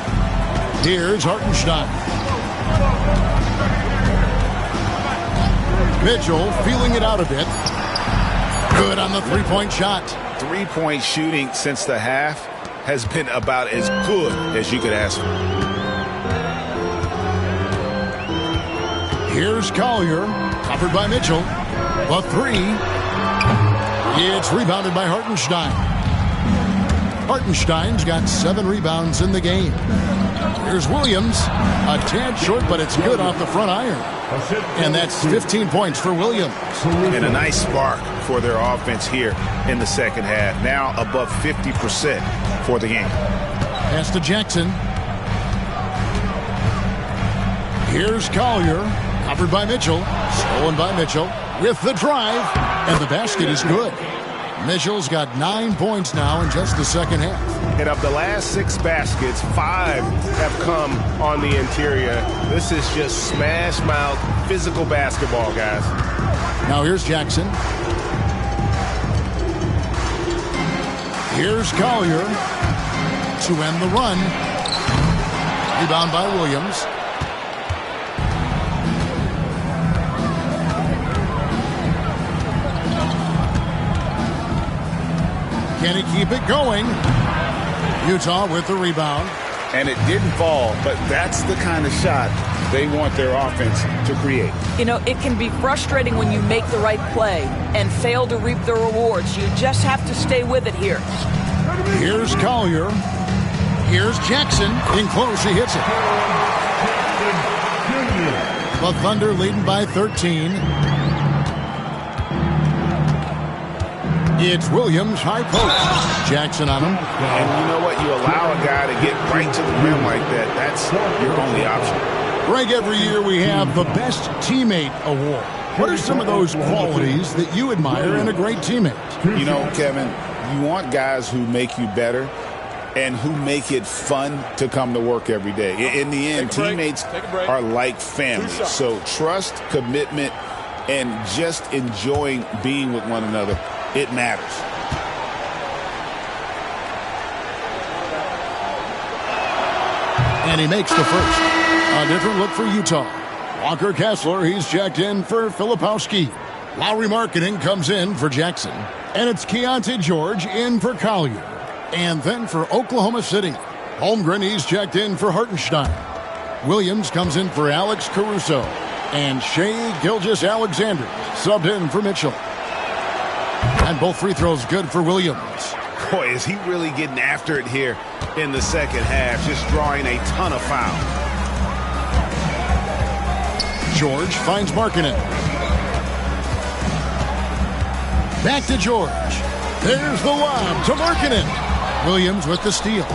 Here's Hartenstein. Mitchell feeling it out a bit. Good on the three-point shot. Three-point shooting since the half has been about as good as you could ask for. Here's Collier, covered by Mitchell. The three. It's rebounded by Hartenstein. Hartenstein's got 7 rebounds in the game. Here's Williams. A tad short, but it's good off the front iron. And that's 15 points for Williams. And a nice spark for their offense here in the second half. Now above 50% for the game. Pass to Jackson. Here's Collier. Covered by Mitchell. Stolen by Mitchell. With the drive. And the basket is good. Mitchell's got 9 points now in just the second half. And of the last 6 baskets, 5 have come on the interior. This is just smash mouth physical basketball, guys. Now here's Jackson. Here's Collier to end the run. Rebound by Williams. Can he keep it going? Utah with the rebound. And it didn't fall, but that's the kind of shot they want their offense to create. You know, it can be frustrating when you make the right play and fail to reap the rewards. You just have to stay with it here. Here's Collier. Here's Jackson. In close, he hits it. The Thunder leading by 13. It's Williams, high post. Jackson on him. And you know what? You allow a guy to get right to the rim like that. That's your only option. Greg, every year we have the Best Teammate Award. What are some of those qualities that you admire in a great teammate? You know, Kevin, you want guys who make you better and who make it fun to come to work every day. In the end, teammates are like family. So trust, commitment, and just enjoying being with one another. It matters. And he makes the first. A different look for Utah. Walker Kessler, he's checked in for Filipowski. Lowry Markkanen comes in for Jackson. And it's Keontae George in for Collier. And then for Oklahoma City, Holmgren, he's checked in for Hartenstein. Williams comes in for Alex Caruso. And Shai Gilgeous-Alexander subbed in for Mitchell. And both free throws good for Williams. Boy, is he really getting after it here in the second half, just drawing a ton of fouls. George finds Markkanen. Back to George. There's the lob to Markkanen. Williams with the steal.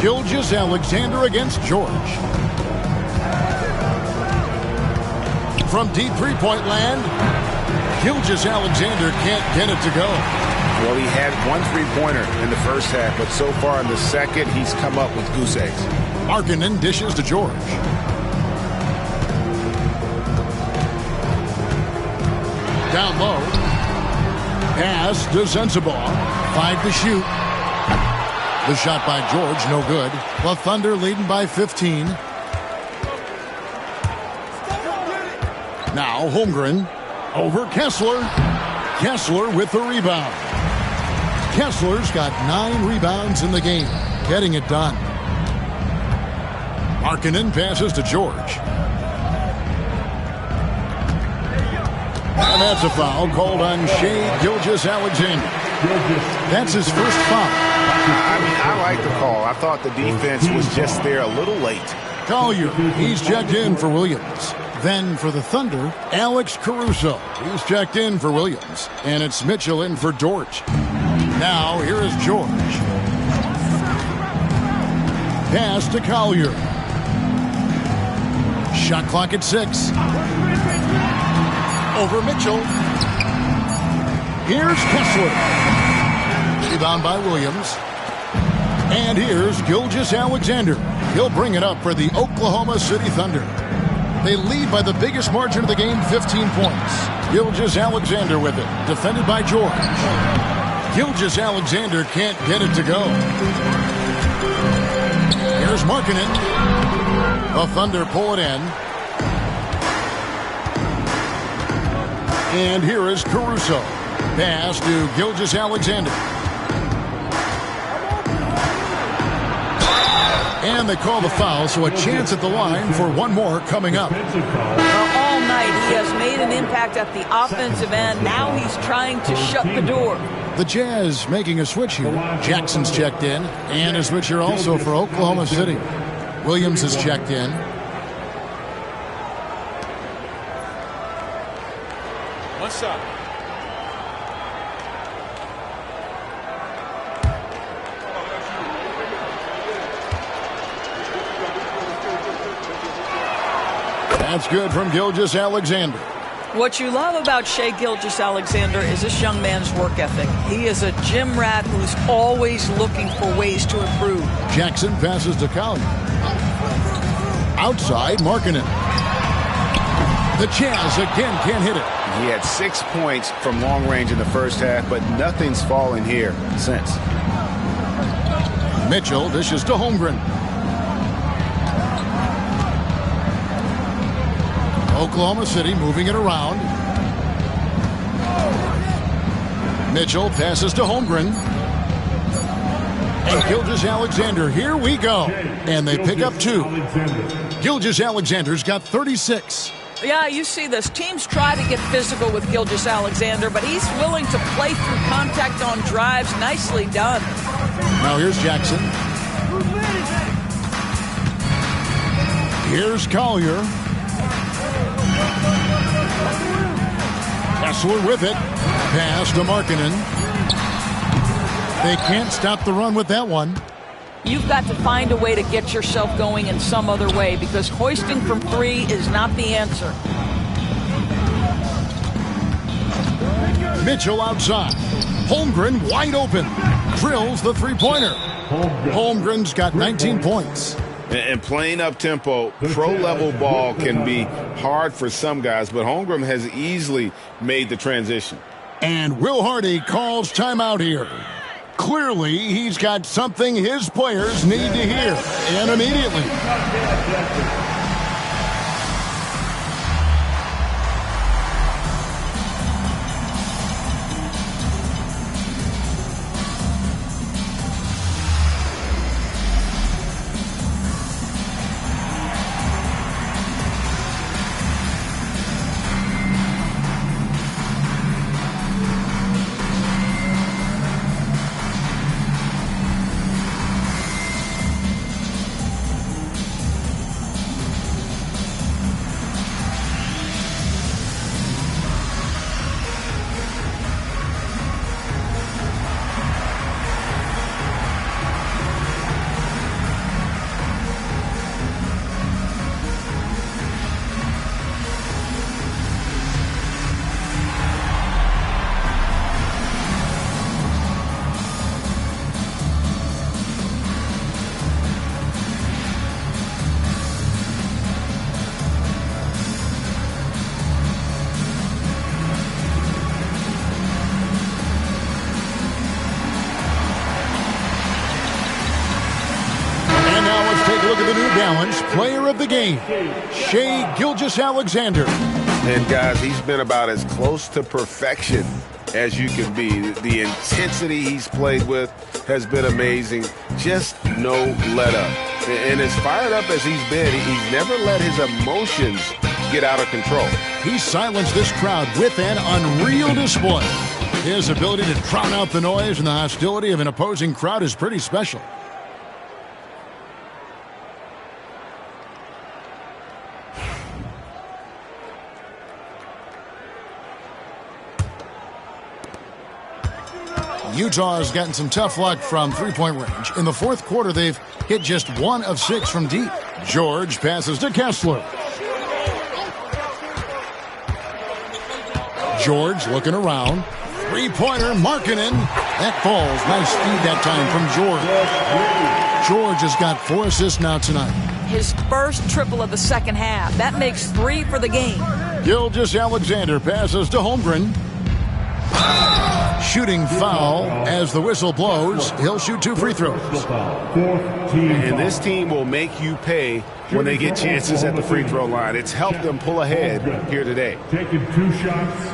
Gilgeous-Alexander against George. From deep three-point land, Gilgeous-Alexander can't get it to go. Well, he had 1 3-pointer in the first half, but so far in the second, he's come up with goose eggs. Markkanen dishes to George. Down low. Pass to Sensabaugh. 5 to shoot. The shot by George, no good. The Thunder leading by 15. Now Holmgren over Kessler. Kessler with the rebound. Kessler's got 9 rebounds in the game, getting it done. Markkanen passes to George. And that's a foul called on Shai Gilgeous-Alexander. That's his first foul. I like the call. I thought the defense was just there a little late. Collier, he's checked in for Williams. Then for the Thunder, Alex Caruso. He's checked in for Williams. And it's Mitchell in for Dort. Now here is George. Pass to Collier. Shot clock at 6. Over Mitchell. Here's Kessler. Rebound by Williams. And here's Gilgeous-Alexander. He'll bring it up for the Oklahoma City Thunder. They lead by the biggest margin of the game, 15 points. Gilgeous-Alexander with it, defended by George. Gilgeous-Alexander can't get it to go. Here's Markkanen. The Thunder pull it in. And here is Caruso. Pass to Gilgeous-Alexander. And they call the foul, so a chance at the line for one more coming up. All night he has made an impact at the offensive end. Now he's trying to shut the door. The Jazz making a switch here. Jackson's checked in, and a switch here also for Oklahoma City. Williams is checked in. One shot. That's good from Gilgeous-Alexander. What you love about Shai Gilgeous-Alexander is this young man's work ethic. He is a gym rat who's always looking for ways to improve. Jackson passes to Collier. Outside, Markkanen. The Jazz again can't hit it. He had 6 points from long range in the first half, but nothing's fallen here since. Mitchell dishes to Holmgren. Oklahoma City moving it around. Mitchell passes to Holmgren. And Gilgeous-Alexander, here we go. And they pick up 2. Gilgeous-Alexander's got 36. Yeah, you see this. Teams try to get physical with Gilgeous-Alexander, but he's willing to play through contact on drives. Nicely done. Now here's Jackson. Here's Collier. Kessler with it. Pass to Markkanen. They can't stop the run with that one. You've got to find a way to get yourself going in some other way because hoisting from 3 is not the answer. Mitchell outside. Holmgren wide open. Drills the three-pointer. Holmgren's got 19 points. And playing up-tempo, pro-level ball can be hard for some guys, but Holmgren has easily made the transition. And Will Hardy calls timeout here. Clearly, he's got something his players need to hear, and immediately. Player of the game, Shai Gilgeous-Alexander. And guys, he's been about as close to perfection as you can be. The intensity he's played with has been amazing. Just no let up. And as fired up as he's been, he's never let his emotions get out of control. He silenced this crowd with an unreal display. His ability to drown out the noise and the hostility of an opposing crowd is pretty special. Utah has gotten some tough luck from three-point range. In the fourth quarter, they've hit just 1 of 6 from deep. George passes to Kessler. George looking around. Three-pointer, Markkanen. That falls. Nice speed that time from George. George has got 4 assists now tonight. His first triple of the second half. That makes 3 for the game. Gilgeous-Alexander passes to Holmgren. Shooting foul as the whistle blows. He'll shoot 2 free throws. And this team will make you pay when they get chances at the free throw line. It's helped them pull ahead here today. Taking 2 shots.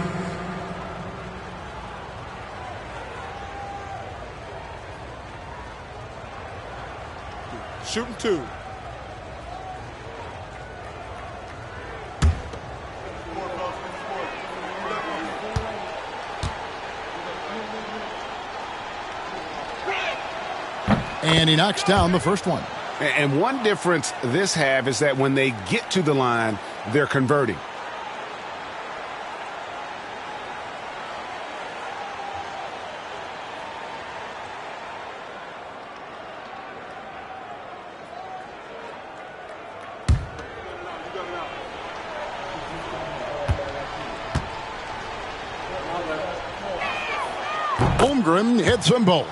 Shooting 2. And he knocks down the first one. And one difference this half is that when they get to the line, they're converting. Holmgren hits them both.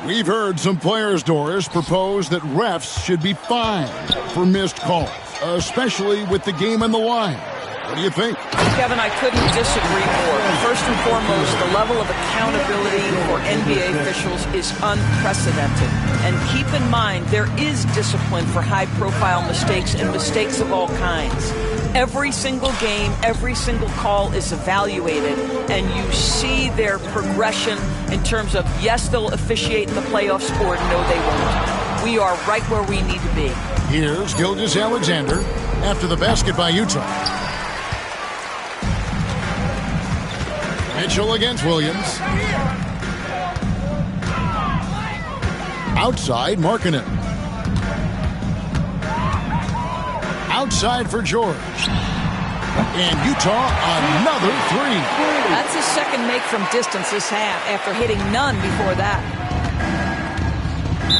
We've heard some players, Doris, propose that refs should be fined for missed calls, especially with the game on the line. What do you think? Kevin, I couldn't disagree more. First and foremost, the level of accountability for NBA officials is unprecedented. And keep in mind, there is discipline for high-profile mistakes and mistakes of all kinds. Every single game, every single call is evaluated, and you see their progression in terms of, yes, they'll officiate in the playoffs, or no, they won't. We are right where we need to be. Here's Gilgeous-Alexander after the basket by Utah. Mitchell against Williams. Outside, Markkanen. Outside for George. And Utah, another 3. That's his second make from distance this half after hitting none before that.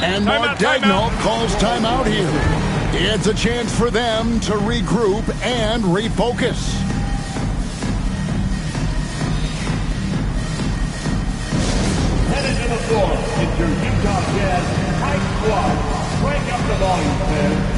And Mark Daigneault calls timeout here. It's a chance for them to regroup and refocus. Headed to the floor, it's your Utah Jazz High Squad. Break up the volume, fans.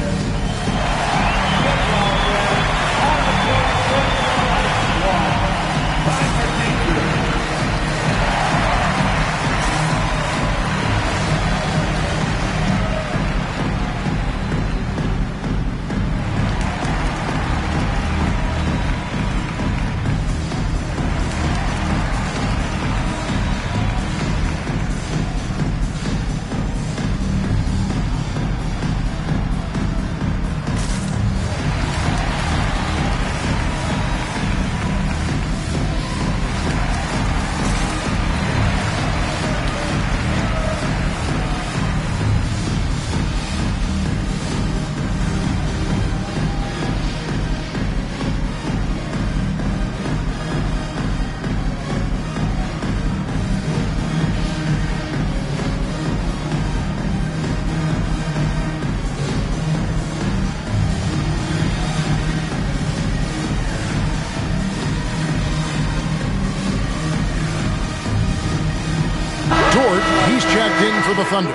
He's checked in for the Thunder.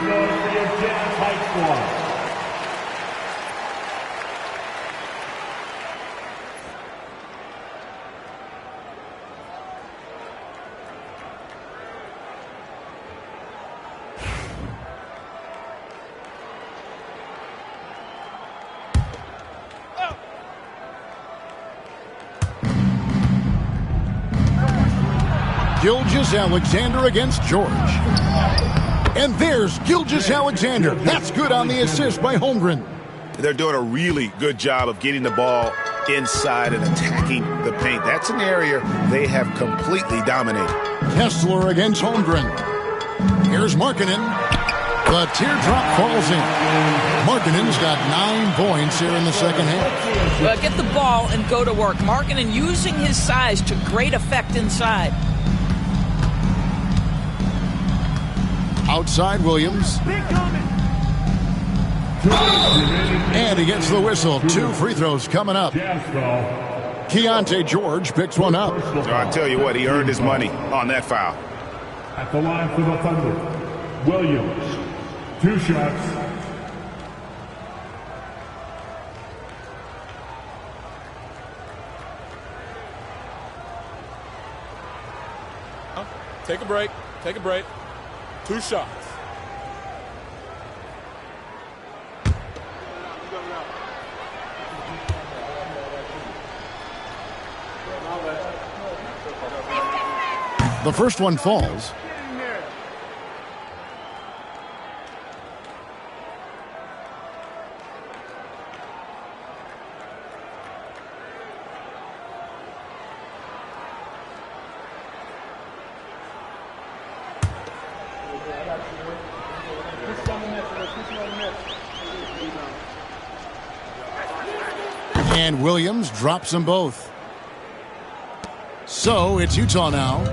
Gilgeous-Alexander against George. And there's Gilgeous-Alexander. That's good on the assist by Holmgren. They're doing a really good job of getting the ball inside and attacking the paint. That's an area they have completely dominated. Kessler against Holmgren. Here's Markkanen. The teardrop falls in. Markkanen's got 9 points here in the second half. Well, get the ball and go to work. Markkanen using his size to great effect inside. Outside Williams. And he gets the whistle. 2 free throws coming up. Keontae George picks one up. I tell you what, he earned his money on that foul. At the line for the Thunder, Williams. 2 shots. Take a break. Take a break. 2 shots. The first one falls. And Williams drops them both. So it's Utah now.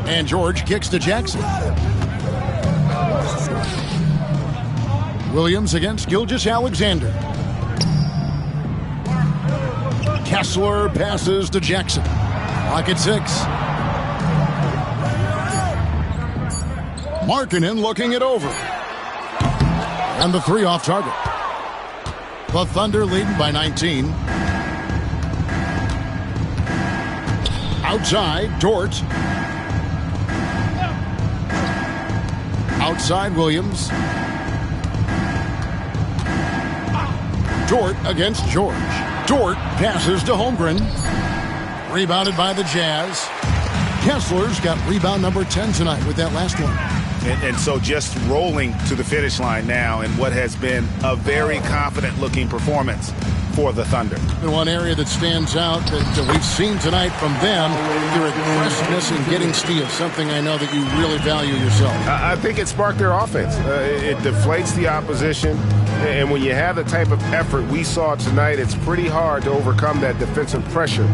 And George kicks to Jackson. Williams against Gilgeous-Alexander. Kessler passes to Jackson. Clock at 6. Markkanen looking it over. And the 3 off target. The Thunder leading by 19. Outside, Dort. Outside, Williams. Dort against George. Dort passes to Holmgren. Rebounded by the Jazz. Kessler's got rebound number 10 tonight with that last one. And so just rolling to the finish line now in what has been a very confident-looking performance for the Thunder. And one area that stands out that we've seen tonight from them, their aggressiveness in getting steals, something I know that you really value yourself. I think it sparked their offense. It deflates the opposition, and when you have the type of effort we saw tonight, it's pretty hard to overcome that defensive pressure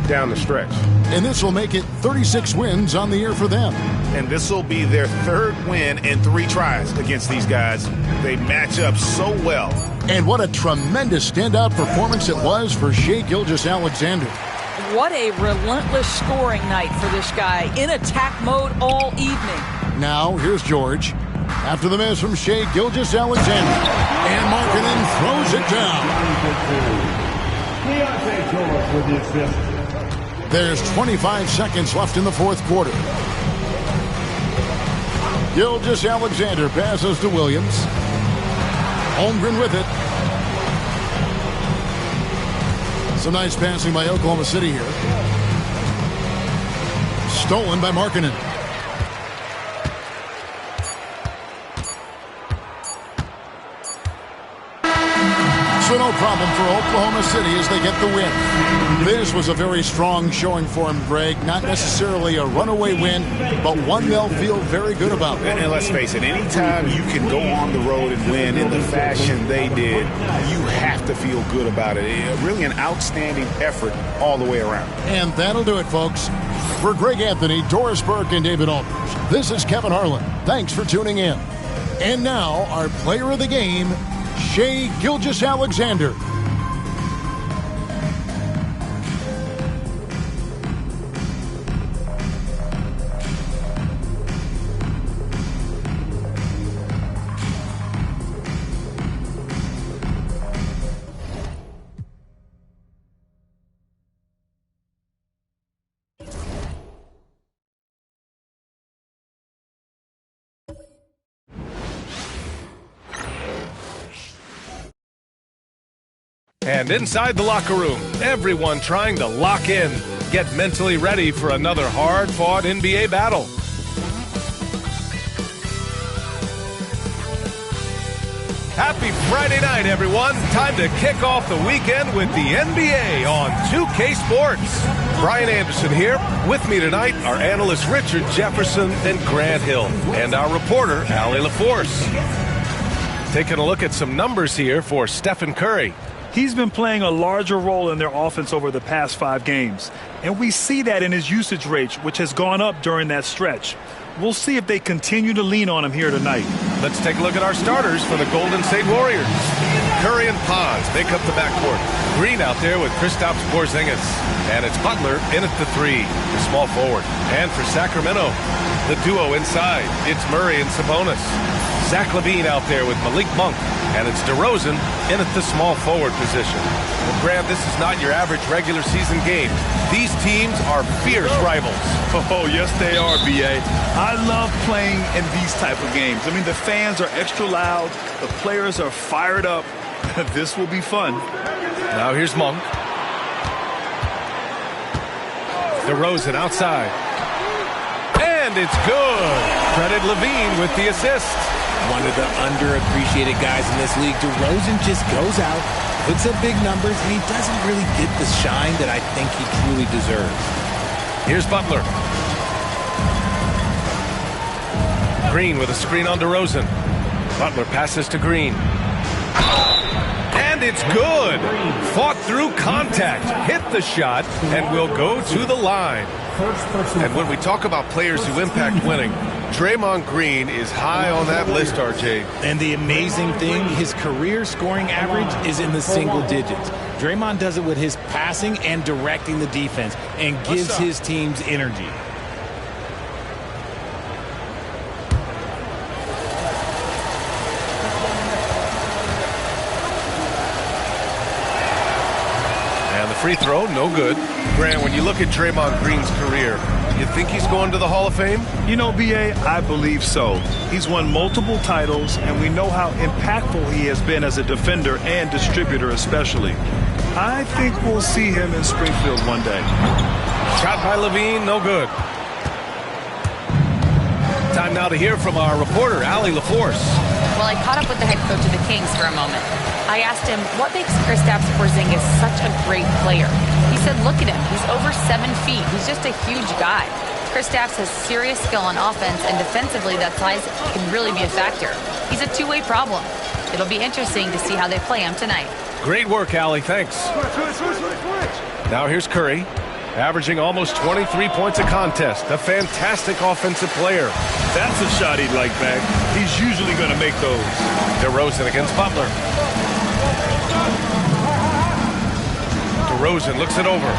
down the stretch. And this will make it 36 wins on the year for them. And this will be their 3rd win in 3 tries against these guys. They match up so well. And what a tremendous standout performance it was for Shai Gilgeous-Alexander. What a relentless scoring night for this guy, in attack mode all evening. Now, here's George. After the miss from Shai Gilgeous-Alexander. And Markkanen throws it down. Keontae George with the assist. There's 25 seconds left in the 4th quarter. Gilgeous-Alexander passes to Williams. Holmgren with it. Some nice passing by Oklahoma City here. Stolen by Markkanen. So no problem for Oklahoma City as they get the win. This was a very strong showing for him, Greg. Not necessarily a runaway win, but one they'll feel very good about. And let's face it, anytime you can go on the road and win in the fashion they did, you have to feel good about it. Really an outstanding effort all the way around. And that'll do it, folks. For Greg Anthony, Doris Burke, and David Aldridge, this is Kevin Harlan. Thanks for tuning in. And now, our player of the game, Shai Gilgeous-Alexander. And inside the locker room, everyone trying to lock in, get mentally ready for another hard-fought NBA battle. Happy Friday night, everyone. Time to kick off the weekend with the NBA on 2K Sports. Brian Anderson here. With me tonight are analysts Richard Jefferson and Grant Hill, and our reporter, Allie LaForce. Taking a look at some numbers here for Stephen Curry. He's been playing a larger role in their offense over the past 5 games. And we see that in his usage rate, which has gone up during that stretch. We'll see if they continue to lean on him here tonight. Let's take a look at our starters for the Golden State Warriors. Curry and Pons make up the backcourt. Green out there with Kristaps Porzingis. And it's Butler in at the 3, the small forward. And for Sacramento, the duo inside, it's Murray and Sabonis. Zach LaVine out there with Malik Monk. And it's DeRozan in at the small forward position. Well, Grant, this is not your average regular season game. These teams are fierce rivals. Oh, yes, they are, B.A. I love playing in these type of games. I mean, the fans are extra loud. The players are fired up. This will be fun. Now here's Monk. DeRozan outside. And it's good. Credit LaVine with the assist. One of the underappreciated guys in this league. DeRozan just goes out, puts up big numbers, and he doesn't really get the shine that I think he truly deserves. Here's Butler. Green with a screen on DeRozan. Butler passes to Green. And it's good. Fought through contact, hit the shot, and will go to the line. And when we talk about players who impact winning, Draymond Green is high on that list, RJ. And the amazing thing, his career scoring average is in the single digits. Draymond does it with his passing and directing the defense and gives his teams energy. And the free throw, no good. Grant, when you look at Draymond Green's career, you think he's going to the Hall of Fame? You know, B.A., I believe so. He's won multiple titles, and we know how impactful he has been as a defender and distributor especially. I think we'll see him in Springfield one day. Shot by LaVine, no good. Time now to hear from our reporter, Allie LaForce. Well, I caught up with the head coach of the Kings for a moment. I asked him, what makes Kristaps Porzingis such a great player? He said, look at him. He's over 7 feet. He's just a huge guy. Kristaps has serious skill on offense, and defensively, that size can really be a factor. He's a two-way problem. It'll be interesting to see how they play him tonight. Great work, Allie. Thanks. Now here's Curry, averaging almost 23 points a contest. A fantastic offensive player. That's a shot he'd like back. He's usually going to make those. DeRozan against Butler. DeRozan looks it over.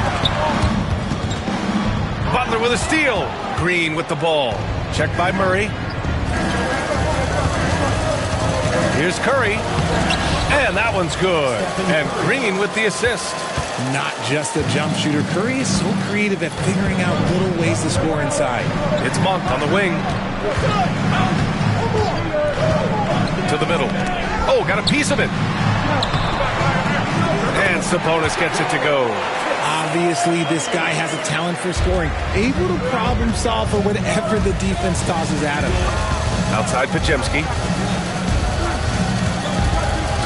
Butler with a steal. Green with the ball. Checked by Murray. Here's Curry. And that one's good. And Green with the assist. Not just a jump shooter. Curry is so creative at figuring out little ways to score inside. It's Monk on the wing. To the middle. Oh, got a piece of it. And Sabonis gets it to go. Obviously, this guy has a talent for scoring. Able to problem solve for whatever the defense tosses at him. Outside Podziemski.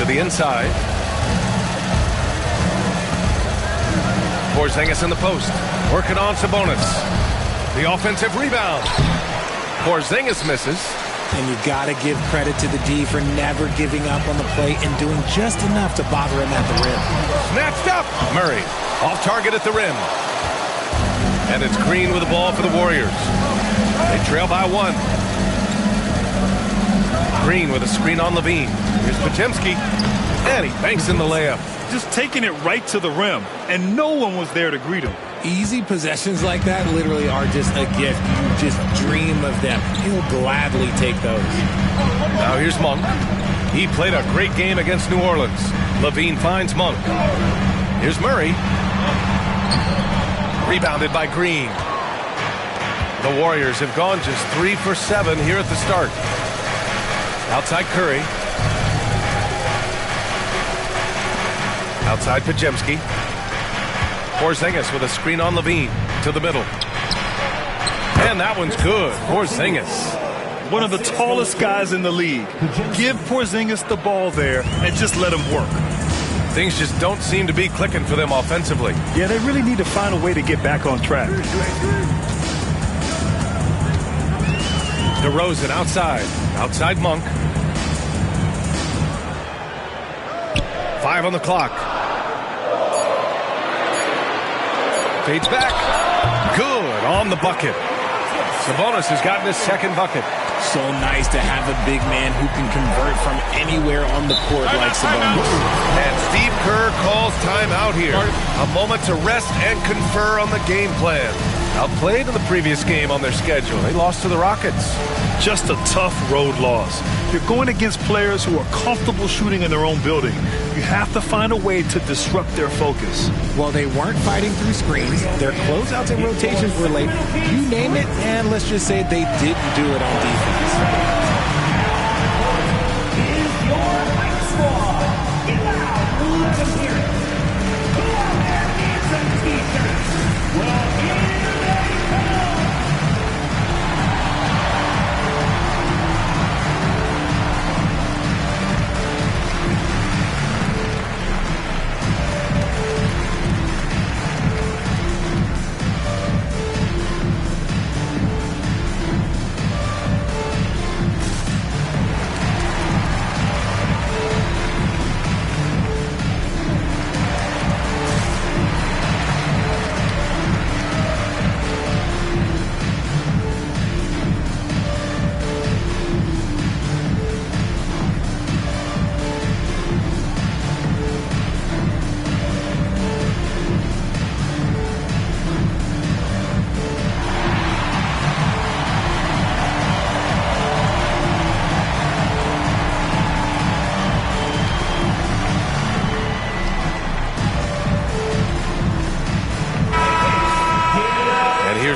To the inside. Porzingis in the post. Working on Sabonis. The offensive rebound. Porzingis misses. And you got to give credit to the D for never giving up on the play and doing just enough to bother him at the rim. Snatched up. Murray off target at the rim. And it's Green with the ball for the Warriors. They trail by 1. Green with a screen on LaVine. Here's Podziemski. And he banks in the layup. Just taking it right to the rim, and no one was there to greet him. Easy possessions like that literally are just a gift. You just dream of them. He'll gladly take those. Now here's Monk. He played a great game against New Orleans. LaVine finds Monk. Here's Murray. Rebounded by Green. The Warriors have gone just 3 for 7 here at the start. Outside Curry. Outside Podziemski. Porzingis with a screen on LaVine to the middle. And that one's good. Porzingis. One of the tallest guys in the league. Give Porzingis the ball there and just let him work. Things just don't seem to be clicking for them offensively. Yeah, they really need to find a way to get back on track. DeRozan outside. Outside Monk. 5 on the clock. Fades back. Good on the bucket. Sabonis has gotten his second bucket. So nice to have a big man who can convert from anywhere on the court like Sabonis. Kerr calls timeout here. A moment to rest and confer on the game plan. Outplayed in the previous game on their schedule. They lost to the Rockets. Just a tough road loss. You're going against players who are comfortable shooting in their own building. You have to find a way to disrupt their focus. Well, they weren't fighting through screens. Their closeouts and rotations were late. You name it, and let's just say they didn't do it on defense.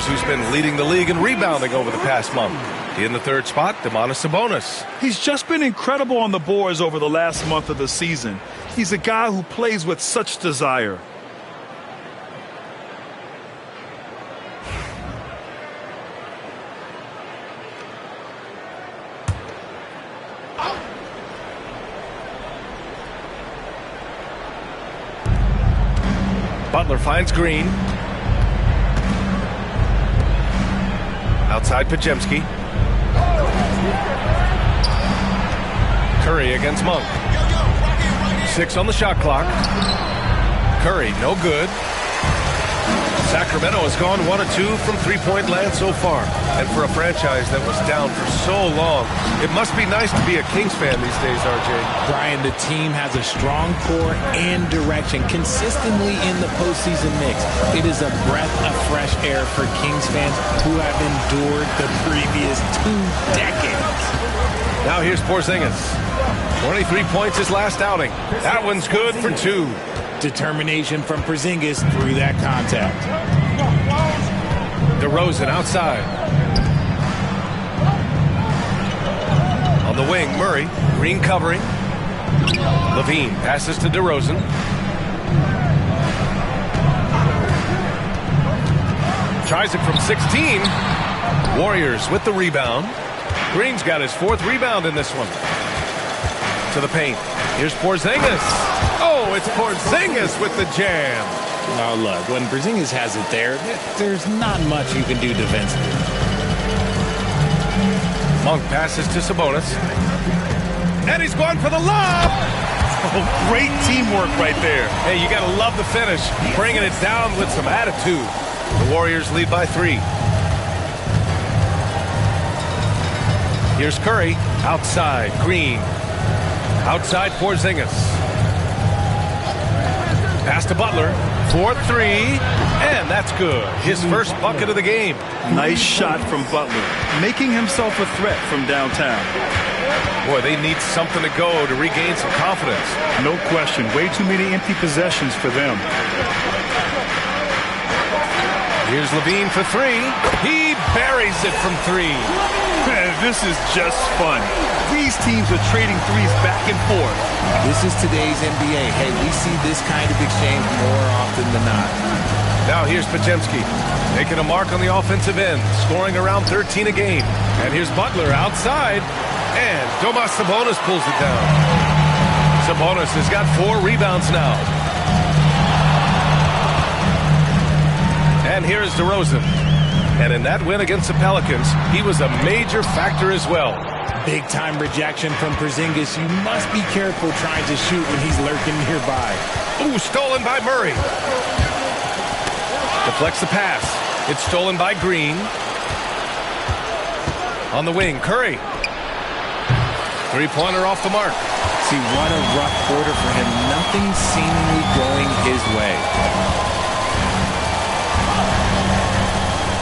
Who's been leading the league in rebounding over the past month. In the third spot, Domantas Sabonis. He's just been incredible on the boards over the last month of the season. He's a guy who plays with such desire. Butler finds Green. Outside Podziemski. Curry against Monk. 6 on the shot clock. Curry, no good. Sacramento has gone 1 of 2 from three-point land so far. And for a franchise that was down for so long, it must be nice to be a Kings fan these days, RJ. Brian, the team has a strong core and direction consistently in the postseason mix. It is a breath of fresh air for Kings fans who have endured the previous 2 decades. Now here's Porzingis. 23 points his last outing. That one's good for 2. Determination from Porzingis through that contact. DeRozan outside. On the wing, Murray. Green covering. Levine passes to DeRozan. Tries it from 16. Warriors with the rebound. Green's got his 4th rebound in this one. To the paint. Here's Porzingis. Oh, it's Porzingis with the jam. Oh, look, when Porzingis has it there, there's not much you can do defensively. Monk passes to Sabonis. And he's going for the lob. Oh, great teamwork right there. Hey, you got to love the finish. Bringing it down with some attitude. The Warriors lead by 3. Here's Curry. Outside, Green. Outside Porzingis. Pass to Butler. 4-3. And that's good. His first bucket of the game. Nice shot from Butler. Making himself a threat from downtown. Boy, they need something to go to regain some confidence. No question. Way too many empty possessions for them. Here's Levine for 3. He buries it from 3. This is just fun. These teams are trading threes back and forth. This is today's NBA. Hey, we see this kind of exchange more often than not. Now here's Podziemski, making a mark on the offensive end, scoring around 13 a game. And here's Butler outside, and Domantas Sabonis pulls it down. Sabonis has got 4 rebounds now. And here's DeRozan. And in that win against the Pelicans, he was a major factor as well. Big-time rejection from Porzingis. You must be careful trying to shoot when he's lurking nearby. Ooh, stolen by Murray. Deflects the pass. It's stolen by Green. On the wing, Curry. 3-pointer off the mark. See, what a rough quarter for him. Nothing seemingly going his way.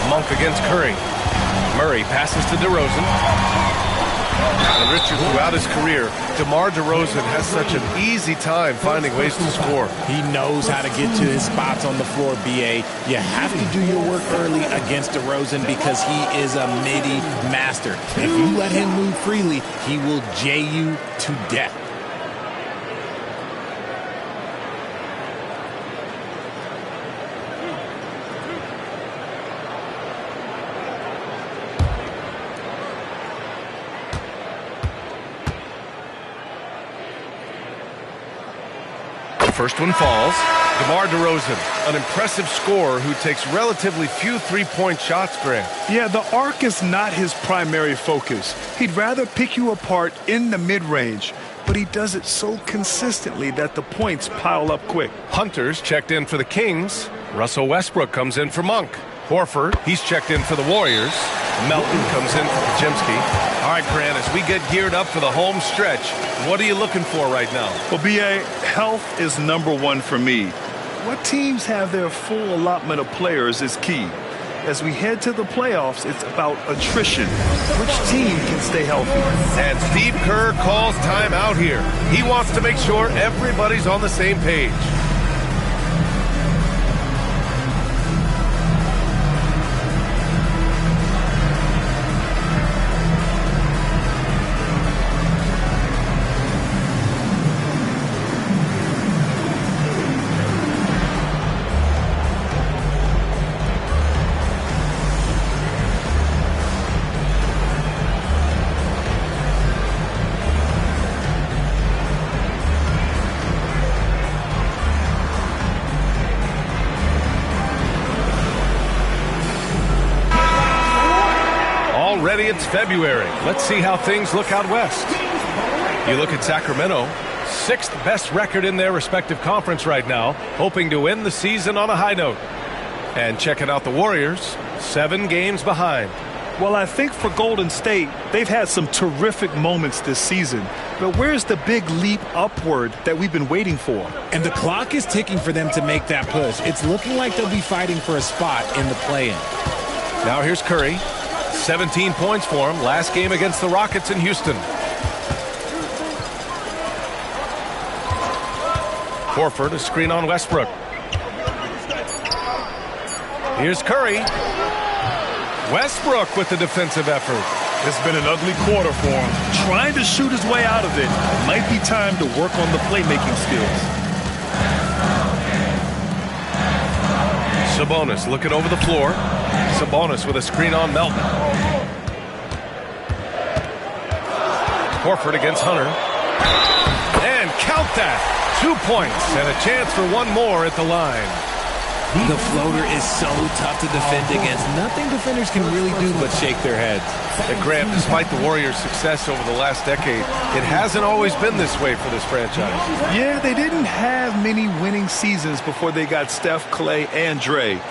Monk against Curry. Murray passes to DeRozan. And Richard, throughout his career, DeMar DeRozan has such an easy time finding ways to score. He knows how to get to his spots on the floor, B.A. You have to do your work early against DeRozan because he is a midi master. If you let him move freely, he will J you to death. First one falls. DeMar DeRozan, an impressive scorer who takes relatively few three-point shots, Grant. Yeah, the arc is not his primary focus. He'd rather pick you apart in the mid-range, but he does it so consistently that the points pile up quick. Hunter's checked in for the Kings. Russell Westbrook comes in for Monk. Horford, he's checked in for the Warriors. Melton comes in for Podziemski. All right, Grant, as we get geared up for the home stretch, what are you looking for right now? Well, B.A., health is number one for me. What teams have their full allotment of players is key. As we head to the playoffs, it's about attrition. Which team can stay healthy? And Steve Kerr calls time out here. He wants to make sure everybody's on the same page. Already it's February. Let's see how things look out west. You look at Sacramento, 6th best record in their respective conference right now, hoping to end the season on a high note. And checking out the Warriors, 7 games behind. Well, I think for Golden State, they've had some terrific moments this season. But where's the big leap upward that we've been waiting for? And the clock is ticking for them to make that push. It's looking like they'll be fighting for a spot in the play-in. Now here's Curry. 17 points for him last game against the Rockets in Houston. Horford, a screen on Westbrook. Here's Curry. Westbrook with the defensive effort. It's been an ugly quarter for him. Trying to shoot his way out of it. Might be time to work on the playmaking skills. Sabonis looking over the floor. Sabonis with a screen on Melton. Horford against Hunter. And count that. 2 points and a chance for one more at the line. The floater is so tough to defend against. Nothing defenders can really do but shake their heads. And Grant, despite the Warriors' success over the last decade, it hasn't always been this way for this franchise. Yeah, they didn't have many winning seasons before they got Steph, Clay, and Dre.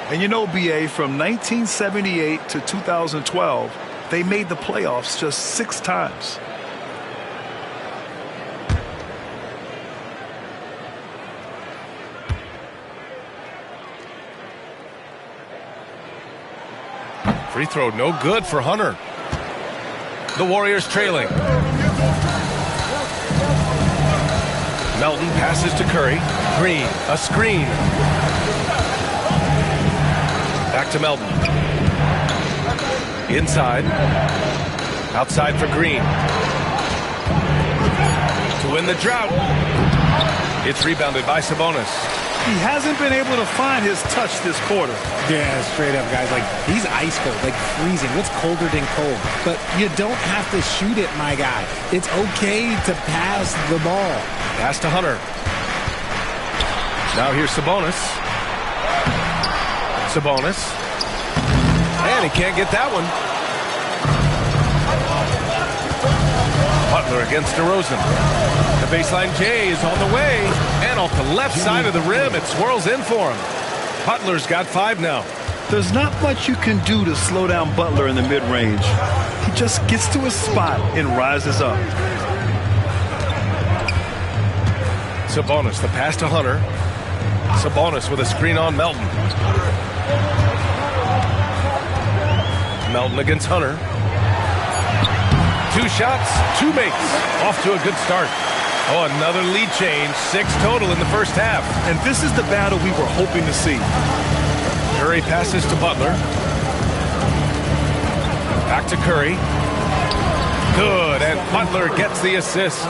And you know, B.A., from 1978 to 2012, they made the playoffs just 6 times. Free throw no good for Hunter. The Warriors trailing. Melton passes to Curry. Green, a screen. Back to Melton. Inside. Outside for Green. To win the drought. It's rebounded by Sabonis. He hasn't been able to find his touch this quarter. Yeah, straight up, guys. Like, he's ice cold, like freezing. What's colder than cold? But you don't have to shoot it, my guy. It's okay to pass the ball. Pass to Hunter. Now here's Sabonis. Sabonis. And he can't get that one. Butler against DeRozan. The baseline J is on the way. And off the left side of the rim, it swirls in for him. Butler's got 5 now. There's not much you can do to slow down Butler in the mid-range. He just gets to his spot and rises up. Sabonis, the pass to Hunter. Sabonis with a screen on Melton. Melton against Hunter. 2 shots, 2 makes. Off to a good start. Oh, another lead change. 6 total in the first half. And this is the battle we were hoping to see. Curry passes to Butler. Back to Curry. Good, and Butler gets the assist.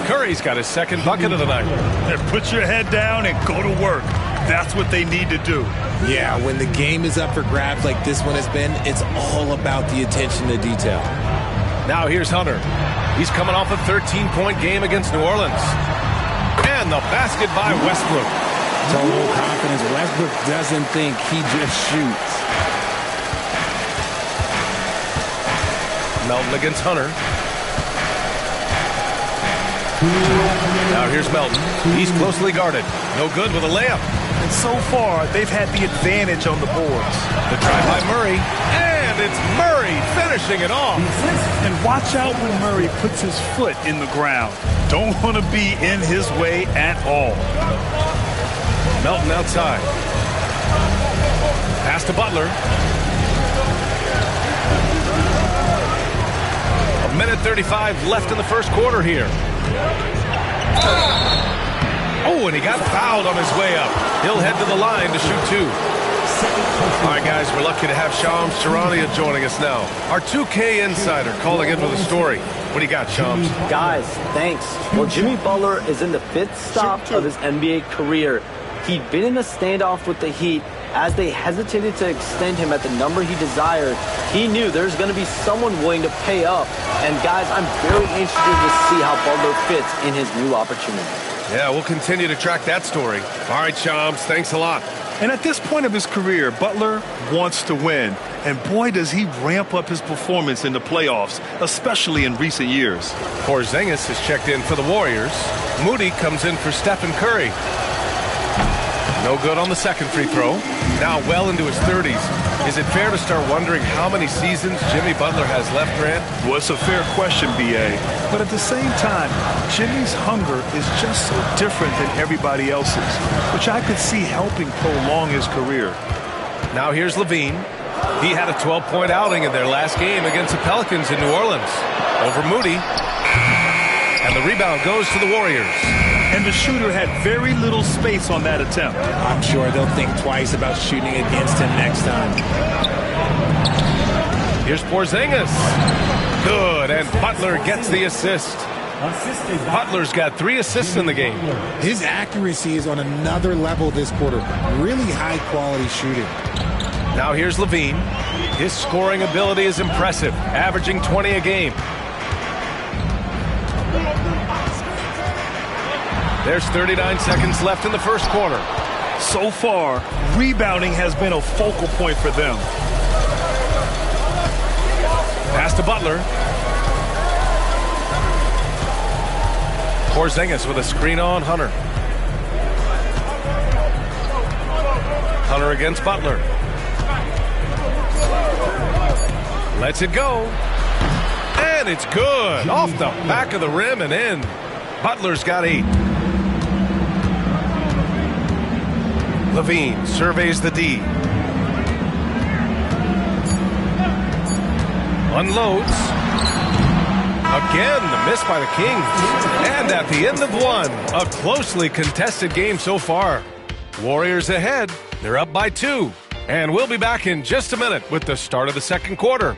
Curry's got his second bucket of the night. And put your head down and go to work. That's what they need to do. Yeah, when the game is up for grabs like this one has been, it's all about the attention to detail. Now here's Hunter. He's coming off a 13-point game against New Orleans. And the basket by Westbrook. Total confidence. Westbrook doesn't think, he just shoots. Melton against Hunter. Now here's Melton. He's closely guarded. No good with a layup. And so far, they've had the advantage on the boards. The try by Murray. And it's Murray finishing it off. And watch out when Murray puts his foot in the ground. Don't want to be in his way at all. Melton outside. Pass to Butler. A minute 35 left in the first quarter here. Oh, and he got fouled on his way up. He'll head to the line to shoot 2. All right, guys, we're lucky to have Shams Charania joining us now. Our 2K insider calling in with a story. What do you got, Shams? Guys, thanks. Well, Jimmy Butler is in the 5th stop of his NBA career. He'd been in a standoff with the Heat. As they hesitated to extend him at the number he desired, he knew there's going to be someone willing to pay up. And guys, I'm very interested to see how Butler fits in his new opportunity. Yeah, we'll continue to track that story. All right, Shams, thanks a lot. And at this point of his career, Butler wants to win. And boy, does he ramp up his performance in the playoffs, especially in recent years. Porzingis has checked in for the Warriors. Moody comes in for Stephen Curry. No good on the second free throw. Now well into his 30s. Is it fair to start wondering how many seasons Jimmy Butler has left, Grant? Well, it's a fair question, B.A. But at the same time, Jimmy's hunger is just so different than everybody else's, which I could see helping prolong his career. Now here's Levine. He had a 12-point outing in their last game against the Pelicans in New Orleans. Over Moody. And the rebound goes to the Warriors. And the shooter had very little space on that attempt. I'm sure they'll think twice about shooting against him next time. Here's Porzingis. Good, and Butler gets the assist. Butler's got 3 assists in the game. His accuracy is on another level this quarter. Really high-quality shooting. Now here's Levine. His scoring ability is impressive, averaging 20 a game. There's 39 seconds left in the first quarter. So far, rebounding has been a focal point for them. Pass to Butler. Porzingis with a screen on Hunter. Hunter against Butler. Lets it go. And it's good. Off the back of the rim and in. Butler's got 8. Levine surveys the D. Unloads. Again, the miss by the Kings. And at the end of one, a closely contested game so far. Warriors ahead. They're up by 2. And we'll be back in just a minute with the start of the second quarter.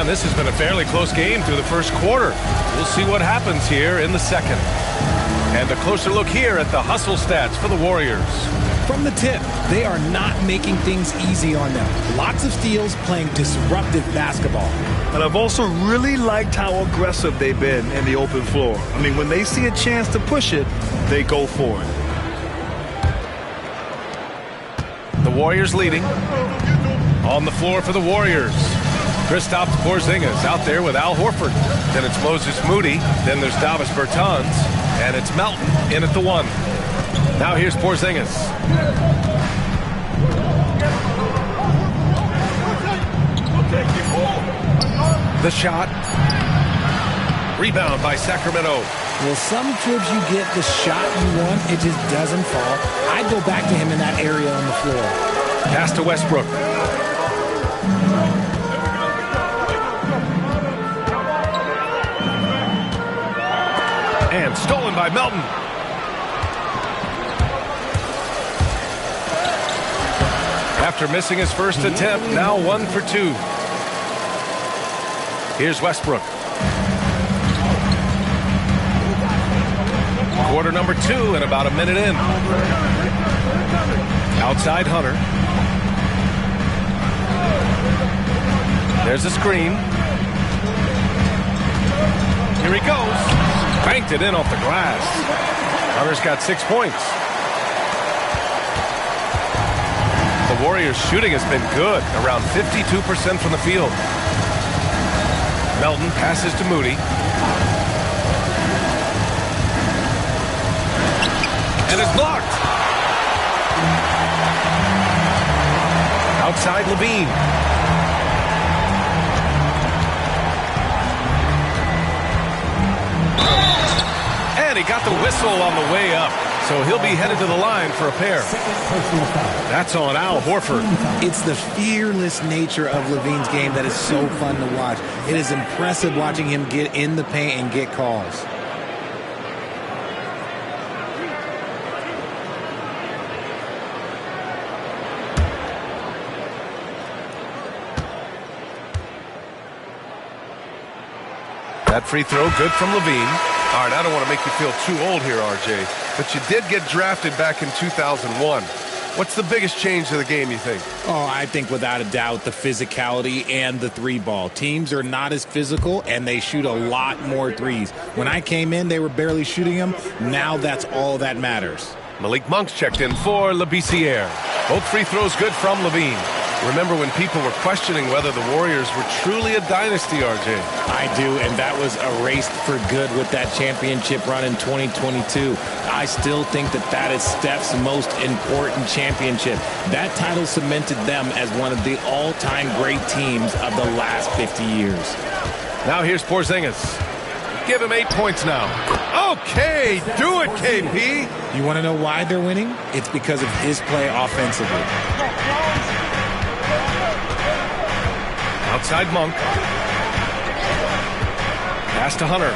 This has been a fairly close game through the first quarter. We'll see what happens here in the second. And a closer look here at the hustle stats for the Warriors. From the tip, they are not making things easy on them. Lots of steals, playing disruptive basketball. And I've also really liked how aggressive they've been in the open floor. I mean, when they see a chance to push it, they go for it. The Warriors leading. On the floor for the Warriors. Kristaps Porzingis out there with Al Horford. Then it's Moses Moody. Then there's Davis Bertans. And it's Melton in at the 1. Now here's Porzingis. The shot. Rebound by Sacramento. Well, some trips you get the shot you want, it just doesn't fall. I'd go back to him in that area on the floor. Pass to Westbrook. And stolen by Melton. After missing his first attempt, now 1 for 2. Here's Westbrook. Quarter number 2 and about a minute in. Outside Hunter. There's a screen. Here he goes. Banked it in off the glass. Hunter's got 6 points. The Warriors' shooting has been good, around 52% from the field. Melton passes to Moody. And it's blocked. Outside Levine. And he got the whistle on the way up. So he'll be headed to the line for a pair. That's on Al Horford. It's the fearless nature of Levine's game that is so fun to watch. It is impressive watching him get in the paint and get calls. That free throw good from Levine. All right, I don't want to make you feel too old here, RJ, but you did get drafted back in 2001. What's the biggest change to the game, you think? Oh, I think without a doubt the physicality and the 3-ball. Teams are not as physical, and they shoot a lot more threes. When I came in, they were barely shooting them. Now that's all that matters. Malik Monk's checked in for Labissiere. Both free throws good from Levine. Remember when people were questioning whether the Warriors were truly a dynasty, RJ? I do, and that was erased for good with that championship run in 2022. I still think that is Steph's most important championship. That title cemented them as one of the all-time great teams of the last 50 years. Now here's Porzingis. Give him 8 points now. Okay, do it, KP. You want to know why they're winning? It's because of his play offensively. Outside Monk. Pass to Hunter.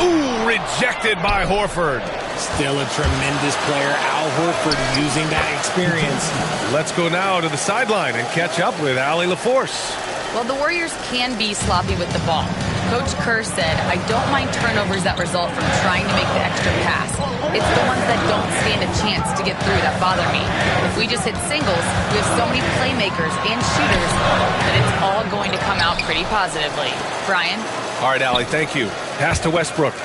Ooh, rejected by Horford. Still a tremendous player, Al Horford, using that experience. Let's go now to the sideline and catch up with Allie LaForce. Well, the Warriors can be sloppy with the ball. Coach Kerr said, I don't mind turnovers that result from trying to make the extra pass. It's the ones that don't stand a chance to get through that bother me. If we just hit singles, we have so many playmakers and shooters that it's all going to come out pretty positively. Brian? All right, Allie, thank you. Pass to Westbrook.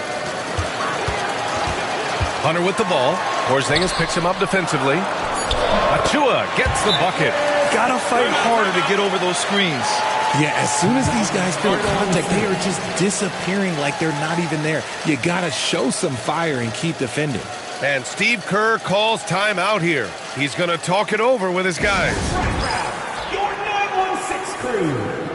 Hunter with the ball. Porzingis picks him up defensively. Achua gets the bucket. Gotta fight harder to get over those screens. Yeah, as soon as these guys feel contact, they are just disappearing like they're not even there. You gotta show some fire and keep defending. And Steve Kerr calls timeout here. He's gonna talk it over with his guys. Your 916 crew.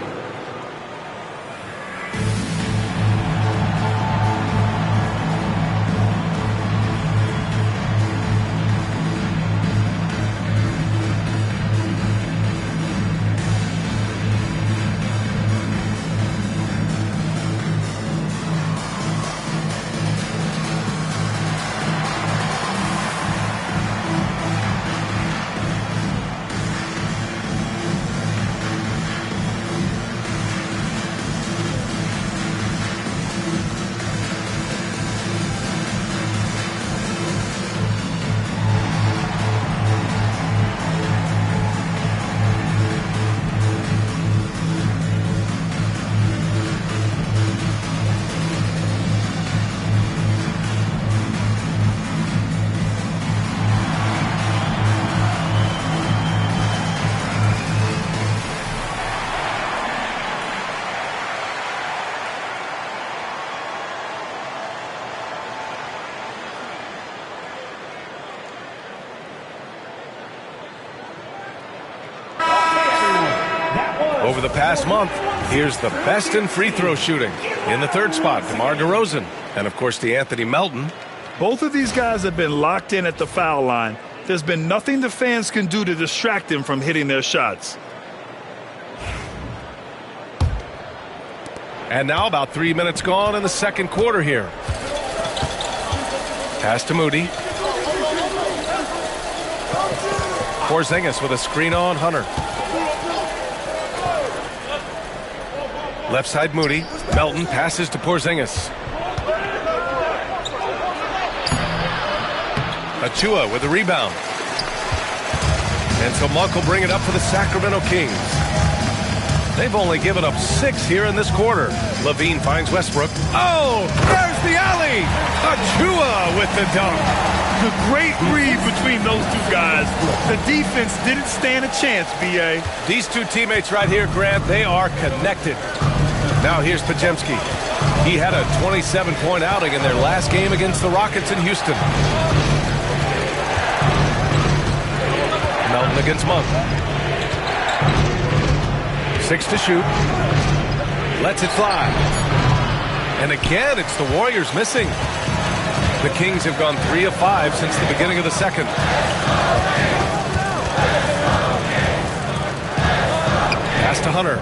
the past month, here's the best in free throw shooting. In the third spot, DeMar DeRozan. And, of course, DeAnthony Melton. Both of these guys have been locked in at the foul line. There's been nothing the fans can do to distract them from hitting their shots. And now about 3 minutes gone in the second quarter here. Pass to Moody. Porzingis with a screen on Hunter. Left side Moody. Melton passes to Porzingis. Achua with the rebound. And so Monk will bring it up for the Sacramento Kings. They've only given up 6 here in this quarter. Levine finds Westbrook. Oh, there's the alley. Achua with the dunk. The great read between those two guys. The defense didn't stand a chance, B.A. These two teammates right here, Grant, they are connected. Now here's Podziemski. He had a 27-point outing in their last game against the Rockets in Houston. Melton against Monk. 6 to shoot. Lets it fly. And again, it's the Warriors missing. The Kings have gone 3 of 5 since the beginning of the second. Pass to Hunter.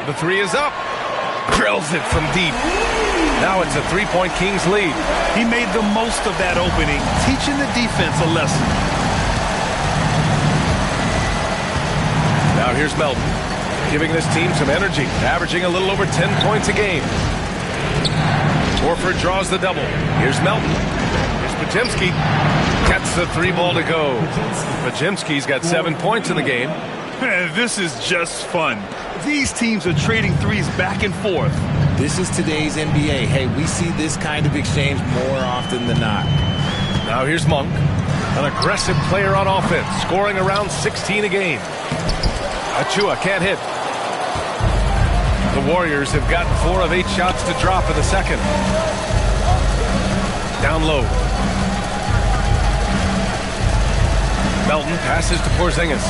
The 3 is up. Drills it from deep. Now it's a 3-point Kings lead. He made the most of that opening, teaching the defense a lesson. Now here's Melton, giving this team some energy, averaging a little over 10 points a game. Horford draws the double. Here's Melton. Here's Podziemski. Gets the 3-ball to go. Podziemski's got 7 points in the game. This is just fun. These teams are trading threes back and forth. This is today's NBA. Hey, we see this kind of exchange more often than not. Now here's Monk, an aggressive player on offense, scoring around 16 a game. Achua can't hit. The Warriors have gotten 4 of 8 shots to drop in the second. Down low. Melton passes to Porzingis.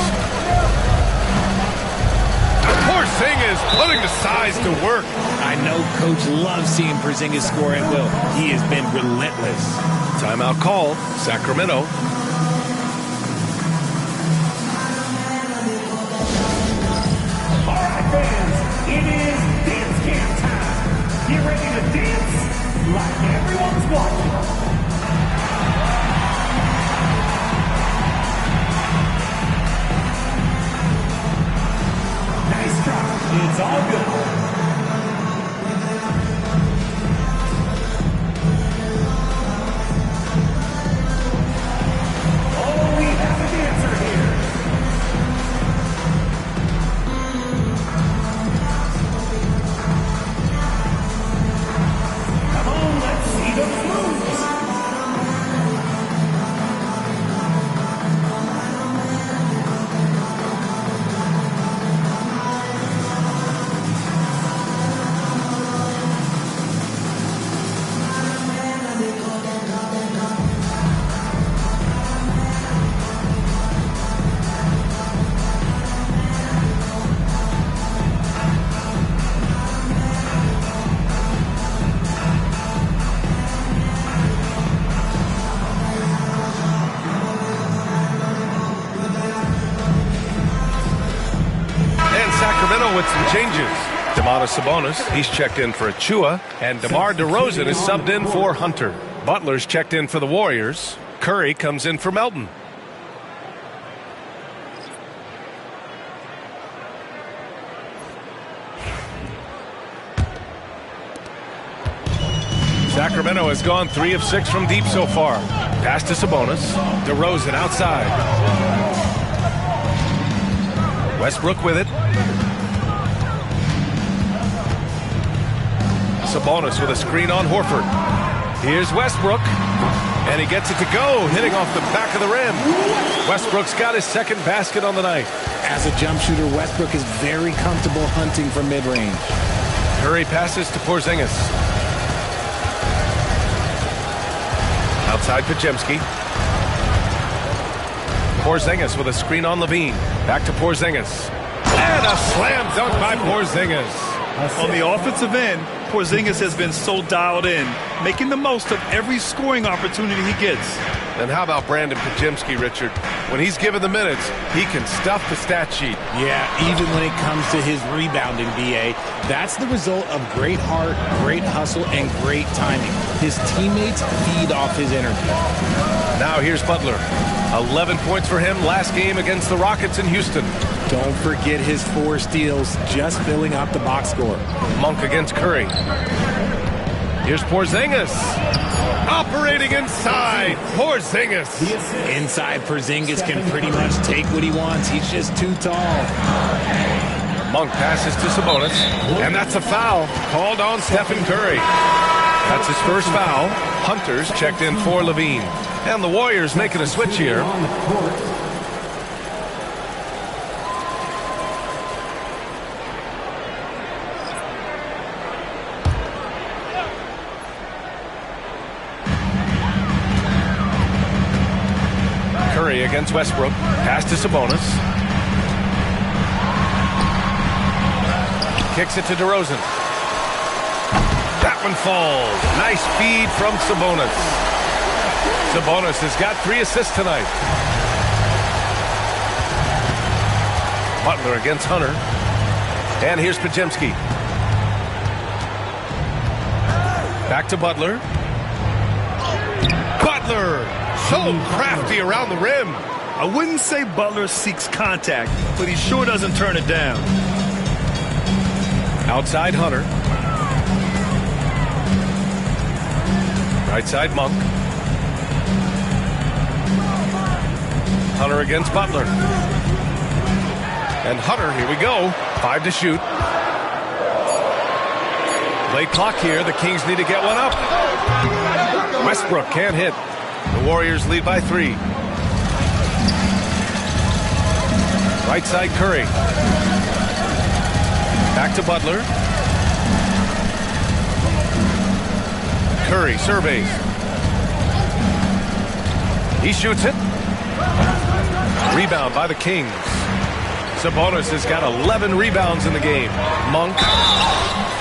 Porzingis putting the size to work. I know Coach loves seeing Porzingis score at will. He has been relentless. Timeout called. Sacramento. All right, fans, it is dance camp time. Get ready to dance like everyone's watching. Nice try. It's all good. Oh, we have a dancer here. Come on, let's see those moves. With some changes. Domantas Sabonis, he's checked in for Achua, and DeMar DeRozan is subbed in for Hunter. Butler's checked in for the Warriors. Curry comes in for Melton. Sacramento has gone 3 of 6 from deep so far. Pass to Sabonis. DeRozan outside. Westbrook with it. Sabonis with a screen on Horford. Here's Westbrook. And he gets it to go, hitting off the back of the rim. Westbrook's got his second basket on the night. As a jump shooter, Westbrook is very comfortable hunting from mid-range. Curry passes to Porzingis. Outside Podziemski. Porzingis with a screen on Levine. Back to Porzingis. And a slam dunk by Porzingis. On the offensive end, Porzingis has been so dialed in, making the most of every scoring opportunity he gets. And how about Brandon Podziemski, Richard? When he's given the minutes, he can stuff the stat sheet. Yeah, even when it comes to his rebounding, BA. That's the result of great heart, great hustle, and great timing. His teammates feed off his energy. Now here's Butler. 11 points for him last game against the Rockets in Houston. Don't forget his 4 steals, just filling out the box score. Monk against Curry. Here's Porzingis. Operating inside. Porzingis. Inside Porzingis can pretty much take what he wants. He's just too tall. Monk passes to Sabonis. And that's a foul called on Stephen Curry. That's his first foul. Hunter's checked in for Levine. And the Warriors making a switch here. Curry against Westbrook. Pass to Sabonis. Kicks it to DeRozan. That one falls. Nice feed from Sabonis. Sabonis has got 3 assists tonight. Butler against Hunter. And here's Podziemski. Back to Butler. Butler! So crafty around the rim. I wouldn't say Butler seeks contact, but he sure doesn't turn it down. Outside Hunter. Right side Monk. Hunter against Butler. And Hunter, here we go. 5 to shoot. Late clock here. The Kings need to get one up. Westbrook can't hit. The Warriors lead by 3. Right side Curry. Back to Butler. Curry surveys. He shoots it. Rebound by the Kings. Sabonis has got 11 rebounds in the game. Monk.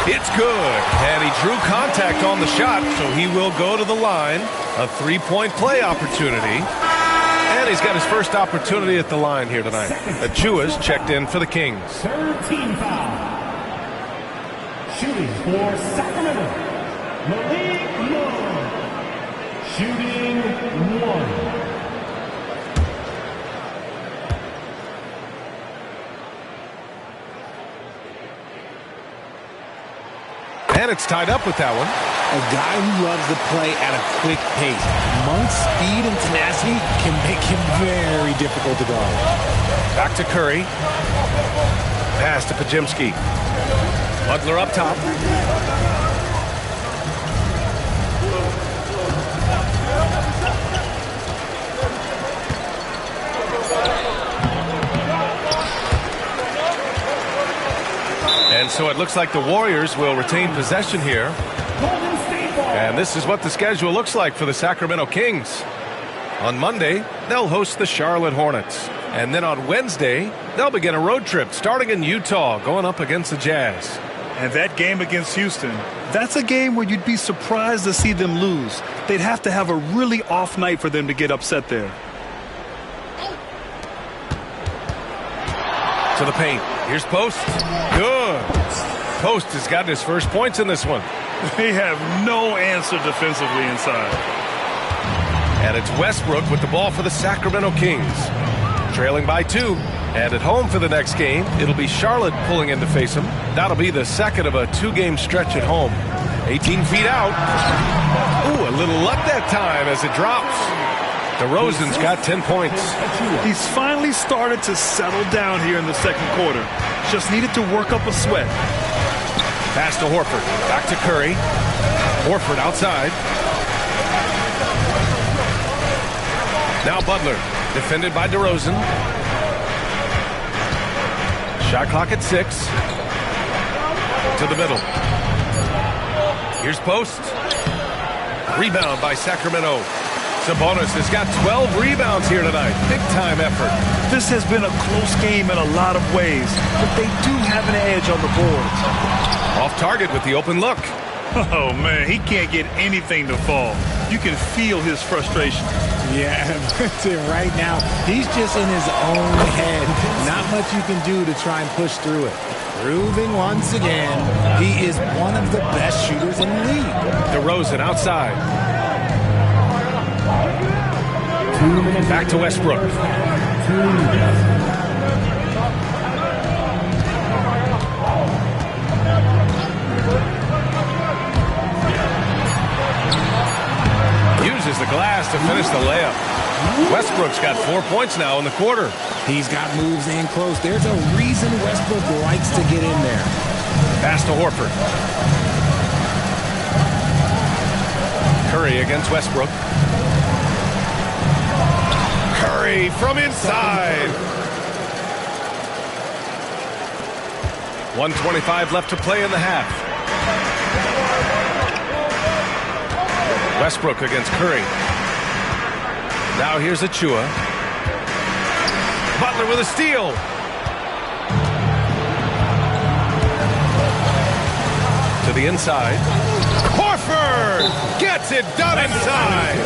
It's good. And he drew contact on the shot, so he will go to the line. A 3-point play opportunity. And he's got his first opportunity at the line here tonight. Achua's checked in for the Kings. 13 foul. Shooting for Sacramento, Malik Monk. Shooting 1. And it's tied up with that one. A guy who loves to play at a quick pace. Monk's speed and tenacity can make him very difficult to guard. Back to Curry. Pass to Podziemski. Butler up top. And so it looks like the Warriors will retain possession here. And this is what the schedule looks like for the Sacramento Kings. On Monday, they'll host the Charlotte Hornets. And then on Wednesday, they'll begin a road trip starting in Utah, going up against the Jazz. And that game against Houston, that's a game where you'd be surprised to see them lose. They'd have to have a really off night for them to get upset there. To the paint. Here's Post. Good. Post has gotten his first points in this one. They have no answer defensively inside. And it's Westbrook with the ball for the Sacramento Kings. Trailing by 2. And at home for the next game, it'll be Charlotte pulling in to face them. That'll be the second of a 2-game stretch at home. 18 feet out. Ooh, a little luck that time as it drops. DeRozan's got 10 points. He's finally started to settle down here in the second quarter. Just needed to work up a sweat. Pass to Horford. Back to Curry. Horford outside. Now Butler. Defended by DeRozan. Shot clock at 6. To the middle. Here's Post. Rebound by Sacramento. Sabonis has got 12 rebounds here tonight. Big-time effort. This has been a close game in a lot of ways, but they do have an edge on the boards. Off target with the open look. Oh, man, he can't get anything to fall. You can feel his frustration. Yeah, right now, he's just in his own head. Not much you can do to try and push through it. Proving once again, he is one of the best shooters in the league. DeRozan outside. Back to Westbrook. Uses the glass to finish the layup. Westbrook's got 4 points now in the quarter. He's got moves in close. There's a reason Westbrook likes to get in there. Pass to Horford. Curry against Westbrook. Curry from inside. 1:25 left to play in the half. Westbrook against Curry. Now here's Achua. Butler with a steal. To the inside. Horford gets it done inside.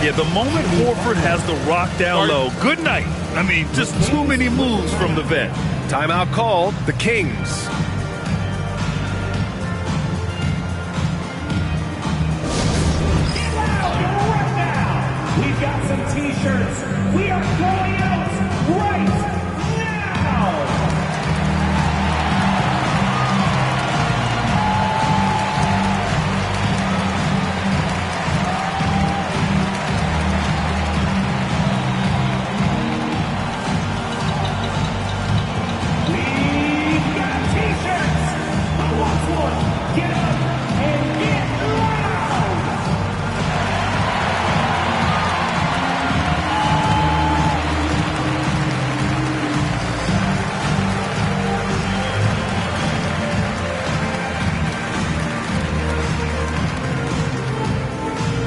Yeah, the moment Horford has the rock down low, good night. I mean, just too many moves from the vet. Timeout called. The Kings. We've got some T-shirts. We are going out right now. We've got T-shirts. Who wants one? Get up and get loud.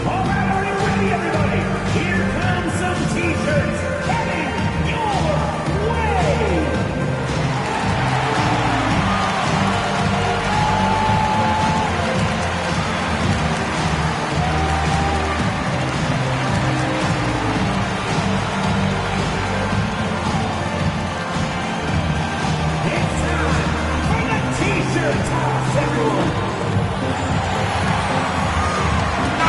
All right, are you ready, everybody? Here come some T-shirts heading your way. It's time for the T-shirt toss, everyone.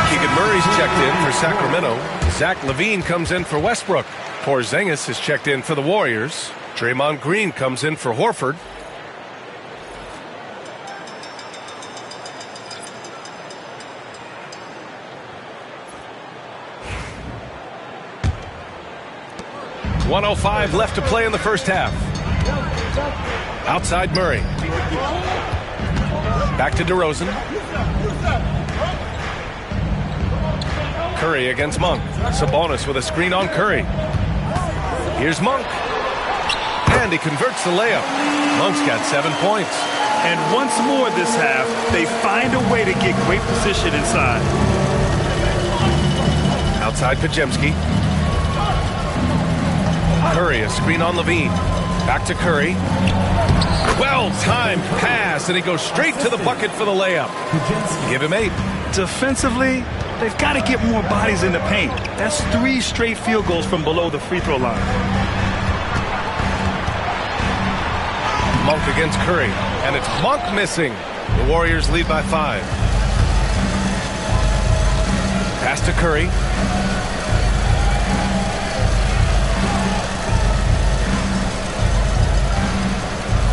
Keegan Murray's checked in for Sacramento. Zach LaVine comes in for Westbrook. Porzingis is checked in for the Warriors. Draymond Green comes in for Horford. .105 left to play in the first half. Outside Murray. Back to DeRozan. Curry against Monk. Sabonis with a screen on Curry. Here's Monk. And he converts the layup. Monk's got 7 points. And once more this half, they find a way to get great position inside. Outside Podziemski. Curry, a screen on LaVine. Back to Curry. Well-timed pass, and he goes straight to the bucket for the layup. Give him 8. Defensively, they've got to get more bodies in the paint. That's 3 straight field goals from below the free throw line. Monk against Curry, and it's Monk missing. The Warriors lead by 5. Pass to Curry.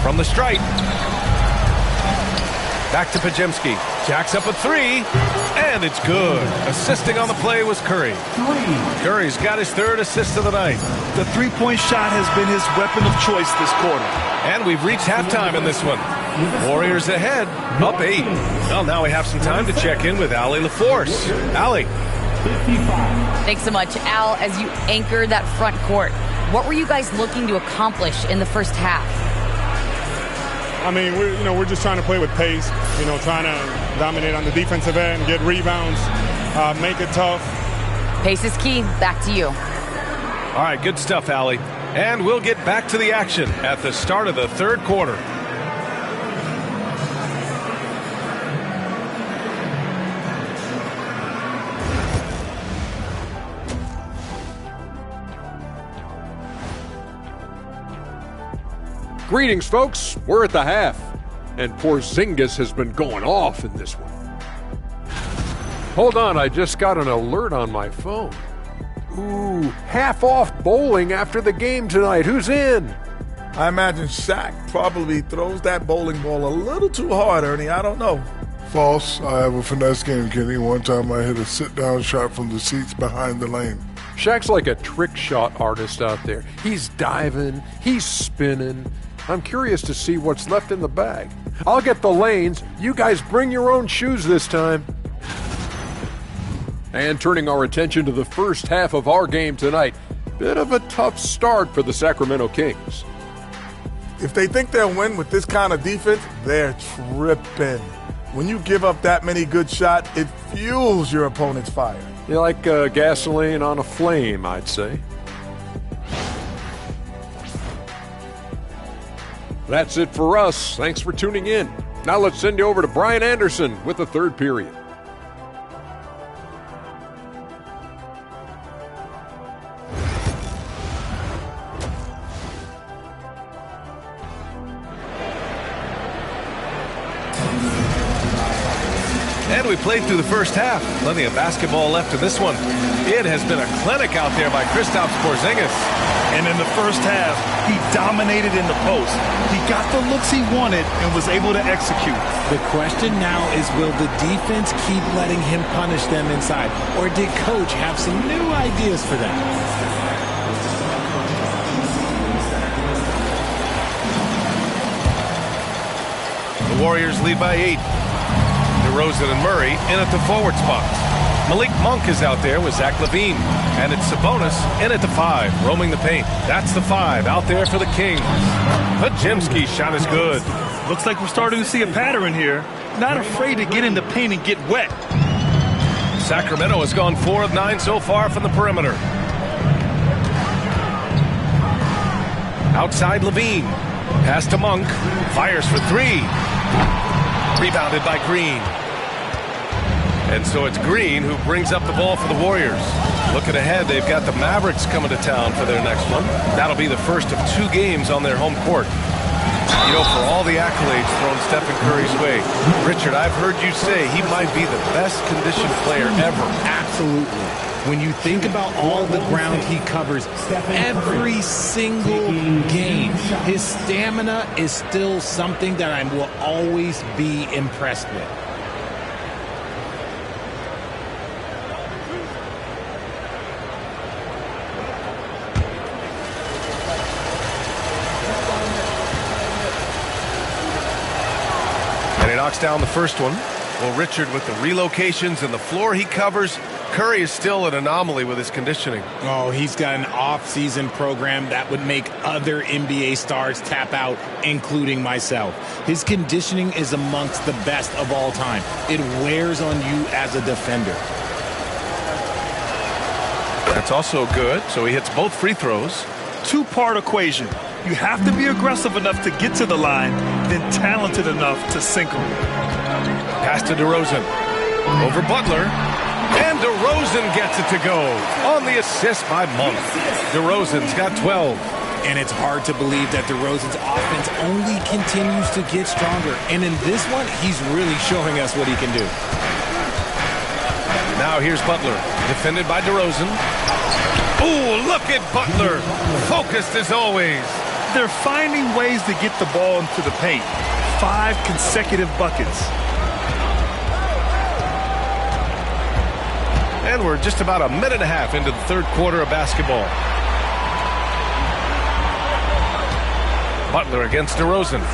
From the stripe. Back to Podziemski. Jacks up a 3, and it's good. Assisting on the play was Curry. Curry's got his 3rd assist of the night. The three-point shot has been his weapon of choice this quarter. And we've reached halftime in this one. Warriors ahead, up 8. Well, now we have some time to check in with Allie LaForce. Allie. Thanks so much, Al. As you anchor that front court, what were you guys looking to accomplish in the first half? I mean, we're just trying to play with pace, trying to dominate on the defensive end, get rebounds, make it tough. Pace is key. Back to you. All right, good stuff, Allie. And we'll get back to the action at the start of the third quarter. Greetings, folks. We're at the half, and Porzingis has been going off in this one. Hold on, I just got an alert on my phone. Ooh, half off bowling after the game tonight. Who's in? I imagine Shaq probably throws that bowling ball a little too hard, Ernie. I don't know. False. I have a finesse game, Kenny. One time I hit a sit-down shot from the seats behind the lane. Shaq's like a trick shot artist out there. He's diving, he's spinning. I'm curious to see what's left in the bag. I'll get the lanes. You guys bring your own shoes this time. And turning our attention to the first half of our game tonight, bit of a tough start for the Sacramento Kings. If they think they'll win with this kind of defense, they're tripping. When you give up that many good shots, it fuels your opponent's fire. You're like gasoline on a flame, I'd say. That's it for us. Thanks for tuning in. Now let's send you over to Brian Anderson with the third period. And we played through the first half. Plenty of basketball left in this one. It has been a clinic out there by Kristaps Porzingis. And in the first half, he dominated in the post. He got the looks he wanted and was able to execute. The question now is, will the defense keep letting him punish them inside? Or did Coach have some new ideas for them? The Warriors lead by 8. DeRozan and Murray in at the forward spot. Malik Monk is out there with Zach LaVine. And it's Sabonis in at the 5, roaming the paint. That's the 5 out there for the Kings. Podziemski's shot is good. Looks like we're starting to see a pattern here. Not afraid to get in the paint and get wet. Sacramento has gone 4 of 9 so far from the perimeter. Outside LaVine. Pass to Monk. Fires for 3. Rebounded by Green. And so it's Green who brings up the ball for the Warriors. Looking ahead, they've got the Mavericks coming to town for their next one. That'll be the first of 2 games on their home court. You know, for all the accolades thrown Stephen Curry's way, Richard, I've heard you say he might be the best conditioned player ever. Absolutely. When you think about all the ground he covers every single game, his stamina is still something that I will always be impressed with. And he knocks down the first one. Well, Richard, with the relocations and the floor he covers, Curry is still an anomaly with his conditioning. Oh, he's got an off-season program that would make other NBA stars tap out, including myself. His conditioning is amongst the best of all time. It wears on you as a defender. That's also good. So he hits both free throws. Two-part equation. You have to be aggressive enough to get to the line, then talented enough to sink them. Pass to DeRozan. Over Butler. And DeRozan gets it to go on the assist by Monk. DeRozan's got 12. And it's hard to believe that DeRozan's offense only continues to get stronger. And in this one, he's really showing us what he can do. Now here's Butler, defended by DeRozan. Ooh, look at Butler, focused as always. They're finding ways to get the ball into the paint. 5 consecutive buckets. And we're just about a minute and a half into the third quarter of basketball. Butler against DeRozan.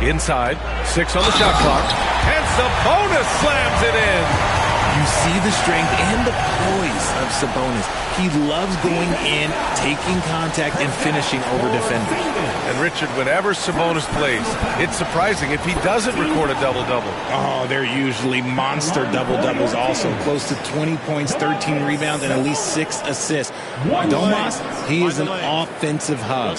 Inside, 6 on the shot clock. And Sabonis slams it in. You see the strength and the poise of Sabonis. He loves going in, taking contact, and finishing over defenders. And Richard, whenever Sabonis plays, it's surprising if he doesn't record a double-double. Oh, they're usually monster double-doubles also. Close to 20 points, 13 rebounds, and at least 6 assists. Domas, he is an offensive hub.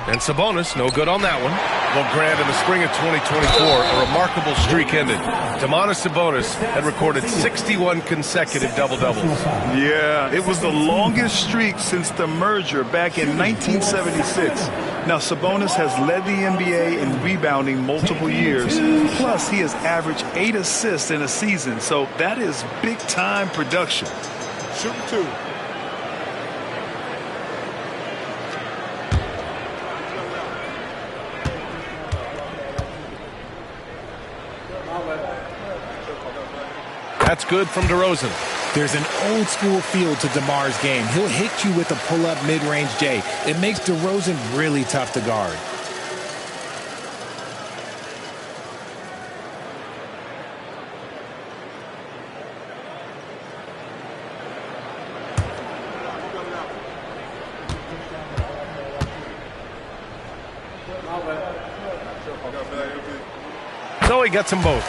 And Sabonis, no good on that one. Well, Grant, in the spring of 2024, a remarkable streak ended. Domantas Sabonis had recorded 61 consecutive double-doubles. Yeah, it was the longest streak since the merger back in 1976. Now, Sabonis has led the NBA in rebounding multiple years. Plus, he has averaged 8 assists in a season, so that is big-time production. Shoot 2. That's good from DeRozan. There's an old school feel to DeMar's game. He'll hit you with a pull-up mid-range J. It makes DeRozan really tough to guard. So he gets them both.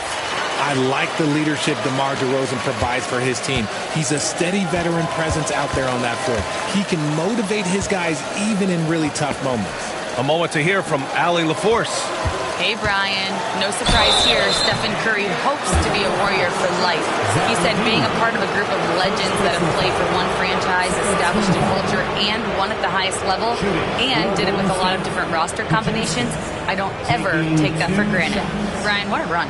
I like the leadership DeMar DeRozan provides for his team. He's a steady veteran presence out there on that floor. He can motivate his guys even in really tough moments. A moment to hear from Allie LaForce. Hey, Brian. No surprise here. Stephen Curry hopes to be a Warrior for life. He said being a part of a group of legends that have played for one franchise, established a culture, and won at the highest level, and did it with a lot of different roster combinations, I don't ever take that for granted. Brian, what a run.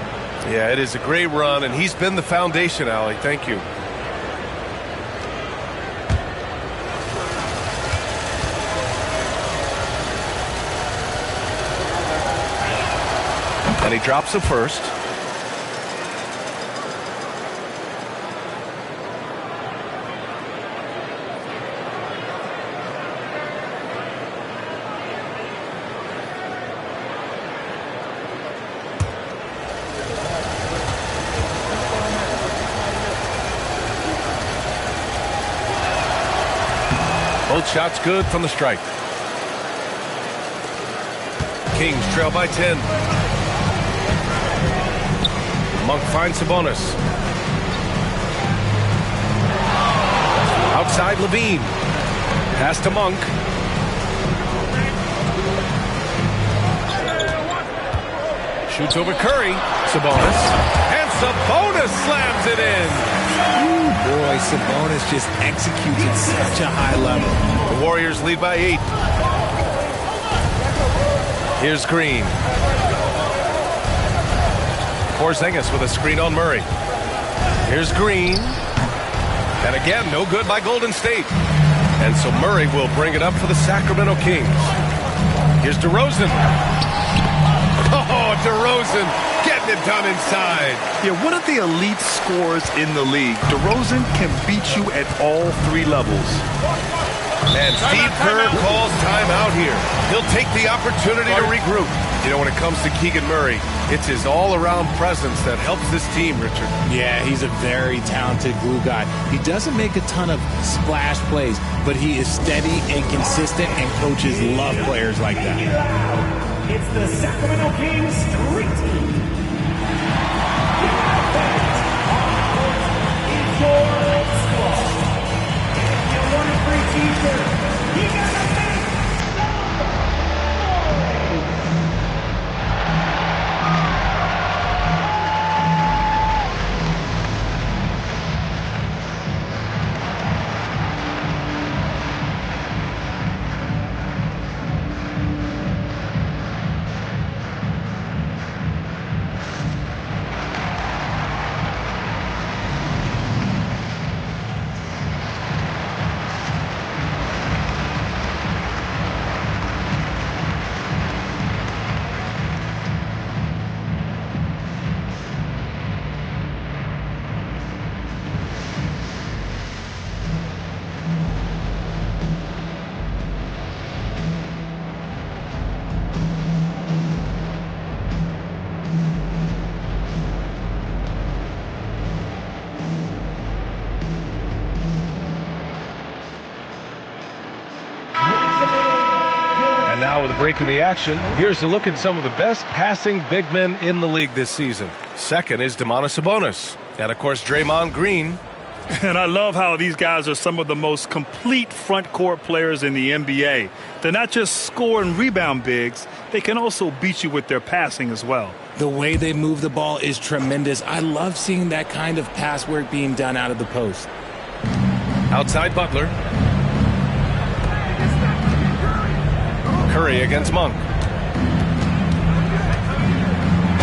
Yeah, it is a great run, and he's been the foundation, Allie. Thank you. And he drops the first. Both shots good from the stripe. Kings trail by 10. Monk finds Sabonis. Outside Levine. Pass to Monk. Shoots over Curry. Sabonis. And Sabonis slams it in. Boy, Sabonis just executes at such a high level. The Warriors lead by 8. Here's Green. Porzingis with a screen on Murray. Here's Green. And again, no good by Golden State. And so Murray will bring it up for the Sacramento Kings. Here's DeRozan. Oh, DeRozan getting it done inside. Yeah, one of the elite scorers in the league. DeRozan can beat you at all 3 levels. And Steve Kerr calls timeout here. He'll take the opportunity to regroup. You know, when it comes to Keegan Murray, it's his all-around presence that helps this team, Richard. Yeah, he's a very talented glue guy. He doesn't make a ton of splash plays, but he is steady and consistent, and coaches love players like that. It's the Sacramento Kings Street Team. It's your squad. If you want a free t-shirt, you gotta make now with a break in the action, here's a look at some of the best passing big men in the league this season. Second is Domantas Sabonis. And, of course, Draymond Green. And I love how these guys are some of the most complete front court players in the NBA. They're not just score and rebound bigs. They can also beat you with their passing as well. The way they move the ball is tremendous. I love seeing that kind of pass work being done out of the post. Outside Butler. Curry against Monk.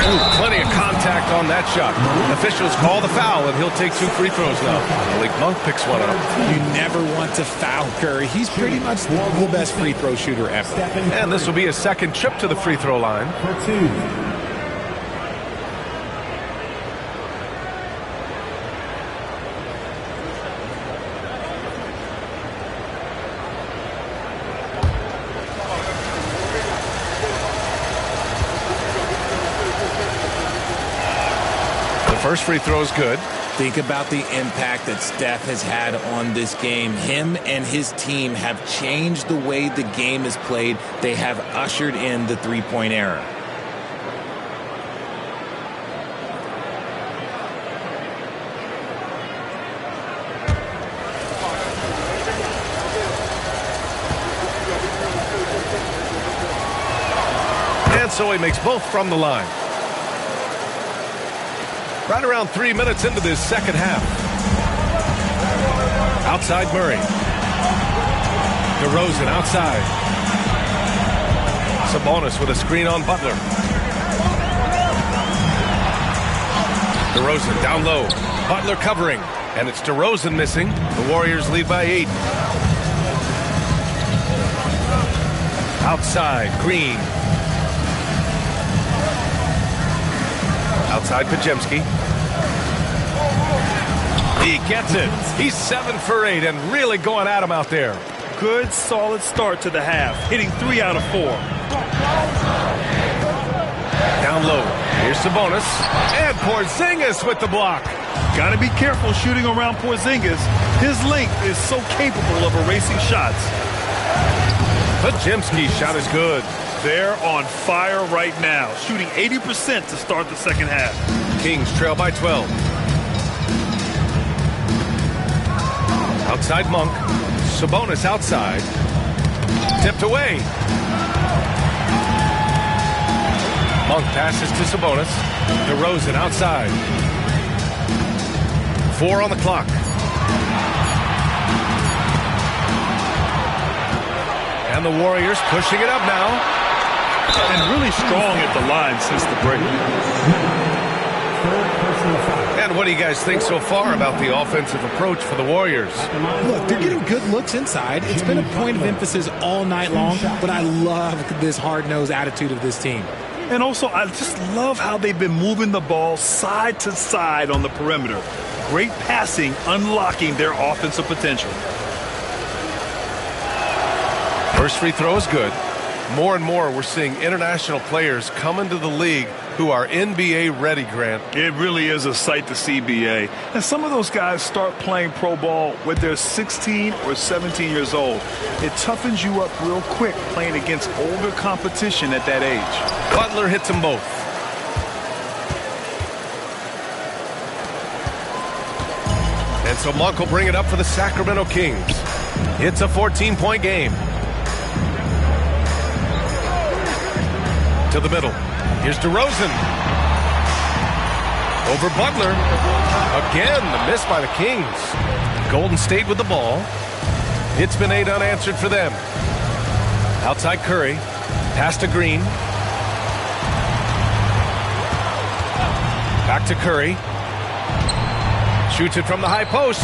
Ooh, plenty of contact on that shot. Officials call the foul, and he'll take 2 free throws now. Malik Monk picks one up. You never want to foul Curry. He's pretty much the best free throw shooter ever. And this will be his second trip to the free throw line. For 2. First free throw is good. Think about the impact that Steph has had on this game. Him and his team have changed the way the game is played. They have ushered in the three-point era. And so he makes both from the line. Right around 3 minutes into this second half. Outside Murray. DeRozan outside. Sabonis with a screen on Butler. DeRozan down low. Butler covering. And it's DeRozan missing. The Warriors lead by 8. Outside Green. Outside Podziemski. He gets it. He's 7 for 8 and really going at him out there. Good, solid start to the half, hitting 3 out of 4. Down low. Here's Sabonis. And Porzingis with the block. Got to be careful shooting around Porzingis. His length is so capable of erasing shots. Podziemski's shot is good. They're on fire right now, shooting 80% to start the second half. Kings trail by 12. Outside Monk. Sabonis outside. Tipped away. Monk passes to Sabonis. DeRozan outside. 4 on the clock. And the Warriors pushing it up now. And really strong at the line since the break. And what do you guys think so far about the offensive approach for the Warriors? Look, they're getting good looks inside. It's been a point of emphasis all night long, but I love this hard-nosed attitude of this team. And also, I just love how they've been moving the ball side to side on the perimeter. Great passing, unlocking their offensive potential. First free throw is good. More and more, we're seeing international players come into the league who are NBA ready, Grant. It really is a sight to see, BA. And some of those guys start playing pro ball when they're 16 or 17 years old. It toughens you up real quick playing against older competition at that age. Butler hits them both. And so Monk will bring it up for the Sacramento Kings. It's a 14-point game. To the middle. Here's DeRozan. Over Butler. Again, the miss by the Kings. Golden State with the ball. It's been 8 unanswered for them. Outside Curry. Pass to Green. Back to Curry. Shoots it from the high post.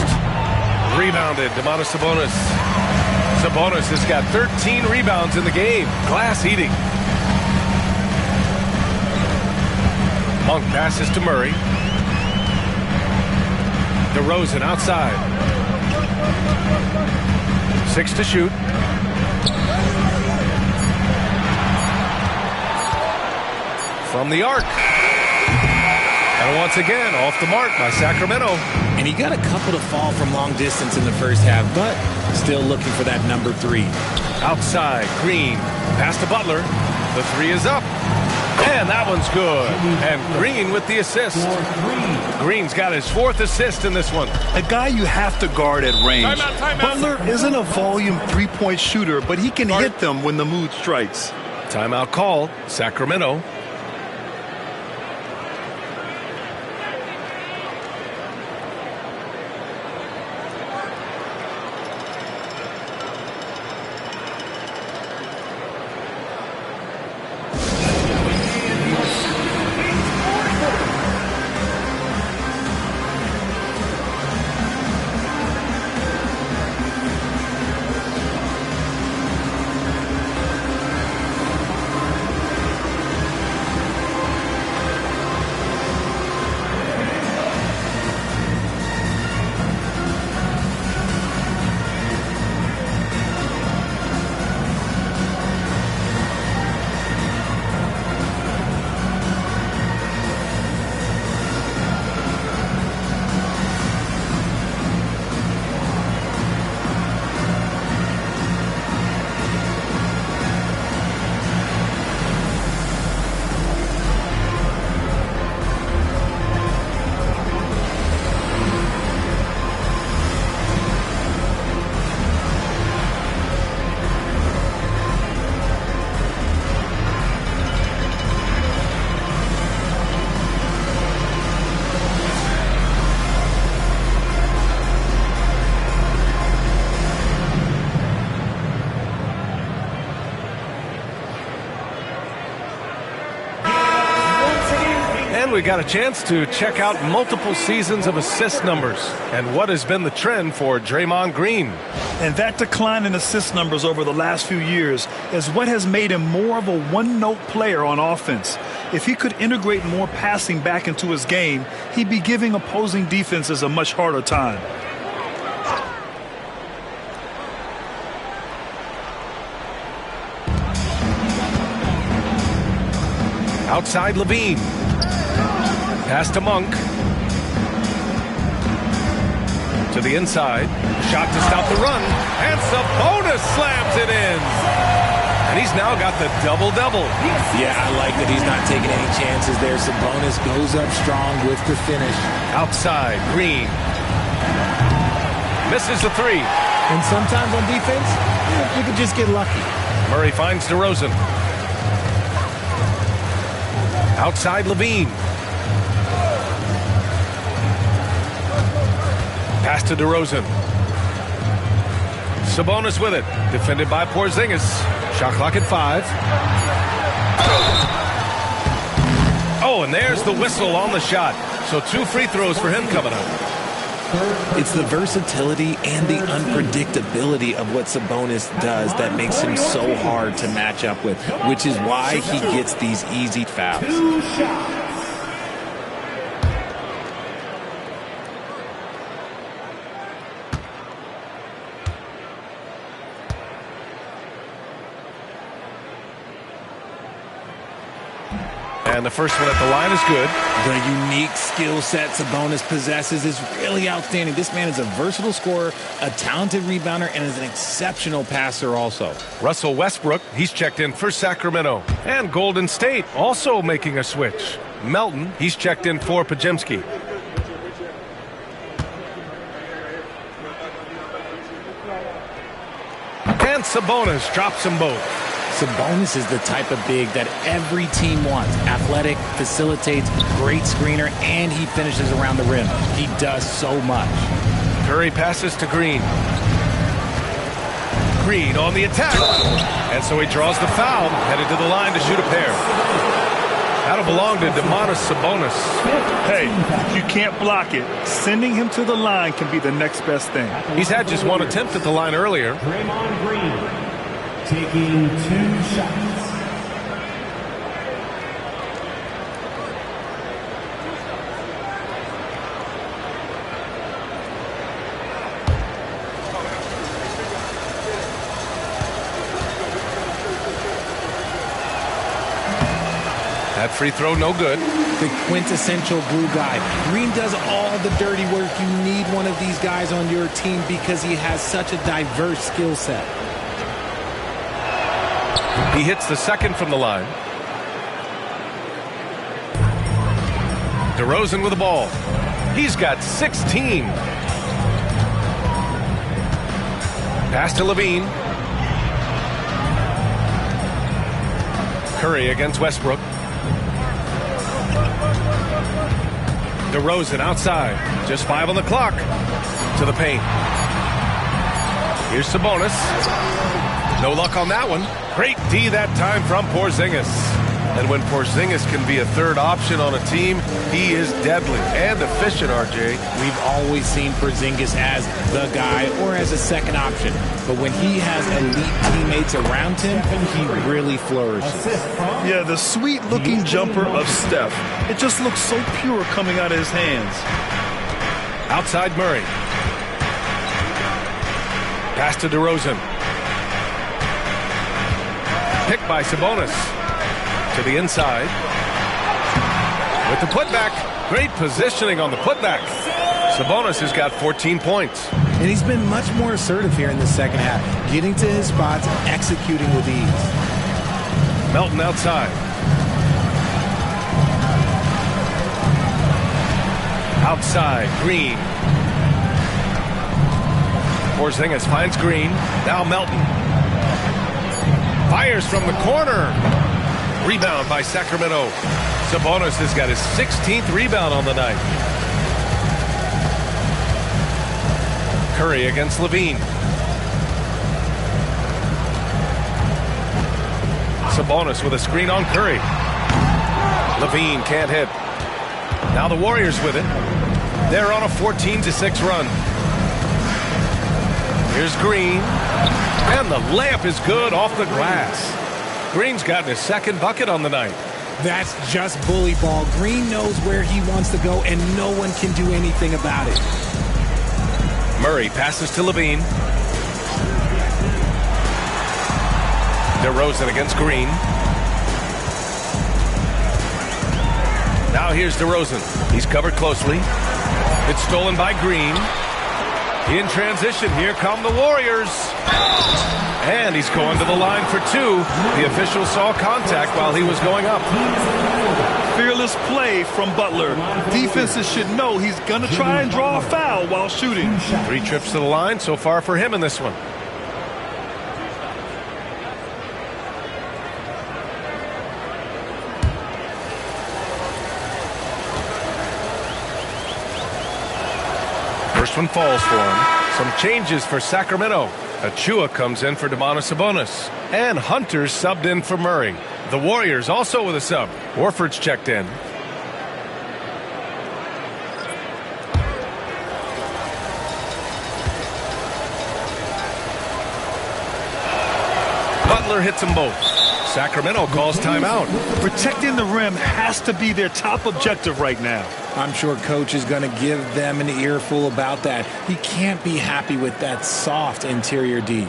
Rebounded. Domantas Sabonis. Sabonis has got 13 rebounds in the game. Glass eating. Monk passes to Murray. DeRozan outside. 6 to shoot. From the arc. And once again, off the mark by Sacramento. And he got a couple to fall from long distance in the first half, but still looking for that number 3. Outside, Green. Pass to Butler. The three is up. And that one's good. And Green with the assist. Green's got his 4th assist in this one. A guy you have to guard at range. Timeout. Butler isn't a volume three-point shooter, but he can hit them when the mood strikes. Timeout call, Sacramento. We got a chance to check out multiple seasons of assist numbers and what has been the trend for Draymond Green. And that decline in assist numbers over the last few years is what has made him more of a one-note player on offense. If he could integrate more passing back into his game, he'd be giving opposing defenses a much harder time. Outside Levine. Pass to Monk. To the inside. Shot to stop the run. And Sabonis slams it in. And he's now got the double-double. Yeah, I like that he's not taking any chances there. Sabonis goes up strong with the finish. Outside, Green. Misses the three. And sometimes on defense, you could just get lucky. Murray finds DeRozan. Outside Levine. Pass to DeRozan. Sabonis with it. Defended by Porzingis. Shot clock at 5. Oh, and there's the whistle on the shot. So 2 free throws for him coming up. It's the versatility and the unpredictability of what Sabonis does that makes him so hard to match up with, which is why he gets these easy fouls. And the first one at the line is good. The unique skill set Sabonis possesses is really outstanding. This man is a versatile scorer, a talented rebounder, and is an exceptional passer also. Russell Westbrook, he's checked in for Sacramento. And Golden State also making a switch. Melton, he's checked in for Podziemski. And Sabonis drops them both. Sabonis is the type of big that every team wants. Athletic, facilitates, great screener, and he finishes around the rim. He does so much. Curry passes to Green. Green on the attack. And so he draws the foul, headed to the line to shoot a pair. That'll belong to Domantas Sabonis. Hey, if you can't block it, sending him to the line can be the next best thing. He's had just one attempt at the line earlier. Draymond Green taking 2 shots. That free throw, no good. The quintessential glue guy. Green does all the dirty work. You need one of these guys on your team because he has such a diverse skill set. He hits the second from the line. DeRozan with the ball. He's got 16. Pass to Levine. Curry against Westbrook. DeRozan outside. Just 5 on the clock. To the paint. Here's Sabonis. No luck on that one. Great D that time from Porzingis. And when Porzingis can be a third option on a team, he is deadly and efficient, RJ. We've always seen Porzingis as the guy or as a second option. But when he has elite teammates around him, he really flourishes. Yeah, the sweet-looking jumper of Steph. It just looks so pure coming out of his hands. Outside Murray. Pass to DeRozan. Picked by Sabonis. To the inside. With the putback. Great positioning on the putback. Sabonis has got 14 points. And he's been much more assertive here in the second half. Getting to his spots, executing with ease. Melton outside. Outside, Green. Porzingis finds Green. Now Melton. Fires from the corner. Rebound by Sacramento. Sabonis has got his 16th rebound on the night. Curry against Levine. Sabonis with a screen on Curry. Levine can't hit. Now the Warriors with it. They're on a 14-6 run. Here's Green. And the layup is good off the glass. Green's gotten his second bucket on the night. That's just bully ball. Green knows where he wants to go, and no one can do anything about it. Murray passes to Levine. DeRozan against Green. Now here's DeRozan. He's covered closely. It's stolen by Green. In transition, here come the Warriors. And he's going to the line for 2. The official saw contact while he was going up. Fearless play from Butler. Defenses should know he's going to try and draw a foul while shooting. 3 trips to the line so far for him in this one. First one falls for him. Some changes for Sacramento. Achua comes in for Domantas Sabonis. And Hunter's subbed in for Murray. The Warriors also with a sub. Horford's checked in. Butler hits them both. Sacramento calls timeout. Protecting the rim has to be their top objective right now. I'm sure coach is going to give them an earful about that. He can't be happy with that soft interior D.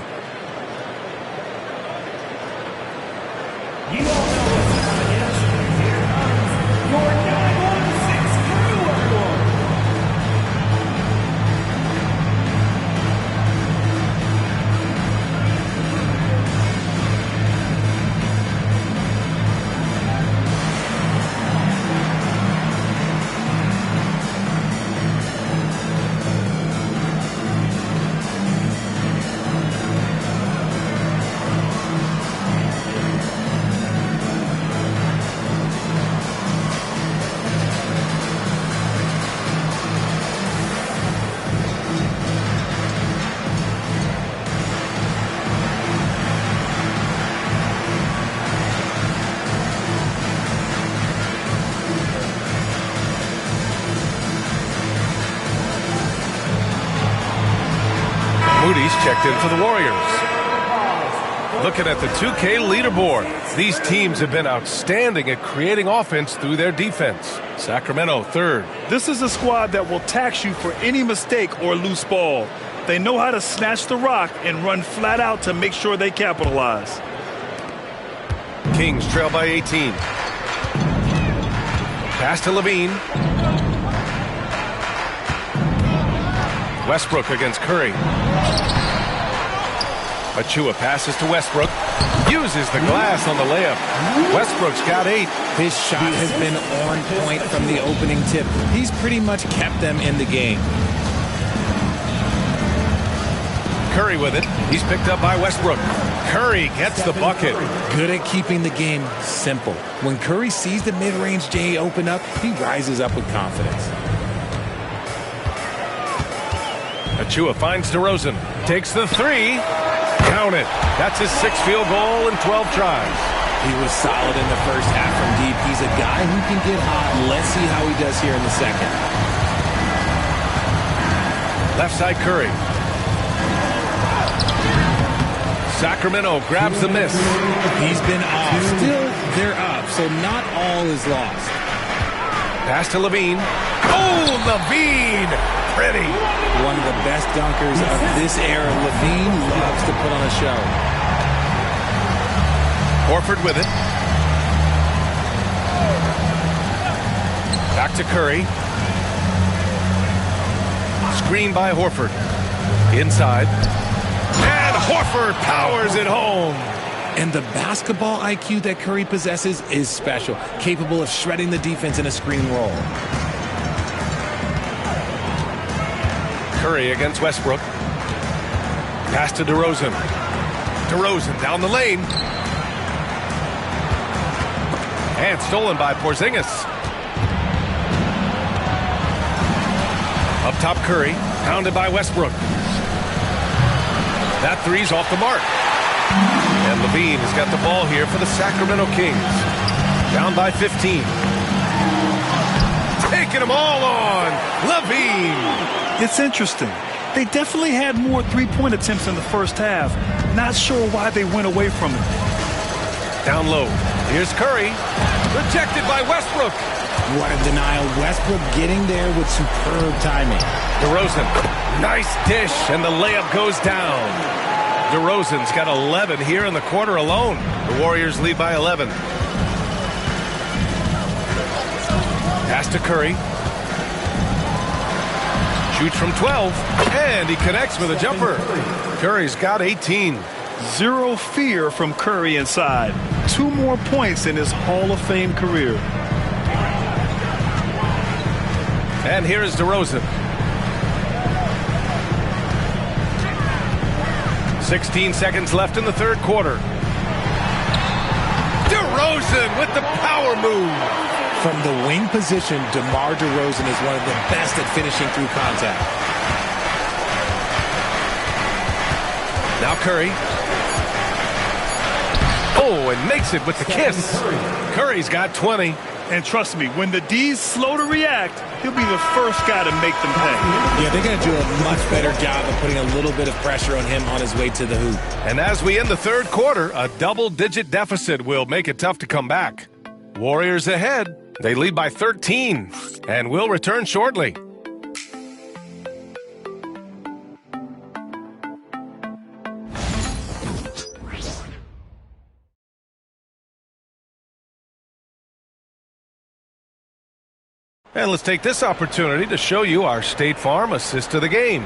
Moody's checked in for the Warriors. Looking at the 2K leaderboard, these teams have been outstanding at creating offense through their defense. Sacramento third. This is a squad that will tax you for any mistake or loose ball. They know how to snatch the rock and run flat out to make sure they capitalize. Kings trail by 18. Pass to Levine. Westbrook against Curry. Achua passes to Westbrook. Uses the glass on the layup. Westbrook's got 8. His shot has been on point from the opening tip. He's pretty much kept them in the game. Curry with it. He's picked up by Westbrook. Curry gets the bucket. Good at keeping the game simple. When Curry sees the mid-range J open up, he rises up with confidence. Achua finds DeRozan. Takes the 3. Count it. That's his 6th field goal in 12 tries. He was solid in the first half from deep. He's a guy who can get hot. Let's see how he does here in the second. Left side Curry. Sacramento grabs the miss. He's been off. Still, they're up, so not all is lost. Pass to Levine. Oh, Levine! Pretty. One of the best dunkers of this era. Levine loves to put on a show. Horford with it. Back to Curry. Screen by Horford. Inside. And Horford powers it home. And the basketball IQ that Curry possesses is special, capable of shredding the defense in a screen roll. Curry against Westbrook. Pass to DeRozan. DeRozan down the lane. And stolen by Porzingis. Up top Curry. Pounded by Westbrook. That 3's off the mark. And Levine has got the ball here for the Sacramento Kings. Down by 15. Taking them all on. Levine. It's interesting. They definitely had more three-point attempts in the first half. Not sure why they went away from it. Down low. Here's Curry. Rejected by Westbrook. What a denial. Westbrook getting there with superb timing. DeRozan. Nice dish, and the layup goes down. DeRozan's got 11 here in the quarter alone. The Warriors lead by 11. Pass to Curry. Shoots from 12, and he connects with a jumper. Curry's got 18. Zero fear from Curry inside. 2 more points in his Hall of Fame career. And here is DeRozan. 16 seconds left in the third quarter. DeRozan with the power move. From the wing position, DeMar DeRozan is one of the best at finishing through contact. Now Curry. Oh, and makes it with the kiss. Curry's got 20. And trust me, when the D's slow to react, he'll be the first guy to make them pay. Yeah, they're going to do a much better job of putting a little bit of pressure on him on his way to the hoop. And as we end the third quarter, a double-digit deficit will make it tough to come back. Warriors ahead. They lead by 13, and will return shortly. And let's take this opportunity to show you our State Farm assist to the game.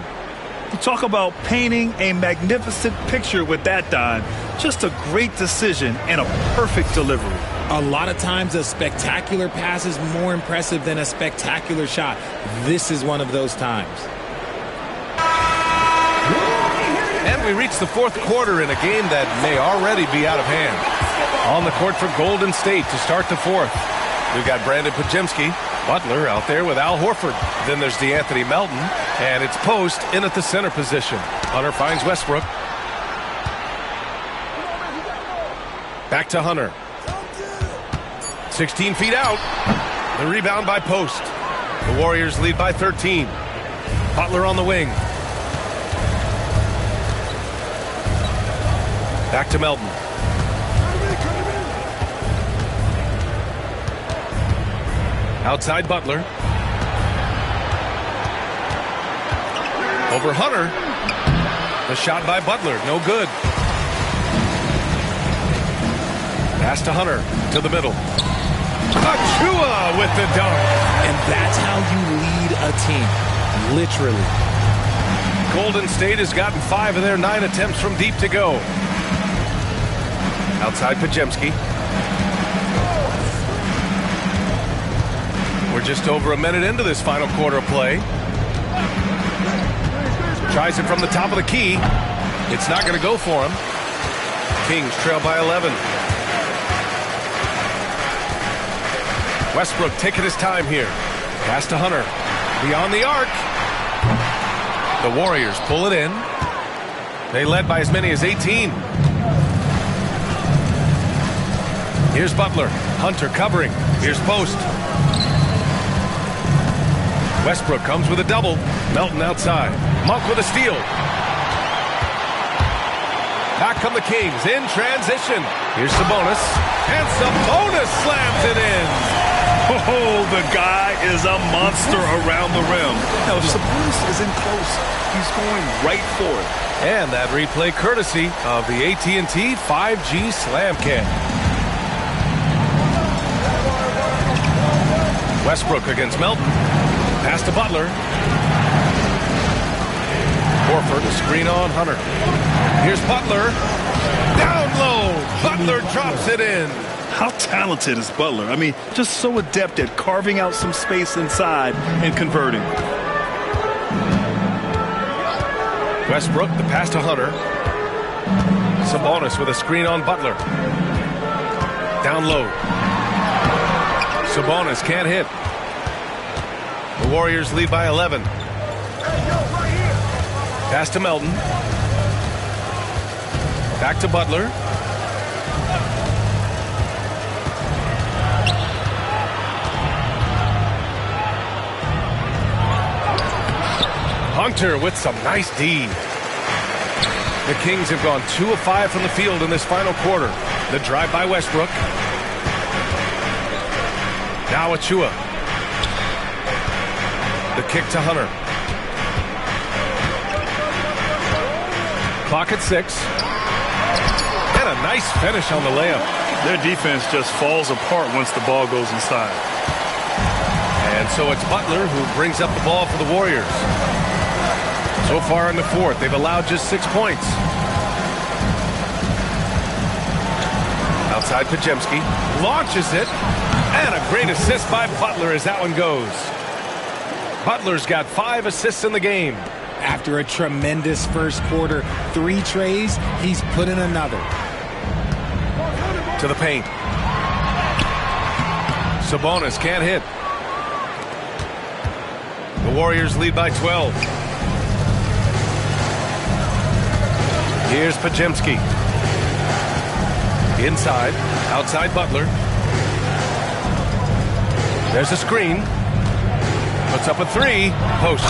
You talk about painting a magnificent picture with that, Don. Just a great decision and a perfect delivery. A lot of times a spectacular pass is more impressive than a spectacular shot. This is one of those times. And we reach the fourth quarter in a game that may already be out of hand. On the court for Golden State to start the fourth. We've got Brandon Podziemski, Butler out there with Al Horford. Then there's DeAnthony Melton, and it's Post in at the center position. Hunter finds Westbrook. Back to Hunter. 16 feet out. The rebound by Post. The Warriors lead by 13. Butler on the wing. Back to Melton. Outside Butler. Over Hunter. The shot by Butler. No good. Pass to Hunter. To the middle. Achua with the dunk. And that's how you lead a team. Literally. Golden State has gotten 5 of their 9 attempts from deep to go. Outside Podziemski. We're just over a minute into this final quarter of play. Tries it from the top of the key. It's not going to go for him. Kings trail by 11. Westbrook taking his time here. Pass to Hunter. Beyond the arc. The Warriors pull it in. They led by as many as 18. Here's Butler. Hunter covering. Here's Post. Westbrook comes with a double. Melton outside. Monk with a steal. Back come the Kings in transition. Here's Sabonis. And Sabonis slams it in. Oh, the guy is a monster around the rim. Now, if Sabonis is in close, he's going right for it. And that replay courtesy of the AT&T 5G Slam Cam. Westbrook against Melton. Pass to Butler. Horford a screen on Hunter. Here's Butler. Down low. Butler drops it in. How talented is Butler? I mean, just so adept at carving out some space inside and converting. Westbrook, the pass to Hunter. Sabonis with a screen on Butler. Down low. Sabonis can't hit. The Warriors lead by 11. Pass to Melton. Back to Butler. Hunter with some nice D. The Kings have gone 2 of 5 from the field in this final quarter. The drive by Westbrook. Now Achua. The kick to Hunter. Clock at 6. And a nice finish on the layup. Their defense just falls apart once the ball goes inside. And so it's Butler who brings up the ball for the Warriors. So far in the fourth, they've allowed just 6 points. Outside Podziemski. Launches it. And a great assist by Butler as that one goes. Butler's got 5 assists in the game. After a tremendous first quarter, 3 trays, he's put in another. To the paint. Sabonis can't hit. The Warriors lead by 12. Here's Podziemski. Inside. Outside Butler. There's a screen. Puts up a 3. Post.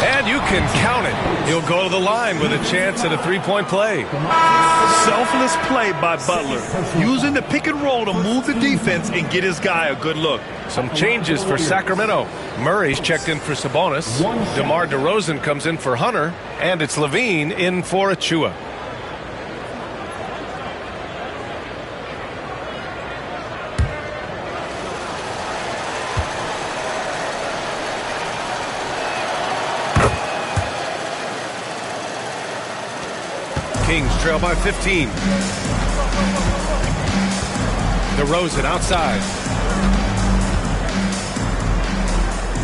And you can count it. He'll go to the line with a chance at a 3-point play. Selfless play by Butler. Using the pick and roll to move the defense and get his guy a good look. Some changes for Sacramento. Murray's checked in for Sabonis. DeMar DeRozan comes in for Hunter. And it's Levine in for Achua. Kings trail by 15. DeRozan outside.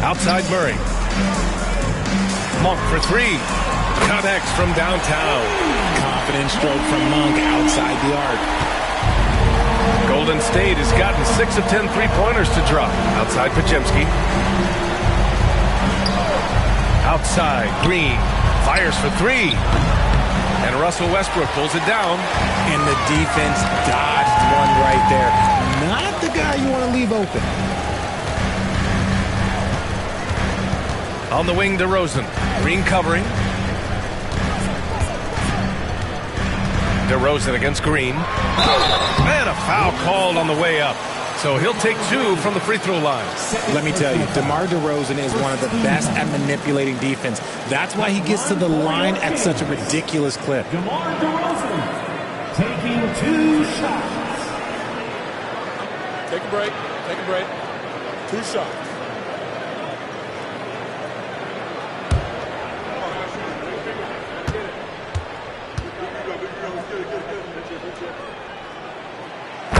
Outside Murray. Monk for 3. Connects from downtown. Confident stroke from Monk outside the arc. Golden State has gotten 6 of 10 3-pointers to drop. Outside Podziemski. Outside Green. Fires for 3. And Russell Westbrook pulls it down. And the defense dodged one right there. Not the guy you want to leave open. On the wing, DeRozan. Green covering. DeRozan against Green. And a foul called on the way up. So he'll take 2 from the free throw line. Let me tell you, DeMar DeRozan is one of the best at manipulating defense. That's why he gets to the line at such a ridiculous clip. DeMar DeRozan taking 2 shots. Take a break. Take a break. 2 shots.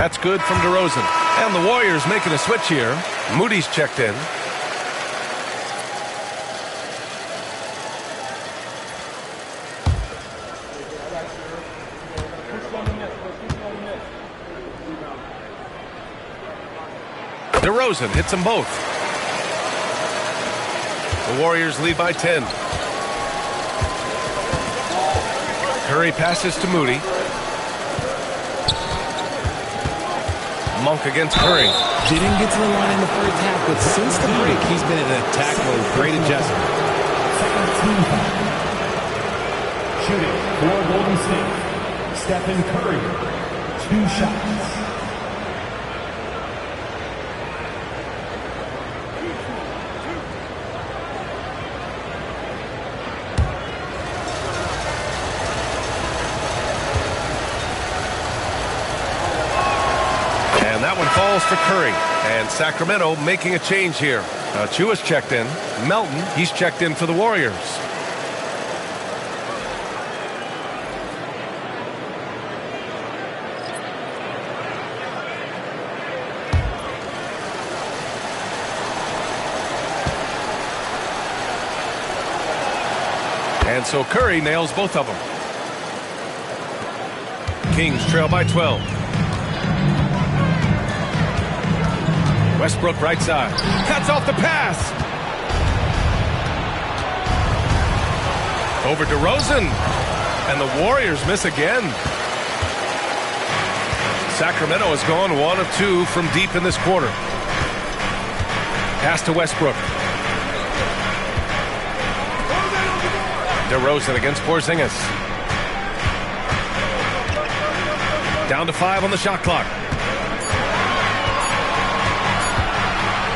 That's good from DeRozan. And the Warriors making a switch here. Moody's checked in. DeRozan hits them both. The Warriors lead by 10. Curry passes to Moody. Monk against Curry. Didn't get to the line in the first half, but since the break, he's been in attack mode. Great adjustment. Shooting for Golden State, Stephen Curry. 2 shots. That one falls for Curry. And Sacramento making a change here. Achua's checked in. Melton, he's checked in for the Warriors. And so Curry nails both of them. Kings trail by 12. Westbrook right side. Cuts off the pass. Over DeRozan. And the Warriors miss again. Sacramento has gone 1 of 2 from deep in this quarter. Pass to Westbrook. DeRozan against Porzingis. Down to 5 on the shot clock.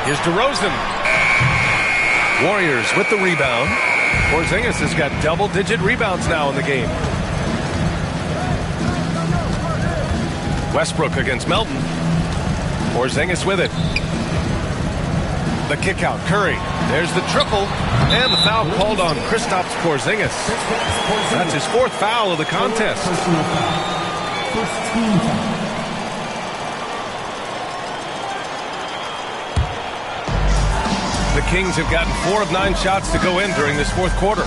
Here's DeRozan. Warriors with the rebound. Porzingis has got double-digit rebounds now in the game. Westbrook against Melton. Porzingis with it. The kick out. Curry. There's the triple. And the foul called on Kristaps Porzingis. That's his 4th foul of the contest. First team foul. The Kings have gotten 4 of 9 shots to go in during this 4th quarter.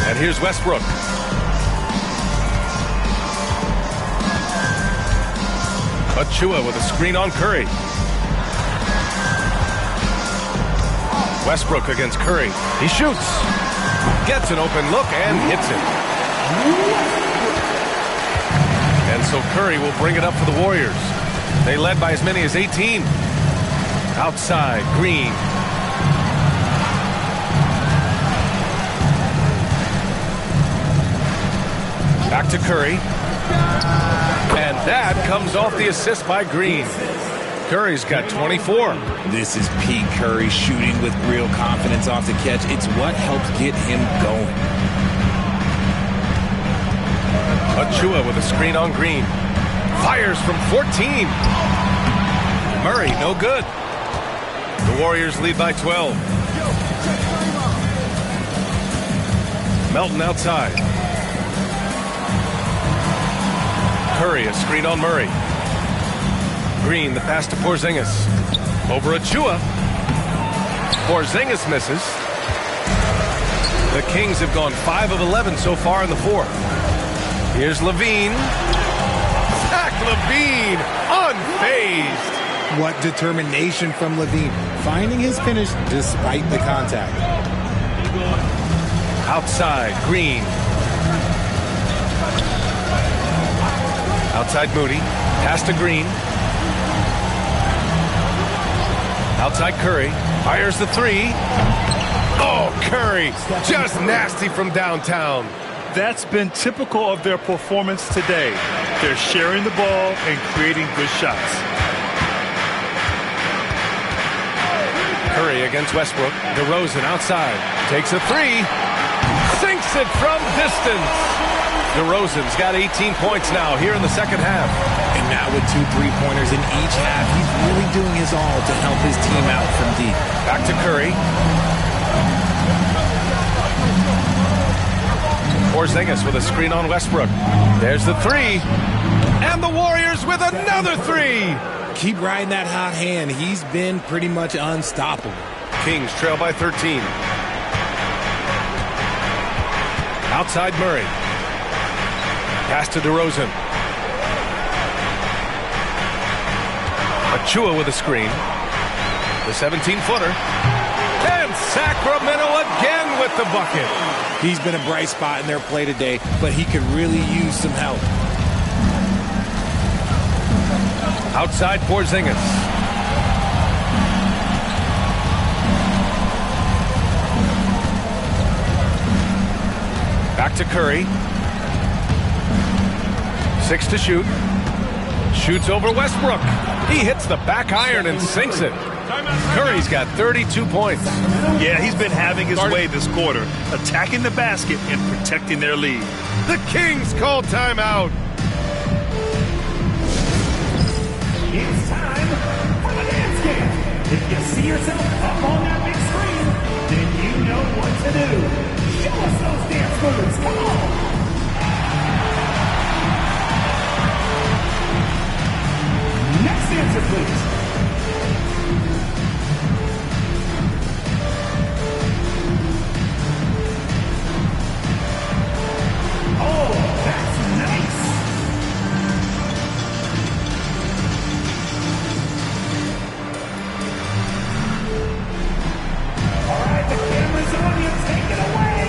And here's Westbrook. Achua with a screen on Curry. Westbrook against Curry. He shoots. Gets an open look and hits it. And so Curry will bring it up for the Warriors. They led by as many as 18. Outside, Green. Back to Curry. And that comes off the assist by Green. Curry's got 24. This is peak Curry shooting with real confidence off the catch. It's what helps get him going. Achua with a screen on Green. Fires from 14. Murray, no good. The Warriors lead by 12. Melton outside. Curry, a screen on Murray. Green, the pass to Porzingis. Over Achua. Porzingis misses. The Kings have gone 5 of 11 so far in the 4th. Here's Levine. Zach Levine, unfazed. What determination from Levine, finding his finish despite the contact. Outside, Green. Outside, Moody. Pass to Green. Outside, Curry. Fires the 3. Oh, Curry, just nasty from downtown. That's been typical of their performance today. They're sharing the ball and creating good shots. Curry against Westbrook. DeRozan outside. Takes a 3. Sinks it from distance. DeRozan's got 18 points now here in the second half. And now with 2 3-pointers in each half, he's really doing his all to help his team out from deep. Back to Curry. Porzingis with a screen on Westbrook. There's the three. And the Warriors with another three. Keep riding that hot hand. He's been pretty much unstoppable. Kings trail by 13. Outside Murray. Pass to DeRozan. Achua with a screen. The 17-footer. And Sacramento again with the bucket. He's been a bright spot in their play today, but he could really use some help. Outside Porzingis. Back to Curry. 6 to shoot. Shoots over Westbrook. He hits the back iron and sinks it. Curry's got 32 points. Yeah, he's been having his way this quarter, attacking the basket and protecting their lead. The Kings call timeout. It's time for the dance game. If you see yourself up on that big screen, then you know what to do. Show us those dance moves. Come on. Next answer, please. Oh, that's nice. All right, the camera's on you. Take it away.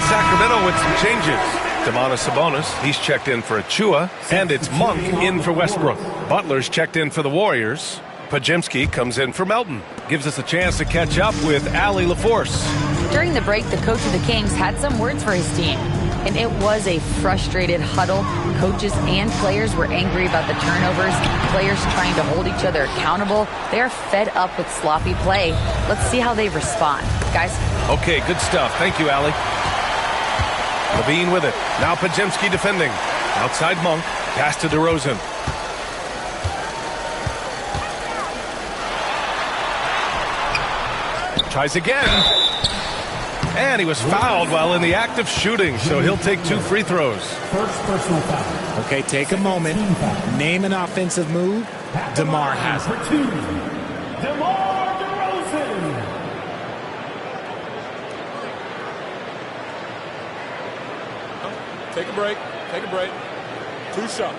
Sacramento with some changes. Domantas Sabonis, he's checked in for Achua, and it's Monk in for Westbrook. Butler's checked in for the Warriors. Podziemski comes in for Melton. Gives us a chance to catch up with Allie LaForce. During the break, the coach of the Kings had some words for his team, and it was a frustrated huddle. Coaches and players were angry about the turnovers, players trying to hold each other accountable. They're fed up with sloppy play. Let's see how they respond. Guys? Okay, good stuff. Thank you, Allie. Levine with it. Now Podziemski defending. Outside Monk. Pass to DeRozan. Tries again. And he was fouled while in the act of shooting, so he'll take 2 free throws. First personal foul. Okay, take a moment. Name an offensive move. DeMar has it. For 2, DeMar DeRozan. Take a break. Take a break. 2 shots.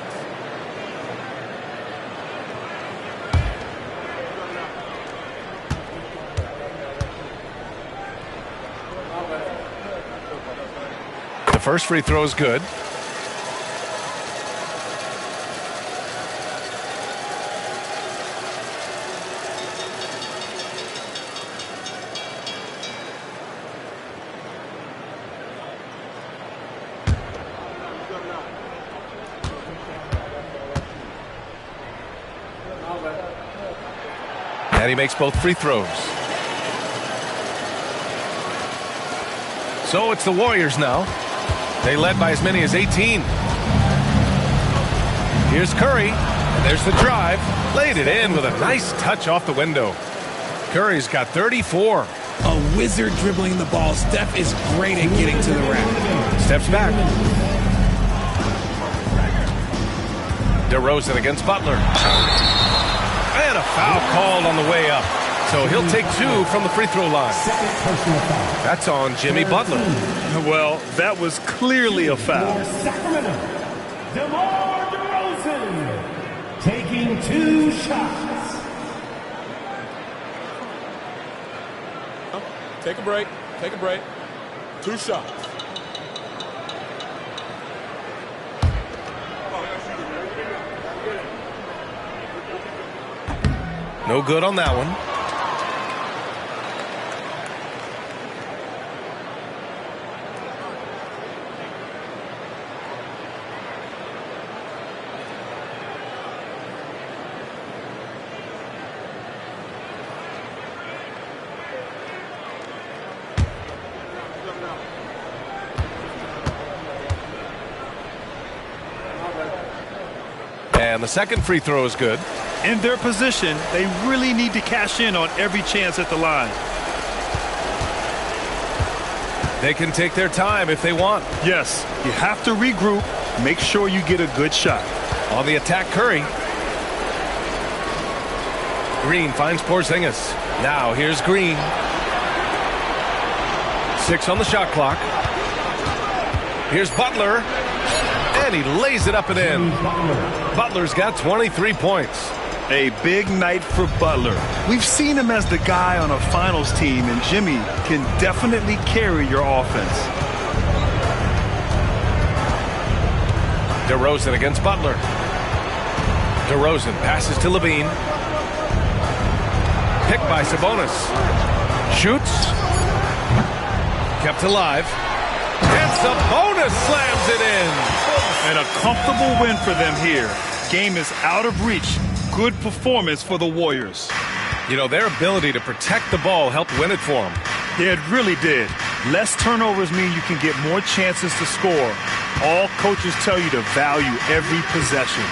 The first free throw is good. And he makes both free throws. So it's the Warriors now. They led by as many as 18. Here's Curry. And there's the drive. Laid it in with a nice touch off the window. Curry's got 34. A wizard dribbling the ball. Steph is great at getting to the rack. Steps back. DeRozan against Butler. And a foul called on the way up. So he'll take 2 from the free throw line. That's on Jimmy Butler. Well, that was clearly a foul. Sacramento, DeMar DeRozan taking 2 shots. Take a break. Take a break. 2 shots. No good on that one. And the second free throw is good. In their position, they really need to cash in on every chance at the line. They can take their time if they want. Yes, you have to regroup. Make sure you get a good shot. On the attack, Curry. Green finds Porzingis. Now here's Green. 6 on the shot clock. Here's Butler. And he lays it up and in. Butler's got 23 points. A big night for Butler. We've seen him as the guy on a finals team, and Jimmy can definitely carry your offense. DeRozan against Butler. DeRozan passes to Levine. Picked by Sabonis. Shoots. Kept alive. And Sabonis slams it in. And a comfortable win for them here. Game is out of reach. Good performance for the Warriors. You know, their ability to protect the ball helped win it for them. Yeah, it really did. Less turnovers mean you can get more chances to score. All coaches tell you to value every possession.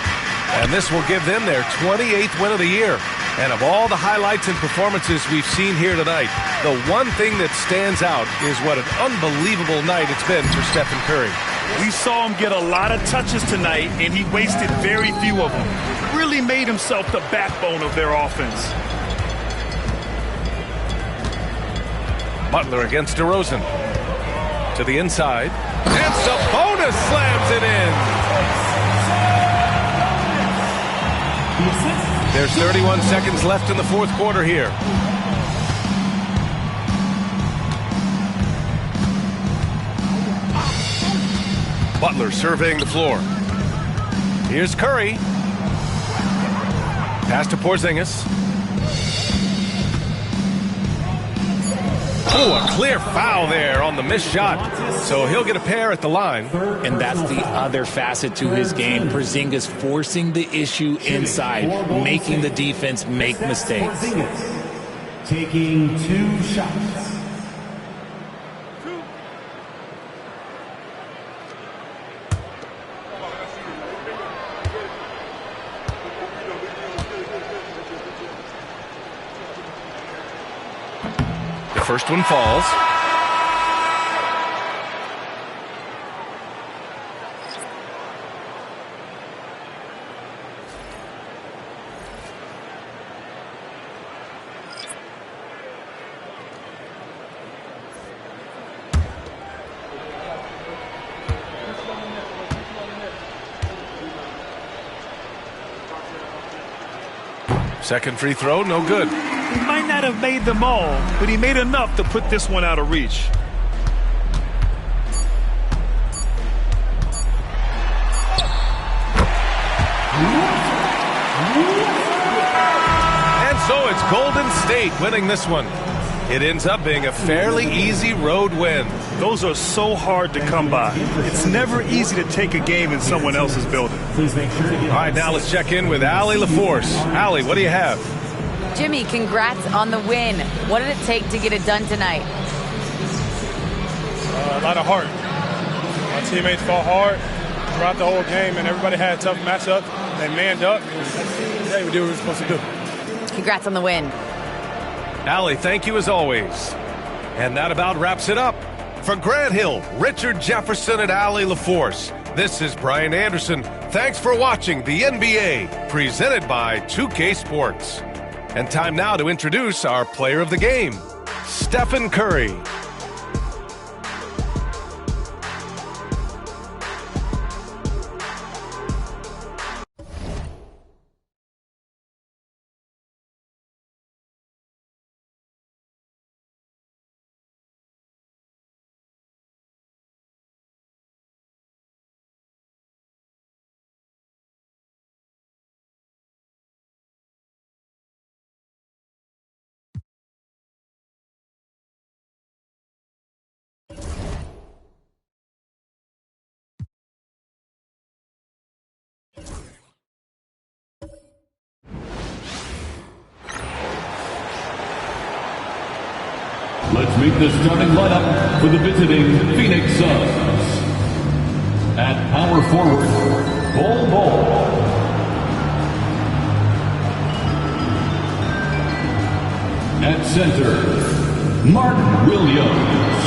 And this will give them their 28th win of the year. And of all the highlights and performances we've seen here tonight, the one thing that stands out is what an unbelievable night it's been for Stephen Curry. We saw him get a lot of touches tonight, and he wasted very few of them. Really made himself the backbone of their offense. Butler against DeRozan. To the inside. And Sabonis slams it in. There's 31 seconds left in the fourth quarter here. Butler surveying the floor. Here's Curry. Pass to Porzingis. Oh, a clear foul there on the missed shot. So he'll get a pair at the line. And that's the other facet to his game. Porzingis forcing the issue inside, making the defense make mistakes. Taking 2 shots. First one falls. Second free throw, no good. He might not have made them all, but he made enough to put this one out of reach. And so it's Golden State winning this one. It ends up being a fairly easy road win. Those are so hard to come by. It's never easy to take a game in someone else's building. All right, now let's check in with Allie LaForce. Allie, what do you have? Jimmy, congrats on the win. What did it take to get it done tonight? A lot of heart. My teammates fought hard throughout the whole game, and everybody had tough matchups. They manned up. Today we did what we were supposed to do. Congrats on the win. Allie, thank you as always. And that about wraps it up. For Grant Hill, Richard Jefferson, and Allie LaForce, this is Brian Anderson. Thanks for watching the NBA, presented by 2K Sports. And time now to introduce our player of the game, Stephen Curry. Let's meet the starting lineup for the visiting Phoenix Suns. At power forward, Bol Bol. At center, Mark Williams.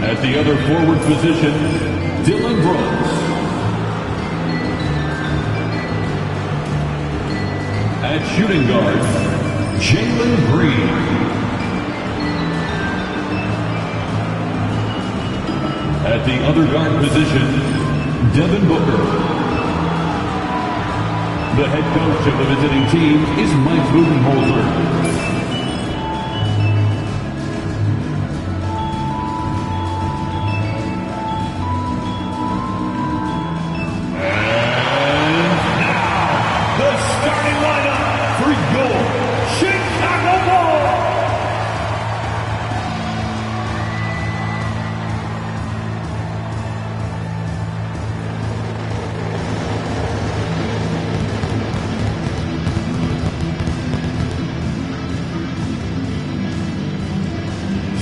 At the other forward position, Dillon Brooks. At shooting guard, Jalen Green. At the other guard position, Devin Booker. The head coach of the visiting team is Mike Budenholzer.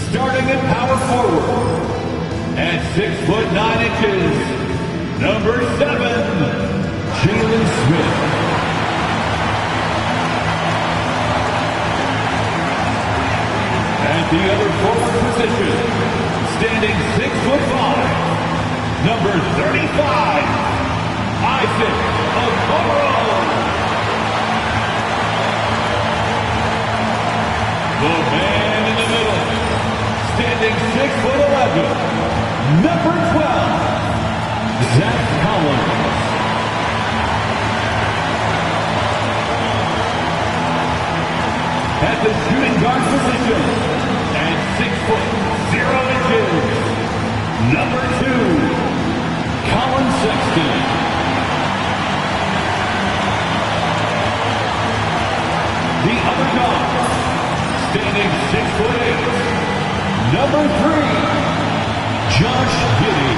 Starting at power forward, at 6'9", number 7, Jalen Smith. At the other forward position, standing 6'5", number 35, Isaac Okoro. The man in the middle, standing 6'11", number 12, Zach Collins. At the shooting guard position, at 6'0", number 2, Colin Sexton. The other guard, standing 6'8", number 3, Josh Giddey.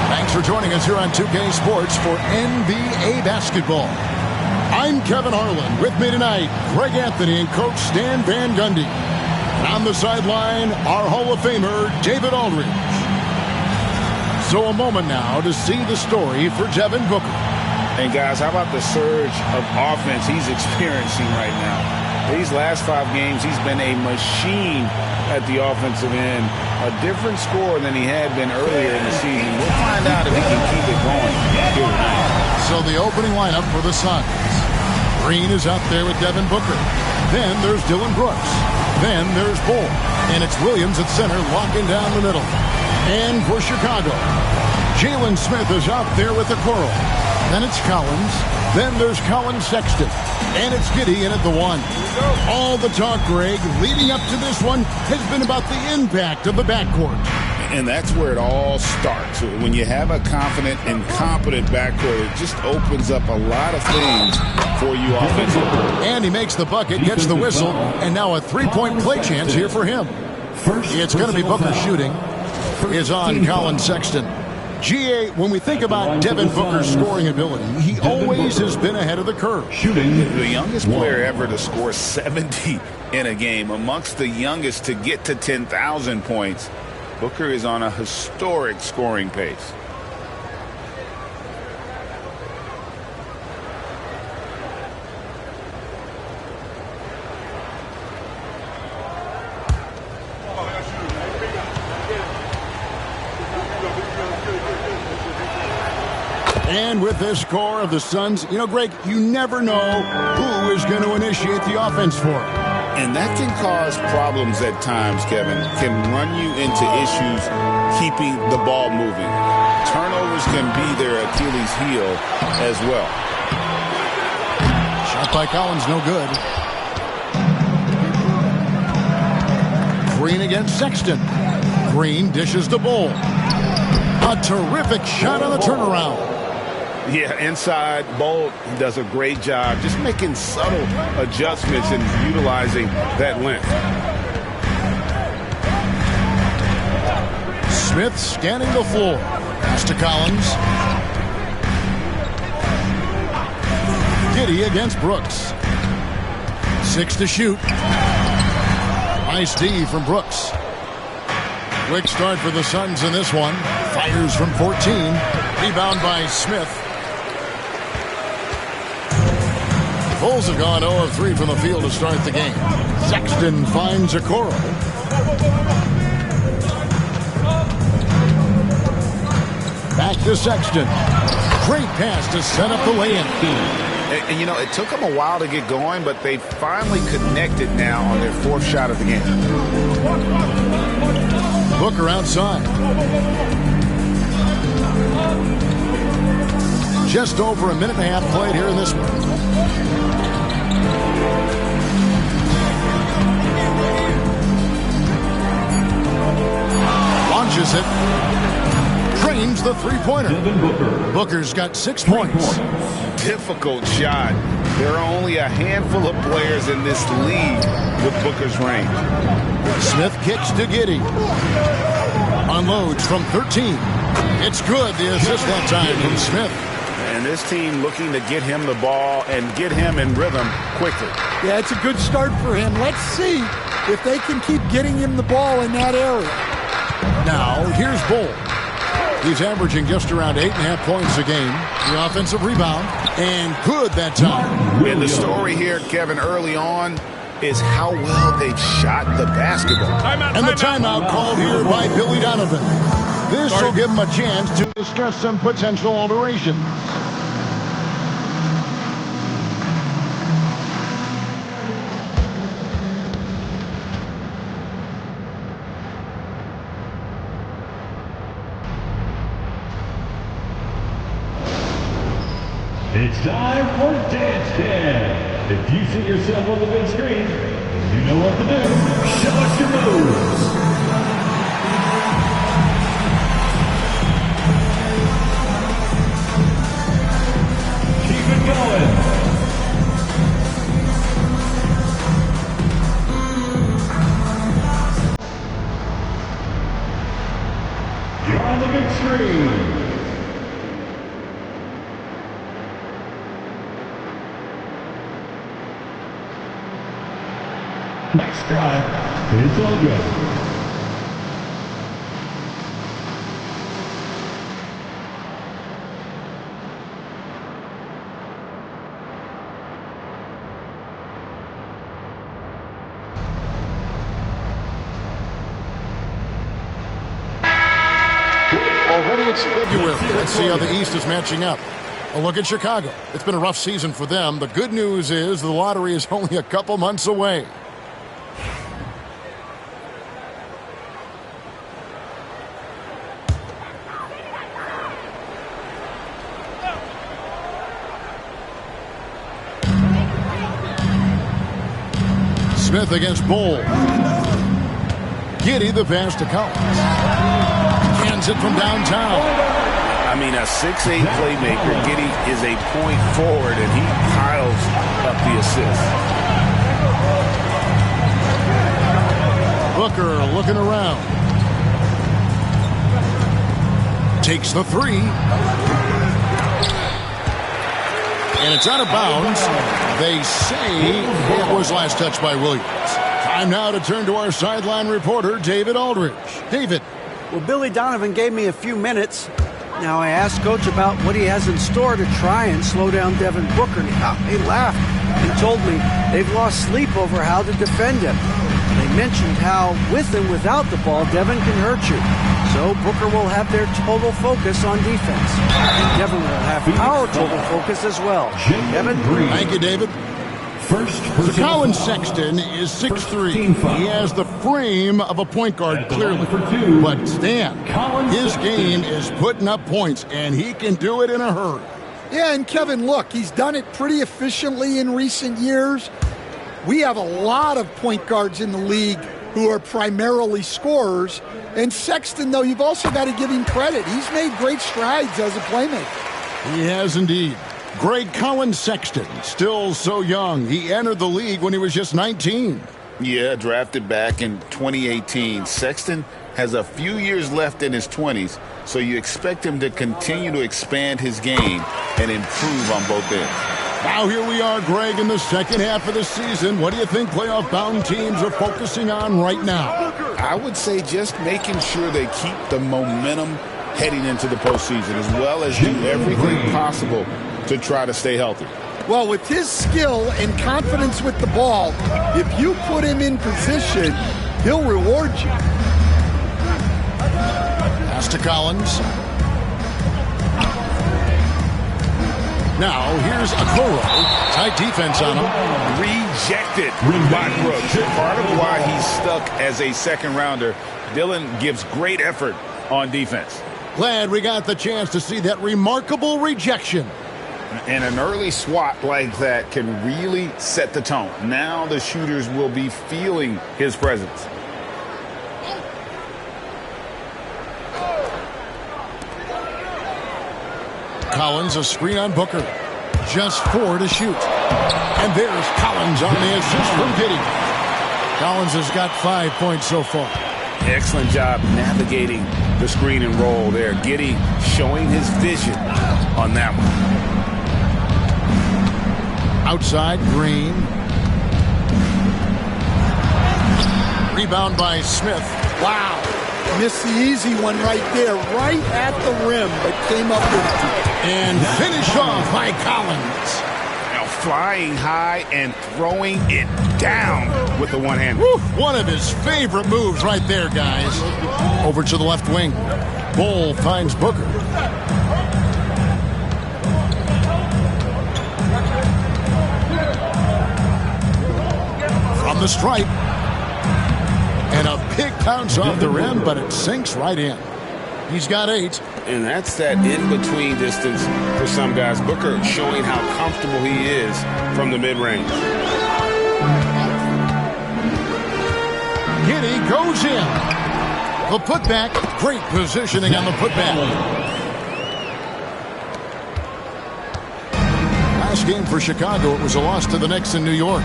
Thanks for joining us here on 2K Sports for NBA basketball. I'm Kevin Harlan. With me tonight, Greg Anthony and Coach Stan Van Gundy. And on the sideline, our Hall of Famer, David Aldridge. So a moment now to see the story for Devin Booker. And guys, how about the surge of offense he's experiencing right now? These last 5 games, he's been a machine at the offensive end. A different score than he had been earlier in the season. We'll find out if he can keep it going here tonight. So the opening lineup for the Suns. Green is out there with Devin Booker. Then there's Dillon Brooks. Then there's Bol. And it's Williams at center locking down the middle. And for Chicago, Jalen Smith is out there with the Okoro. Then it's Collins. Then there's Colin Sexton. And it's Giddey in at the 1. All the talk, Greg, leading up to this one has been about the impact of the backcourt. And that's where it all starts. When you have a confident and competent backcourt, it just opens up a lot of things for you offensively. And he makes the bucket, gets the whistle, and now a three-point play chance here for him. It's going to be Booker shooting. Is on Colin Sexton. GA, when we think about Devin Booker's scoring ability, he always has been ahead of the curve. Shooting the youngest player ever to score 70 in a game, amongst the youngest to get to 10,000 points. Booker is on a historic scoring pace. And with this score of the Suns, you know, Greg, you never know who is going to initiate the offense for it. And that can cause problems at times, Kevin. Can run you into issues keeping the ball moving. Turnovers can be their Achilles heel as well. Shot by Collins, no good. Green against Sexton. Green dishes the Bol. A terrific shot on the turnaround. Yeah, inside, Bol does a great job just making subtle adjustments and utilizing that length. Smith scanning the floor. Pass to Collins. Giddey against Brooks. 6 to shoot. Nice D from Brooks. Quick start for the Suns in this one. Fires from 14. Rebound by Smith. Bulls have gone 0 of 3 from the field to start the game. Sexton finds Okoro. Back to Sexton. Great pass to set up the lay-in. And, you know, it took them a while to get going, but they finally connected now on their 4th shot of the game. Booker outside. Just over a minute and a half played here in this one. Launches it. Trains the three-pointer. Booker's got 6 points. Difficult shot. There are only a handful of players in this league with Booker's range. Smith kicks to Giddey. Unloads from 13. It's good. The assist that time from Smith. And this team looking to get him the ball and get him in rhythm quickly. Yeah, it's a good start for him. Let's see if they can keep getting him the ball in that area. Now, here's Bull. He's averaging just around 8.5 points a game. The offensive rebound. And good that time. And the story here, Kevin, early on is how well they've shot the basketball. And the timeout called here by Billy Donovan. This will give him a chance to discuss some potential alterations. It's time for Dance Cam. If you see yourself on the big screen, you know what to do. Show us your moves. Keep it going. You're on the big screen. Next drive, it's all good. Already it's February. Let's see how the East is matching up. A look at Chicago. It's been a rough season for them. The good news is the lottery is only a couple months away. Smith against Bull. Giddey the pass to Collins. Cans it from downtown. I mean, a 6'8 playmaker. Giddey is a point forward, and he piles up the assist. Booker looking around. Takes the three. And it's out of bounds. They say it was last touched by Williams. Time now to turn to our sideline reporter, David Aldridge. David. Well, Billy Donovan gave me a few minutes. Now I asked Coach about what he has in store to try and slow down Devin Booker. He laughed and told me they've lost sleep over how to defend him. They mentioned how with and without the ball, Devin can hurt you. So Booker will have their total focus on defense. And Devin will have our total focus as well. Devin? Thank you, David. So Colin Sexton is 6'3". He has the frame of a point guard, clearly. But Stan, his game is putting up points, and he can do it in a hurry. Yeah, and Kevin, look, he's done it pretty efficiently in recent years. We have a lot of point guards in the league who are primarily scorers. And Sexton, though, you've also got to give him credit. He's made great strides as a playmaker. He has indeed. Greg Colin Sexton, still so young. He entered the league when he was just 19. Yeah, drafted back in 2018. Sexton has a few years left in his 20s, so you expect him to continue to expand his game and improve on both ends. Now here we are, Greg, in the second half of the season. What do you think playoff-bound teams are focusing on right now? I would say just making sure they keep the momentum heading into the postseason, as well as do everything possible to try to stay healthy. Well, with his skill and confidence with the ball, if you put him in position, he'll reward you. Pass to Collins. Now, here's Okoro. Tight defense on him. Rejected by Brooks. Part of why he's stuck as a second-rounder. Dillon gives great effort on defense. Glad we got the chance to see that remarkable rejection. And an early swat like that can really set the tone. Now the shooters will be feeling his presence. Collins, a screen on Booker. Just 4 to shoot. And there's Collins on the assist from Giddey. Collins has got 5 points so far. Excellent job navigating the screen and roll there. Giddey showing his vision on that one. Outside, Green. Rebound by Smith. Wow. Missed the easy one right there, right at the rim, but came up with it. And finish off by Collins. Now flying high and throwing it down with the one hand. One of his favorite moves right there, guys. Over to the left wing. Bol finds Booker. From the stripe. And a big bounce off the rim, but it sinks right in. He's got 8. And that's that in-between distance for some guys. Booker showing how comfortable he is from the mid-range. Giddey goes in. The putback. Great positioning on the putback. Last game for Chicago, it was a loss to the Knicks in New York.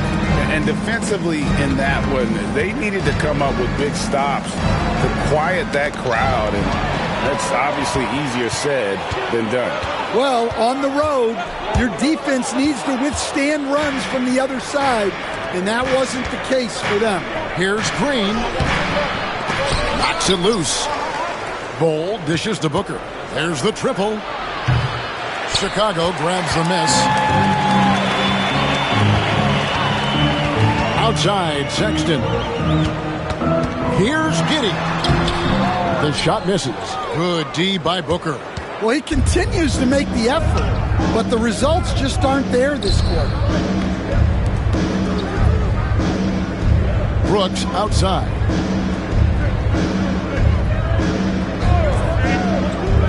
And defensively in that one, they needed to come up with big stops to quiet that crowd. And that's obviously easier said than done. Well, on the road, your defense needs to withstand runs from the other side, and that wasn't the case for them. Here's Green. Knocks it loose. Bol dishes to Booker. There's the triple. Chicago grabs the miss. Outside, Sexton. Here's Giddey. The shot misses. Good D by Booker. Well, he continues to make the effort, but the results just aren't there this quarter. Brooks outside.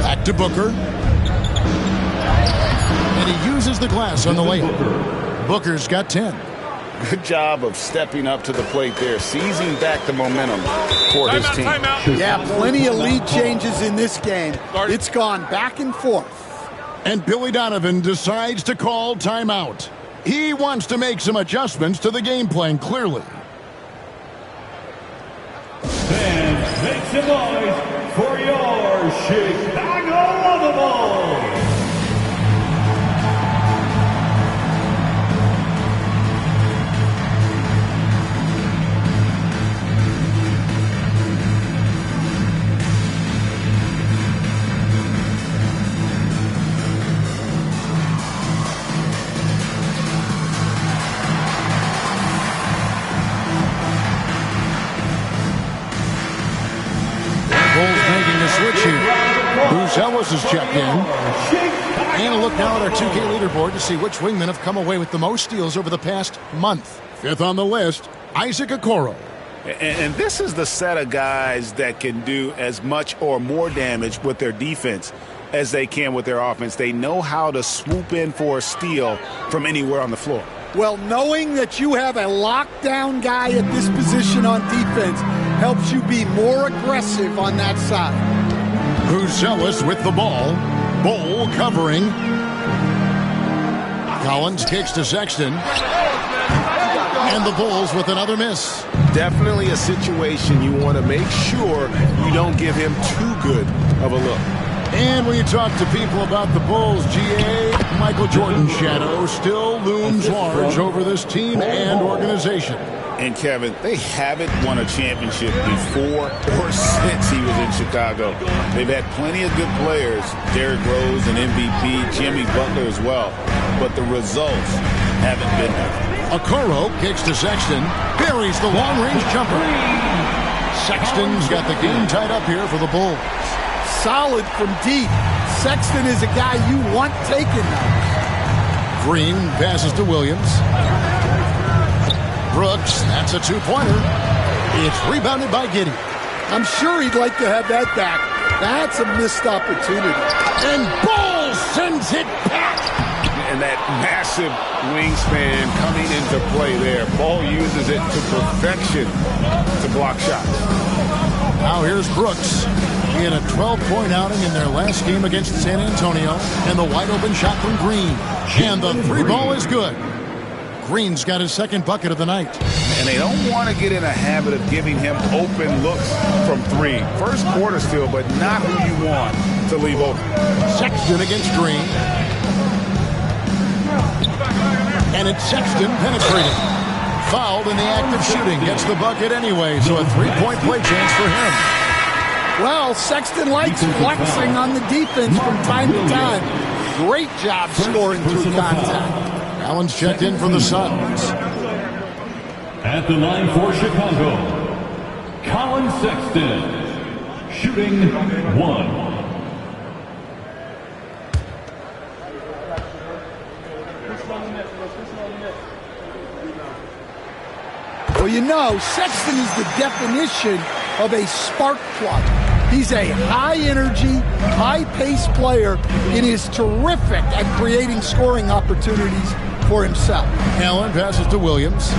Back to Booker. And he uses the glass on the layup. Booker's got 10. Good job of stepping up to the plate there, seizing back the momentum for his team. Yeah, plenty of lead changes in this game. It's gone back and forth. And Billy Donovan decides to call timeout. He wants to make some adjustments to the game plan, clearly. And make some noise for your Chicago Bulls. Switch here. Bruce Ellis has checked in. And a look now at our 2K leaderboard to see which wingmen have come away with the most steals over the past month. 5th on the list, Isaac Okoro. And this is the set of guys that can do as much or more damage with their defense as they can with their offense. They know how to swoop in for a steal from anywhere on the floor. Well, knowing that you have a lockdown guy at this position on defense helps you be more aggressive on that side. Bruce Ellis with the ball. Bol covering. Collins kicks to Sexton. And the Bulls with another miss. definitely a situation you want to make sure you don't give him too good of a look. And when you talk to people about the Bulls, GA, Michael Jordan's shadow still looms large over this team and organization. And Kevin, they haven't won a championship before or since he was in Chicago. They've had plenty of good players, Derrick Rose, an MVP, Jimmy Butler as well, but the results haven't been there. Okoro kicks to Sexton, buries the long-range jumper. Sexton's got the game tied up here for the Bulls. Solid from deep. Sexton is a guy you want taken now. Green passes to Williams. Brooks, that's a two-pointer. It's rebounded by Giddey. I'm sure he'd like to have that back. That's a missed opportunity. And Ball sends it back. And that massive wingspan coming into play there. Ball uses it to perfection to block shots. Now here's Brooks. He had a 12-point outing in their last game against San Antonio. And the wide-open shot from Green. And the three ball is good. Green's got his second bucket of the night. And they don't want to get in a habit of giving him open looks from three. First quarter still, but not who you want to leave open. Sexton against Green. And it's Sexton penetrating. Fouled in the act of shooting. Gets the bucket anyway, so a three-point play chance for him. Well, Sexton likes flexing on the defense from time to time. Great job scoring through contact. Allen's checked in for the Suns. At the line for Chicago, Colin Sexton, shooting 1. Well, you know, Sexton is the definition of a spark plug. He's a high-energy, high-paced player and is terrific at creating scoring opportunities for himself. Allen passes to Williams.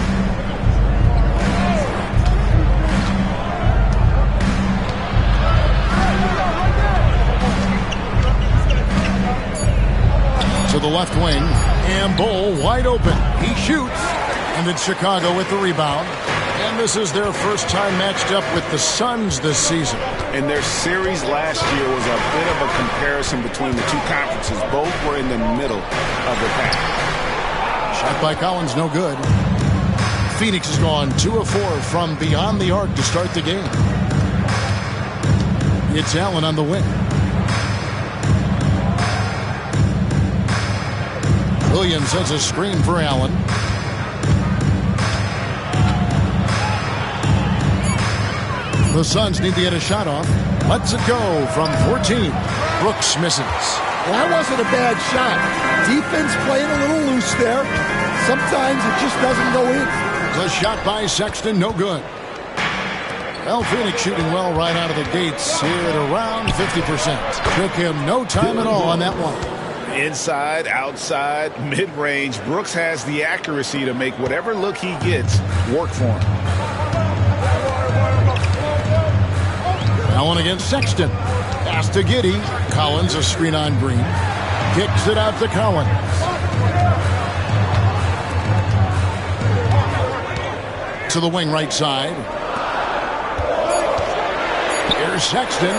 To the left wing, and Bull wide open. He shoots, and it's Chicago with the rebound. And this is their first time matched up with the Suns this season. And their series last year was a bit of a comparison between the two conferences. Both were in the middle of the pack. Shot by Collins, no good. Phoenix has gone 2 of 4 from beyond the arc to start the game. It's Allen on the wing. Williams has a screen for Allen. The Suns need to get a shot off. Lets it go from 14. Brooks misses. Well, that wasn't a bad shot. Defense playing a little loose there. Sometimes it just doesn't go in. The shot by Sexton, no good. Well, Phoenix shooting well right out of the gates here at around 50%. Took him no time at all on that one. Inside, outside, mid-range, Brooks has the accuracy to make whatever look he gets work for him. Allen against Sexton. Pass to Giddey. Collins a screen on Green. Kicks it out to Collins. To the wing right side. Here's Sexton.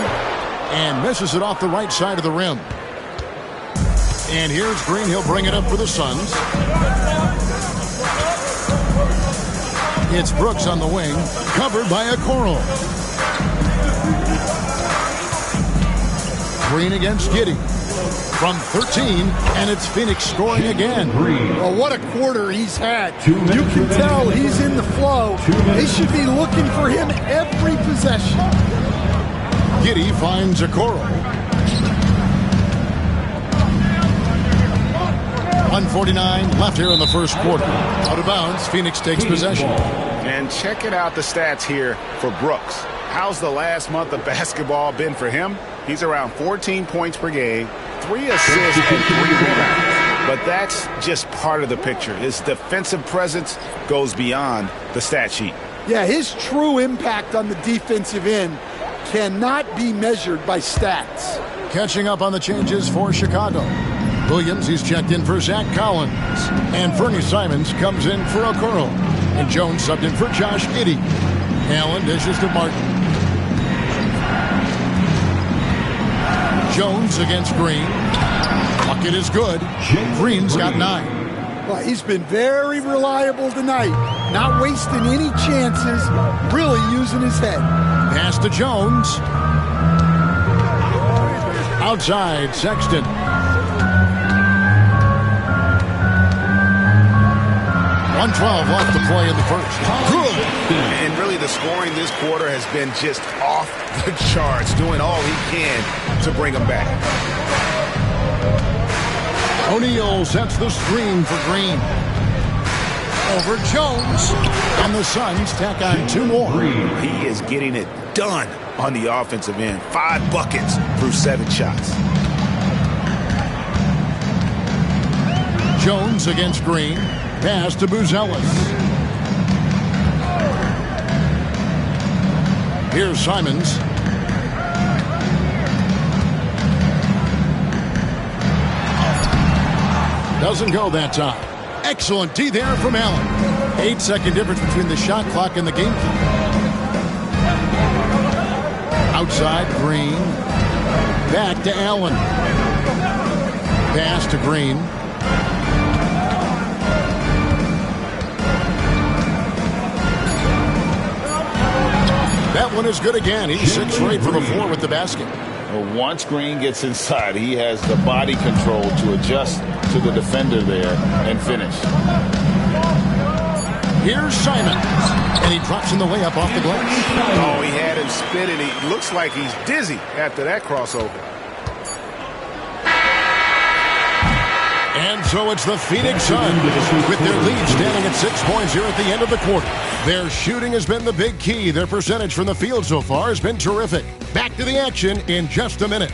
And misses it off the right side of the rim. And here's Green. He'll bring it up for the Suns. It's Brooks on the wing. Covered by Okoro. Green against Giddey. From 13, and it's Phoenix scoring again. Well, what a quarter he's had. You can tell he's in the flow. They should be looking for him every possession. Giddey finds Okoro. 1:49 left here in the first quarter. Out of bounds, Phoenix takes possession. And check it out, the stats here for Brooks. How's the last month of basketball been for him? He's around 14 points per game, 3 assists, and 3 rebounds. But that's just part of the picture. His defensive presence goes beyond the stat sheet. Yeah, his true impact on the defensive end cannot be measured by stats. Catching up on the changes for Chicago. Williams, he's checked in for Zach Collins. And Fernie Simons comes in for Okoro. And Jones subbed in for Josh Giddey. Allen dishes to Martin. Jones against Green. Bucket is good. Green's got 9. Well, he's been very reliable tonight. Not wasting any chances. Really using his head. Pass to Jones. Outside, Sexton. .112 left to play in the first. Good. And really the scoring this quarter has been just off the charts, doing all he can to bring them back. O'Neal sets the screen for Green. Over Jones. And the Suns tack on 2 more. He is getting it done on the offensive end. 5 buckets through 7 shots. Jones against Green. Pass to Buzelis. Here's Simons. Doesn't go that time. Excellent D there from Allen. 8-second difference between the shot clock and the game clock. Outside, Green. Back to Allen. Pass to Green. That one is good again. He's 6 for 8 from the floor with the basket. Well, once Green gets inside, he has the body control to adjust to the defender there and finish. Here's Simons. And he drops in the layup off the glass. Oh, he had him spinning. He looks like he's dizzy after that crossover. And so it's the Phoenix Suns with their lead standing at 6 points here at the end of the quarter. Their shooting has been the big key. Their percentage from the field so far has been terrific. Back to the action in just a minute.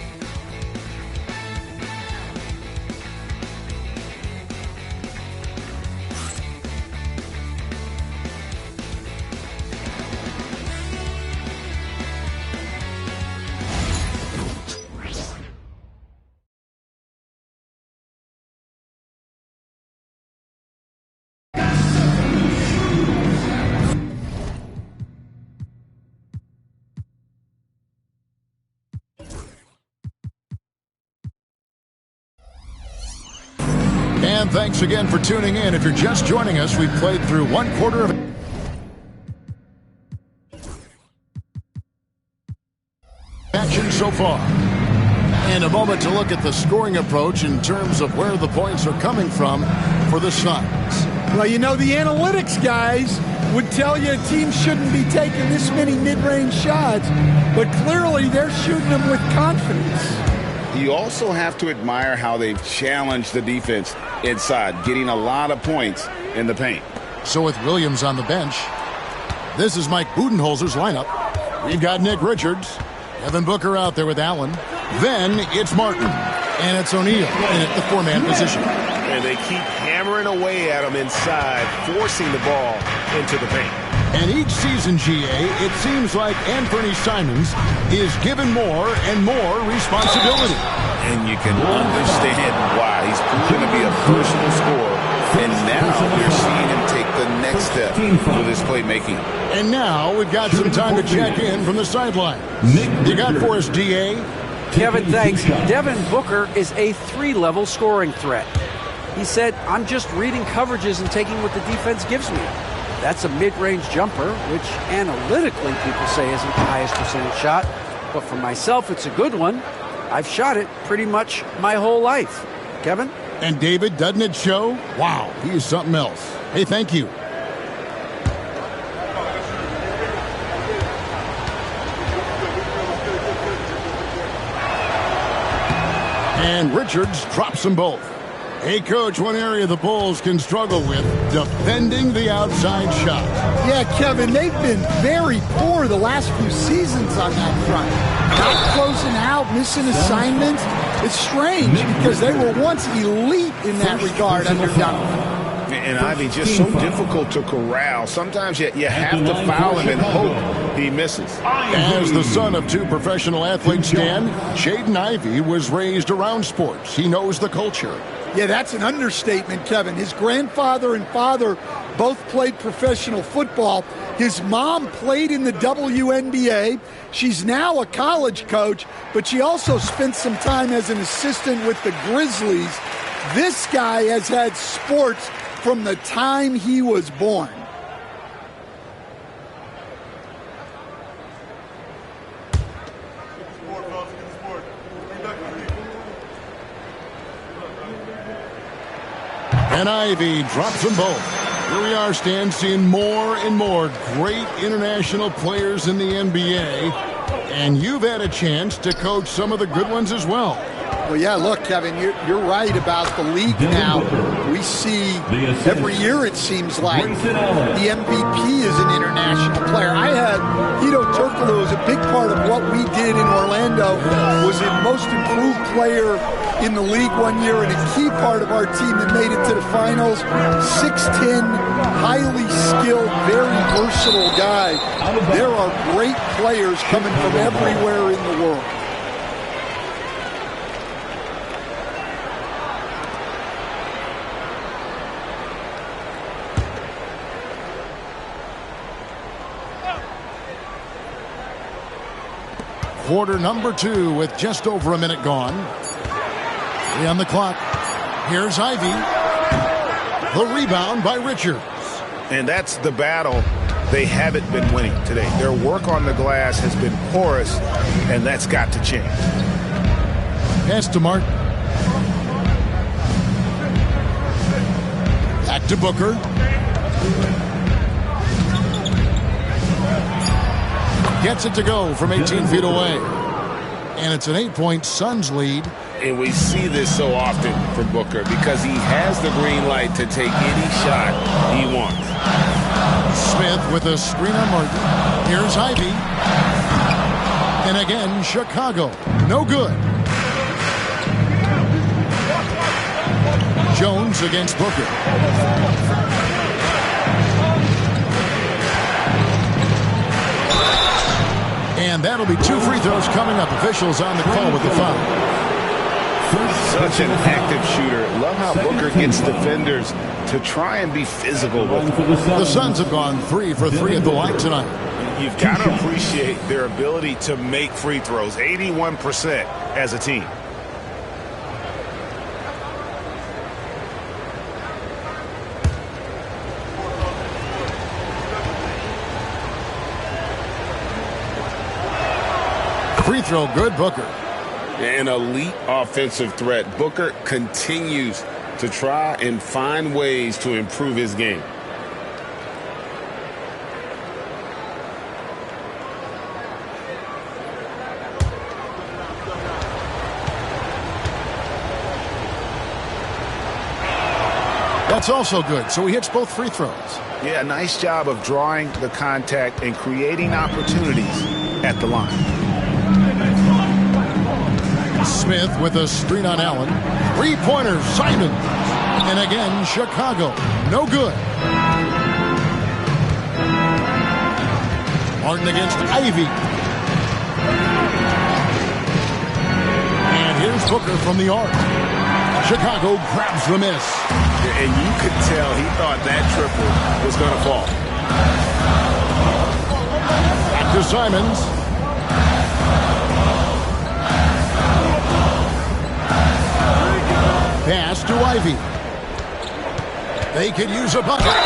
And thanks again for tuning in. If you're just joining us, we've played through 1/4 of action so far. And a moment to look at the scoring approach in terms of where the points are coming from for the Suns. Well, you know, the analytics guys would tell you a team shouldn't be taking this many mid-range shots, but clearly they're shooting them with confidence. You also have to admire how they've challenged the defense inside, getting a lot of points in the paint. So with Williams on the bench, this is Mike Budenholzer's lineup. We've got Nick Richards, Devin Booker out there with Allen. Then it's Martin, and it's O'Neal in at the 4-man position. And they keep hammering away at him inside, forcing the ball into the paint. And each season, GA, it seems like Anthony Simons is given more and more responsibility. And you can understand why. He's proven to be a personal scorer. And now you're seeing him take the next step with his playmaking. And now we've got some time to check in from the sideline. You got for us, DA? Kevin, thanks. Devin Booker is a 3-level scoring threat. He said, I'm just reading coverages and taking what the defense gives me. That's a mid-range jumper, which analytically people say isn't the highest percentage shot. But for myself, it's a good one. I've shot it pretty much my whole life. Kevin? And David, doesn't it show? Wow, he is something else. Hey, thank you. And Richards drops them both. Hey, Coach, one area the Bulls can struggle with, defending the outside shot. Yeah, Kevin, they've been very poor the last few seasons on that front. Not closing out, missing assignments. It's strange because they were once elite in that regard under Donovan. And Ivy, just so difficult to corral. Sometimes you have to foul him and hope he misses. As the son of 2 professional athletes, Dan, Jaden Ivey was raised around sports. He knows the culture. Yeah, that's an understatement, Kevin. His grandfather and father both played professional football. His mom played in the WNBA. She's now a college coach, but she also spent some time as an assistant with the Grizzlies. This guy has had sports from the time he was born. And Ivy drops them both. Here we are, Stan, seeing more and more great international players in the NBA. And you've had a chance to coach some of the good ones as well. Well, yeah, look, Kevin, you're right about the league now. We see every year, it seems like, the MVP is an international player. I had Hedo Turkoglu was a big part of what we did in Orlando, was a most improved player in the league one year and a key part of our team that made it to the finals. 6'10", highly skilled, very versatile guy. There are great players coming from everywhere in the world. Quarter number 2 with just over a minute gone. 3 on the clock. Here's Ivy. The rebound by Richards. And that's the battle they haven't been winning today. Their work on the glass has been porous, and that's got to change. Pass to Martin. Back to Booker. Gets it to go from 18 feet away. And it's an 8-point Suns lead. And we see this so often from Booker because he has the green light to take any shot he wants. Smith with a screen on Martin. Here's Ivy. And again, Chicago. No good. Jones against Booker. And that'll be 2 free throws coming up. Officials on the call with the foul. Such an active shooter. Love how Booker gets defenders to try and be physical with him. The Suns have gone 3 for 3 at the line tonight. You've got to appreciate their ability to make free throws. 81% as a team. Free throw good, Booker. An elite offensive threat. Booker continues to try and find ways to improve his game. That's also good. So he hits both free throws. Yeah, nice job of drawing the contact and creating opportunities at the line. Smith with a screen on Allen. 3-pointer, Simon. And again, Chicago. No good. Martin against Ivy. And here's Booker from the arc. Chicago grabs the miss. And you could tell he thought that triple was going to fall. Back to Simons. Pass to Ivy. They could use a bucket.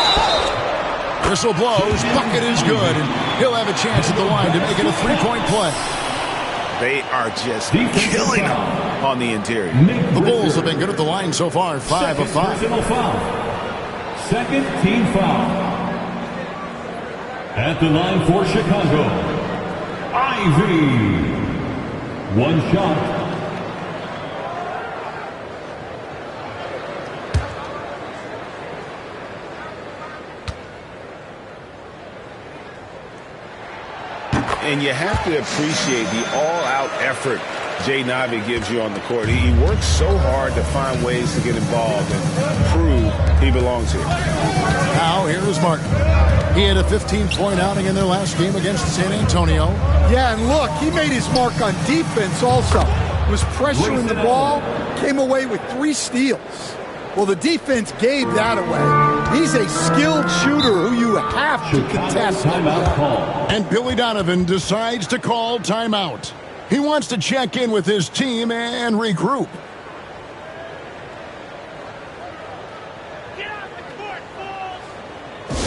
Whistle blows. Bucket is good. And he'll have a chance at the line to make it a 3-point play. They are just killing them on the interior. The Bulls have been good at the line so far. 5 of 5. Second team foul. At the line for Chicago, Ivy. 1 shot. And you have to appreciate the all-out effort Jaden Ivey gives you on the court. He works so hard to find ways to get involved and prove he belongs here. Now, here's Martin. He had a 15-point outing in their last game against San Antonio. Yeah, and look, he made his mark on defense also. Was pressuring the ball, came away with 3 steals. Well, the defense gave that away. He's a skilled shooter who you have to contest. Timeout call. And Billy Donovan decides to call timeout. He wants to check in with his team and regroup.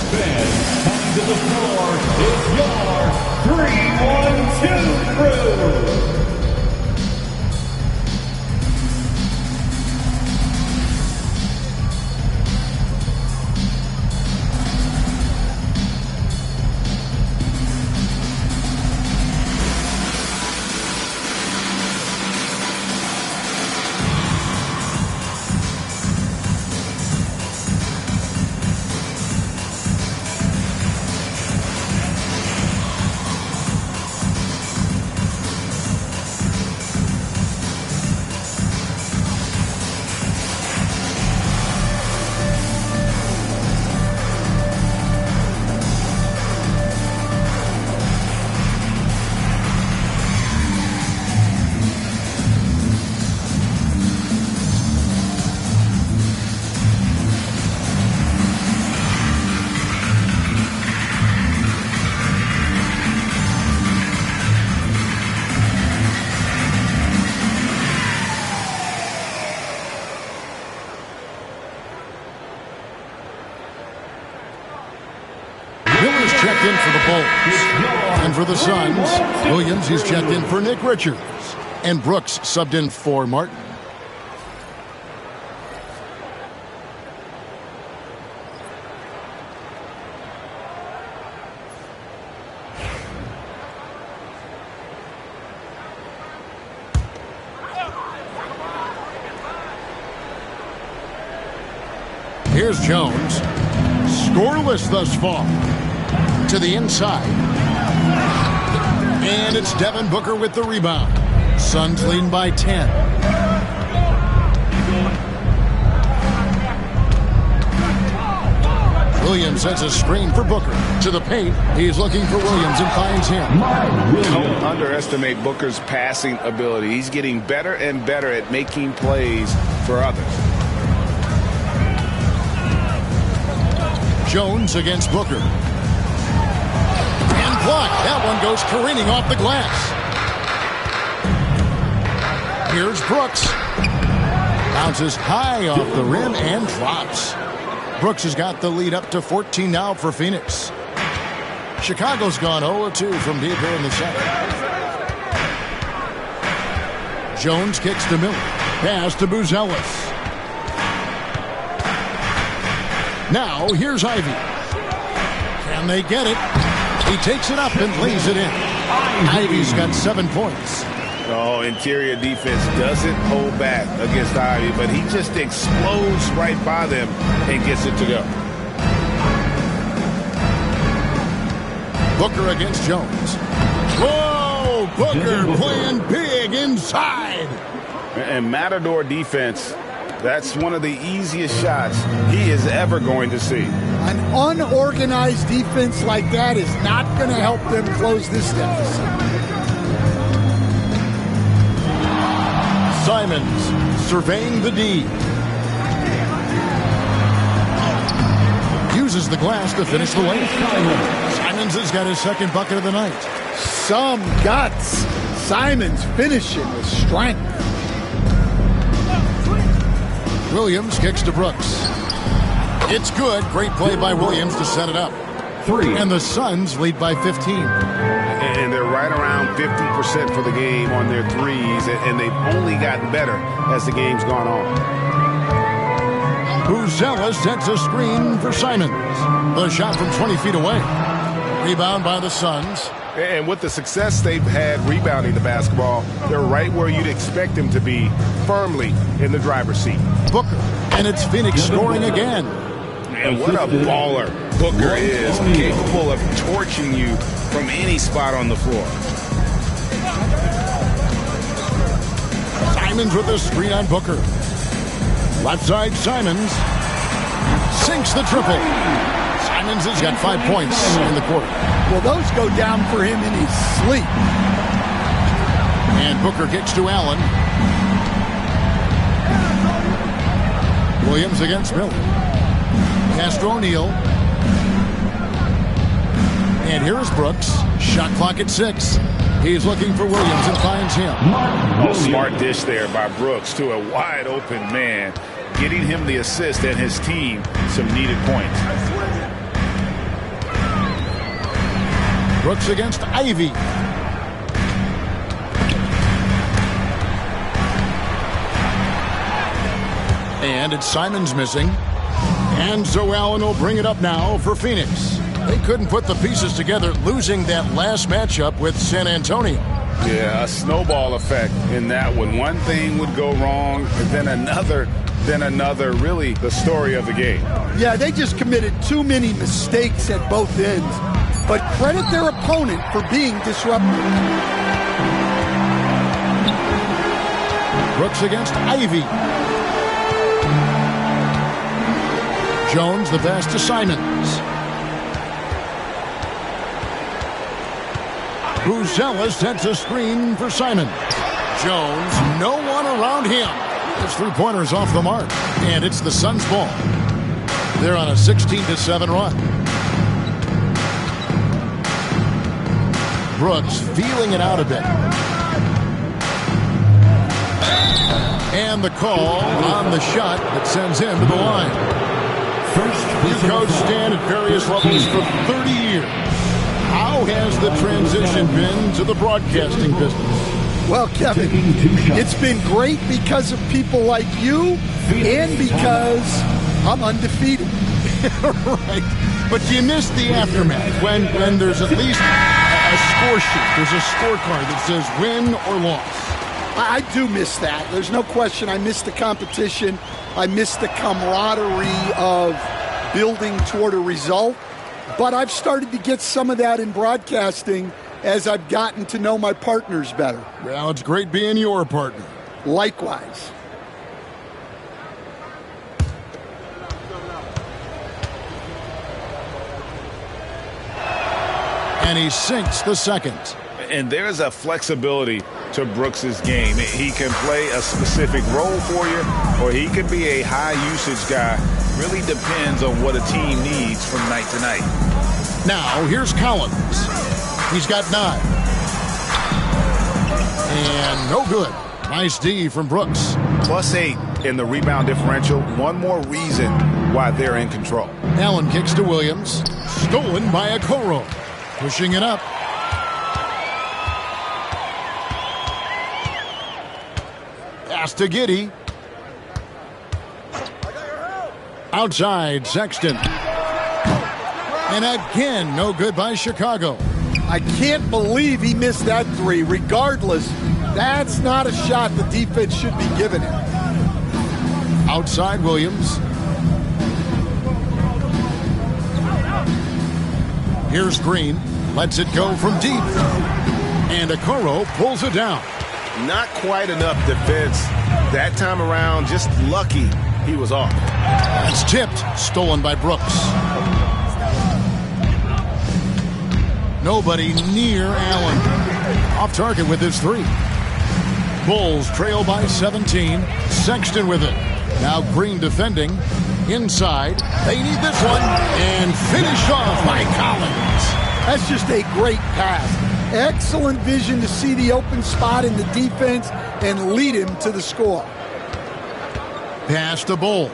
Fans coming to the floor, it's your 3-1-2 crew. Checked in for the Bulls. And for the Suns, Williams, he's checked in for Nick Richards. And Brooks subbed in for Martin. Here's Jones. Scoreless thus far. To the inside. And it's Devin Booker with the rebound. Suns leading by 10. Williams sets a screen for Booker. To the paint. He's looking for Williams and finds him. Don't underestimate Booker's passing ability. He's getting better and better at making plays for others. Jones against Booker. Blocked. That one goes careening off the glass. Here's Brooks. Bounces high off the rim and drops. Brooks has got the lead up to 14 now for Phoenix. Chicago's gone 0-2 from deep here in the second. Jones kicks to Miller. Pass to Buzelis. Now here's Ivy. Can they get it? He takes it up and lays it in. Ivy's got 7 points. Oh, interior defense doesn't hold back against Ivy, but he just explodes right by them and gets it to go. Booker against Jones. Whoa! Booker playing big inside. And Matador defense, that's one of the easiest shots he is ever going to see. An unorganized defense like that is not going to help them close this deficit. Simons surveying the D. Uses the glass to finish the lane. Simons has got his second bucket of the night. Some guts. Simons finishing with strength. Williams kicks to Brooks. It's good. Great play by Williams to set it up. 3. And the Suns lead by 15. And they're right around 50% for the game on their threes, and they've only gotten better as the game's gone on. Buzelis sets a screen for Simons. The shot from 20 feet away. Rebound by the Suns. And with the success they've had rebounding the basketball, they're right where you'd expect them to be, firmly in the driver's seat. Booker, and it's Phoenix scoring again. And what a baller Booker is, capable of torching you from any spot on the floor. Simons with the screen on Booker. Left side, Simons sinks the triple. Simons has got 5 points in the quarter. Well, those go down for him in his sleep. And Booker kicks to Allen. Williams against Miller. Pass to O'Neal. And here's Brooks. Shot clock at 6. He's looking for Williams and finds him. Oh, smart dish there by Brooks to a wide open man, getting him the assist and his team some needed points. Brooks against Ivy. And it's Simons missing. And Zoe Allen will bring it up now for Phoenix. They couldn't put the pieces together, losing that last matchup with San Antonio. Yeah, a snowball effect in that one. One thing would go wrong, then another, really the story of the game. Yeah, they just committed too many mistakes at both ends. But credit their opponent for being disruptive. Brooks against Ivy. Jones, the pass to Simons. Bruzzella sets a screen for Simon. Jones, no one around him. His three-pointer's off the mark. And it's the Suns' ball. They're on a 16-7 run. Brooks feeling it out a bit. And the call on the shot that sends him to the line. You coach Stan at various levels for 30 years. How has the transition been to the broadcasting business? Well, Kevin, it's been great because of people like you and because I'm undefeated. Right. But you miss the aftermath when there's at least a score sheet. There's a scorecard that says win or loss. I do miss that. There's no question. I miss the competition. I miss the camaraderie of building toward a result. But I've started to get some of that in broadcasting as I've gotten to know my partners better. Well, it's great being your partner. Likewise. And he sinks the second. And there's a flexibility to Brooks's game. He can play a specific role for you, or he can be a high-usage guy. Really depends on what a team needs from night to night. Now, here's Collins. He's got 9. And no good. Nice D from Brooks. +8 in the rebound differential. One more reason why they're in control. Allen kicks to Williams. Stolen by Okoro. Pushing it up. Pass to Giddey. Outside, Sexton. And again, no good by Chicago. I can't believe he missed that 3. Regardless, that's not a shot the defense should be giving him. Outside, Williams. Here's Green. Lets it go from deep. And Okoro pulls it down. Not quite enough defense that time around. Just lucky he was off. That's tipped. Stolen by Brooks. Nobody near Allen. Off target with his 3. Bulls trail by 17. Sexton with it. Now Green defending. Inside. They need this one. And finished off by Collins. That's just a great pass. Excellent vision to see the open spot in the defense and lead him to the score. Pass to Bull.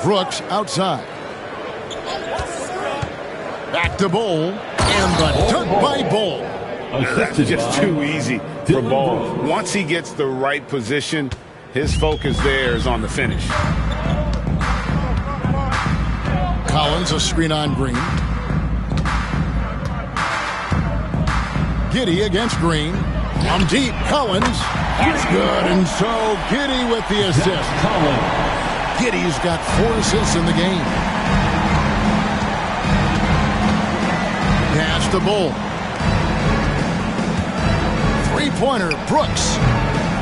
Brooks outside. Back to Bull. And the dunk by Bull. That's just too easy for Bull. Once he gets the right position, his focus there is on the finish. Collins, a screen on Green. Giddey against Green. From deep, Collins. That's good. And so Giddey with the assist. Giddey's got 4 assists in the game. Pass to Bull. 3-pointer, Brooks.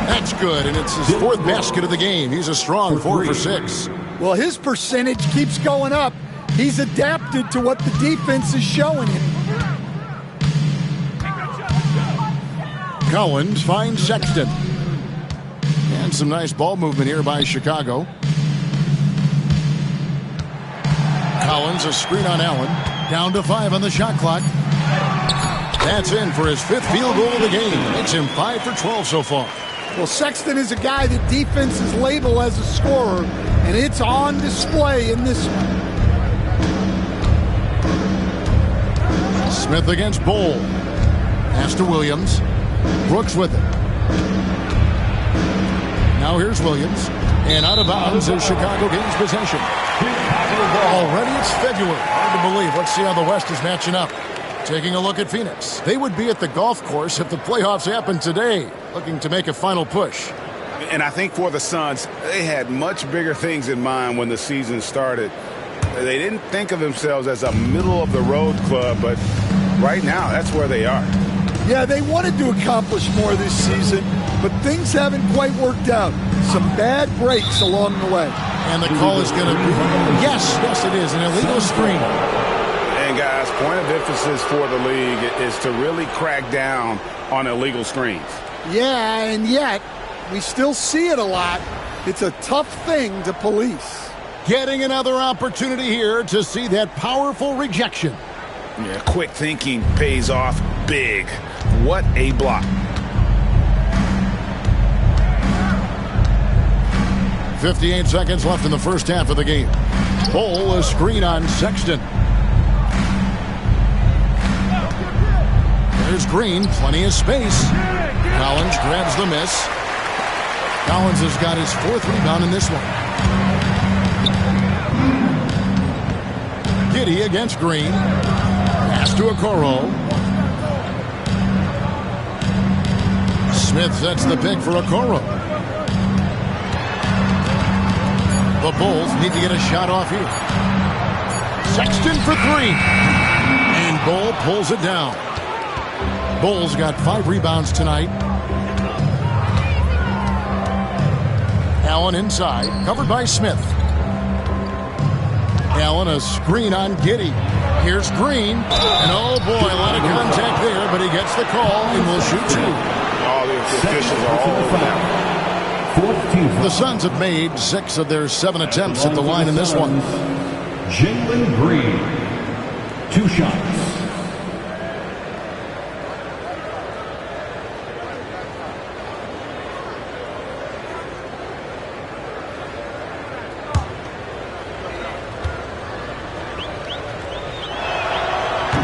That's good, and it's his 4th basket of the game. He's a strong 4 for 6. Well, his percentage keeps going up. He's adapted to what the defense is showing him. Collins finds Sexton. And And some nice ball movement here by Chicago. Collins, a screen on Allen. Down to 5 on the shot clock. That's in for his 5th field goal of the game. Makes him 5 for 12 so far. Well, Sexton is a guy that defenses label as a scorer, and it's on display in this one. Smith against Bowl. Pass to Williams. Brooks with it. Now here's Williams. And out of bounds as Chicago gains possession. Already it's February. Hard to believe. Let's see how the West is matching up. Taking a look at Phoenix. They would be at the golf course if the playoffs happened today, looking to make a final push. And I think for the Suns, they had much bigger things in mind when the season started. They didn't think of themselves as a middle-of-the-road club, but right now, that's where they are. Yeah, they wanted to accomplish more this season, but things haven't quite worked out. Some bad breaks along the way. And the call is going to be, yes, it is, an illegal screen. And guys, point of emphasis for the league is to really crack down on illegal screens. Yeah, and yet, we still see it a lot. It's a tough thing to police. Getting another opportunity here to see that powerful rejection. Yeah, quick thinking pays off big. What a block. 58 seconds left in the first half of the game. Bowl, a screen on Sexton. There's Green, plenty of space. Collins grabs the miss. Collins has got his 4th rebound in this one. Giddey against Green. Pass to Okoro. Smith sets the pick for Okoro. The Bulls need to get a shot off here. Sexton for 3. And Bull pulls it down. Bulls got 5 rebounds tonight. Allen inside, covered by Smith. Allen, a screen on Giddey. Here's Green. And oh boy, a lot of contact there, but he gets the call and will shoot 2. All the officials are all over now. The Suns have made 6 of their 7 attempts at the line in this one. Jalen Green, 2 shots.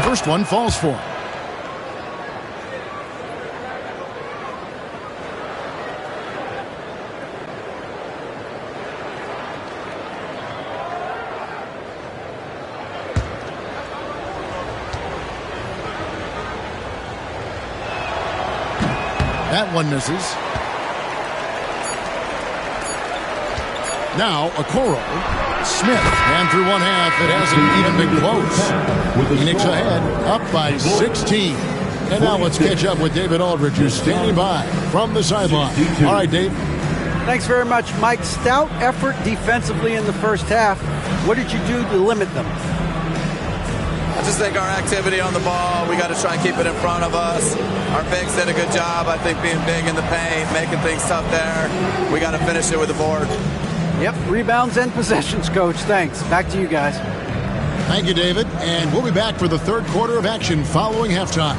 First one falls for him. That one misses. Now, Okoro. Smith, and through one half, it hasn't even been close. Phoenix ahead, up by 16. And now let's catch up with David Aldridge, who's standing by from the sideline. All right, Dave. Thanks very much, Mike. Stout effort defensively in the first half. What did you do to limit them? I just think our activity on the ball, we got to try and keep it in front of us. Our bigs did a good job, I think, being big in the paint, making things tough there. We got to finish it with the board. Yep, rebounds and possessions, Coach. Thanks. Back to you guys. Thank you, David. And we'll be back for the third quarter of action following halftime.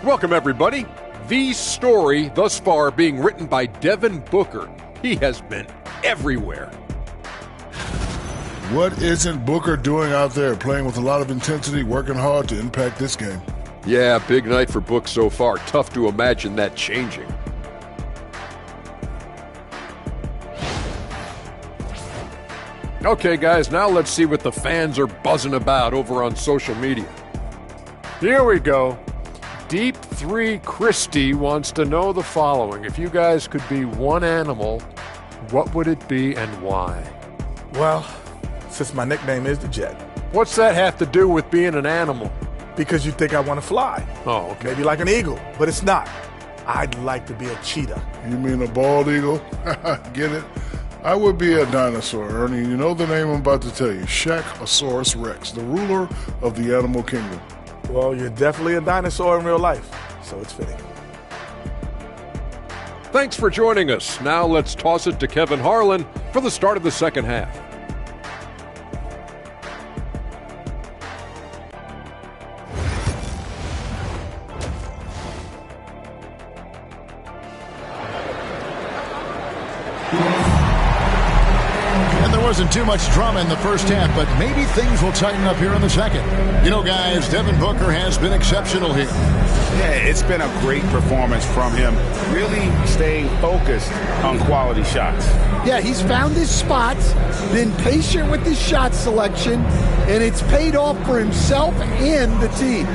Welcome, everybody. The story thus far being written by Devin Booker. He has been everywhere. What isn't Booker doing out there? Playing with a lot of intensity, working hard to impact this game. Yeah, big night for Book so far. Tough to imagine that changing. Okay, guys, now let's see what the fans are buzzing about over on social media. Here we go. Deep 3 Christie wants to know the following. If you guys could be one animal, what would it be and why? Well, since my nickname is the Jet. What's that have to do with being an animal? Because you think I want to fly. Oh, okay. Maybe like an eagle, but it's not. I'd like to be a cheetah. You mean a bald eagle? Get it? I would be a dinosaur, Ernie. You know the name I'm about to tell you. Shaqosaurus Rex, the ruler of the animal kingdom. Well, you're definitely a dinosaur in real life, so it's fitting. Thanks for joining us. Now let's toss it to Kevin Harlan for the start of the second half. And there wasn't too much drama in the first half, but maybe things will tighten up here in the second. You know, guys, Devin Booker has been exceptional here. Yeah, it's been a great performance from him, really staying focused on quality shots. Yeah, he's found his spots, been patient with his shot selection, and it's paid off for himself and the team.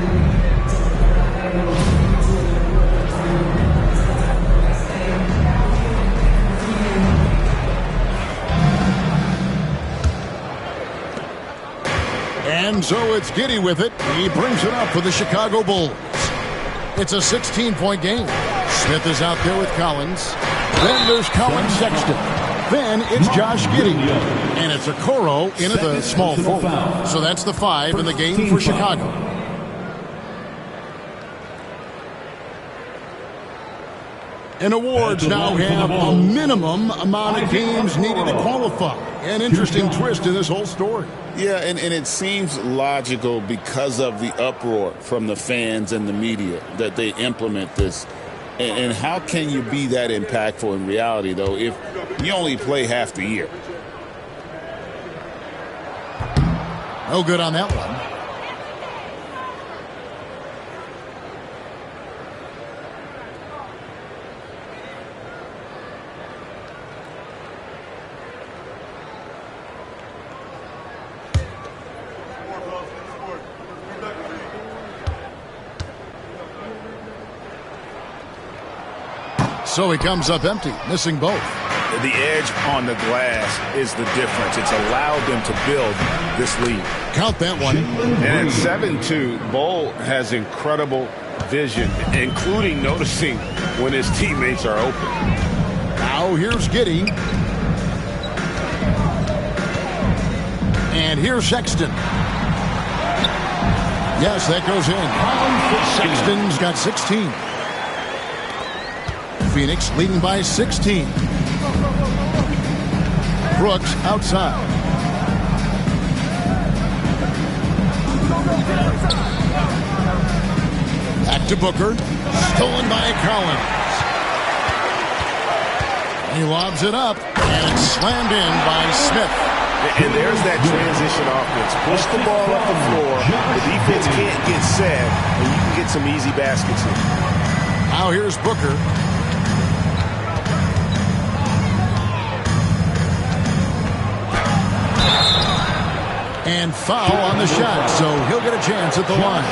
And so it's Giddey with it. He brings it up for the Chicago Bulls. It's a 16-point game. Smith is out there with Collins. Then there's Colin Sexton. Then it's Josh Giddey. And it's Okoro into the small forward. So that's the 5 in the game for Chicago. And awards now have a minimum amount of games needed to qualify. An interesting twist in this whole story. Yeah, and it seems logical because of the uproar from the fans and the media that they implement this. And how can you be that impactful in reality, though, if you only play half the year? No good on that one. So he comes up empty, missing both. The edge on the glass is the difference. It's allowed them to build this lead. Count that one. And at 7-2, Bol has incredible vision, including noticing when his teammates are open. Now here's Giddey. And here's Sexton. Yes, that goes in. Sexton's got 16. Phoenix leading by 16. Brooks outside. Back to Booker. Stolen by Collins. He lobs it up, and it's slammed in by Smith. And there's that transition offense. Push the ball up the floor. The defense can't get set, and you can get some easy baskets here. Now here's Booker. And foul on the shot, so he'll get a chance at the line.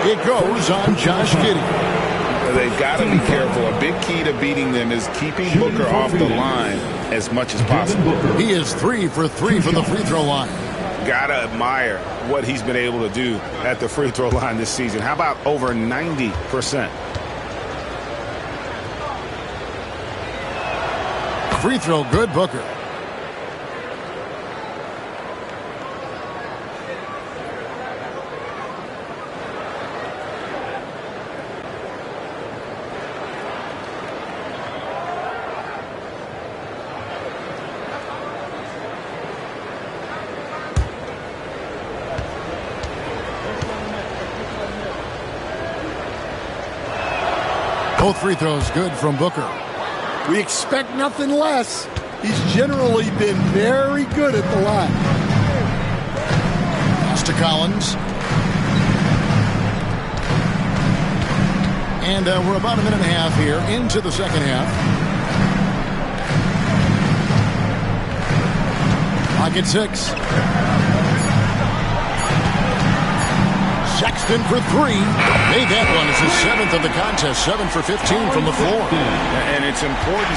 It goes on Josh Giddey. They've got to be careful. A big key to beating them is keeping Booker off the line as much as possible. He is 3 for 3 from the free throw line. Gotta admire what he's been able to do at the free throw line this season. How about over 90%? Free throw good, Booker. Both free throws good from Booker. We expect nothing less. He's generally been very good at the line. Pass to Collins. And we're about a minute and a half here into the second half. Clock at 6. Sexton for 3. Made that one. It's his 7th of the contest. 7 for 15 from the floor. And it's important